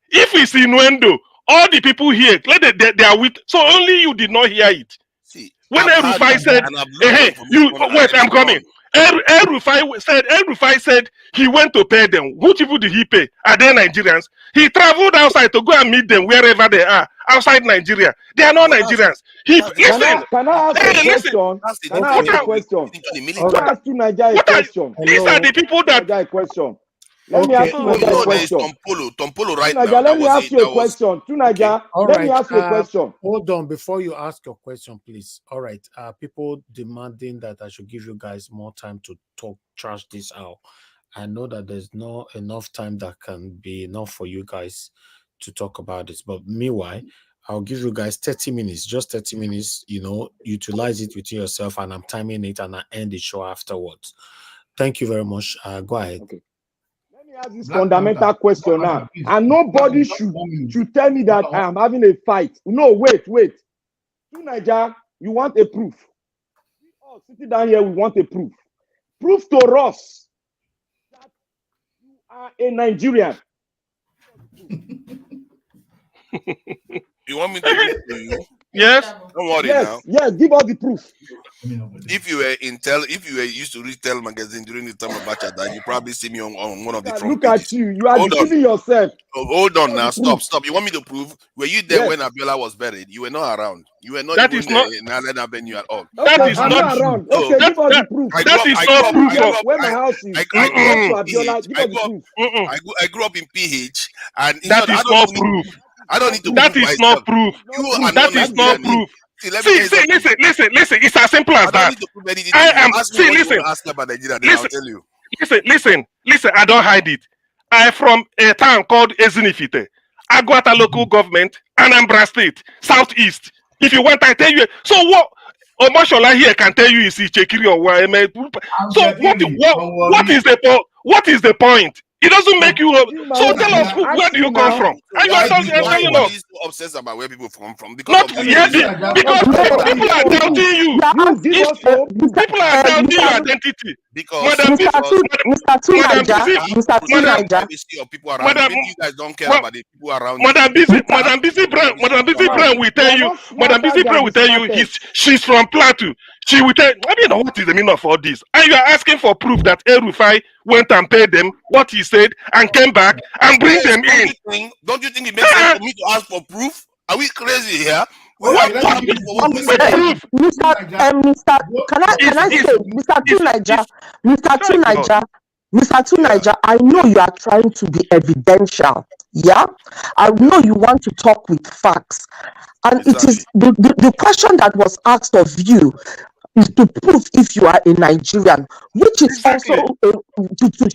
R: If it's innuendo, all the people here, they are with. So only you did not hear it.
A: See,
R: when Erufai said, "Hey, you wait, I'm coming." Erufai said he went to pay them. Which people did he pay? Are they Nigerians? He traveled outside to go and meet them wherever they are outside Nigeria. They are not Nigerians. Listen.
O: Can I ask a question? Can I ask a question?
R: These are the people that.
O: A question. Let me ask you a question.
A: Tompolo right now.
O: Let me ask you a question. Tunaja, let me ask you a question.
C: Hold on before you ask your question, please. All right. People demanding that I should give you guys more time to talk, trash this out. I know that there's not enough time that can be enough for you guys to talk about this. But meanwhile, I'll give you guys 30 minutes, just 30 minutes, utilize it within yourself, and I'm timing it and I end the show afterwards. Thank you very much. Go ahead.
O: Okay. Let me ask this fundamental question now. And nobody should tell me that I am having a fight. No, wait. To Niger, you want a proof. We all sitting down here, we want a proof. Prove to us that you are a Nigerian.
A: You want me to give it to you?
R: Yes.
A: Don't worry now.
O: Yes, give us the proof.
A: If you were used to read Tel magazine during the time of Bachata, you probably see me on one of the front
O: Look
A: pages.
O: at you. You are deceiving yourself.
A: Hold on now. Stop. You want me to prove? Were you there when Abiola was buried? You were not around. You were not
R: that
A: even
R: is not
A: in Allen Avenue at all.
R: That is not
O: around. Okay, give us the proof.
R: That is not proof.
O: Where my house is.
A: I grew up in PH, and
R: that is not proof.
A: I don't need to.
R: That is not proof. That is not proof. See, listen. It's as simple as that. I am. See, listen. Listen. I don't hide it. I'm from a town called Ezinifite, Aguata local government, Anambra State, Southeast. If you want, I tell you. So what? Omoshola here can tell you is Ichekiri or Wame. So what is the point? It doesn't make you. So tell us where do you come from? And you are talking. You know.
A: So obsessed about where people come from
R: because people are doubting you. People are doubting your identity.
A: Because
L: Mr. Tunaja,
A: people around you guys don't care about the people around
R: Madam Busy Brown will tell you. Madam Busy Brown will tell you she's from Plateau. She will tell. I don't know what is the meaning of all this. And you are asking for proof that El-Rufai went and paid them what he said and came back and bring them in.
A: Don't you think it makes sense for me to ask for proof? Are we crazy here?
L: Mr. Tunaja, I know you are trying to be evidential. Yeah, I know you want to talk with facts, and it is the question that was asked of you is to prove if you are a Nigerian, which is also to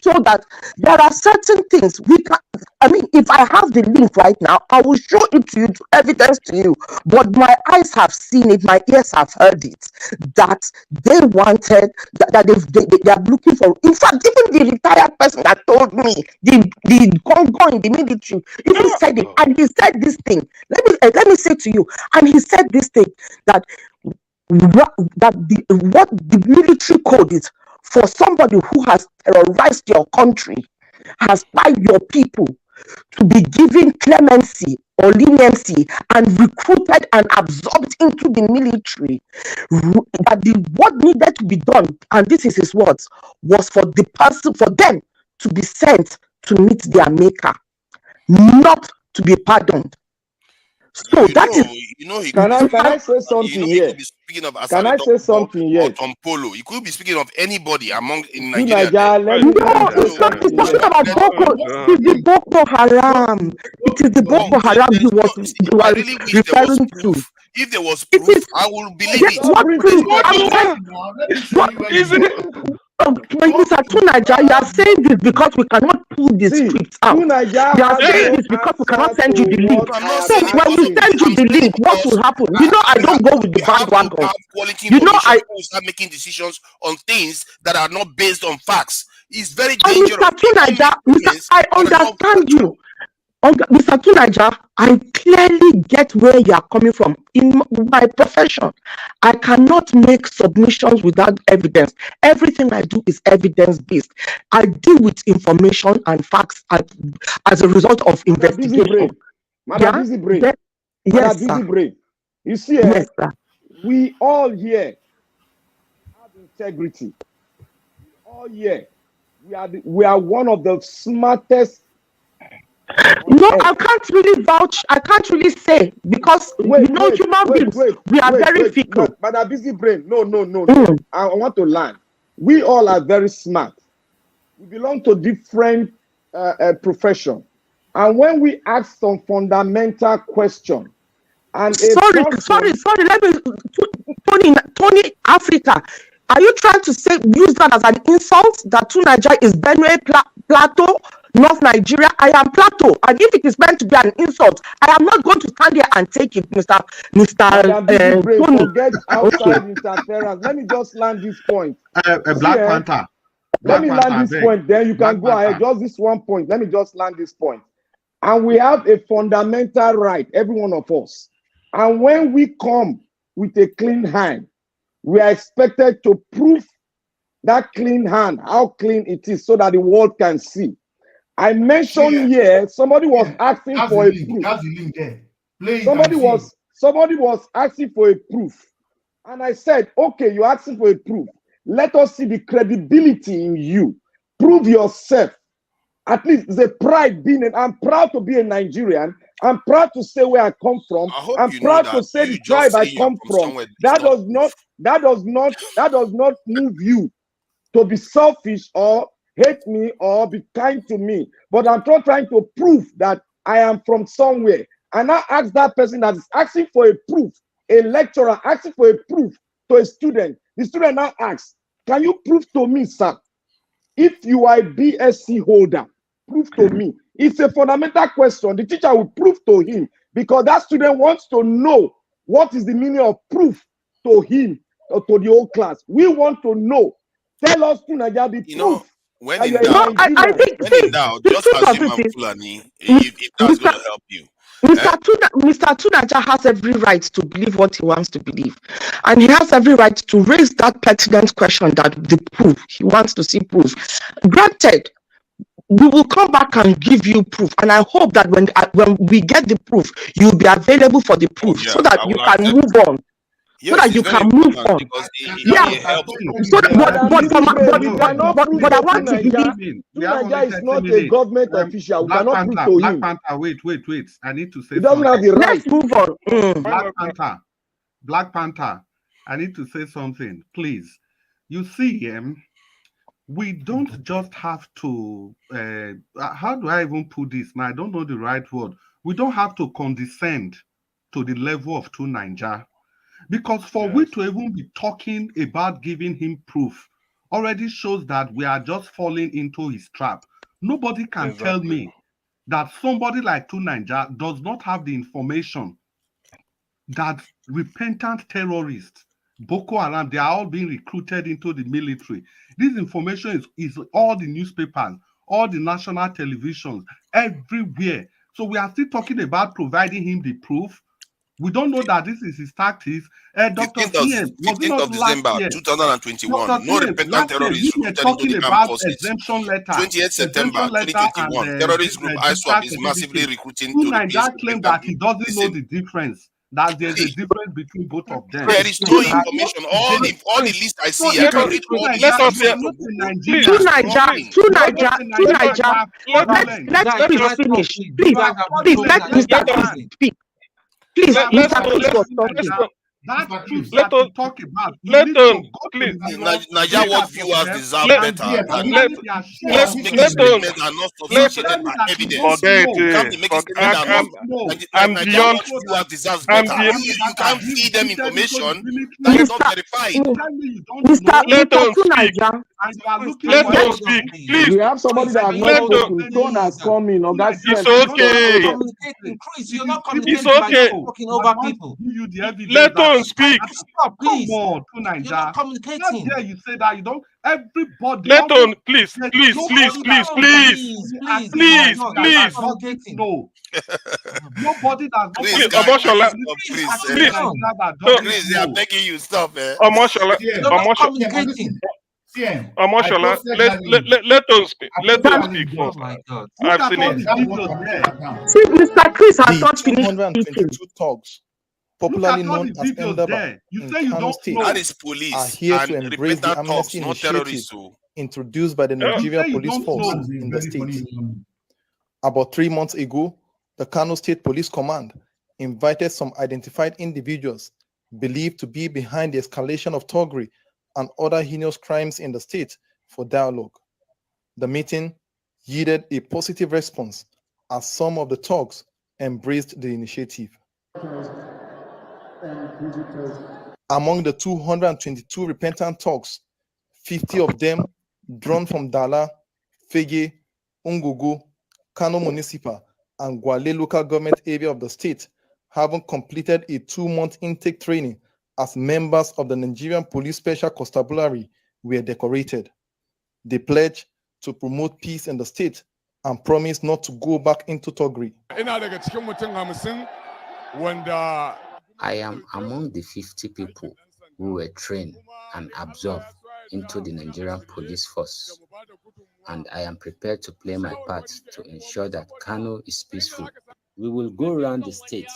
L: show that there are certain things we can. I mean, if I have the link right now, I will show it to you, to evidence to you. But my eyes have seen it, my ears have heard it. That they wanted that they are looking for. In fact, even the retired person that told me the Congo in the military, even said it, and he said this thing. Let me say to you, and he said this thing that. What the military code is for somebody who has terrorized your country, has spied your people, to be given clemency or leniency and recruited and absorbed into the military. That what needed to be done, and this is his words, was for them to be sent to meet their maker, not to be pardoned. So
O: can I say something here? Can I say something here?
A: Tom Polo. You could be speaking of anybody in Nigeria.
L: It's not talking about Boko. It is the Boko Haram. It is the Boko Haram he was referring to.
A: If there was proof, I will believe it.
L: What is it? Mr. Tunaja, you are saying this because we cannot pull the scripts out. You are saying this because we cannot send you the link. So when we send you the link, what will happen? You know, I don't go with the bandwagon.
A: You know, I start making decisions on things that are not based on facts. It's very dangerous.
L: Mr. Tunaja, I understand you. Mr. Tunaja, I clearly get where you are coming from. In my profession, I cannot make submissions without evidence. Everything I do is evidence-based. I deal with information and facts as a result of investigation.
O: Madam Busy Brain.
L: Yes,
O: Busy Brain. You see,
L: yes, sir.
O: We all here have integrity. We all here. We are one of the smartest.
L: No, I can't really vouch. I can't really say because human beings, we are very fickle.
O: But a Busy Brain. No. I want to learn. We all are very smart. We belong to different professions, and when we ask some fundamental question, and
L: sorry. Let me, Tony, Africa. Are you trying to use that as an insult? That Tunaja is Benue Plateau, North Nigeria. I am Plateau, and if it is meant to be an insult, I am not going to stand here and take it, Mr.
O: Tony. Forget outside interference. Let me just land this point.
Q: Black Panther.
O: Let me land this point, then you can go ahead. Just this one point. Let me just land this point. And we have a fundamental right, every one of us. And when we come with a clean hand, we are expected to prove that clean hand, how clean it is, so that the world can see. I mentioned here, somebody was asking for a proof.
U: That's the link there.
O: Somebody was asking for a proof. And I said, okay, you're asking for a proof. Let us see the credibility in you. Prove yourself. At least it's a pride being, I'm proud to be a Nigerian. I'm proud to say where I come from. I'm proud to say the tribe I come from. That does not move you to be selfish or hate me or be kind to me. But I'm not trying to prove that I am from somewhere. And I ask that person that is asking for a proof, a lecturer asking for a proof to a student. The student now asks, can you prove to me, sir, if you are a BSc holder, prove to me. It's a fundamental question. The teacher will prove to him because that student wants to know what is the meaning of proof to him or to the whole class. We want to know. Tell us to Nigeria the proof.
A: When in doubt, just assume I'm Fulani if that's going to help you.
L: Mr. Tunaja has every right to believe what he wants to believe. And he has every right to raise that pertinent question that the proof, he wants to see proof. Granted, we will come back and give you proof. And I hope that when we get the proof, you'll be available for the proof so that you can move on.
A: Yes,
L: so that you can move on.
A: It helps.
L: So but I want to believe.
O: Tunaja is not a government official. We cannot prove to him.
F: Black Panther, wait. I need to say
O: he doesn't have the right.
L: Let's move on.
F: Black Panther, I need to say something, please. You see, we don't just have to, how do I even put this? Now, I don't know the right word. We don't have to condescend to the level of Tunaja. Because for we to even be talking about giving him proof already shows that we are just falling into his trap. Nobody can tell me that somebody like Tunaja does not have the information that repentant terrorists, Boko Haram, they are all being recruited into the military. This information is all the newspapers, all the national televisions, everywhere. So we are still talking about providing him the proof. We don't know that this is his tactics. Dr.
A: 15th of December 2021. No repentant terrorists recruited into the armed forces.
F: Exemption letter.
A: 28th September 2021. Terrorist group ISWAP is massively recruiting to replace
F: claimed that he doesn't know the difference. That there's a difference between both of them.
A: There is no information. All the list I see, I can read all the
L: Let us hear. Tunaja. Let's please finish. Please let Mr. Chris speak. Please, Mr. Chris was talking.
F: Let us talk about.
A: Please. Naija what viewers deserve better. Let's make a statement and not substantiated by evidence. Can't make a statement and not. Naija what viewers deserve better. You can't feed them information that is not verified.
L: Let us speak.
F: Let us speak, please.
O: We have somebody that has not spoken. Tone has come in.
F: It's okay.
V: You're not communicating by talking over people.
F: Let us speak.
V: Stop, please.
F: Come on, Tunaja.
V: You're not communicating.
F: How dare you say that? You don't. Everybody.
V: Let
F: on,
V: please.
F: No. Nobody does not.
A: Please, they are begging you stop, man.
V: Communicating.
F: Let us speak. Let us speak first.
V: Oh my God.
F: I've seen it.
L: See, Mr. Chris has not finished.
W: 222 thugs, popularly known as Endaba, in Kano State,
A: that is police
W: are here to
A: and
W: embrace the amnesty initiative introduced by the Nigeria Police Force in the state. About 3 months ago, the Kano State Police Command invited some identified individuals believed to be behind the escalation of thuggery and other heinous crimes in the state for dialogue. The meeting yielded a positive response as some of the thugs embraced the initiative. Among the 222 repentant thugs, 50 of them drawn from Dala, Fege, Ungugu, Kano Municipal, and Gwale local government area of the state, having completed a 2-month intake training as members of the Nigerian Police Special Constabulary, were decorated. They pledge to promote peace in the state and promise not to go back into thuggery.
D: I am among the 50 people who were trained and absorbed into the Nigerian police force, and I am prepared to play my part to ensure that Kano is peaceful. We will go around the state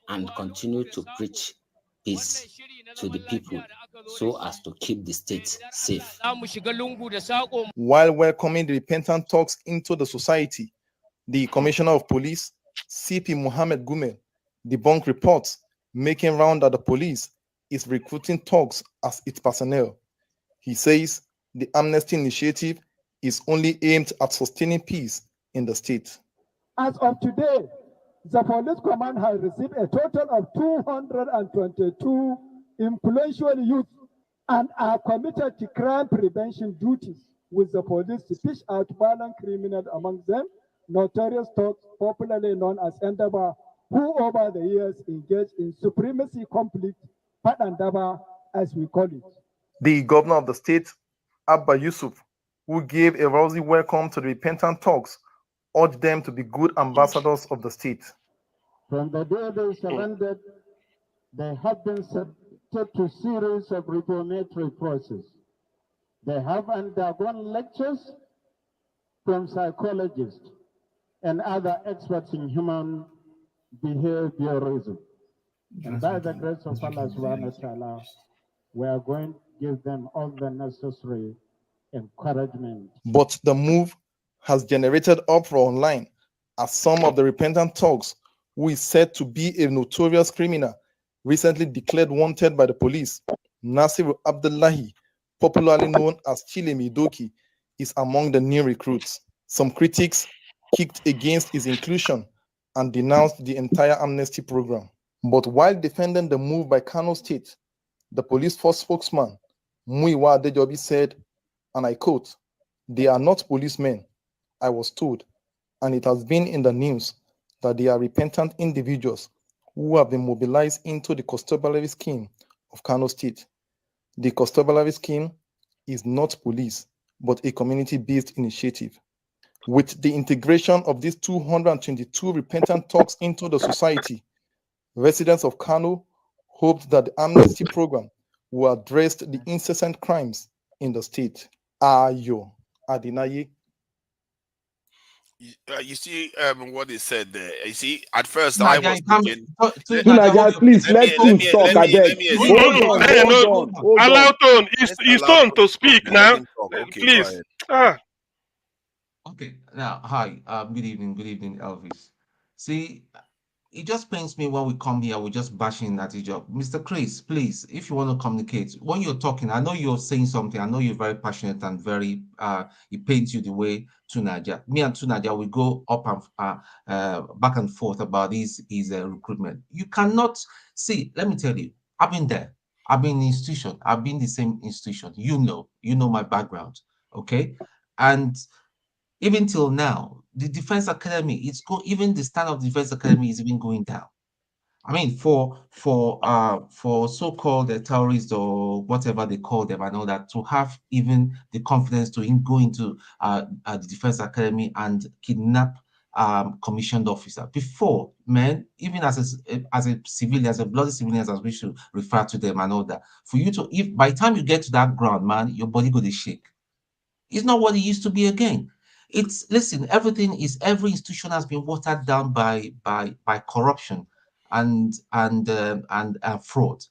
D: and continue to preach peace to the people so as to keep the state safe.
W: While welcoming the repentant thugs into the society, the Commissioner of Police, CP Mohammed Gumel, debunked reports making round that the police is recruiting thugs as its personnel. He says the amnesty initiative is only aimed at sustaining peace in the state.
G: As of today, the police command has received a total of 222 influential youth and are committed to crime prevention duties with the police to fish out violent criminals among them, notorious thugs, popularly known as Endaba, who over the years engaged in supremacy conflict, Padandaba, as we call it.
W: The governor of the state, Abba Yusuf, who gave a rosy welcome to the repentant thugs, urged them to be good ambassadors of the state.
G: From the day they surrendered, they have been subjected to series of reformatory process. They have undergone lectures from psychologists and other experts in human behaviorism. And by the grace of Allah subhanahu wa ta'ala, we are going to give them all the necessary encouragement.
W: But the move has generated uproar online as some of the repentant thugs, who is said to be a notorious criminal, recently declared wanted by the police. Nasir Abdullahi, popularly known as Chile Midoki, is among the new recruits. Some critics kicked against his inclusion and denounced the entire amnesty program. But while defending the move by Kano State, the police force spokesman, Muiwa Adejobi, said, and I quote, "They are not policemen, I was told, and it has been in the news that they are repentant individuals who have been mobilized into the constabulary scheme of Kano State. The constabulary scheme is not police, but a community-based initiative. With the integration of these 222 repentant thugs into the society, residents of Kano hoped that the amnesty program will address the incessant crimes in the state." Ayo Adinaye.
A: You see what he said there. You see, at first I
K: Nadia,
A: was
K: you can't.
A: thinking.
O: Nadia, please let him talk. I beg. Hold on.
R: Allow Tone. It's Tone to speak now.
A: Okay,
R: Please. Ah.
K: Okay. Now, hi. Good evening. Good evening, Elvis. See, it just pains me when we come here, we're just bashing at each other. Mr. Chris, please, if you want to communicate, when you're talking, I know you're saying something. I know you're very passionate and very, it paints you the way Tunaja. Me and Tunaja, we go up and back and forth about his recruitment. You cannot see, let me tell you, I've been there. I've been in the institution. I've been in the same institution. You know my background, okay? And even till now, the Defense Academy, even the standard of the Defense Academy is even going down. I mean, for so-called terrorists or whatever they call them and all that, to have even the confidence to go into the Defense Academy and kidnap commissioned officer. Before, man, even as a civilian, as a bloody civilian, as we should refer to them and all that, for you to, if by the time you get to that ground, man, your body go to shake. It's not what it used to be again. Listen, every institution has been watered down by corruption and fraud.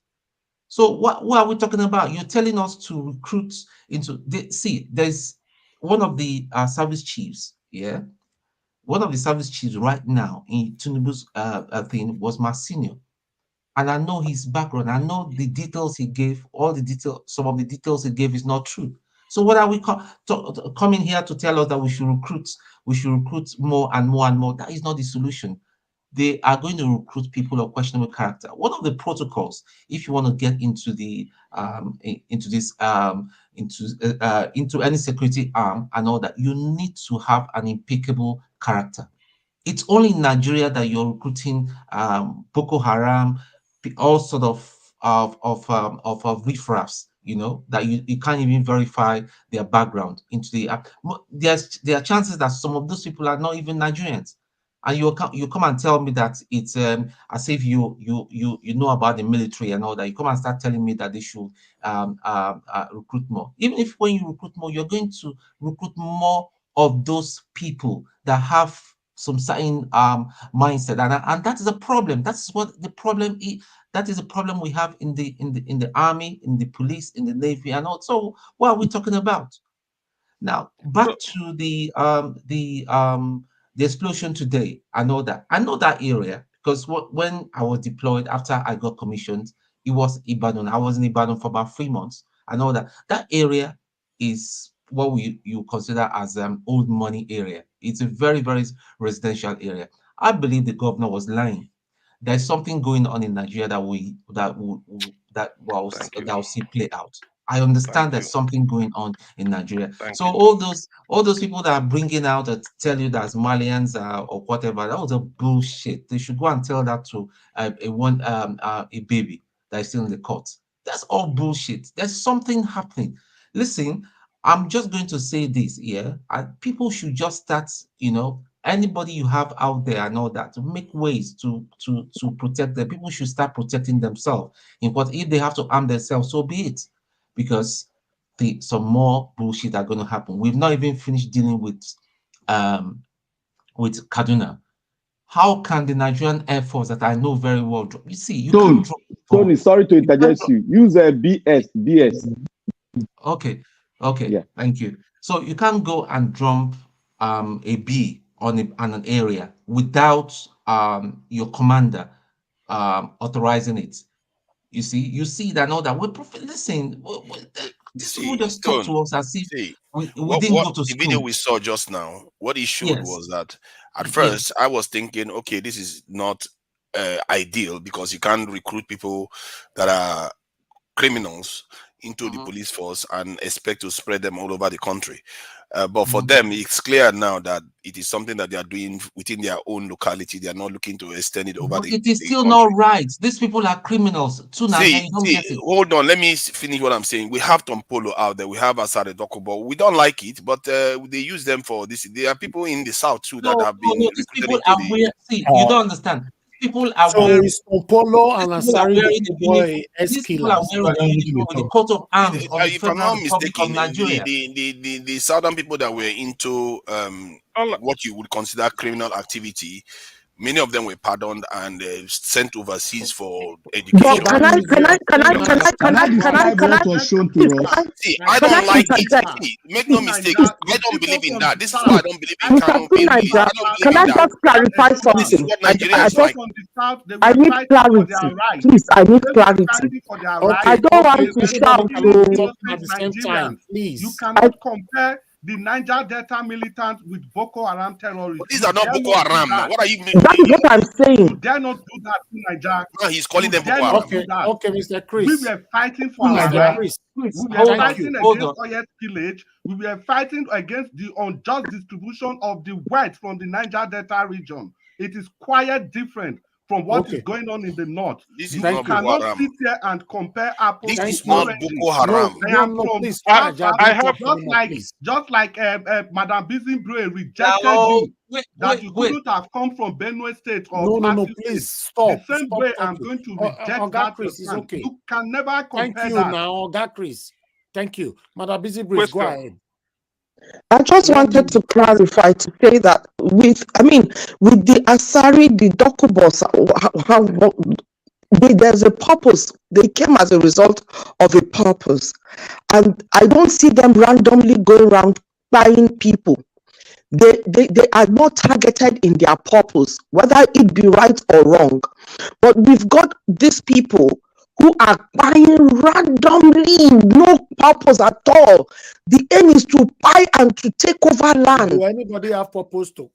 K: So what are we talking about? You're telling us to recruit into there's one of the service chiefs, yeah. One of the service chiefs right now in Tinubu's thing was my senior. And I know his background. I know the details he gave, some of the details he gave is not true. So what are we coming here to tell us that we should recruit more and more and more? That is not the solution. They are going to recruit people of questionable character. One of the protocols, if you want to get into into any security arm and all that, you need to have an impeccable character. It's only in Nigeria that you're recruiting Boko Haram, all sort of riffraffs you know, that you can't even verify their background into the app. There are chances that some of those people are not even Nigerians, and you come and tell me that it's as if you know about the military and all that. You come and start telling me that they should recruit more. Even if when you recruit more, you're going to recruit more of those people that have some certain mindset, and that is a problem. That is what the problem is. That is a problem we have in the army, in the police, in the navy, and also what are we talking about? Now back to the explosion today. I know that area because when I was deployed after I got commissioned, it was Ibadan. I was in Ibadan for about 3 months. I know that area is what you consider as old money area. It's a very, very residential area. I believe the governor was lying. There's something going on in Nigeria that will see play out. I understand there's something going on in Nigeria. So all those people that are bringing out that tell you that Malians or whatever, that was a bullshit. They should go and tell that to a baby that is still in the court. That's all bullshit. There's something happening. Listen, I'm just going to say this here. People should just start, anybody you have out there and all that, to make ways to protect them. People should start protecting themselves. If they have to arm themselves, so be it. Because some more bullshit are going to happen. We've not even finished dealing with Kaduna. How can the Nigerian Air Force that I know very well drop? You see, you can't drop.
O: Tony, sorry to interject you. Use a BS.
K: Okay. Yeah. Thank you. So you can't go and drop a B on an area without your commander authorizing it. You see that all that listen. These people just talk to us as if we didn't go to school.
A: The video we saw just now, what he showed was that at first I was thinking, okay, this is not ideal because you can't recruit people that are criminals into the police force and expect to spread them all over the country. But for them, it's clear now that it is something that they are doing within their own locality. They are not looking to extend it over
K: it is still not right. These people are criminals.
A: Hold on. Let me finish what I'm saying. We have Tom Polo out there. We have Asare Dokubo. We don't like it, but they use them for this. There are people in the south too that have been.
K: These people are weird. See, you don't understand. People are
C: wearing Polo and Asari boy
K: these people are wearing the coat of arms of the
A: if I'm not mistaken,
K: Nigeria.
A: The southern people that were into what you would consider criminal activity, many of them were pardoned and sent overseas for education.
L: Can I
A: see, I don't like it. See, make no mistake, I don't believe in that. This is why I don't believe in
L: Can I just clarify something? I need clarity. Please, I need clarity. I don't want to shout
F: at the same time. Please. You cannot compare the Niger Delta militants with Boko Haram terrorists.
A: But these are not Boko Haram. What are you making?
L: That is what I'm saying.
F: You dare not do that in Niger.
A: No, he's calling them Boko Haram.
F: Okay,
C: Mr. Chris.
F: We were fighting for our rights. We were fighting against oil pillage. We were fighting against the unjust distribution of the wealth from the Niger Delta region. It is quite different from what is going on in the north. You cannot sit here and compare apples.
A: This is not Boko Haram.
F: Just like Madam Bizimbro rejected that you couldn't have come from Benue State or
C: no, please stop.
F: The same way I'm going to reject that.
C: Chris is okay.
F: You can never compare
C: Thank you
F: that.
C: now, Oga Chris. Thank you, Madam Bizimbro. Go ahead.
L: I just wanted to clarify to say that with the Asari, the Dokubos, there's a purpose. They came as a result of a purpose. And I don't see them randomly going around buying people. They are not targeted in their purpose, whether it be right or wrong. But we've got these people who are buying randomly, no purpose at all. The aim is to buy and to take over land.
C: Do anybody have purpose to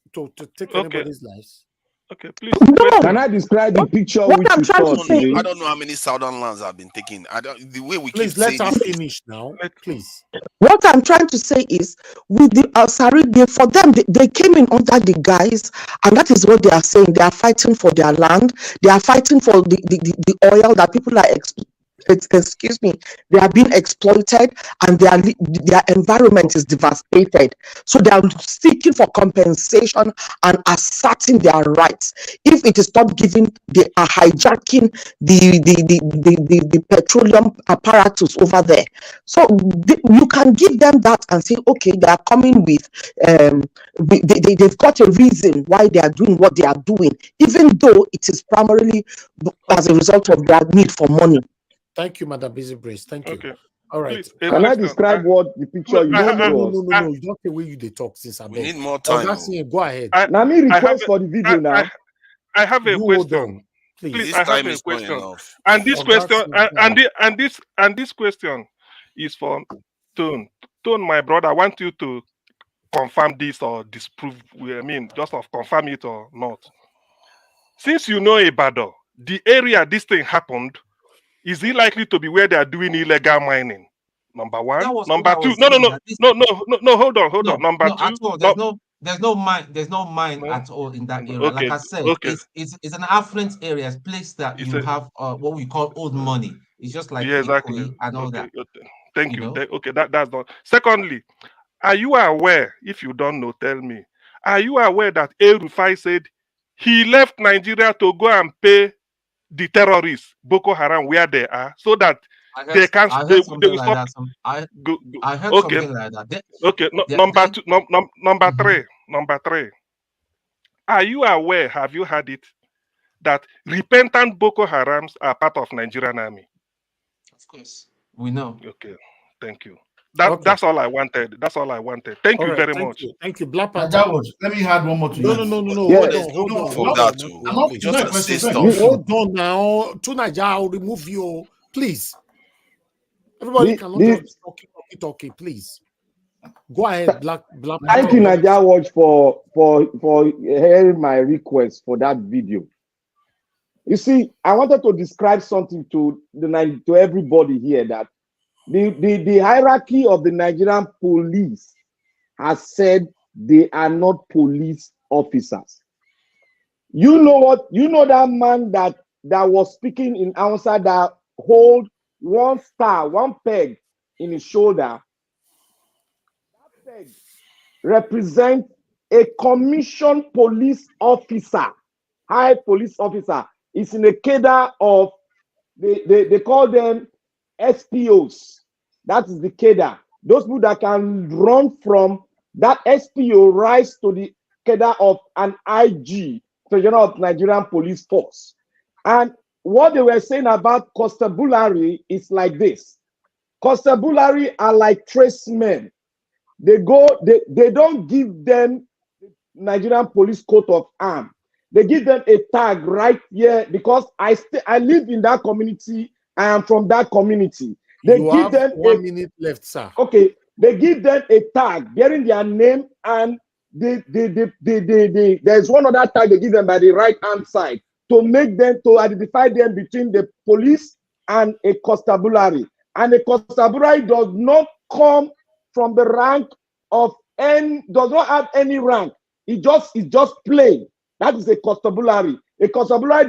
C: take anybody's lives?
R: Okay, please.
L: No.
O: Can I describe the picture
L: What
O: which
L: I'm
O: you
L: trying
O: saw
L: to say,
O: today?
A: I don't know how many southern lands have been taken. The way we
C: please
A: keep
C: let
A: saying
C: her finish now. Please.
L: what I'm trying to say is, with the Asari, for them, they came in under the guise, and that is what they are saying. They are fighting for their land. They are fighting for the oil that people are excuse me, they are being exploited, and their environment is devastated. So they are seeking for compensation and asserting their rights. If it is not given, they are hijacking the petroleum apparatus over there. So you can give them that and say, okay, they are coming with they've got a reason why they are doing what they are doing, even though it is primarily as a result of their need for money.
C: Thank you, Madam Busy Brace. Thank you.
R: Okay.
C: All right.
R: Please,
O: Can I describe what the picture you
C: no,
O: showed us?
C: no. You don't say where you they talk since I
A: We
C: beg.
A: need more time.
C: Go ahead.
O: Now me request for the video now.
R: I have a
C: You hold
R: question.
C: on, please.
R: Please,
A: This
R: I have
A: time
R: a
A: is not
R: question.
A: enough.
R: And this
C: For God's
R: question,
C: sake,
R: and this question is for Tone. Tone, my brother, I want you to confirm this or disprove. I mean, just of confirm it or not. Since you know Ibadan, the area this thing happened, is it likely to be where they are doing illegal mining? Number one.
K: That was
R: Number
K: what I
R: two.
K: was
R: No, no,
K: saying,
R: no,
K: that this-
R: no, no, no, no. Hold on, hold on. Number
K: no,
R: two.
K: at all. There's no mine
R: No?
K: at all in that area.
R: Okay,
K: Like I said,
R: okay.
K: it's an affluent area, it's a place that
R: It's
K: you
R: a-
K: have what we call old money. It's just like
R: Yeah, exactly.
K: Ikoyi and all that.
R: Okay. Thank
K: You
R: you.
K: know?
R: Okay, that's not. Secondly, are you aware? If you don't know, tell me. Are you aware that El Rufai said he left Nigeria to go and pay the terrorists, Boko Haram, where they are, so that they can
K: I heard
R: they
K: something
R: will
K: like
R: stop.
K: that.
R: Go.
K: I heard
R: Okay.
K: something like that.
R: Okay. Number two. Number three. Number three. Are you aware? Have you heard it? That repentant Boko Harams are part of Nigerian army.
K: Of course, we know.
R: Okay, thank you. That's all I wanted. That's all I wanted. Thank you very much.
C: Thank you, Black
U: Now,
C: Panther.
U: that was, let me add one more to
C: No.
U: that.
O: Yes.
C: Hold on.
A: For that too.
U: It's not a
A: Just
U: question.
A: say
U: It's not a
A: stuff.
U: question.
C: Hold on now. To Nigeria, I'll remove you. Please. Everybody cannot just talking. Please. Go ahead, Black
O: Thank you, Naija Watch, for hearing my request for that video. You see, I wanted to describe something to everybody here, that the hierarchy of the Nigerian police has said they are not police officers. You know what? You know that man that was speaking in Hausa that hold one star, one peg in his shoulder. That peg represents a commissioned police officer, high police officer. It's in a cadre of, they call them SPOs. That is the cadre. Those people that can run from that SPO rise to the cadre of an IG, General of Nigerian Police Force. And what they were saying about constabulary is like this. Constabulary are like tradesmen. They don't give them Nigerian police coat of arms. They give them a tag right here, because I live in that community. I am from that community. They
C: you
O: give
C: have
O: them
C: 1 minute left, sir.
O: Okay, they give them a tag bearing their name, and there's one other tag they give them by the right hand side to identify them between the police and a constabulary. And a constabulary does not come from the rank of does not have any rank. It's just plain. That is a constabulary. A constabulary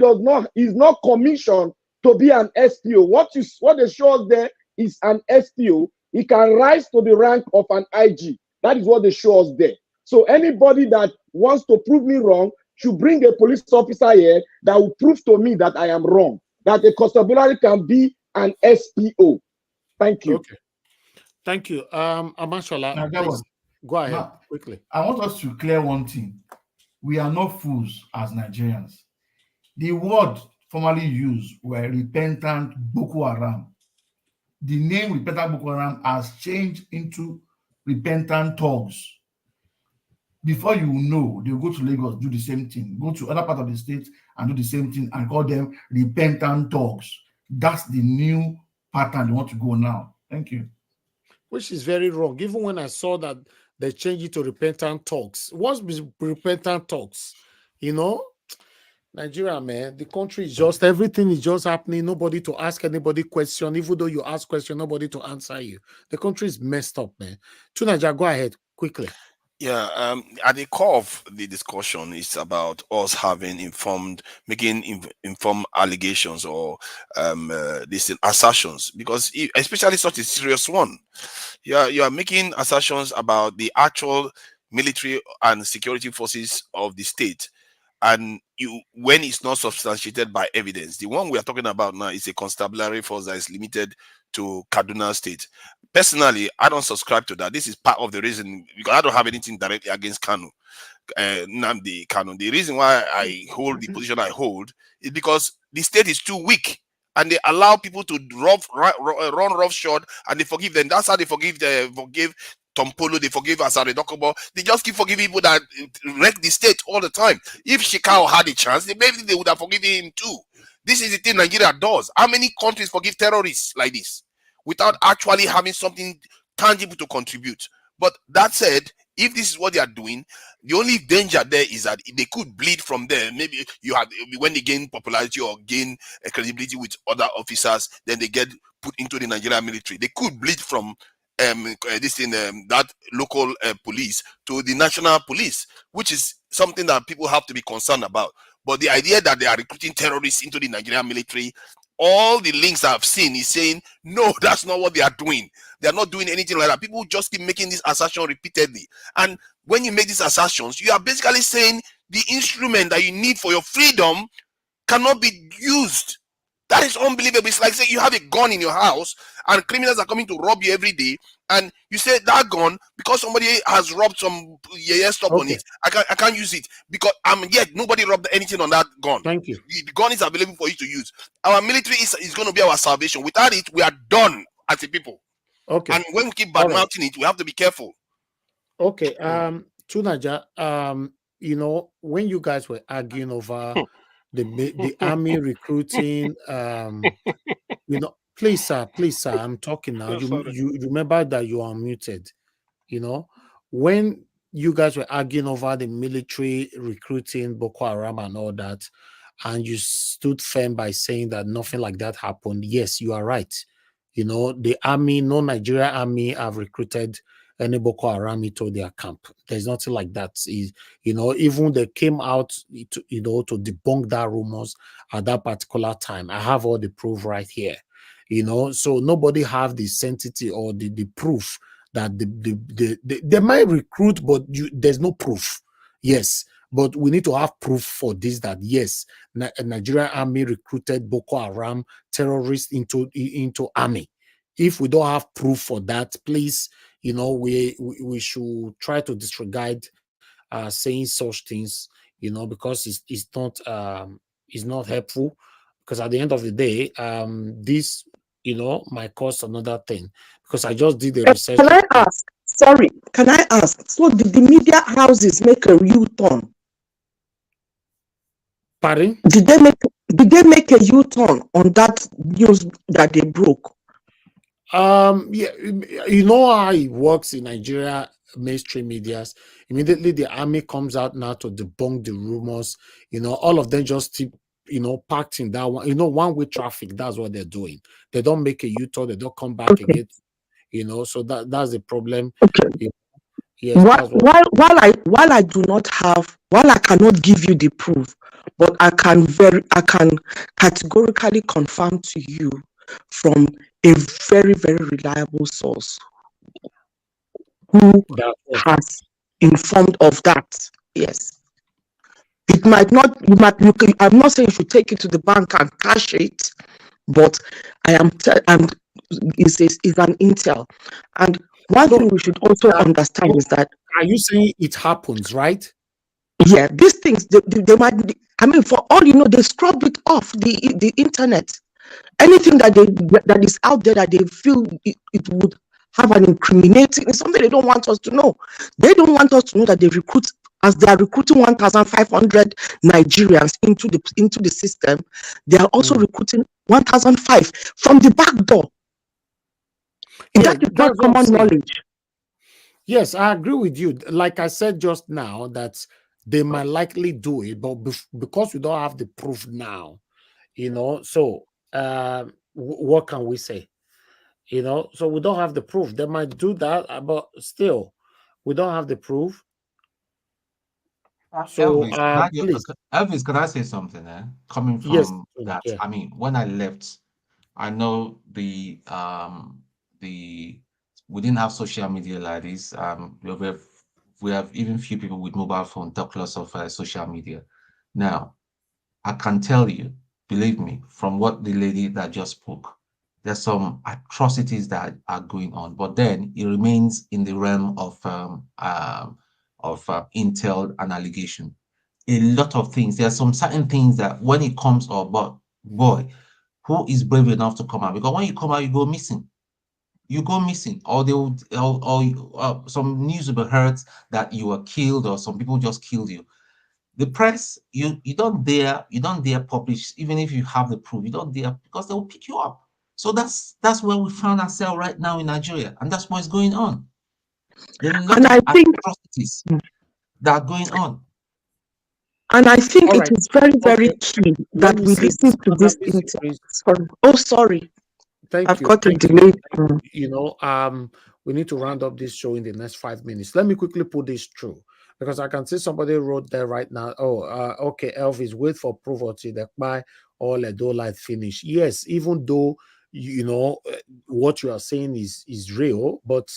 O: is not commissioned to be an SPO. What they show us there is an SPO. He can rise to the rank of an IG. That is what they show us there. So anybody that wants to prove me wrong should bring a police officer here that will prove to me that I am wrong, that a constabulary can be an SPO. Thank you.
C: Okay. Thank you. Amashola,
U: Now,
C: please go ahead
U: now,
C: quickly.
U: I want us to clear one thing. We are not fools as Nigerians. The word formerly used were repentant Boko Haram. The name repentant Boko Haram has changed into repentant thugs. Before you know, they'll go to Lagos, do the same thing, go to other part of the state and do the same thing and call them repentant thugs. That's the new pattern they want to go now. Thank you.
C: Which is very wrong. Even when I saw that they changed it to repentant talks. What's repentant talks? You know, Nigeria, man, the country is just, everything is just happening. Nobody to ask anybody question. Even though you ask question, nobody to answer you. The country is messed up, man. To Nigeria, go ahead quickly.
A: Yeah, at the core of the discussion is about us making informed allegations or these assertions, because especially such a serious one, you are making assertions about the actual military and security forces of the state, and you when it's not substantiated by evidence. The one we are talking about now is a constabulary force that is limited to Kaduna State. Personally, I don't subscribe to that. This is part of the reason, because I don't have anything directly against Kanu, Namdi Kanu. The reason why I hold the position I hold is because the state is too weak, and they allow people to run roughshod, and they forgive them. That's how they forgive Tompolo, they forgive Asare Dokubo. They just keep forgiving people that wreck the state all the time. If Shikao had a chance, maybe they would have forgiven him too. This is the thing Nigeria does. How many countries forgive terrorists like this without actually having something tangible to contribute? But that said, if this is what they are doing, the only danger there is that they could bleed from there. Maybe when they gain popularity or gain credibility with other officers, then they get put into the Nigerian military. They could bleed from that local police to the national police, which is something that people have to be concerned about. But the idea that they are recruiting terrorists into the Nigerian military, all the links I've seen is saying no, that's not what they are doing. They are not doing anything like that. People just keep making this assertion repeatedly, and when you make these assertions, you are basically saying the instrument that you need for your freedom cannot be used. That is unbelievable. It's like saying you have a gun in your house and criminals are coming to rob you every day, and you say that gun, because somebody has robbed some stuff on it, I can't use it because yet nobody robbed anything on that gun.
C: Thank you.
A: The gun is available for you to use. Our military is going to be our salvation. Without it, we are done as a people.
C: Okay.
A: And when we keep bad mouthing it, we have to be careful.
C: Okay. Tunaja, you know, when you guys were arguing over the army recruiting, you know, please, sir, I'm talking now. You remember that you are muted. You know, when you guys were arguing over the military recruiting Boko Haram and all that, and you stood firm by saying that nothing like that happened. Yes, you are right. You know, the army, no Nigeria army have recruited any Boko Haram into their camp. There's nothing like that. You know, even they came out to, you know, to debunk that rumors at that particular time. I have all the proof right here. You know, so nobody have the sanctity or the proof that they might recruit, but there's no proof. Yes, but we need to have proof for this, that yes, Nigerian army recruited Boko Haram terrorists into army. If we don't have proof for that, please, you know, we should try to disregard saying such things, you know, because it's not helpful. Because at the end of the day, this, you know, might cause another thing. Because I just did the research.
L: Can I ask? Sorry, can I ask? So did the media houses make a U-turn?
C: Pardon?
L: Did they make a U-turn on that news that they broke?
C: Yeah, you know how it works in Nigeria mainstream medias. Immediately the army comes out now to debunk the rumors. You know, all of them just keep, you know, packed in that one, you know, one-way traffic. That's what they're doing. They don't make a U-turn, they don't come back again, you know, so that's the problem.
L: Okay.
C: Yes,
L: while I do not have, while I cannot give you the proof, but I can categorically confirm to you from a very, very reliable source who has informed of that. Yes. It might not, I'm not saying you should take it to the bank and cash it, but it's an intel. And one thing we should also understand is that.
C: Are you saying it happens, right?
L: Yeah, these things, they might, I mean, for all you know, they scrub it off the internet. Anything that is out there that they feel it would have an incriminating, it's something they don't want us to know. They don't want us to know that they recruit, as they are recruiting 1,500 Nigerians into the system, they are also recruiting 1,005 from the back door.
C: Yeah,
L: that is not common knowledge.
C: Yes, I agree with you. Like I said just now, that they might likely do it, but because we don't have the proof now, you know, so what can we say? You know, so we don't have the proof. They might do that, but still, we don't have the proof. So,
K: Elvis,
C: please.
K: Elvis, can I say something? Coming
C: Yes.
K: from that,
C: Yeah.
K: I mean, when I left, I know the we didn't have social media like this. We have even few people with mobile phone talk lots of social media. Now, I can tell you, believe me, from what the lady that just spoke, there's some atrocities that are going on, but then it remains in the realm of intel and allegation. A lot of things. There are some certain things that when it comes up, but boy, who is brave enough to come out? Because when you come out, you go missing. You go missing, or they would, or some news will be heard that you were killed, or some people just killed you. The press, you don't dare publish, even if you have the proof, you don't dare, because they will pick you up. So that's where we found ourselves right now in Nigeria, and that's what's going on. There are a lot of atrocities that are going on.
L: And I think
C: All
L: it
C: right.
L: is very, very
C: Okay.
L: key
C: Let
L: that
C: me
L: we
C: say
L: listen to
C: Madam
L: this
C: Bisi,
L: intel.
C: please.
L: Sorry. Oh, sorry.
C: Thank
L: I've
C: you.
L: got a
C: Thank you.
L: delay.
C: You know, we need to round up this show in the next 5 minutes. Let me quickly put this through because I can see somebody wrote there right now. Oh, okay, Elvis, wait for proof until the buy all the door light finish. Yes, even though you know what you are saying is real, but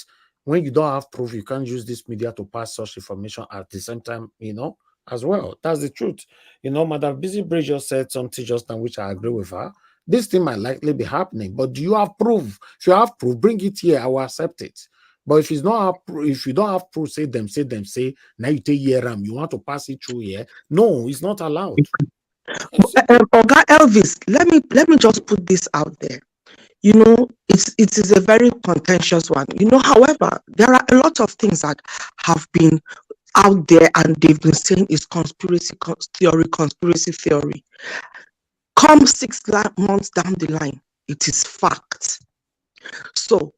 C: when you don't have proof, you can't use this media to pass such information at the same time, you know, as well. That's the truth. You know, Madam Busy Bridge just said something just now, which I agree with her. This thing might likely be happening, but do you have proof? If you have proof, bring it here. I will accept it. But if it's not if you don't have proof, say now you take here you want to pass it through here. No, it's not allowed.
L: Oga Elvis, let me just put this out there. You know, it is a very contentious one. You know, however, there are a lot of things that have been out there and they've been saying is conspiracy theory. Come 6 months down the line, it is fact. So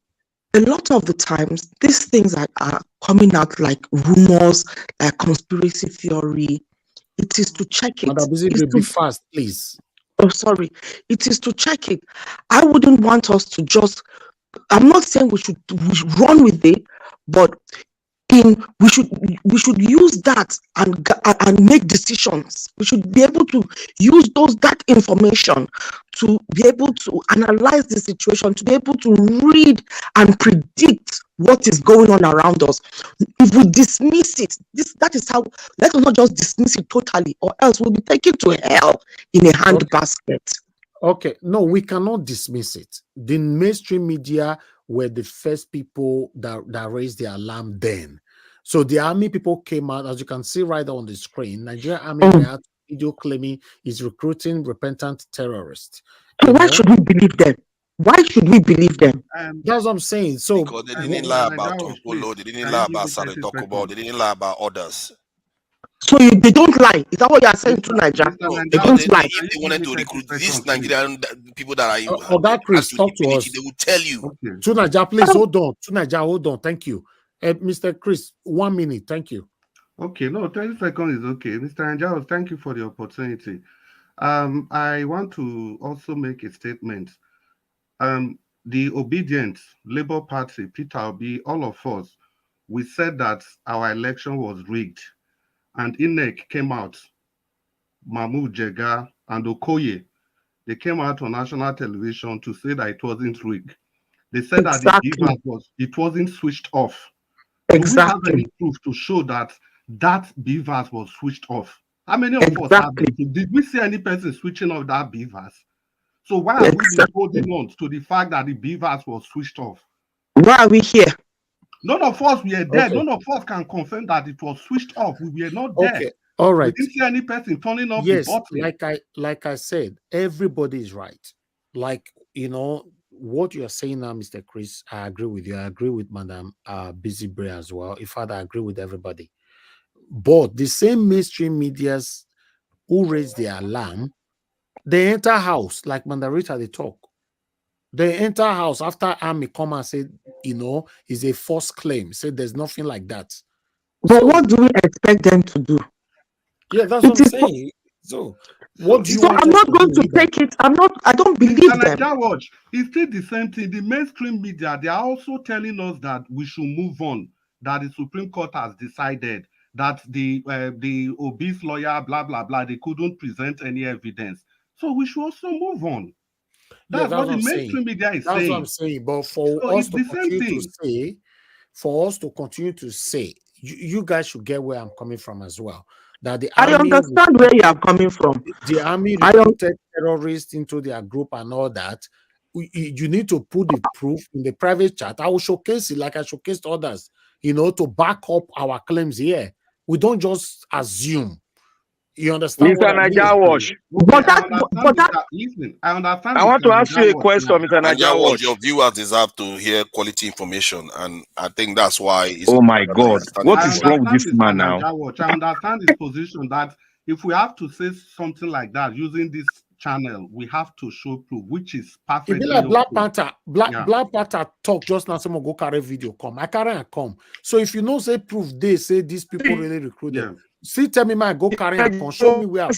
L: a lot of the times, these things that are coming out like rumors, like conspiracy theory, it is to check it.
C: Madam Busy, be fast, please.
L: Oh, sorry. It is to check it. I wouldn't want us to just, I'm not saying we should run with it, but we should use that and make decisions. We should be able to use that information to be able to analyze the situation, to be able to read and predict what is going on around us. If we dismiss it, that is how, let us not just dismiss it totally, or else we'll be taken to hell in a handbasket.
C: Okay, no, we cannot dismiss it. The mainstream media were the first people that raised the alarm then. So the army people came out, as you can see right on the screen. Nigerian army had video claiming is recruiting repentant terrorists.
L: So why should we believe them? Why should we believe them?
C: That's what I'm saying. So
A: because they didn't lie about Okolo, they didn't lie about Sally Dokubo, they didn't lie about others.
L: So they don't lie. Is that what you are saying to Nigeria? They don't lie.
A: If they wanted to recruit these Nigerian people that are
C: that Chris, talk to us.
A: they will tell you.
C: Okay. Tunaja, please hold on. Tunaja, hold on. Thank you. Mr. Chris, 1 minute. Thank you.
F: Okay, no, 30 seconds is okay. Mr. Anjao, thank you for the opportunity. I want to also make a statement. The obedient Labour Party, Peter Obi, all of us, we said that our election was rigged. And INEC came out, Mahmoud Jega and Okoye, they came out on national television to say that it wasn't rigged. They said that the BVAS wasn't switched off. Do we have any proof to show that BVAS was switched off? How many of us have it? Did we see any person switching off that BVAS? So why are we holding on to the fact that the BVAS was switched off?
L: Why are we here?
F: None of us were there. Okay. None of us can confirm that it was switched off. We were not there.
C: Okay. All right.
F: We didn't see any person turning off the button.
C: Like I said, everybody is right. Like, you know, what you're saying now, Mr. Chris, I agree with you. I agree with Madam Busy Bray as well. In fact, I agree with everybody. But the same mainstream medias who raise the alarm, they enter house, like Mandarita, they talk. They enter house after army come and say, you know, it's a false claim. Say there's nothing like that.
L: But what do we expect them to do?
C: Yeah, that's what I'm saying. So what do you want?
L: I'm not going to take it. I don't believe them.
F: Watch. It's still the same thing. The mainstream media, they are also telling us that we should move on, that the Supreme Court has decided that the obese lawyer, blah, blah, blah, they couldn't present any evidence. So we should also move on.
C: Yeah,
F: That's what the
C: I'm
F: mainstream
C: saying.
F: media is
C: That's what I'm
F: saying.
C: saying. But for
F: So
C: us
F: it's
C: to
F: the same
C: continue to
F: thing.
C: say, for us to continue to say, you guys should get where I'm coming from as well. That the
L: I
C: army,
L: understand where you are coming from.
C: the army recruited terrorists into their group and all that. You need to put the proof in the private chat. I will showcase it like I showcased others, to back up our claims here. We don't just assume. You understand what
M: Mr.
C: I mean?
M: Naija Wash.
F: Listen, I understand.
M: I want to ask you a
F: Naija Wash
M: question,
F: now.
M: Mr.
A: And yeah,
M: Naija
A: what
M: Wash.
A: your viewers deserve to hear quality information, and I think that's why it's
M: Oh my
A: important that
M: God,
A: you understand
M: what
A: the
M: is
A: issue.
M: wrong with this
F: Mr.
M: man now?
F: Naija Watch. I understand his position that if we have to say something like that using this channel, we have to show proof, which is
C: It
F: perfectly
C: be like Black
F: okay.
C: Panther. Black Panther talk just now. Someone go carry video come. I carry and come. So if you know say proof, they say these people really recruited. See, tell me, man, go carry and come. Show me where I'll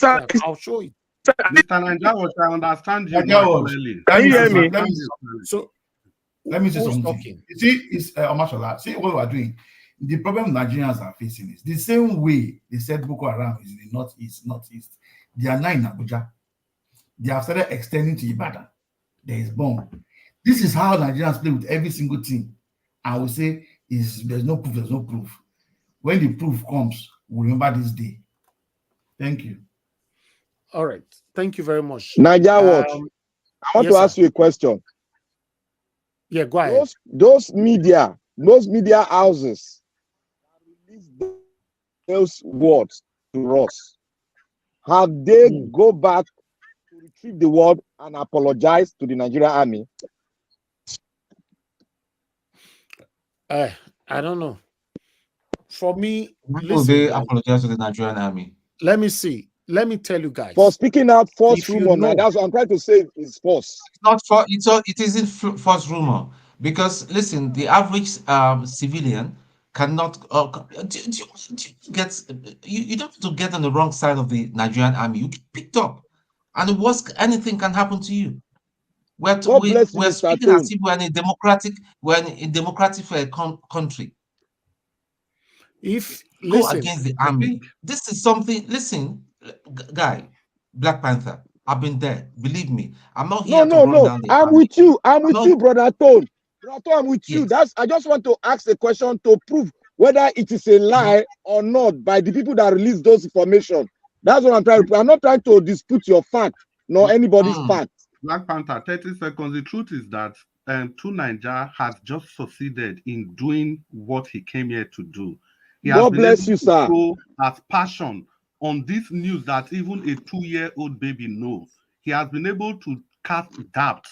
C: show it.
F: Mr. Naija Watch, I understand you
U: Naija Watch,
F: clearly.
M: Can you hear me?
C: So
U: let me say
C: who's
U: something.
C: talking?
U: You see, it's Omashola. See what we are doing. The problem Nigerians are facing is the same way they said Boko Haram is in the northeast. They are now in Abuja. They have started extending to Ibadan. There is bomb. This is how Nigerians play with every single thing. I will say there's no proof. There's no proof. When the proof comes, we remember this day. Thank you.
C: All right. Thank you very much.
O: Naija Watch. I want to ask you a question.
C: Yeah, go ahead.
O: Those media houses release those words to us. Have they go back to retrieve the word and apologize to the Nigerian army?
C: I don't know. For me,
K: Will they apologize to the Nigerian army?
C: Let me see. Let me tell you guys.
O: For speaking out false rumor, now that's what I'm trying to say is false.
K: It's not for it isn't false rumor, because listen, the average civilian cannot you don't have to get on the wrong side of the Nigerian army. You get picked up, and anything can happen to you. We're speaking as if we're in a democratic country.
C: If
K: go against the army, this is something. Listen, guy, Black Panther, I've been there. Believe me, I'm not here to run down the
O: I'm
K: army.
O: with you. I'm with you, brother Tone. Brother Tone, I'm with you. I just want to ask a question to prove whether it is a lie or not by the people that release those information. That's what I'm trying to prove. I'm not trying to dispute your fact nor anybody's fact.
F: Black Panther, 30 seconds. The truth is that Naija has just succeeded in doing what he came here to do. He has
O: God bless you, sir.
F: Show his passion on this news that even a 2-year-old baby knows. He has been able to cast doubt.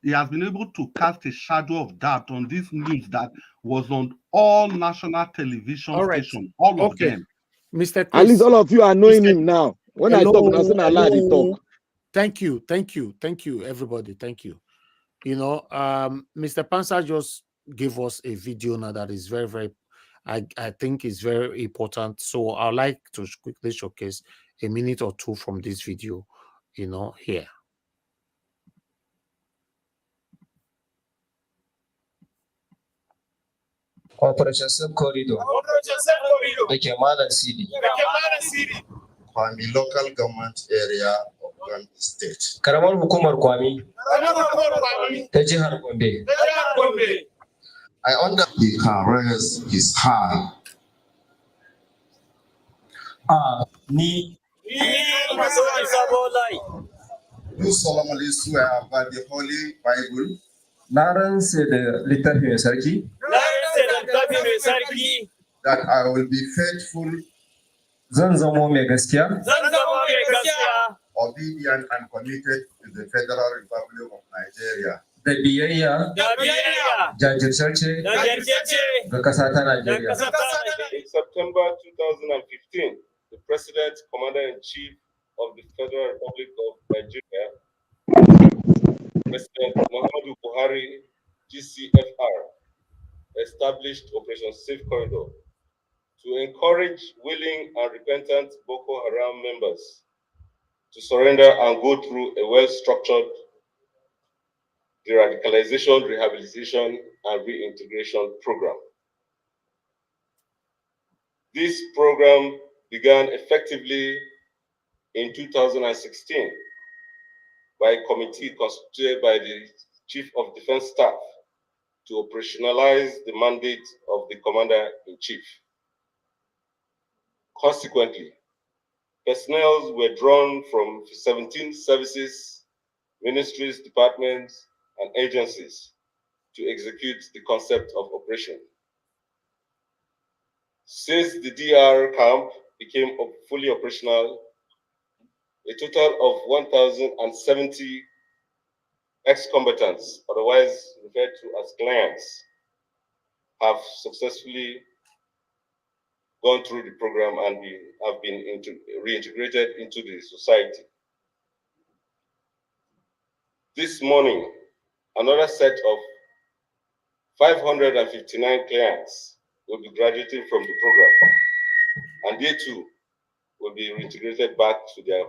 F: He has been able to cast a shadow of doubt on this news that was on all national television stations, all of them.
C: Mr. Chris,
O: at least all of you are knowing him now. When I talk, I say I lie, they talk.
C: Thank you, everybody. Thank you. Mr. Pansa just gave us a video now that is very, very, I think is very important. So I'd like to quickly showcase a minute or two from this video, here.
N: Operation Safe Corridor. Okay, Malan City. Kwami local government area of Gombe State. Karamar hukumar Kwami. Ta jihar Gombe. I understand the arrest is high. Me. You solemnly swear by the Holy Bible. Na rantse da littafi mai sarki. That I will be faithful. Zan zamo mai gaskiya. Obedient and committed to the Federal Republic of Nigeria. Da biyayya. Jajirtacce. Ga ƙasa ta Najeriya.
P: In September 2015, the President, Commander-in-Chief of the Federal Republic of Nigeria, President Muhammadu Buhari, GCFR, established Operation Safe Corridor to encourage willing and repentant Boko Haram members to surrender and go through a well-structured de-radicalization, rehabilitation, and reintegration program. This program began effectively in 2016 by a committee constituted by the Chief of Defense Staff to operationalize the mandate of the Commander-in-Chief. Consequently, personnel were drawn from 17 services, ministries, departments, and agencies to execute the concept of operation. Since the DR camp became fully operational, a total of 1,070 ex-combatants, otherwise referred to as clients, have successfully gone through the program and have been reintegrated into the society. This morning, another set of 559 clients will be graduating from the program, and they too will be reintegrated back to their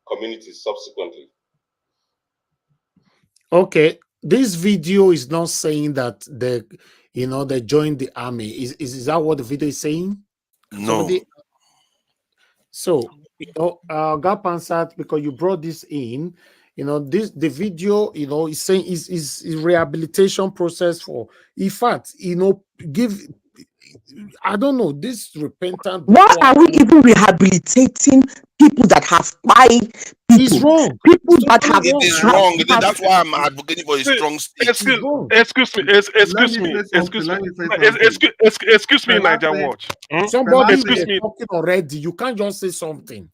P: communities subsequently.
C: Okay, this video is not saying that they joined the army. Is that what the video is saying?
A: No.
C: So, Gap answered, because you brought this in, the video, is saying is rehabilitation process for, in fact, I don't know, this repentant.
L: Why are we even rehabilitating people that have fight?
C: It's wrong.
L: People that have.
A: It is wrong. That's why I'm advocating for a strong state.
R: Excuse me, Niger Watch.
C: Somebody
R: Excuse me.
C: talking already. You can't just say something.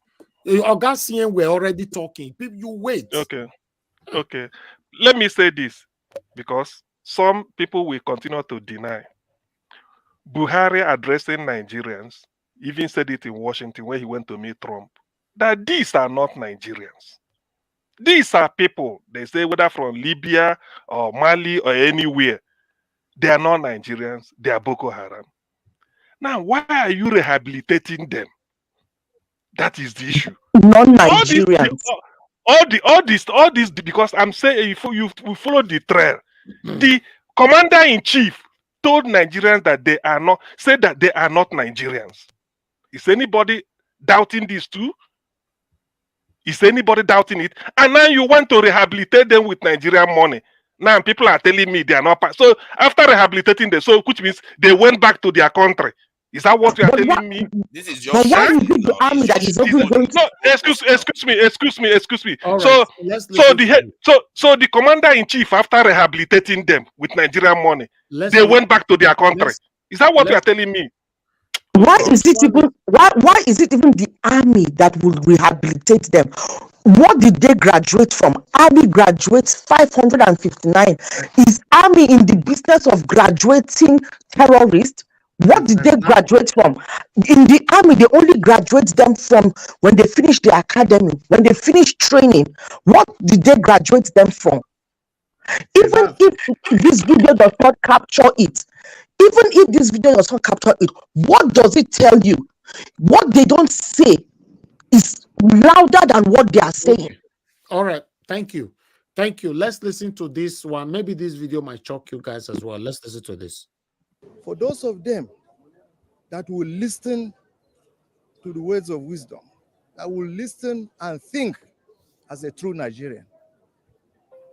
C: Augustine, we're already talking. You wait.
R: Okay. Let me say this, because some people will continue to deny. Buhari addressing Nigerians even said it in Washington when he went to meet Trump, that these are not Nigerians. These are people, they say, whether from Libya or Mali or anywhere, they are not Nigerians, they are Boko Haram. Now, why are you rehabilitating them? That is the issue.
L: Non-Nigerians.
R: All this, because I'm saying you follow the trail. The commander-in-chief told Nigerians that they are not, said that they are not Nigerians. Is anybody doubting this too? Is anybody doubting it? And now you want to rehabilitate them with Nigerian money. Now people are telling me they are not. So after rehabilitating them, so which means they went back to their country. Is that what you are telling me?
A: This is
L: But why is it the army that is not going to?
R: No, excuse me.
C: All
R: So
C: right,
R: the commander-in-chief, after rehabilitating them with Nigerian money, they went back to their country. Is that what you are telling me?
L: Why is it even the army that will rehabilitate them? What did they graduate from? Army graduates 559. Is army in the business of graduating terrorists? What did they graduate from? In the army, they only graduate them from when they finish the academy, when they finish training. What did they graduate them from? Even if this video does not capture it, what does it tell you? What they don't say is louder than what they are saying.
C: Okay. All right. Thank you. Let's listen to this one. Maybe this video might shock you guys as well. Let's listen to this.
E: For those of them that will listen to the words of wisdom, that will listen and think as a true Nigerian,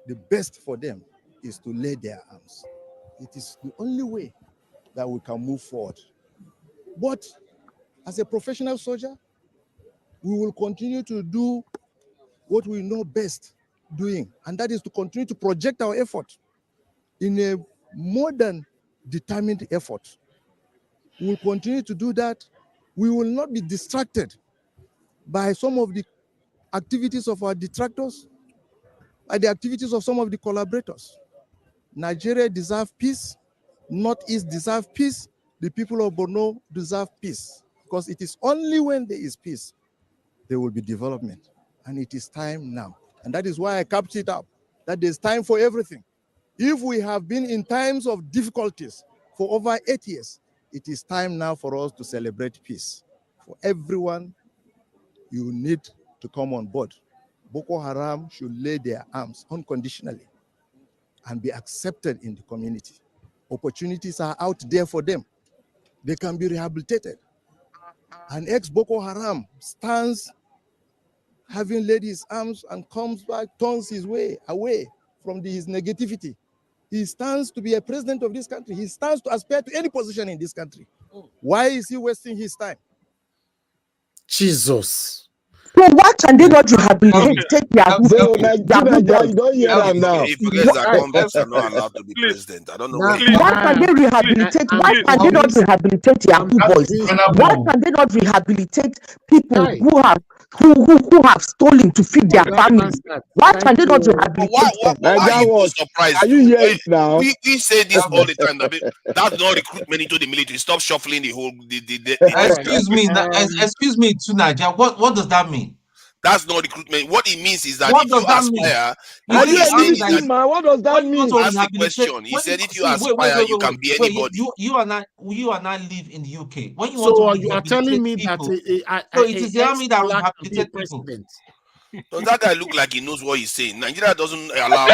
E: the best for them is to lay their arms. It is the only way that we can move forward. But as a professional soldier, we will continue to do what we know best doing, and that is to continue to project our effort in a modern, determined effort. We will continue to do that. We will not be distracted by some of the activities of our detractors, by the activities of some of the collaborators. Nigeria deserves peace. Northeast deserve peace. The people of Borno deserve peace, because it is only when there is peace there will be development, and it is time now. And that is why I capped it up, that there's time for everything. If we have been in times of difficulties for over 8 years, it is time now for us to celebrate peace. For everyone, you need to come on board. Boko Haram should lay their arms unconditionally and be accepted in the community. Opportunities are out there for them. They can be rehabilitated. An ex-Boko Haram stands having laid his arms and comes back, turns his way away from his negativity. He stands to be a president of this country. He stands to aspire to any position in this country. Why is he wasting his time?
C: Jesus.
L: So why can they not rehabilitate their
O: So,
L: good
O: Nigeria,
L: boys?
O: you don't hear them now.
A: He forgets that convicts are not allowed to be president. I don't know where he
L: Why can they rehabilitate? Why can they not rehabilitate their good boys? Why can they not rehabilitate people who have stolen to feed their families? Why can they not rehabilitate them?
A: Why are you so surprised?
O: Are you hearing it now?
A: We say this all the time. That's not recruitment into the military. Stop shuffling the whole.
K: Excuse me, Tunaja. What does that mean?
A: That's not recruitment. What it means is that
K: What
A: if you
K: does that mean?
A: aspire,
O: Are you a
A: saying is
O: military
A: that
O: man? What does that mean?
A: ask the question. He said if you aspire, you can be anybody.
K: You and I live in the UK. When you
C: So
K: want to
C: you are telling me
K: people,
C: that
K: so it is the army that
C: ex-black can be
K: rehabilitate people.
C: president?
A: Does that guy look like he knows what he's saying? Nigeria doesn't allow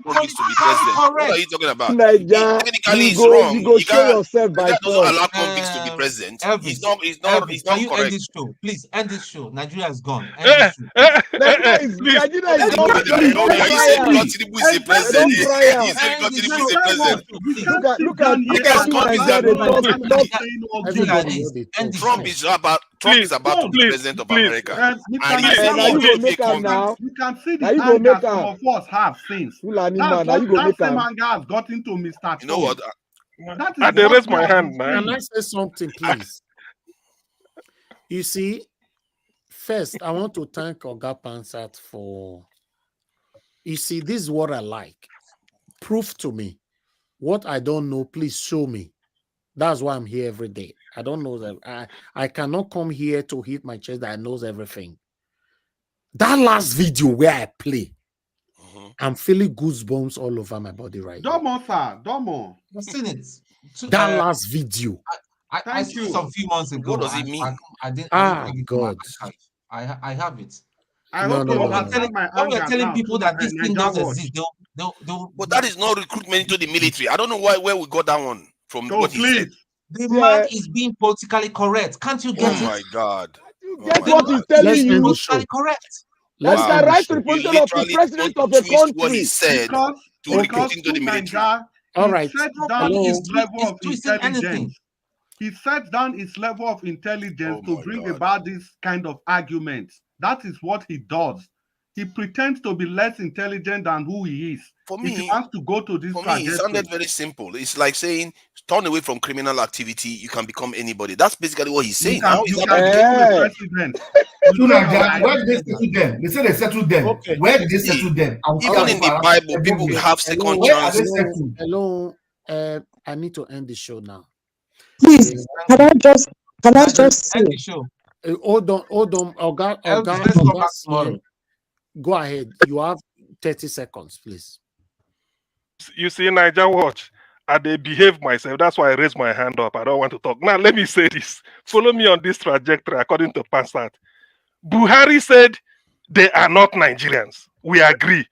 A: convicts to be president. What are you talking about?
O: Nigeria,
A: Technically, it's
O: you
A: wrong.
O: go show yourself by
A: Nigeria doesn't
O: force.
A: allow convicts to be president.
K: Elvis,
A: He's not
K: can you
A: correct.
K: end this show? Please end this show. Nigeria is gone. End this show.
O: Nigeria is gone.
A: Are you saying God Tinubu is a president?
O: Don't try out.
A: You saying God Tinubu is a president?
O: Look at you, Nigeria.
A: Trump is about to be president of America. And he said
O: now you
A: he
O: go
A: will
O: make
A: take
O: am now.
A: convicts.
F: You can see
O: Now
F: the
O: you go
F: anger
O: make
F: some
O: am.
F: of us have since.
O: Fulani man, now you go
F: That
O: make
F: same
O: am.
F: anger has gotten to Mr.
A: You know what?
F: That is
R: I
F: what
R: raise
F: we
R: my
F: have
R: hand,
F: been
R: man.
C: Can I say something, please? You see, first, I want to thank Oga Pansat for. You see, this is what I like. Prove to me. What I don't know, please show me. That's why I'm here every day. I don't know that. I cannot come here to hit my chest that I knows everything. That last video where I play, I'm feeling goosebumps all over my body right now.
F: Domo, sir. Domo.
K: I've seen it.
C: That last video.
K: I saw it some few months ago.
A: What does it mean?
K: I didn't
C: Ah,
K: bring it to my
C: God.
K: archive. I have it.
F: I
C: No,
F: hope
C: no,
F: you
C: no, no.
F: understand my
K: When we're
F: anger
K: telling
F: now.
K: people that this thing
F: Nigeria
K: doesn't
F: watch.
K: exist, they'll
A: But that is not recruitment into the military. I don't know where we got that one from.
F: So
A: What he said.
F: please.
K: The man is being politically correct. Can't you get
A: Oh
K: it?
A: my God.
O: Guess
A: my
O: what
A: God.
O: he's telling
C: Let's end
O: you?
C: the show.
K: Politically correct.
O: That's
C: Let's
O: the
C: end the
O: right
C: show.
O: to the
A: You
O: position of the
A: literally
O: president
A: want
O: of
A: to
O: the
A: twist what he
O: country.
A: said to recruit
F: Because
A: into the military.
F: Nigeria,
C: All
F: he
C: right.
F: sets down
C: Hello.
F: his level of
K: twisting anything.
F: intelligence. He sets down his level of intelligence
A: Oh
F: to
A: my
F: bring
A: God.
F: about this kind of arguments. That is what he does. He pretends to be less intelligent than who he is.
A: For
F: If he
A: me,
F: wants to go to this
A: For me, it
F: trajectory.
A: sounded very simple. It's like saying, turn away from criminal activity, you can become anybody. That's basically what he's saying. How is
F: You
A: that
F: can become a president.
Q: Where did they settle them? They said they settled them.
C: Okay.
Q: Where did they settle them?
A: Even in the Bible, people will have second chances.
C: Hello. I need to end the show now.
L: Please, can I just say?
K: End the show.
C: Hold on. Oga,
K: Let's come back tomorrow.
C: Go ahead. You have 30 seconds, please.
R: You see, Niger Watch, they behave myself. That's why I raised my hand up. I don't want to talk. Now, let me say this. Follow me on this trajectory according to Pansat. Buhari said they are not Nigerians. We agree.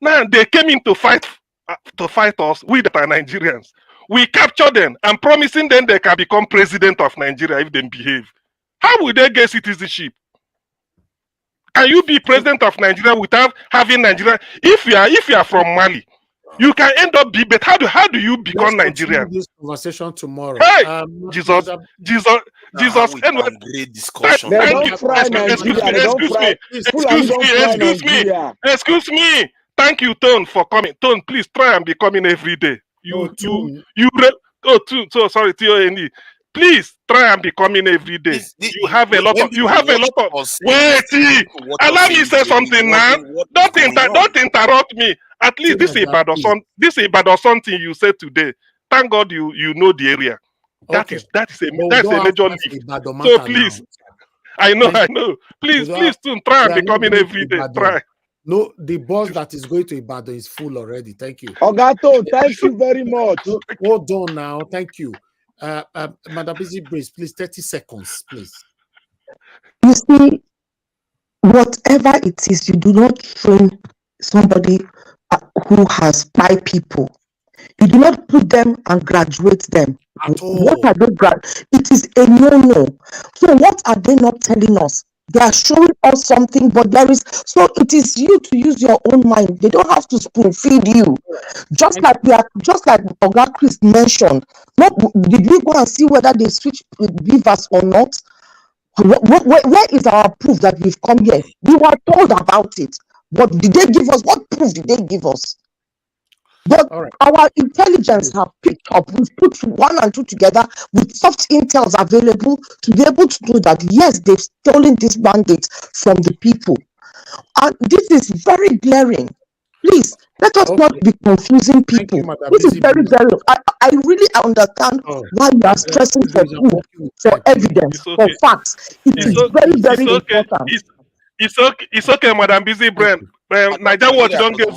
R: Now, they came in to fight us. We that are Nigerians. We captured them and promising them they can become president of Nigeria if they behave. How will they get citizenship? Can you be president of Nigeria without having Nigeria? If you are from Mali, you can end up be. But how do you become Nigerian?
C: This conversation tomorrow.
R: Hey, Jesus.
A: Great discussion.
O: They don't fry Nigeria. They don't fry.
R: Excuse me. Thank you, Tone, for coming. Tone, please try and be coming every day. Sorry, T-O-N-E. Please try and be coming every day. You have a lot of. Wait, allow me say something now. Don't interrupt me. At least this is about something you said today. Thank God you know the area. That is a major league. So please, I know. Please, try and be coming every day. Try.
C: No, the bus that is going to Ibadan is full already. Thank you.
O: Ogato, thank you very much.
C: Hold on now. Thank you. Madam Busy Brace, please, 30 seconds, please.
L: You see, whatever it is, you do not train somebody who has 5 people. You do not put them and graduate them.
C: At
L: What
C: all.
L: are they? It is a no-no. So what are they not telling us? They are showing us something, but there is, so it is you to use your own mind. They don't have to spoon feed you. Just like Oga Chris mentioned. Not did we go and see whether they switch beavers or not? Where is our proof that we've come here? We were told about it, but did they give us, what proof did they give us? But our intelligence have picked up. We've put 1 and 2 together with soft intels available to be able to know that yes, they've stolen this mandate from the people. And this is very glaring. Please, let us not be confusing people. This is very glaring. I really understand why you are stressing for proof, for evidence, for facts. It is very, very important.
R: It's okay, Madam Busy Brain. Niger Watch don't get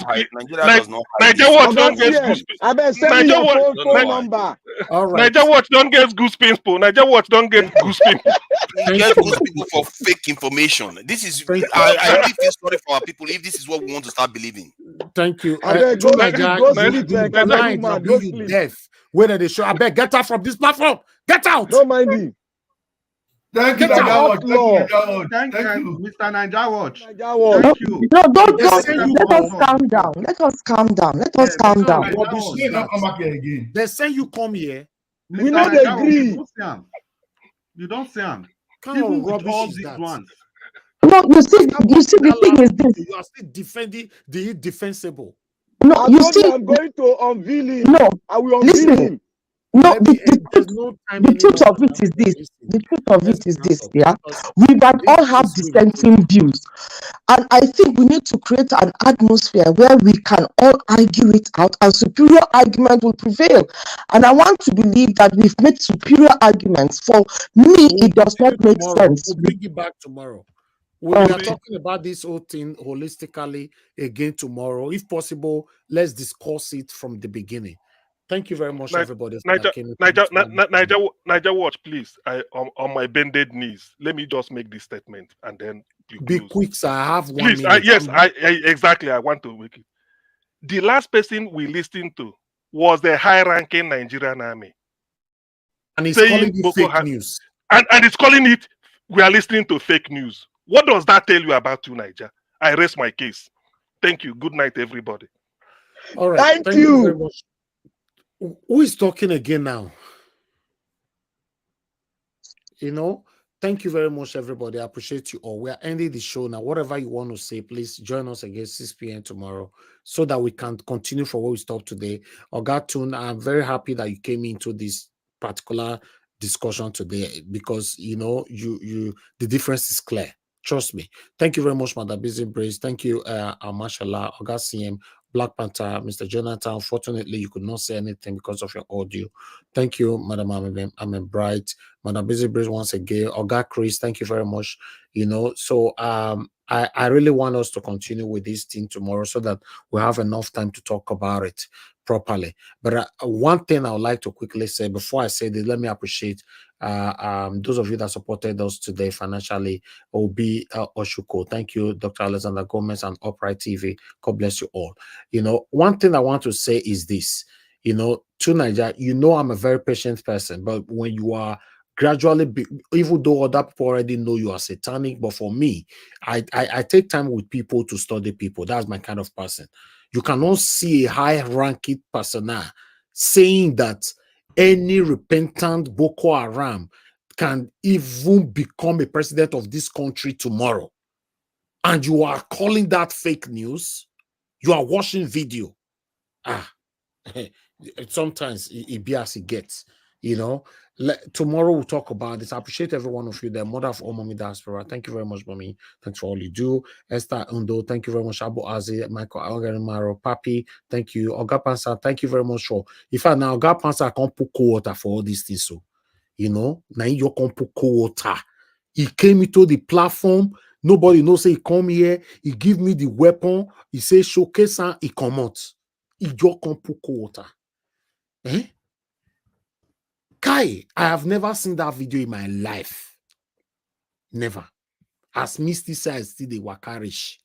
R: Niger Watch don't get goose.
O: I better send me your phone number.
C: All right.
R: Niger Watch don't get goose pimple. Niger Watch don't get goose pimple.
A: You get goose people for fake information. This is I really feel sorry for our people if this is what we want to start believing.
C: Thank you.
O: I beg, go sleep,
C: go sleep. Deaf. Whether they show, I beg, get out from this platform. Get out.
O: Don't mind me.
F: Thank you,
C: Get out.
F: Thank you, Mr. Niger Watch. Thank you.
L: No, don't. Let us calm down. Let us calm down. Let us calm down.
C: They say you come here.
O: We not agree.
F: You don't see him.
C: Even
F: with all these ones.
L: No, you see, the thing is this.
C: You are still defending the indefensible.
L: No, you see,
O: I'm going to unveil him.
L: No,
O: I will unveil him.
L: No, the truth of it is this. The truth of it is this, yeah. We might all have dissenting views. And I think we need to create an atmosphere where we can all argue it out and superior argument will prevail. And I want to believe that we've made superior arguments. For me, it does not make sense.
C: We'll bring it back tomorrow. We are talking about this whole thing holistically again tomorrow. If possible, let's discuss it from the beginning. Thank you very much, everybody.
R: Niger Watch, please. On my bended knees, let me just make this statement and then
C: be quick, sir. I have 1
R: please,
C: minute.
R: Yes, exactly. I want to make it. The last person we listened to was the high-ranking Nigerian army,
C: and it's calling it fake news.
R: And it's calling it. We are listening to fake news. What does that tell you about you, Niger? I raise my case. Thank you. Good night, everybody.
C: All right. Thank you very much. Who is talking again now? Thank you very much, everybody. I appreciate you all. We are ending the show now. Whatever you want to say, please join us again 6 p.m. tomorrow so that we can continue for where we stopped today. Ogatun, I'm very happy that you came into this particular discussion today because the difference is clear. Trust me. Thank you very much, Madam Busy Brace. Thank you, Mashallah, Oga CM, Black Panther, Mr. Jonathan. Unfortunately, you could not say anything because of your audio. Thank you, Madam Amen Bright, Madam Busy Brace once again. Oga Chris, thank you very much. So I really want us to continue with this thing tomorrow so that we have enough time to talk about it properly. But one thing I would like to quickly say before I say this, let me appreciate those of you that supported us today financially. Obi Oshuko, thank you, Dr. Alexander Gomez and Upright TV. God bless you all. One thing I want to say is this, to Nigeria, I'm a very patient person, but when you are gradually, even though other people already know you are satanic, but for me, I take time with people to study people. That's my kind of person. You cannot see a high-ranking personnel saying that any repentant Boko Haram can even become a president of this country tomorrow. And you are calling that fake news? You are watching video. Sometimes it be as it gets, Tomorrow we'll talk about this. I appreciate every one of you. The mother of all Mommy Diaspora. Thank you very much, Mommy. Thanks for all you do. Esther Undo, thank you very much. Abu Azi, Michael Algarimaro, Papi, thank you. Oga Pansa, thank you very much for. In fact, now Oga Pansa can't put cold water for all these things. So, now you can't put cold water. He came into the platform. Nobody knows. Say he come here. He give me the weapon. He say showcase and he come out. He just can't put cold water. Kai, I have never seen that video in my life. Never. As Misty says, still the Wakarish.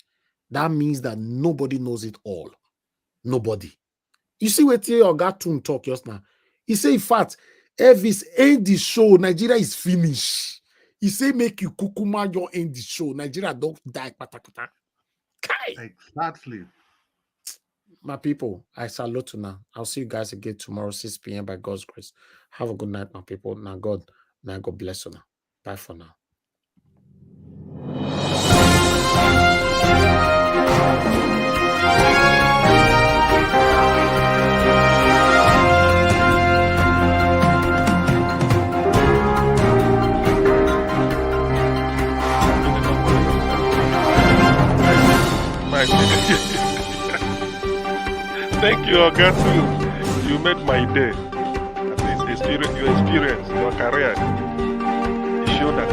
C: That means that nobody knows it all. Nobody. You see what Oga Tun talk just now? He say, in fact, Elvis, end the show. Nigeria is finished. He say, make you kukuma your end the show. Nigeria don't die. Patakata.
F: Exactly.
C: My people, I salute you now. I'll see you guys again tomorrow, 6 p.m. by God's grace. Have a good night, my people. Now God bless you now. Bye for now.
R: Thank you, Augustus. You made my day. At least your experience, your career, you showed that